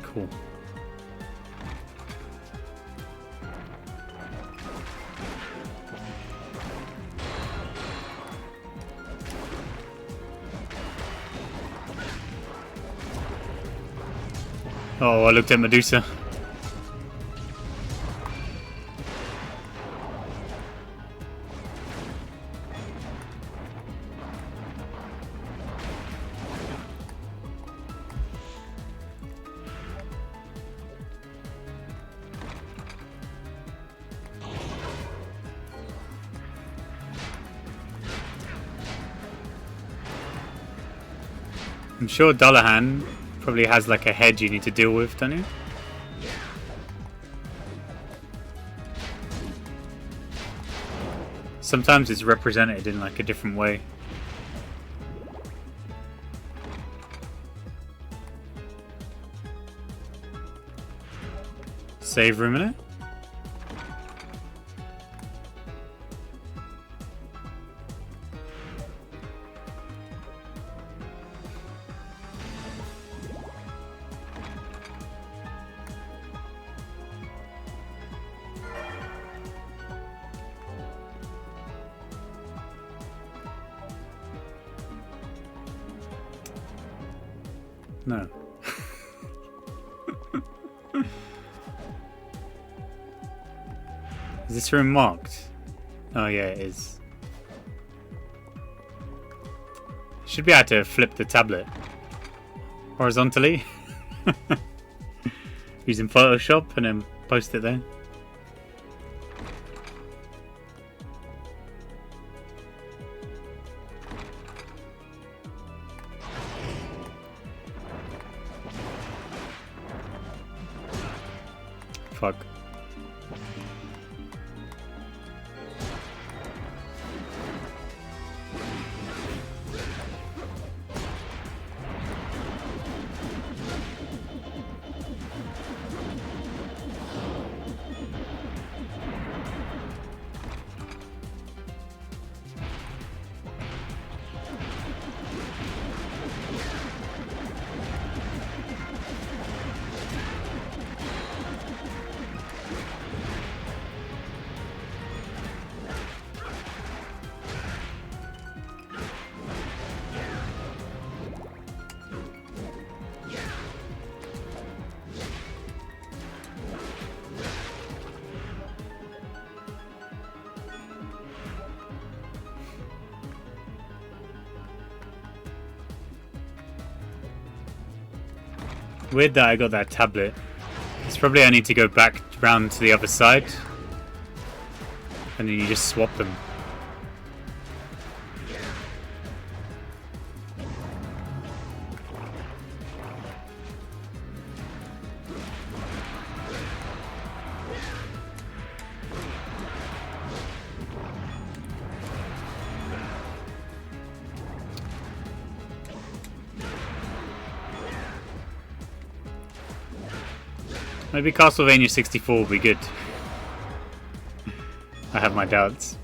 Cool. Oh, I looked at Medusa. I'm sure Dullahan probably has like a head you need to deal with, don't you? Sometimes it's represented in like a different way. Save room in it? No. Is this room marked? Oh yeah, it is. Should be able to flip the tablet horizontally using Photoshop and then post it there. Fuck. Weird that I got that tablet. It's probably I need to go back round to the other side. And then you just swap them. Maybe Castlevania 64 will be good. I have my doubts.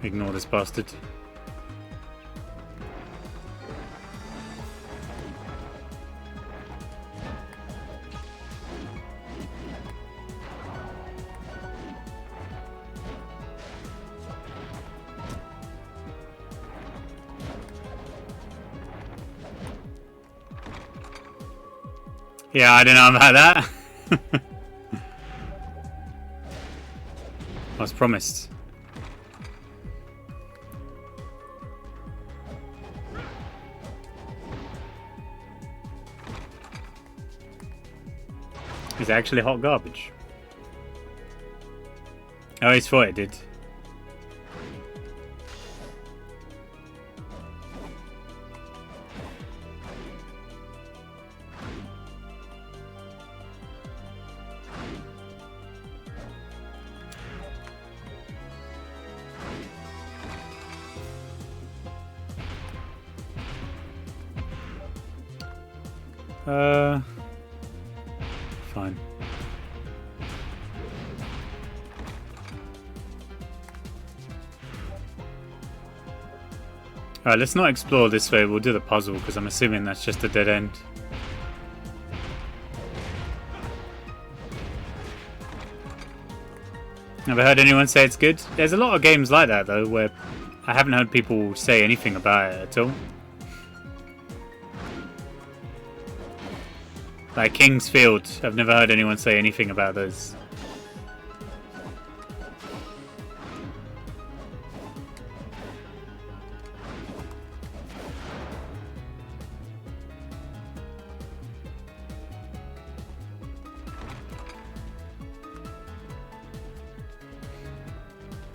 Ignore this bastard. Yeah, I don't know about that. I was promised. Is it actually hot garbage? I always thought it did. Fine. Alright, let's not explore this way. We'll do the puzzle because I'm assuming that's just a dead end. Never heard anyone say it's good. There's a lot of games like that though where I haven't heard people say anything about it at all. Like King's Field, I've never heard anyone say anything about those.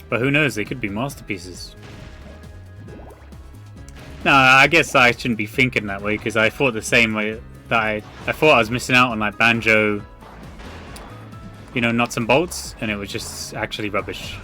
But who knows, they could be masterpieces. No, I guess I shouldn't be thinking that way because I thought the same way. That I thought I was missing out on like banjo, you know, nuts and bolts, and it was just actually rubbish.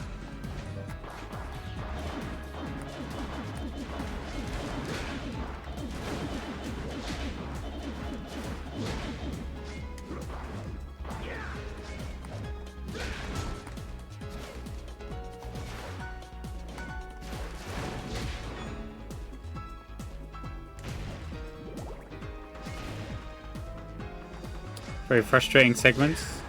Very frustrating segments.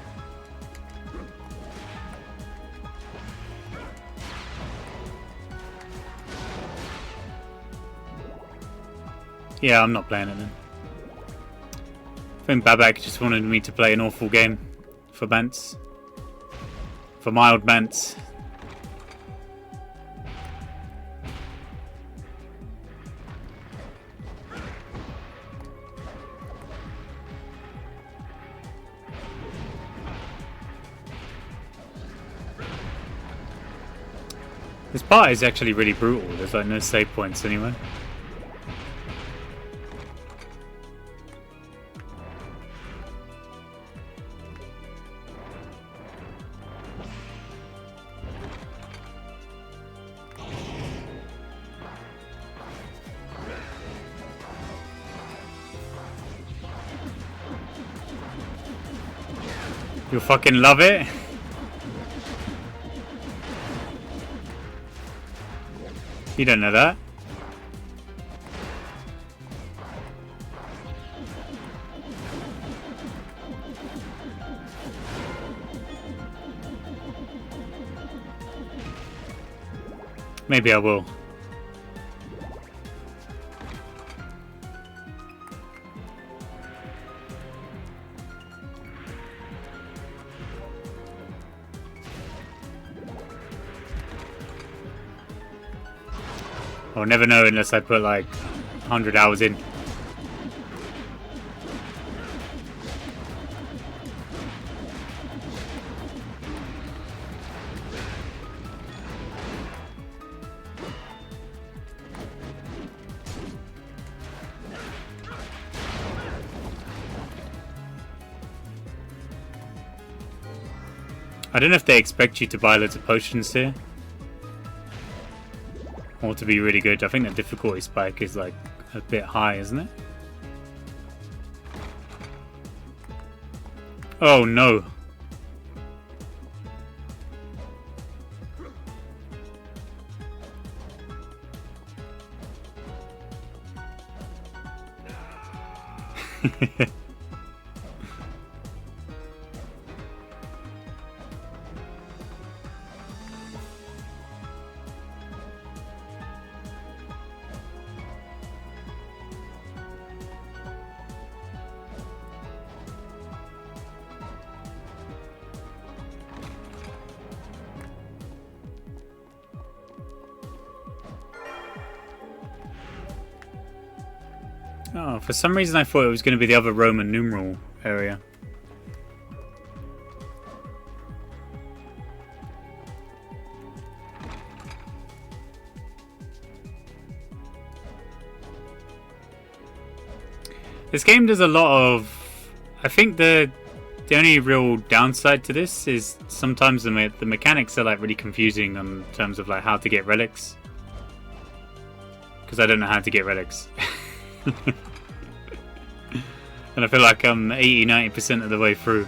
Yeah, I'm not playing it then. I think Babak just wanted me to play an awful game for Bants. For mild Bants. This part is actually really brutal. There's like no save points anywhere. You'll fucking love it. You don't know that. Maybe I will. I'll never know unless I put like 100 hours in. I don't know if they expect you to buy loads of potions here, or to be really good. I think the difficulty spike is like a bit high, isn't it? Oh no. Oh, for some reason I thought it was going to be the other Roman numeral area. This game does a lot of... I think the only real downside to this is sometimes the mechanics are like really confusing in terms of like how to get relics. Because I don't know how to get relics. And I feel like I'm 80-90% of the way through.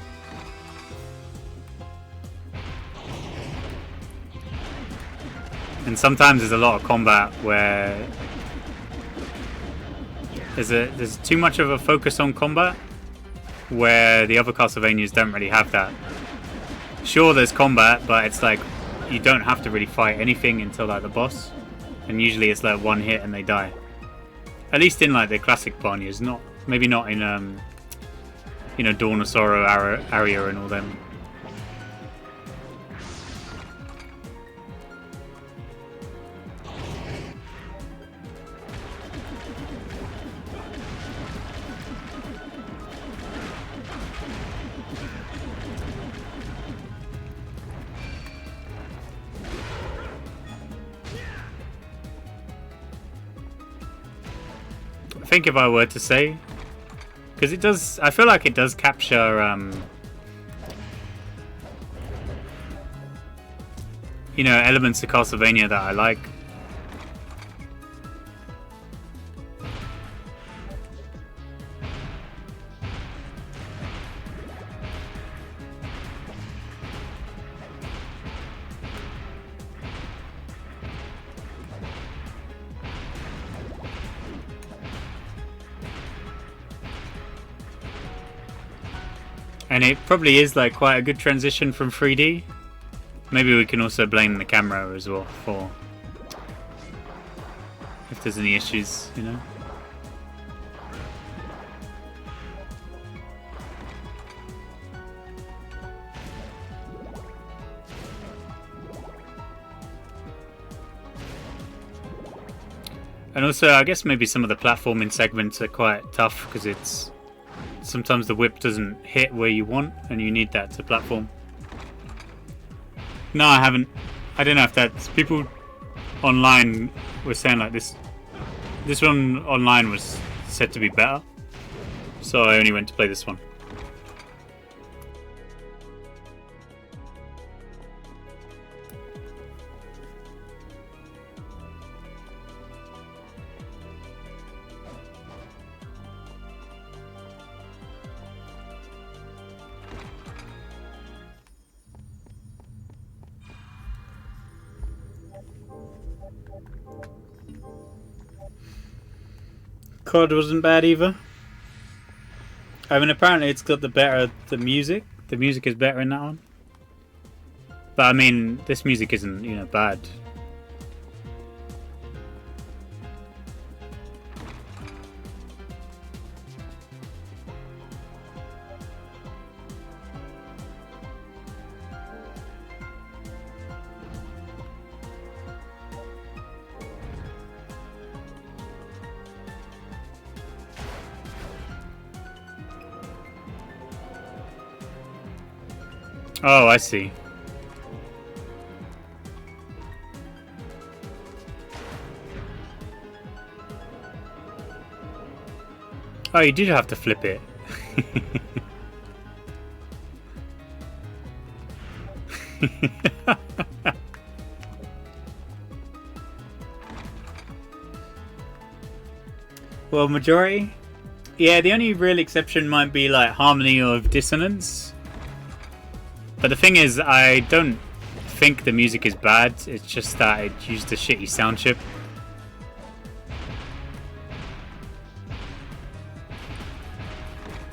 And sometimes there's a lot of combat where there's too much of a focus on combat, where the other Castlevanias don't really have that. Sure, there's combat, but it's like you don't have to really fight anything until like the boss, and usually it's like one hit and they die. At least in like the classic Barnias, maybe not in you know, Dawn of Sorrow, Aria and all them. I think if I were to say, because it does, I feel like it does capture, you know, elements of Castlevania that I like. And it probably is like quite a good transition from 3D. Maybe we can also blame the camera as well for if there's any issues, you know. And also, I guess maybe some of the platforming segments are quite tough because it's sometimes the whip doesn't hit where you want and you need that to platform. No, I haven't. I don't know if that's... People online were saying like this one online was said to be better, so I only went to play this one. COD wasn't bad either. I mean, apparently it's got the music. The music is better in that one. But I mean, this music isn't, you know, bad. Oh, I see. Oh, you did have to flip it. Well, majority? Yeah, the only real exception might be like harmony or dissonance. But the thing is, I don't think the music is bad. It's just that it used a shitty sound chip.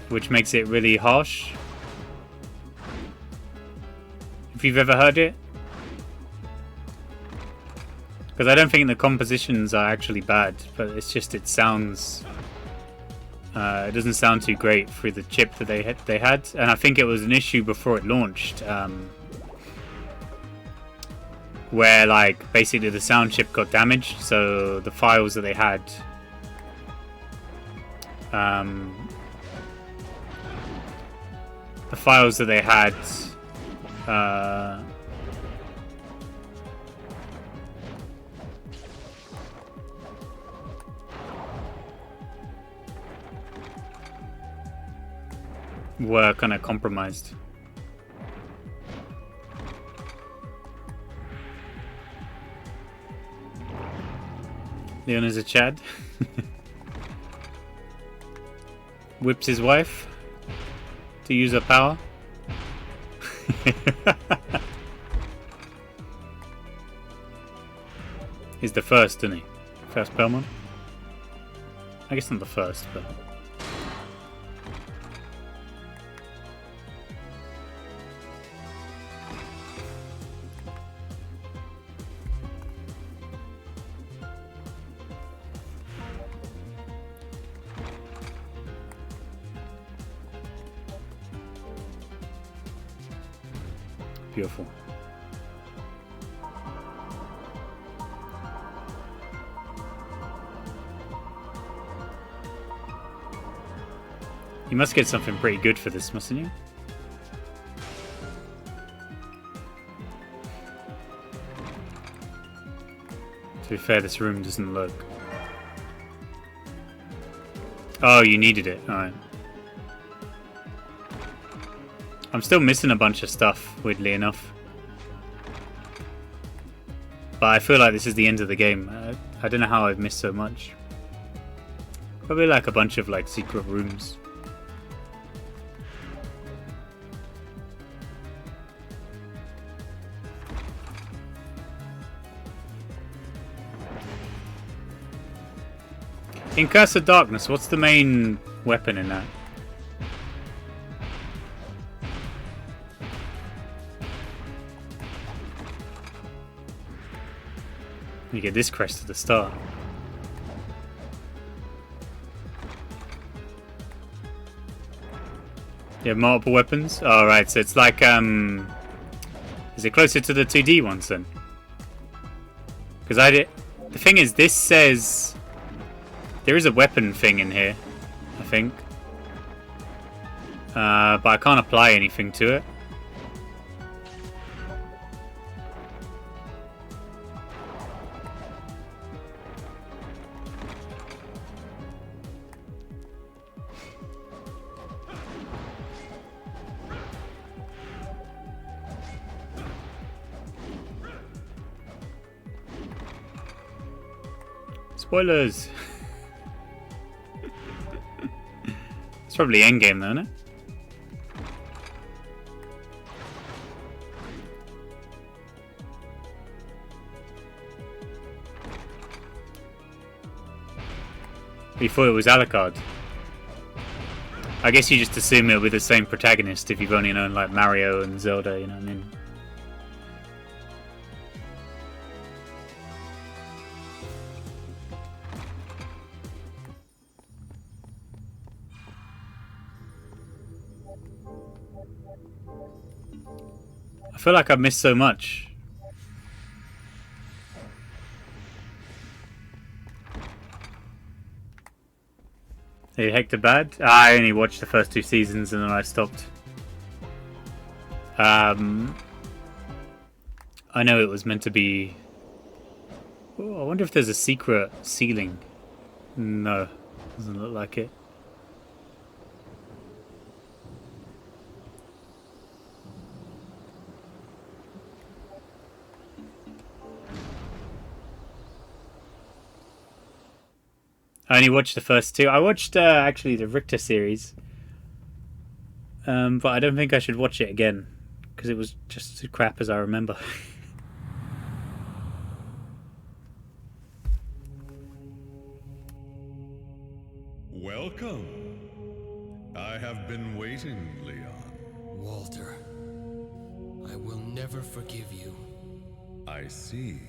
Which makes it really harsh. If you've ever heard it. Because I don't think the compositions are actually bad, but it's just it sounds... it doesn't sound too great through the chip that they had, and I think it was an issue before it launched, where like basically the sound chip got damaged, so the files that they had were kind of compromised. Leon is a Chad. Whips his wife to use her power. He's the first, isn't he? First Belmont? I guess not the first, but... Beautiful. You must get something pretty good for this, mustn't you? To be fair, this room doesn't look... Oh, you needed it. Alright. I'm still missing a bunch of stuff, weirdly enough. But I feel like this is the end of the game. I don't know how I've missed so much. Probably like a bunch of like secret rooms. In Curse of Darkness, what's the main weapon in that? You get this crest at the start. You have multiple weapons? Oh, right, so it's like, is it closer to the 2D ones then? Because the thing is, this says... There is a weapon thing in here, I think. But I can't apply anything to it. Spoilers! It's probably endgame though, isn't it? You thought it was Alucard. I guess you just assume it'll be the same protagonist if you've only known like Mario and Zelda, you know what I mean? I feel like I've missed so much. Hey, Hector Bad? I only watched the first 2 seasons and then I stopped. I know it was meant to be... Oh, I wonder if there's a secret ceiling. No, doesn't look like it. I only watched the first two. I watched actually the Richter series, but I don't think I should watch it again because it was just as crap as I remember. Welcome. I have been waiting, Leon. Walter, I will never forgive you. I see.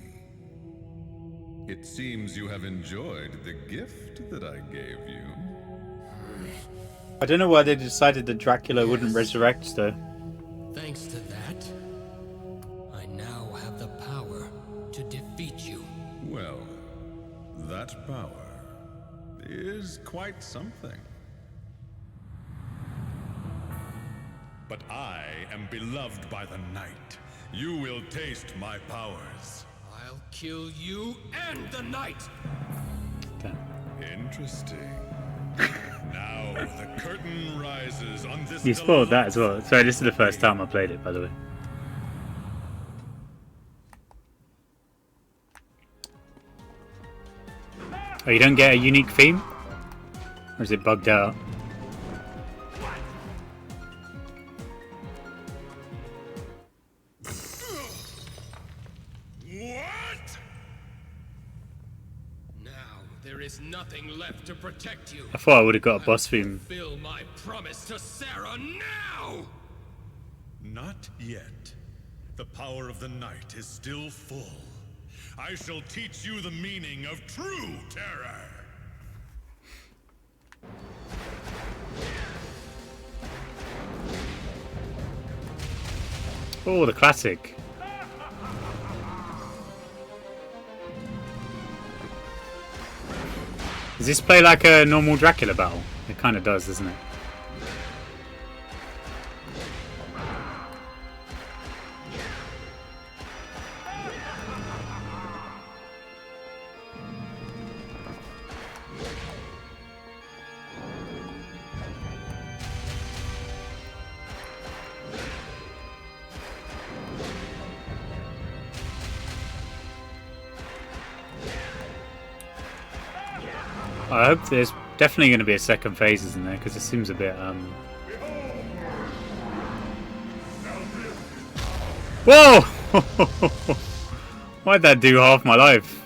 It seems you have enjoyed the gift that I gave you. I don't know why they decided that Dracula wouldn't resurrect, though. Thanks to that, I now have the power to defeat you. Well, that power is quite something. But I am beloved by the night. You will taste my powers. I'll kill you and the knight! Damn. Interesting. Now the curtain rises on this. You spoiled that as well. Sorry, this is the first time I played it, by the way. Oh, you don't get a unique theme? Or is it bugged out? What? Now there is nothing left to protect you. I thought I would have got a boss theme. Fulfill my promise to Sarah now! Not yet. The power of the night is still full. I shall teach you the meaning of true terror. Oh, the classic. Does this play like a normal Dracula battle? It kind of does, doesn't it? I hope there's definitely going to be a second phase, isn't there? Because it seems a bit, Whoa! Why'd that do half my life?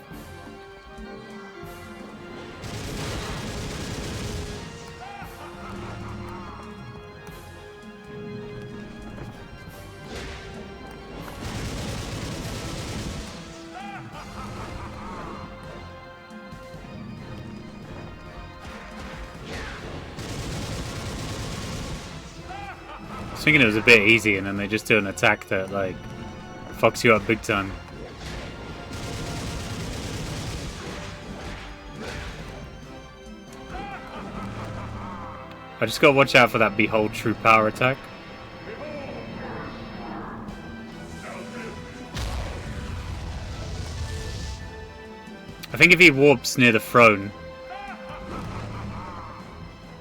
I was thinking it was a bit easy, and then they just do an attack that, like, fucks you up big time. I just gotta watch out for that Behold True Power attack. I think if he warps near the throne,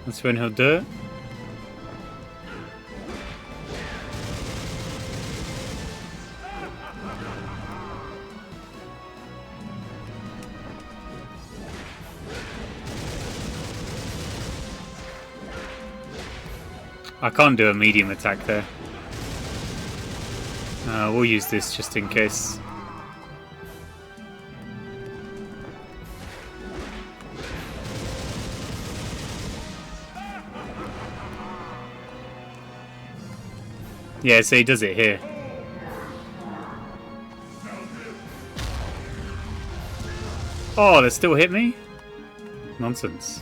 that's when he'll do it. I can't do a medium attack there. We'll use this just in case. Yeah, so he does it here. Oh, they still hit me? Nonsense.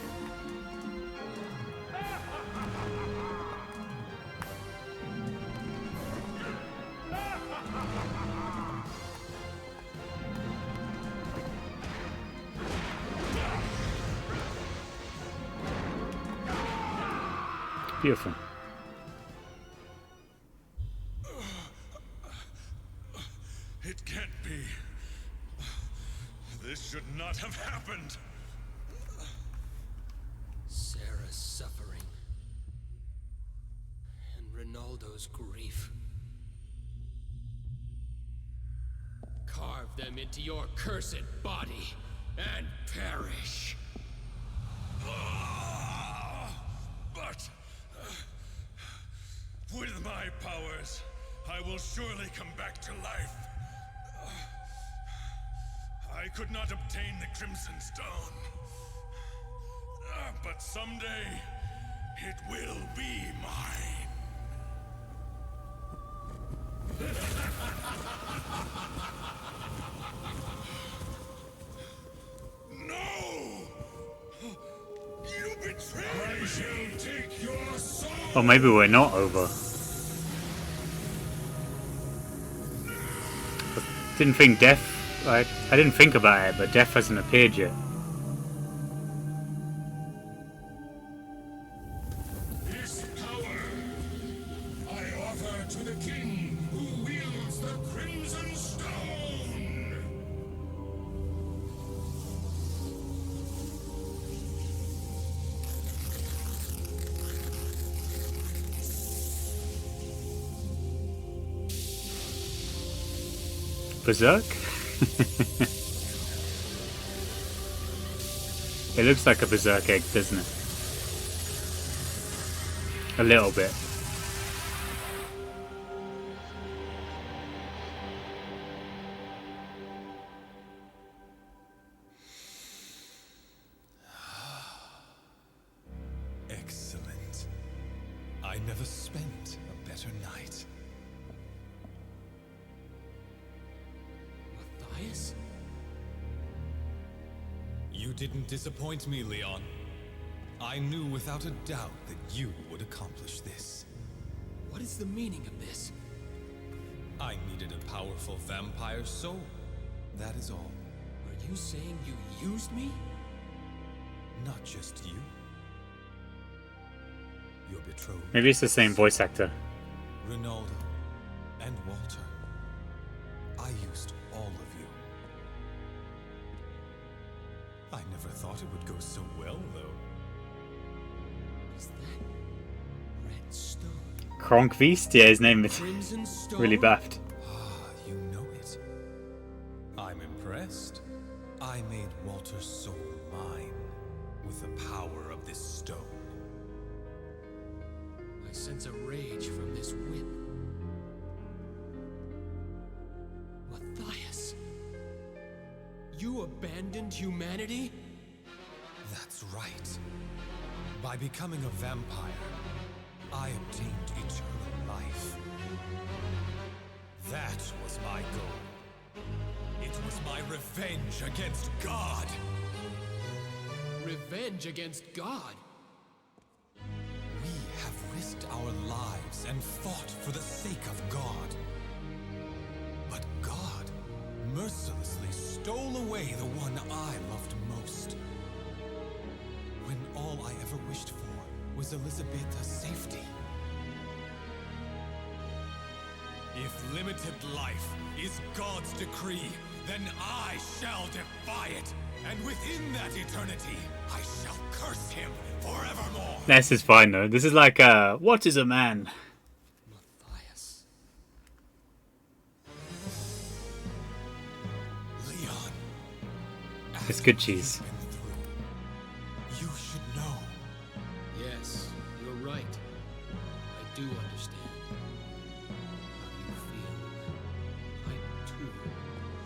Beautiful. have happened? Sarah's suffering. And Ronaldo's grief. Carve them into your cursed body and perish. But with my powers, I will surely come back to life. I could not obtain the Crimson Stone. But someday, it will be mine. No! You betrayed me! I shall take your soul! Or maybe we're not over. Didn't think death... I didn't think about it, but death hasn't appeared yet. This power I offer to the king who wields the Crimson Stone! Berserk? It looks like a berserk egg, doesn't it? A little bit. Excellent. I never spent a better night. Matthias? You didn't disappoint me, Leon. I knew without a doubt that you would accomplish this. What is the meaning of this? I needed a powerful vampire soul. That is all. Are you saying you used me? Not just you. Your betrothed. Maybe it's the same voice actor. Ronaldo and Walter. I used all of you. I never thought it would go so well, though. Is that red stone? Kronkvist? Yeah, his name is Crimson stone? really baffed. Ah, you know it. I'm impressed. I made Walter's soul mine with the power of this stone. I sense a rage from this whip. Matthias, you abandoned humanity? That's right. By becoming a vampire, I obtained eternal life. That was my goal. It was my revenge against God. Revenge against God? We have risked our lives and fought for the sake of God. But God mercilessly stole away the one I loved most. When all I ever wished for was Elizabeta's safety. If limited life is God's decree, then I shall defy it. And within that eternity, I shall curse him forevermore. This is fine though. This is like what is a man? Matthias. Leon. It's good cheese. You should know. Yes, you're right. I do understand. How you feel. I too.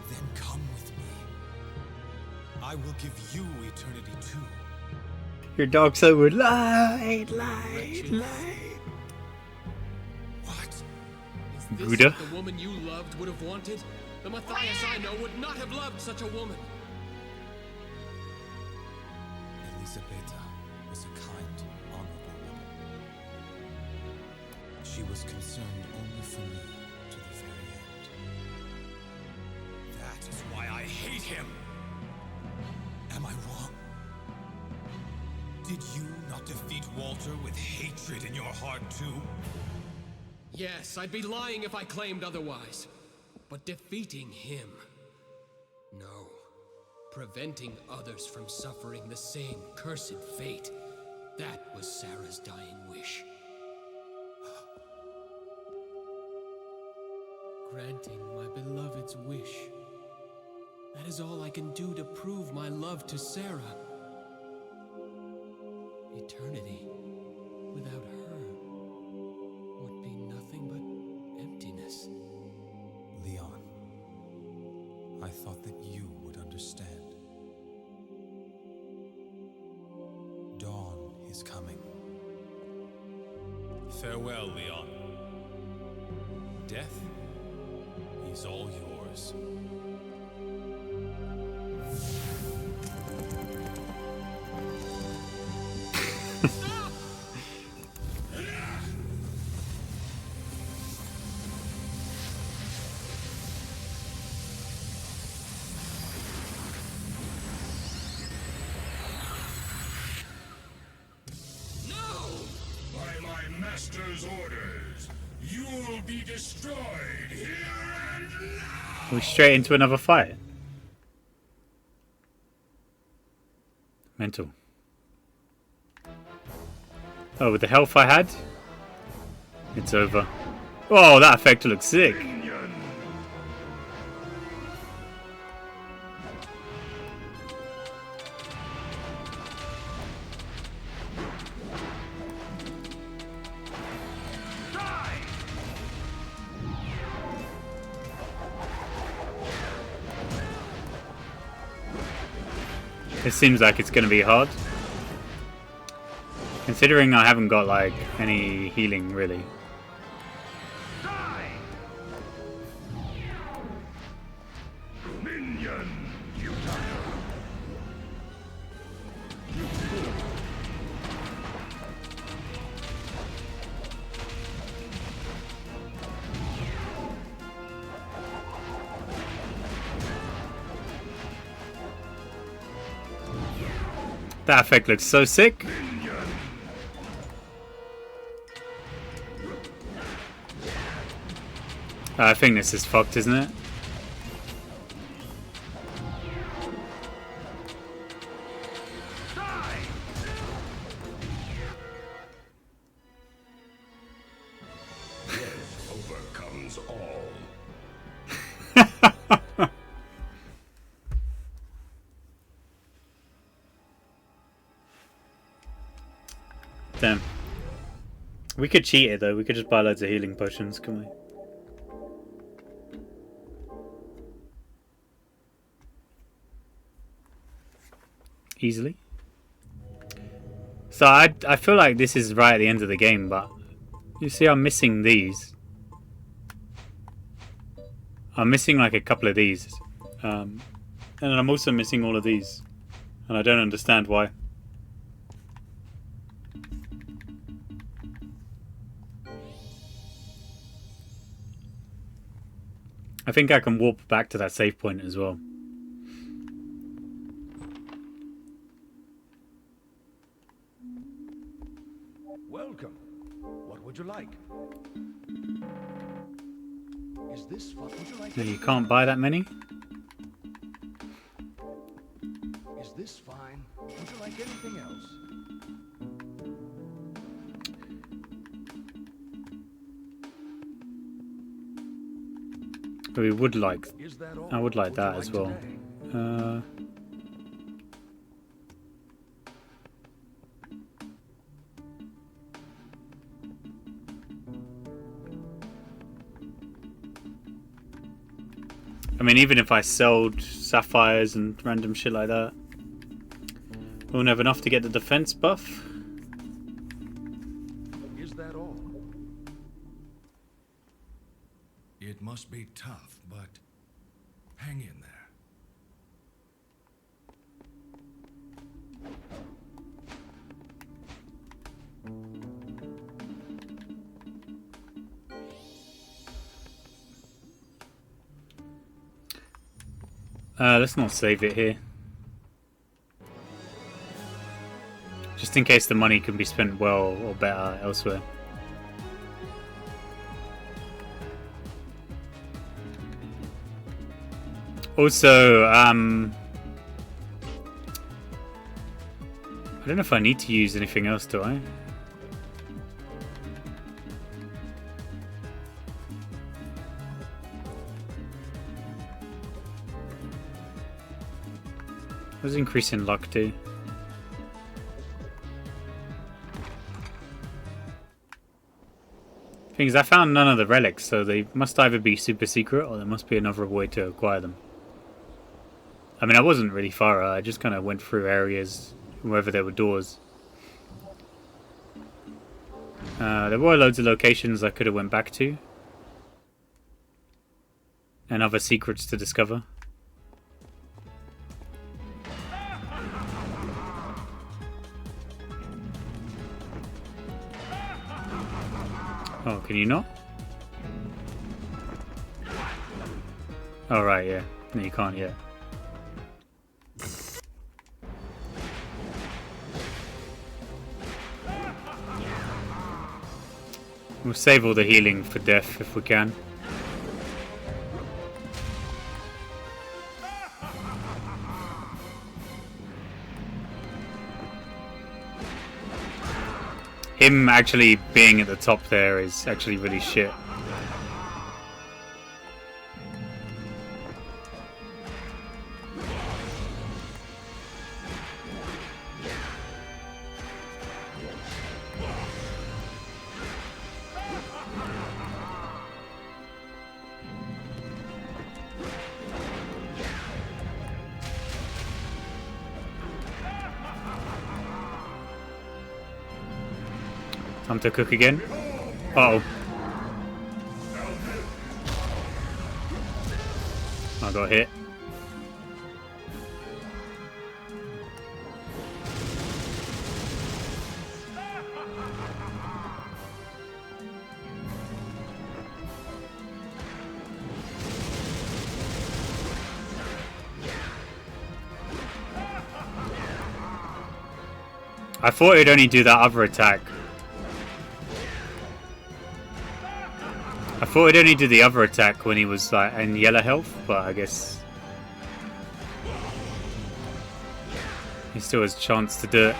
Then come with me. I will give you eternity too. Your dog so would light, light, light. What? Is this Gouda? what the woman you loved would have wanted? The Matthias I know would not have loved such a woman. Elizabeta was a kind, honorable woman. She was concerned only for me to the very end. That is why I hate him. Am I wrong? Did you not defeat Walter with hatred in your heart too? Yes, I'd be lying if I claimed otherwise. But defeating him... No. preventing others from suffering the same cursed fate. That was Sarah's dying wish. Granting my beloved's wish. That is all I can do to prove my love to Sarah. Eternity without her would be nothing but emptiness. Leon, I thought that you would understand. Dawn is coming. Farewell, Leon. Death is all yours. By my master's orders, you'll be destroyed here and now! We're straight into another fight. Mental. Oh, with the health I had, it's over. Oh, that effect looks sick. It seems like it's going to be hard. Considering I haven't got like any healing really. Minion, you That effect looks so sick. I think this is fucked, isn't it? overcomes all. Damn. We could cheat it though. We could just buy loads of healing potions, can we? Easily. So I feel like this is right at the end of the game, but you see I'm missing these. I'm missing like a couple of these. And I'm also missing all of these. And I don't understand why. I think I can warp back to that save point as well. Welcome. What would you like? Is this fun? Would you like You can't buy that many. Is this fine? Would you like anything else? But we would like. Is that all? I would like you that as well. today? I mean, even if I sold sapphires and random shit like that, we won't have enough to get the defense buff. Is that all? It must be tough, but hang in there. Let's not save it here. Just in case the money can be spent well or better elsewhere. Also, don't know if I need to use anything else, do I? What does increasing luck do? Thing is, I found none of the relics, so they must either be super secret or there must be another way to acquire them. I mean, I wasn't really far, I just kind of went through areas wherever there were doors. There were loads of locations I could have went back to. And other secrets to discover. Oh, can you not? Oh, right, yeah. No, you can't yet. We'll save all the healing for death if we can. Him actually being at the top there is actually really shit. Time to cook again. Uh-oh. I got hit. I thought it'd only do that other attack. I thought it'd only do the other attack when he was like in yellow health, but I guess he still has a chance to do it.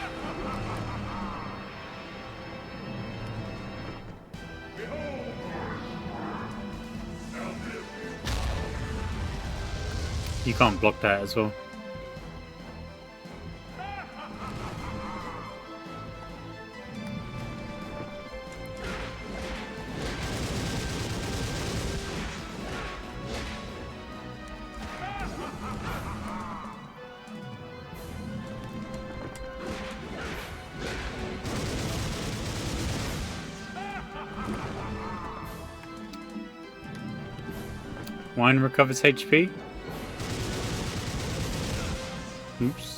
You can't block that as well. Wine recovers HP. Oops.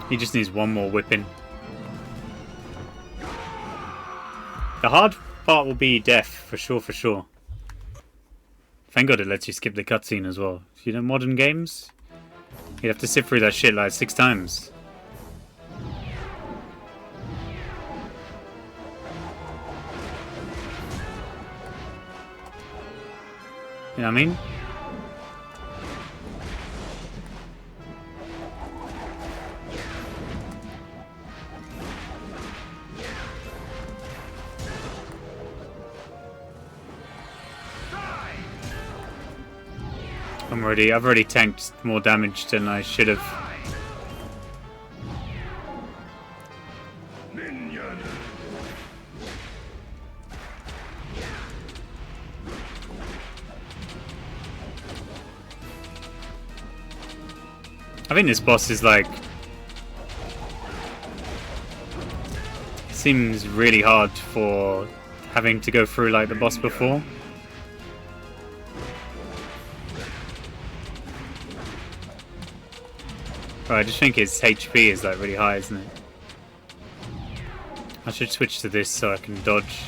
He just needs one more whipping. The hard part will be death, for sure, for sure. Thank God it lets you skip the cutscene as well. You know, modern games, you'd have to sit through that shit like 6 times. You know what I mean? I've already tanked more damage than I should have. I think this boss is like... seems really hard for having to go through like the boss before. Right, I just think his HP is like really high, isn't it? I should switch to this so I can dodge.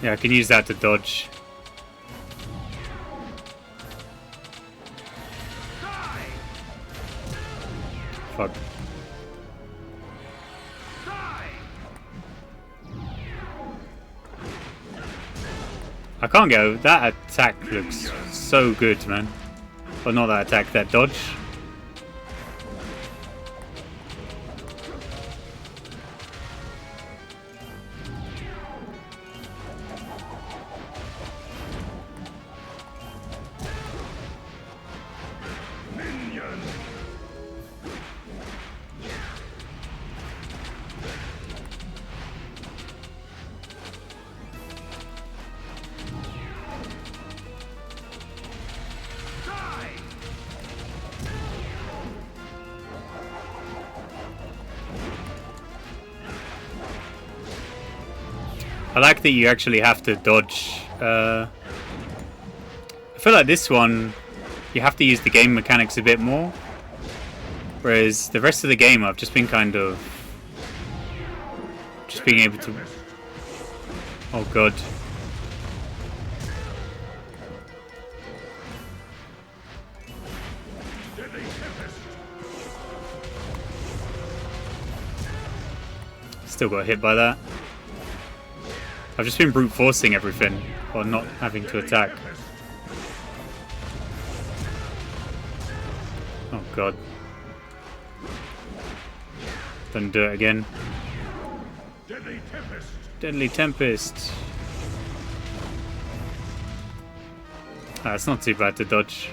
Yeah, I can use that to dodge. Fuck. I can't go. That attack looks so good, man. But not that attack, that dodge. I like that you actually have to dodge. I feel like this one, you have to use the game mechanics a bit more. Whereas the rest of the game, I've just been kind of... just being able to... Oh god. Still got hit by that. I've just been brute forcing everything while not having to attack. Oh god. Don't do it again. Deadly Tempest. Ah, it's not too bad to dodge.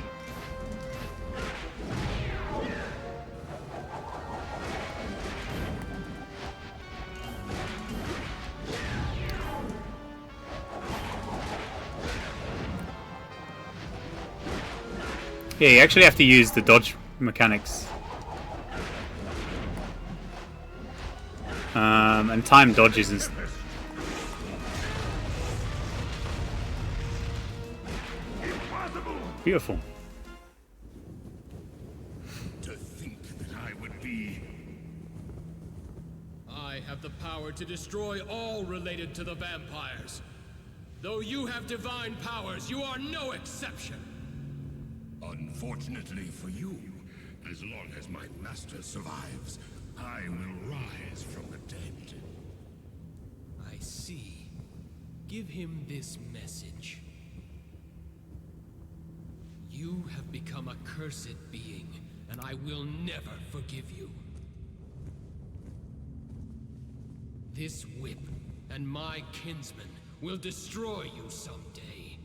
Yeah, you actually have to use the dodge mechanics. And time dodges and beautiful. To think that I would be... I have the power to destroy all related to the vampires. Though you have divine powers, you are no exception. Unfortunately for you, as long as my master survives, I will rise from the dead. I see. Give him this message. You have become a cursed being, and I will never forgive you. This whip and my kinsmen will destroy you someday.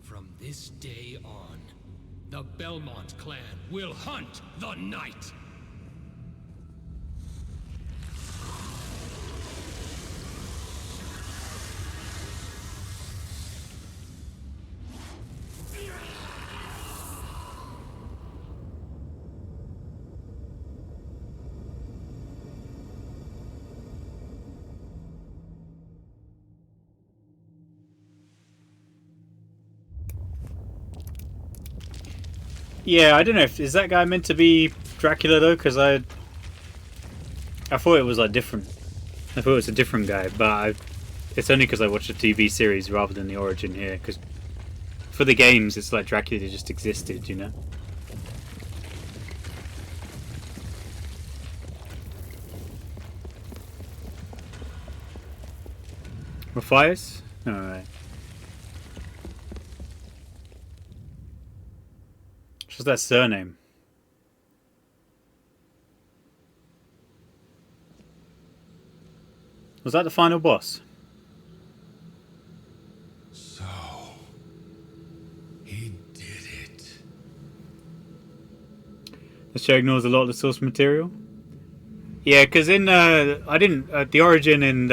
From this day on, the Belmont clan will hunt the night. Yeah, I don't know if is that guy meant to be Dracula though, because I thought it was like different. I thought it was a different guy, but it's only because I watched the TV series rather than the origin here. Because for the games, it's like Dracula just existed, you know. Matthias? Alright. What's that surname? Was that the final boss? So, he did it. The show ignores a lot of the source material. Yeah, because in I didn't the origin in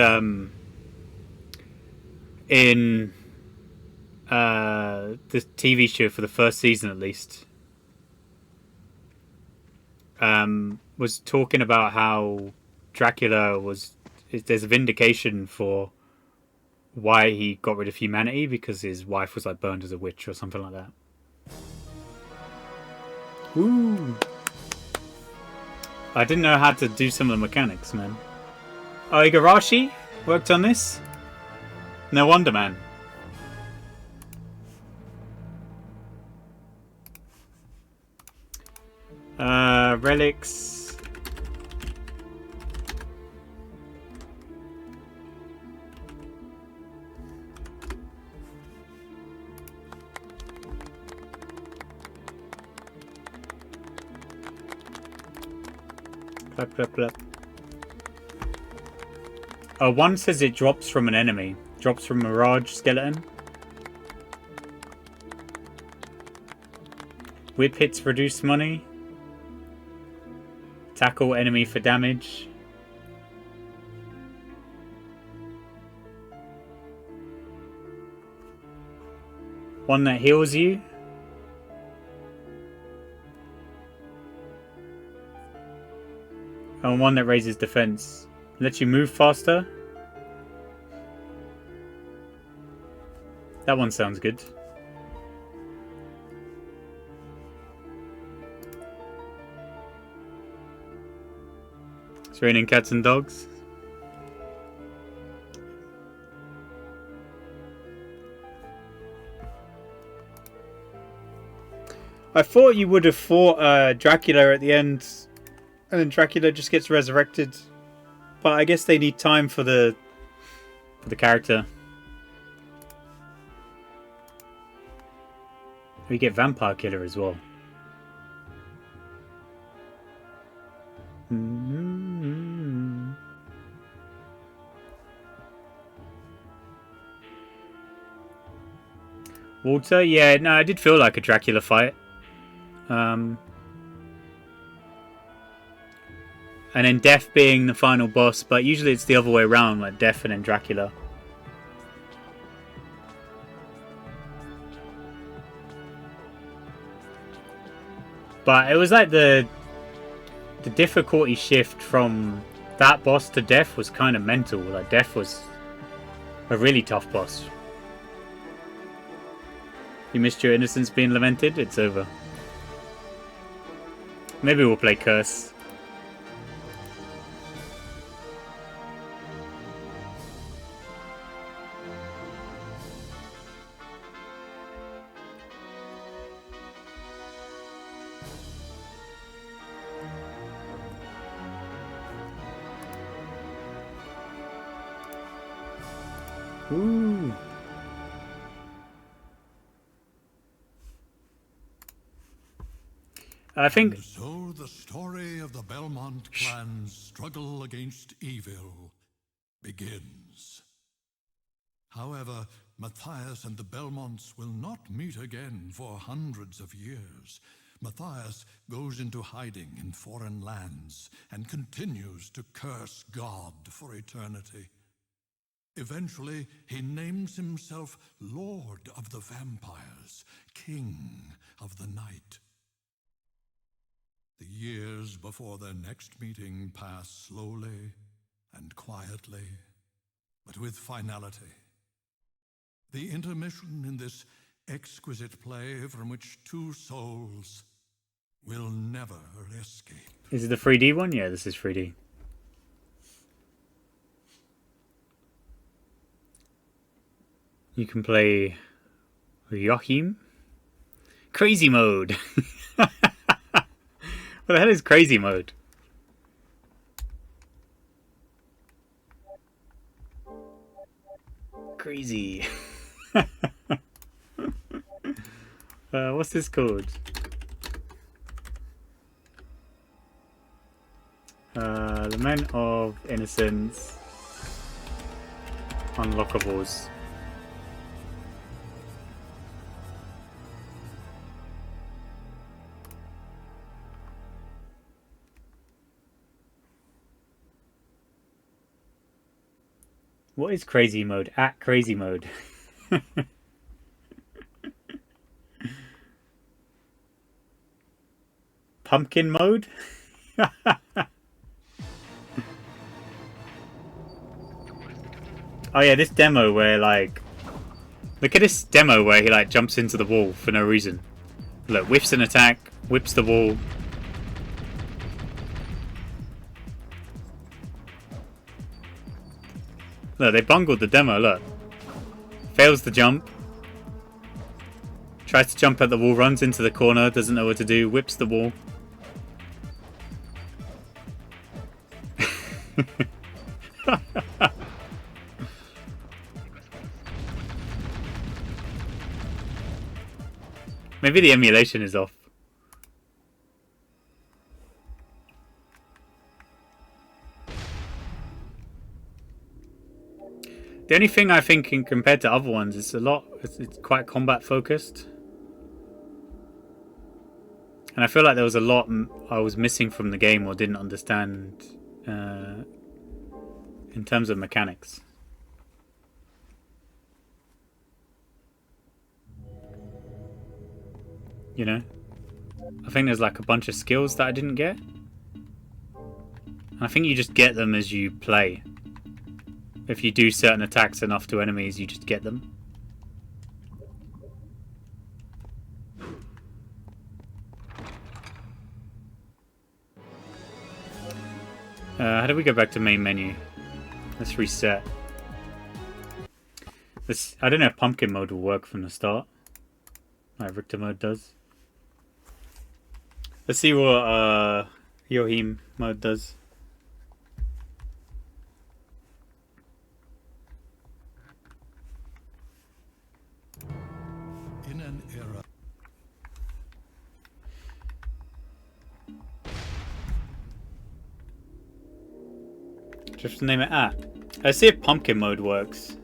the TV show for the first season at least, was talking about how Dracula was. There's a vindication for why he got rid of humanity because his wife was like burned as a witch or something like that. Ooh. I didn't know how to do some of the mechanics, man. Oh, Igarashi worked on this? No wonder, man. Relics. Clap, clap, clap. One says it drops from an enemy. Drops from Mirage Skeleton. Whip hits reduce money. Tackle enemy for damage. One that heals you. And one that raises defense. Lets you move faster. That one sounds good. It's raining cats and dogs. I thought you would have fought Dracula at the end, and then Dracula just gets resurrected. But I guess they need time for the character. We get Vampire Killer as well. Walter? Yeah, no, I did feel like a Dracula fight. And then Death being the final boss, but usually it's the other way around, like Death and then Dracula. But it was like the difficulty shift from that boss to Death was kind of mental. Like Death was a really tough boss. You missed your innocence being lamented? It's over. Maybe we'll play Curse. Ooh. I think. And so the story of the Belmont clan's struggle against evil begins. However, Matthias and the Belmonts will not meet again for hundreds of years. Matthias goes into hiding in foreign lands and continues to curse God for eternity. Eventually, he names himself Lord of the Vampires, King of the Night. The years before their next meeting pass slowly and quietly, but with finality. The intermission in this exquisite play from which two souls will never escape. Is it the 3D one? Yeah, this is 3D. You can play Joachim. Crazy mode. What the hell is crazy mode? Crazy. What's this called? Lament of Innocence. Unlockables. What is crazy mode? At crazy mode. pumpkin mode? Oh yeah, this demo where like... Look at this demo where he like jumps into the wall for no reason. Look, whiffs an attack, whips the wall. Look, they bungled the demo, look. Fails the jump. Tries to jump at the wall, runs into the corner, doesn't know what to do, whips the wall. Maybe the emulation is off. The only thing I think, compared to other ones, it's quite combat focused, and I feel like there was a lot I was missing from the game or didn't understand in terms of mechanics. You know, I think there's like a bunch of skills that I didn't get, and I think you just get them as you play. If you do certain attacks enough to enemies, you just get them. How do we go back to main menu? Let's reset. I don't know if pumpkin mode will work from the start, like Richter mode does. Let's see what Yohim mode does. In an era. Just name it at. Let's see if pumpkin mode works.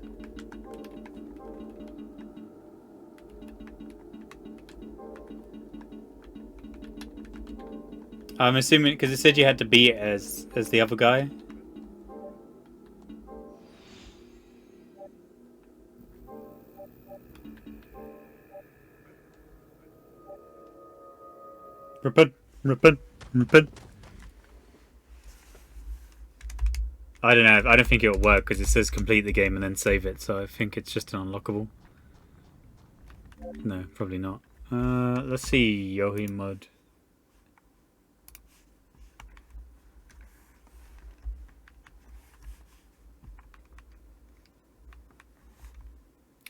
I'm assuming because it said you had to beat it as the other guy. Repent. I don't know. I don't think it'll work because it says complete the game and then save it. So I think it's just an unlockable. No, probably not. Let's see Yohim mode.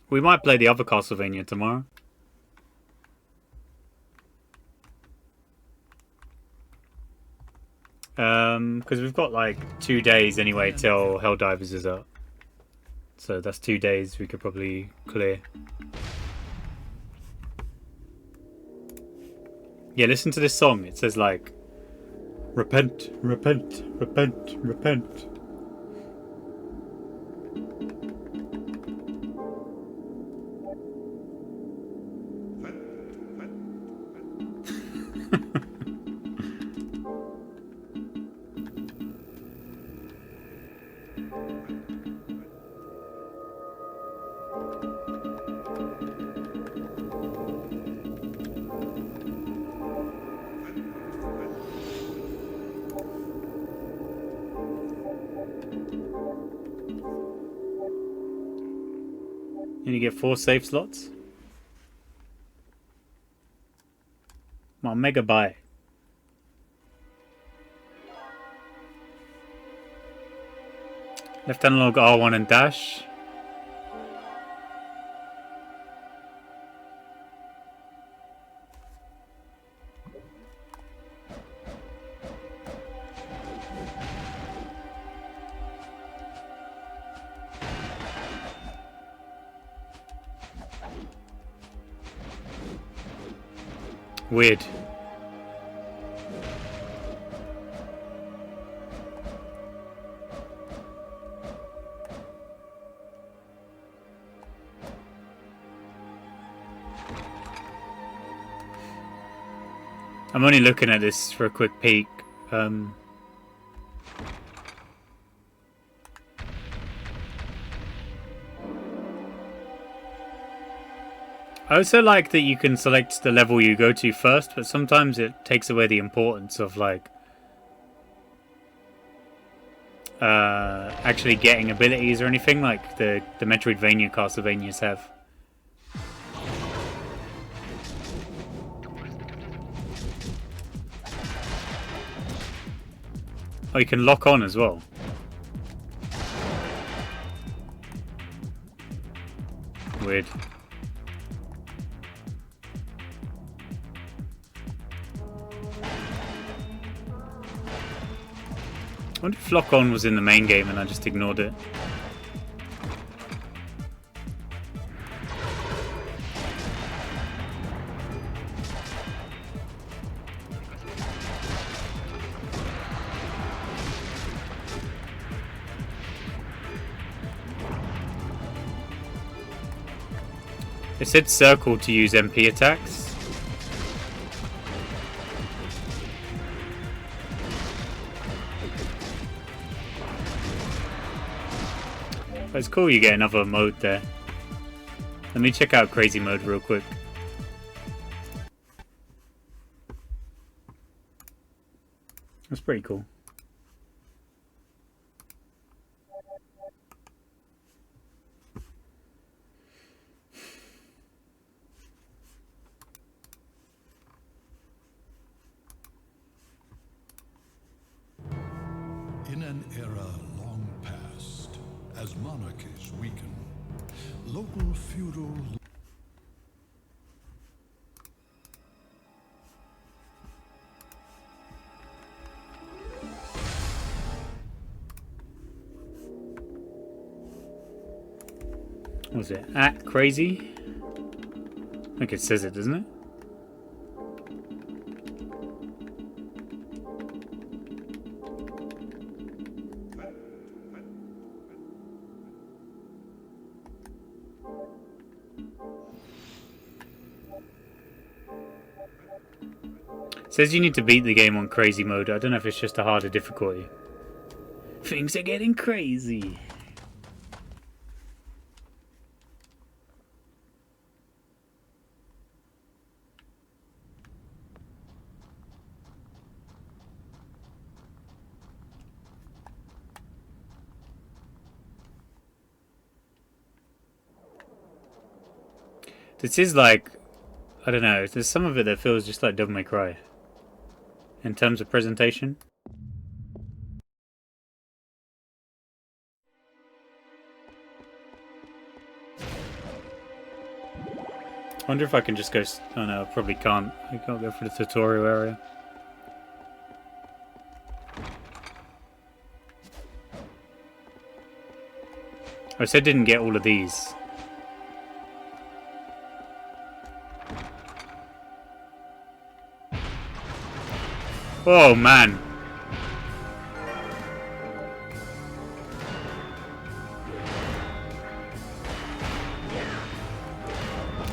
We might play the other Castlevania tomorrow. Because we've got like 2 days anyway till Helldivers is up. So that's 2 days we could probably clear. Yeah, listen to this song. It says like, repent, repent, repent, repent. And you get 4 save slots. Come on, mega buy. Left analog R1 and dash. Weird. I'm only looking at this for a quick peek. I also like that you can select the level you go to first, but sometimes it takes away the importance of like actually getting abilities or anything like the Metroidvania Castlevanias have. Oh, you can lock on as well. Weird. I wonder if lock on was in the main game and I just ignored it. It said circle to use MP attacks. But it's cool you get another mode there. Let me check out crazy mode real quick. That's pretty cool. In an era long past, as monarchies weaken, local feudal... What was it? At crazy? I think it says it, doesn't it? Says you need to beat the game on crazy mode. I don't know if it's just a harder difficulty. Things are getting crazy. This is like, I don't know, there's some of it that feels just like Devil May Cry. In terms of presentation. I wonder if I can just go... Oh no, I probably can't. I can't go for the tutorial area. I said didn't get all of these. Oh man.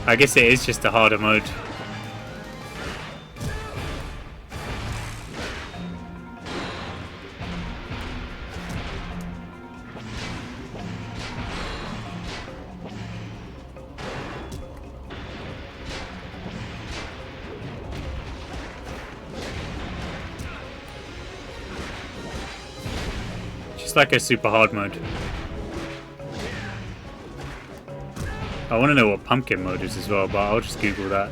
I guess it is just a harder mode. Just like a super hard mode. I want to know what pumpkin mode is as well, but I'll just Google that.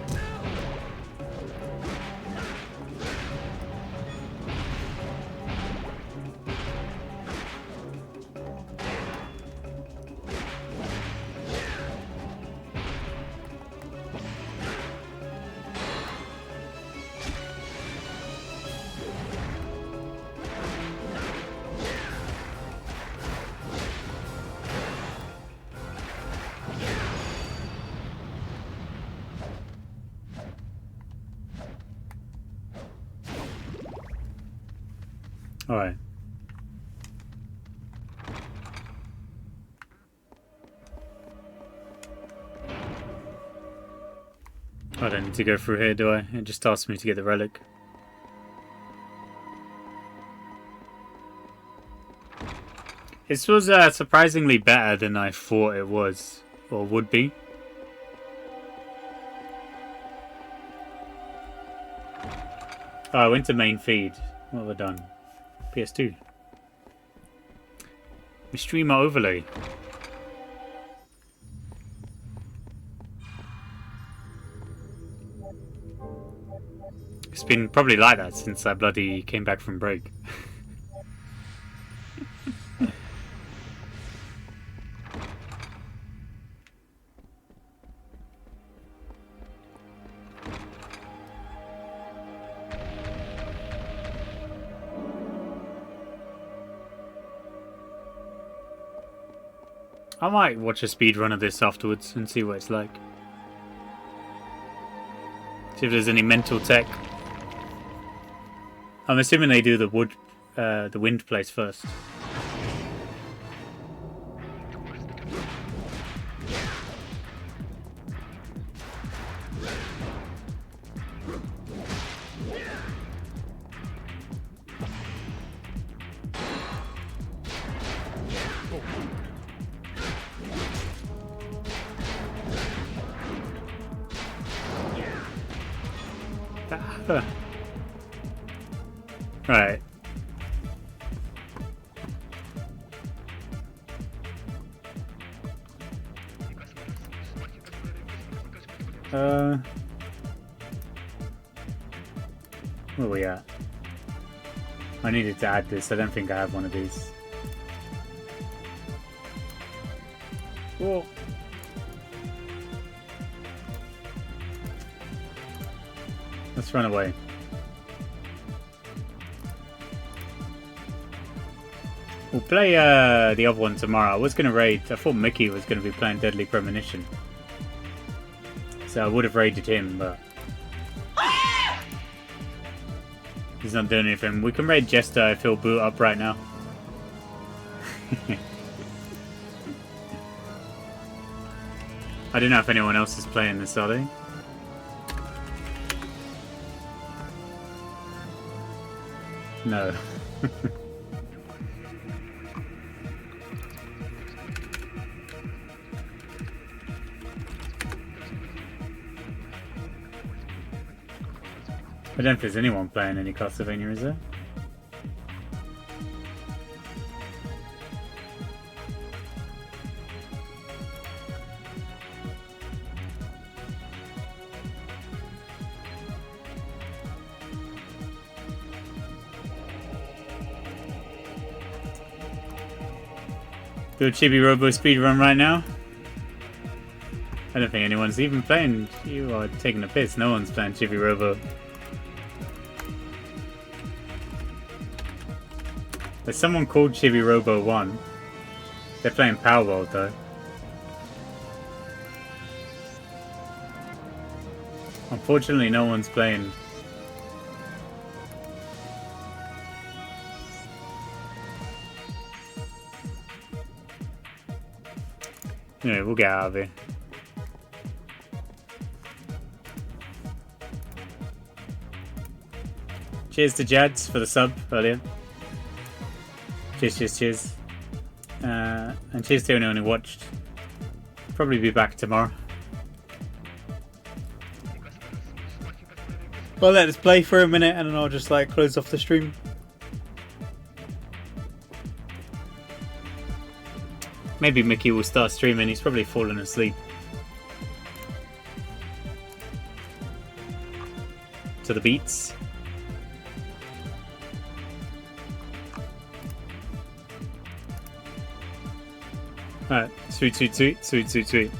Alright. I don't need to go through here, do I? It just asks me to get the relic. This was surprisingly better than I thought it was, or would be. Oh, I went to main feed. What have I done? PS2. My streamer overlay. It's been probably like that since I bloody came back from break. I might watch a speedrun of this afterwards and see what it's like. See if there's any mental tech. I'm assuming they do the wind place first. Right. Where are we at? I needed to add this. I don't think I have one of these. Whoa. Let's run away. We'll play the other one tomorrow. I was going to raid. I thought Mickey was going to be playing Deadly Premonition. So I would have raided him, but he's not doing anything. We can raid Jester if he'll boot up right now. I don't know if anyone else is playing this, are they? No. I don't know if there's anyone playing any Castlevania, is there? Do a Chibi Robo speedrun right now? I don't think anyone's even playing. You are taking a piss. No one's playing Chibi Robo. There's someone called Chibi Robo 1. They're playing Power World though. Unfortunately, no one's playing. Anyway, we'll get out of here. Cheers to Jads for the sub earlier. Cheers, cheers, cheers. And cheers to anyone who watched. Probably be back tomorrow. Well, let us play for a minute and then I'll just like close off the stream. Maybe Mickey will start streaming. He's probably fallen asleep. To the beats. Alright, sweet, sweet, sweet, sweet, sweet, sweet.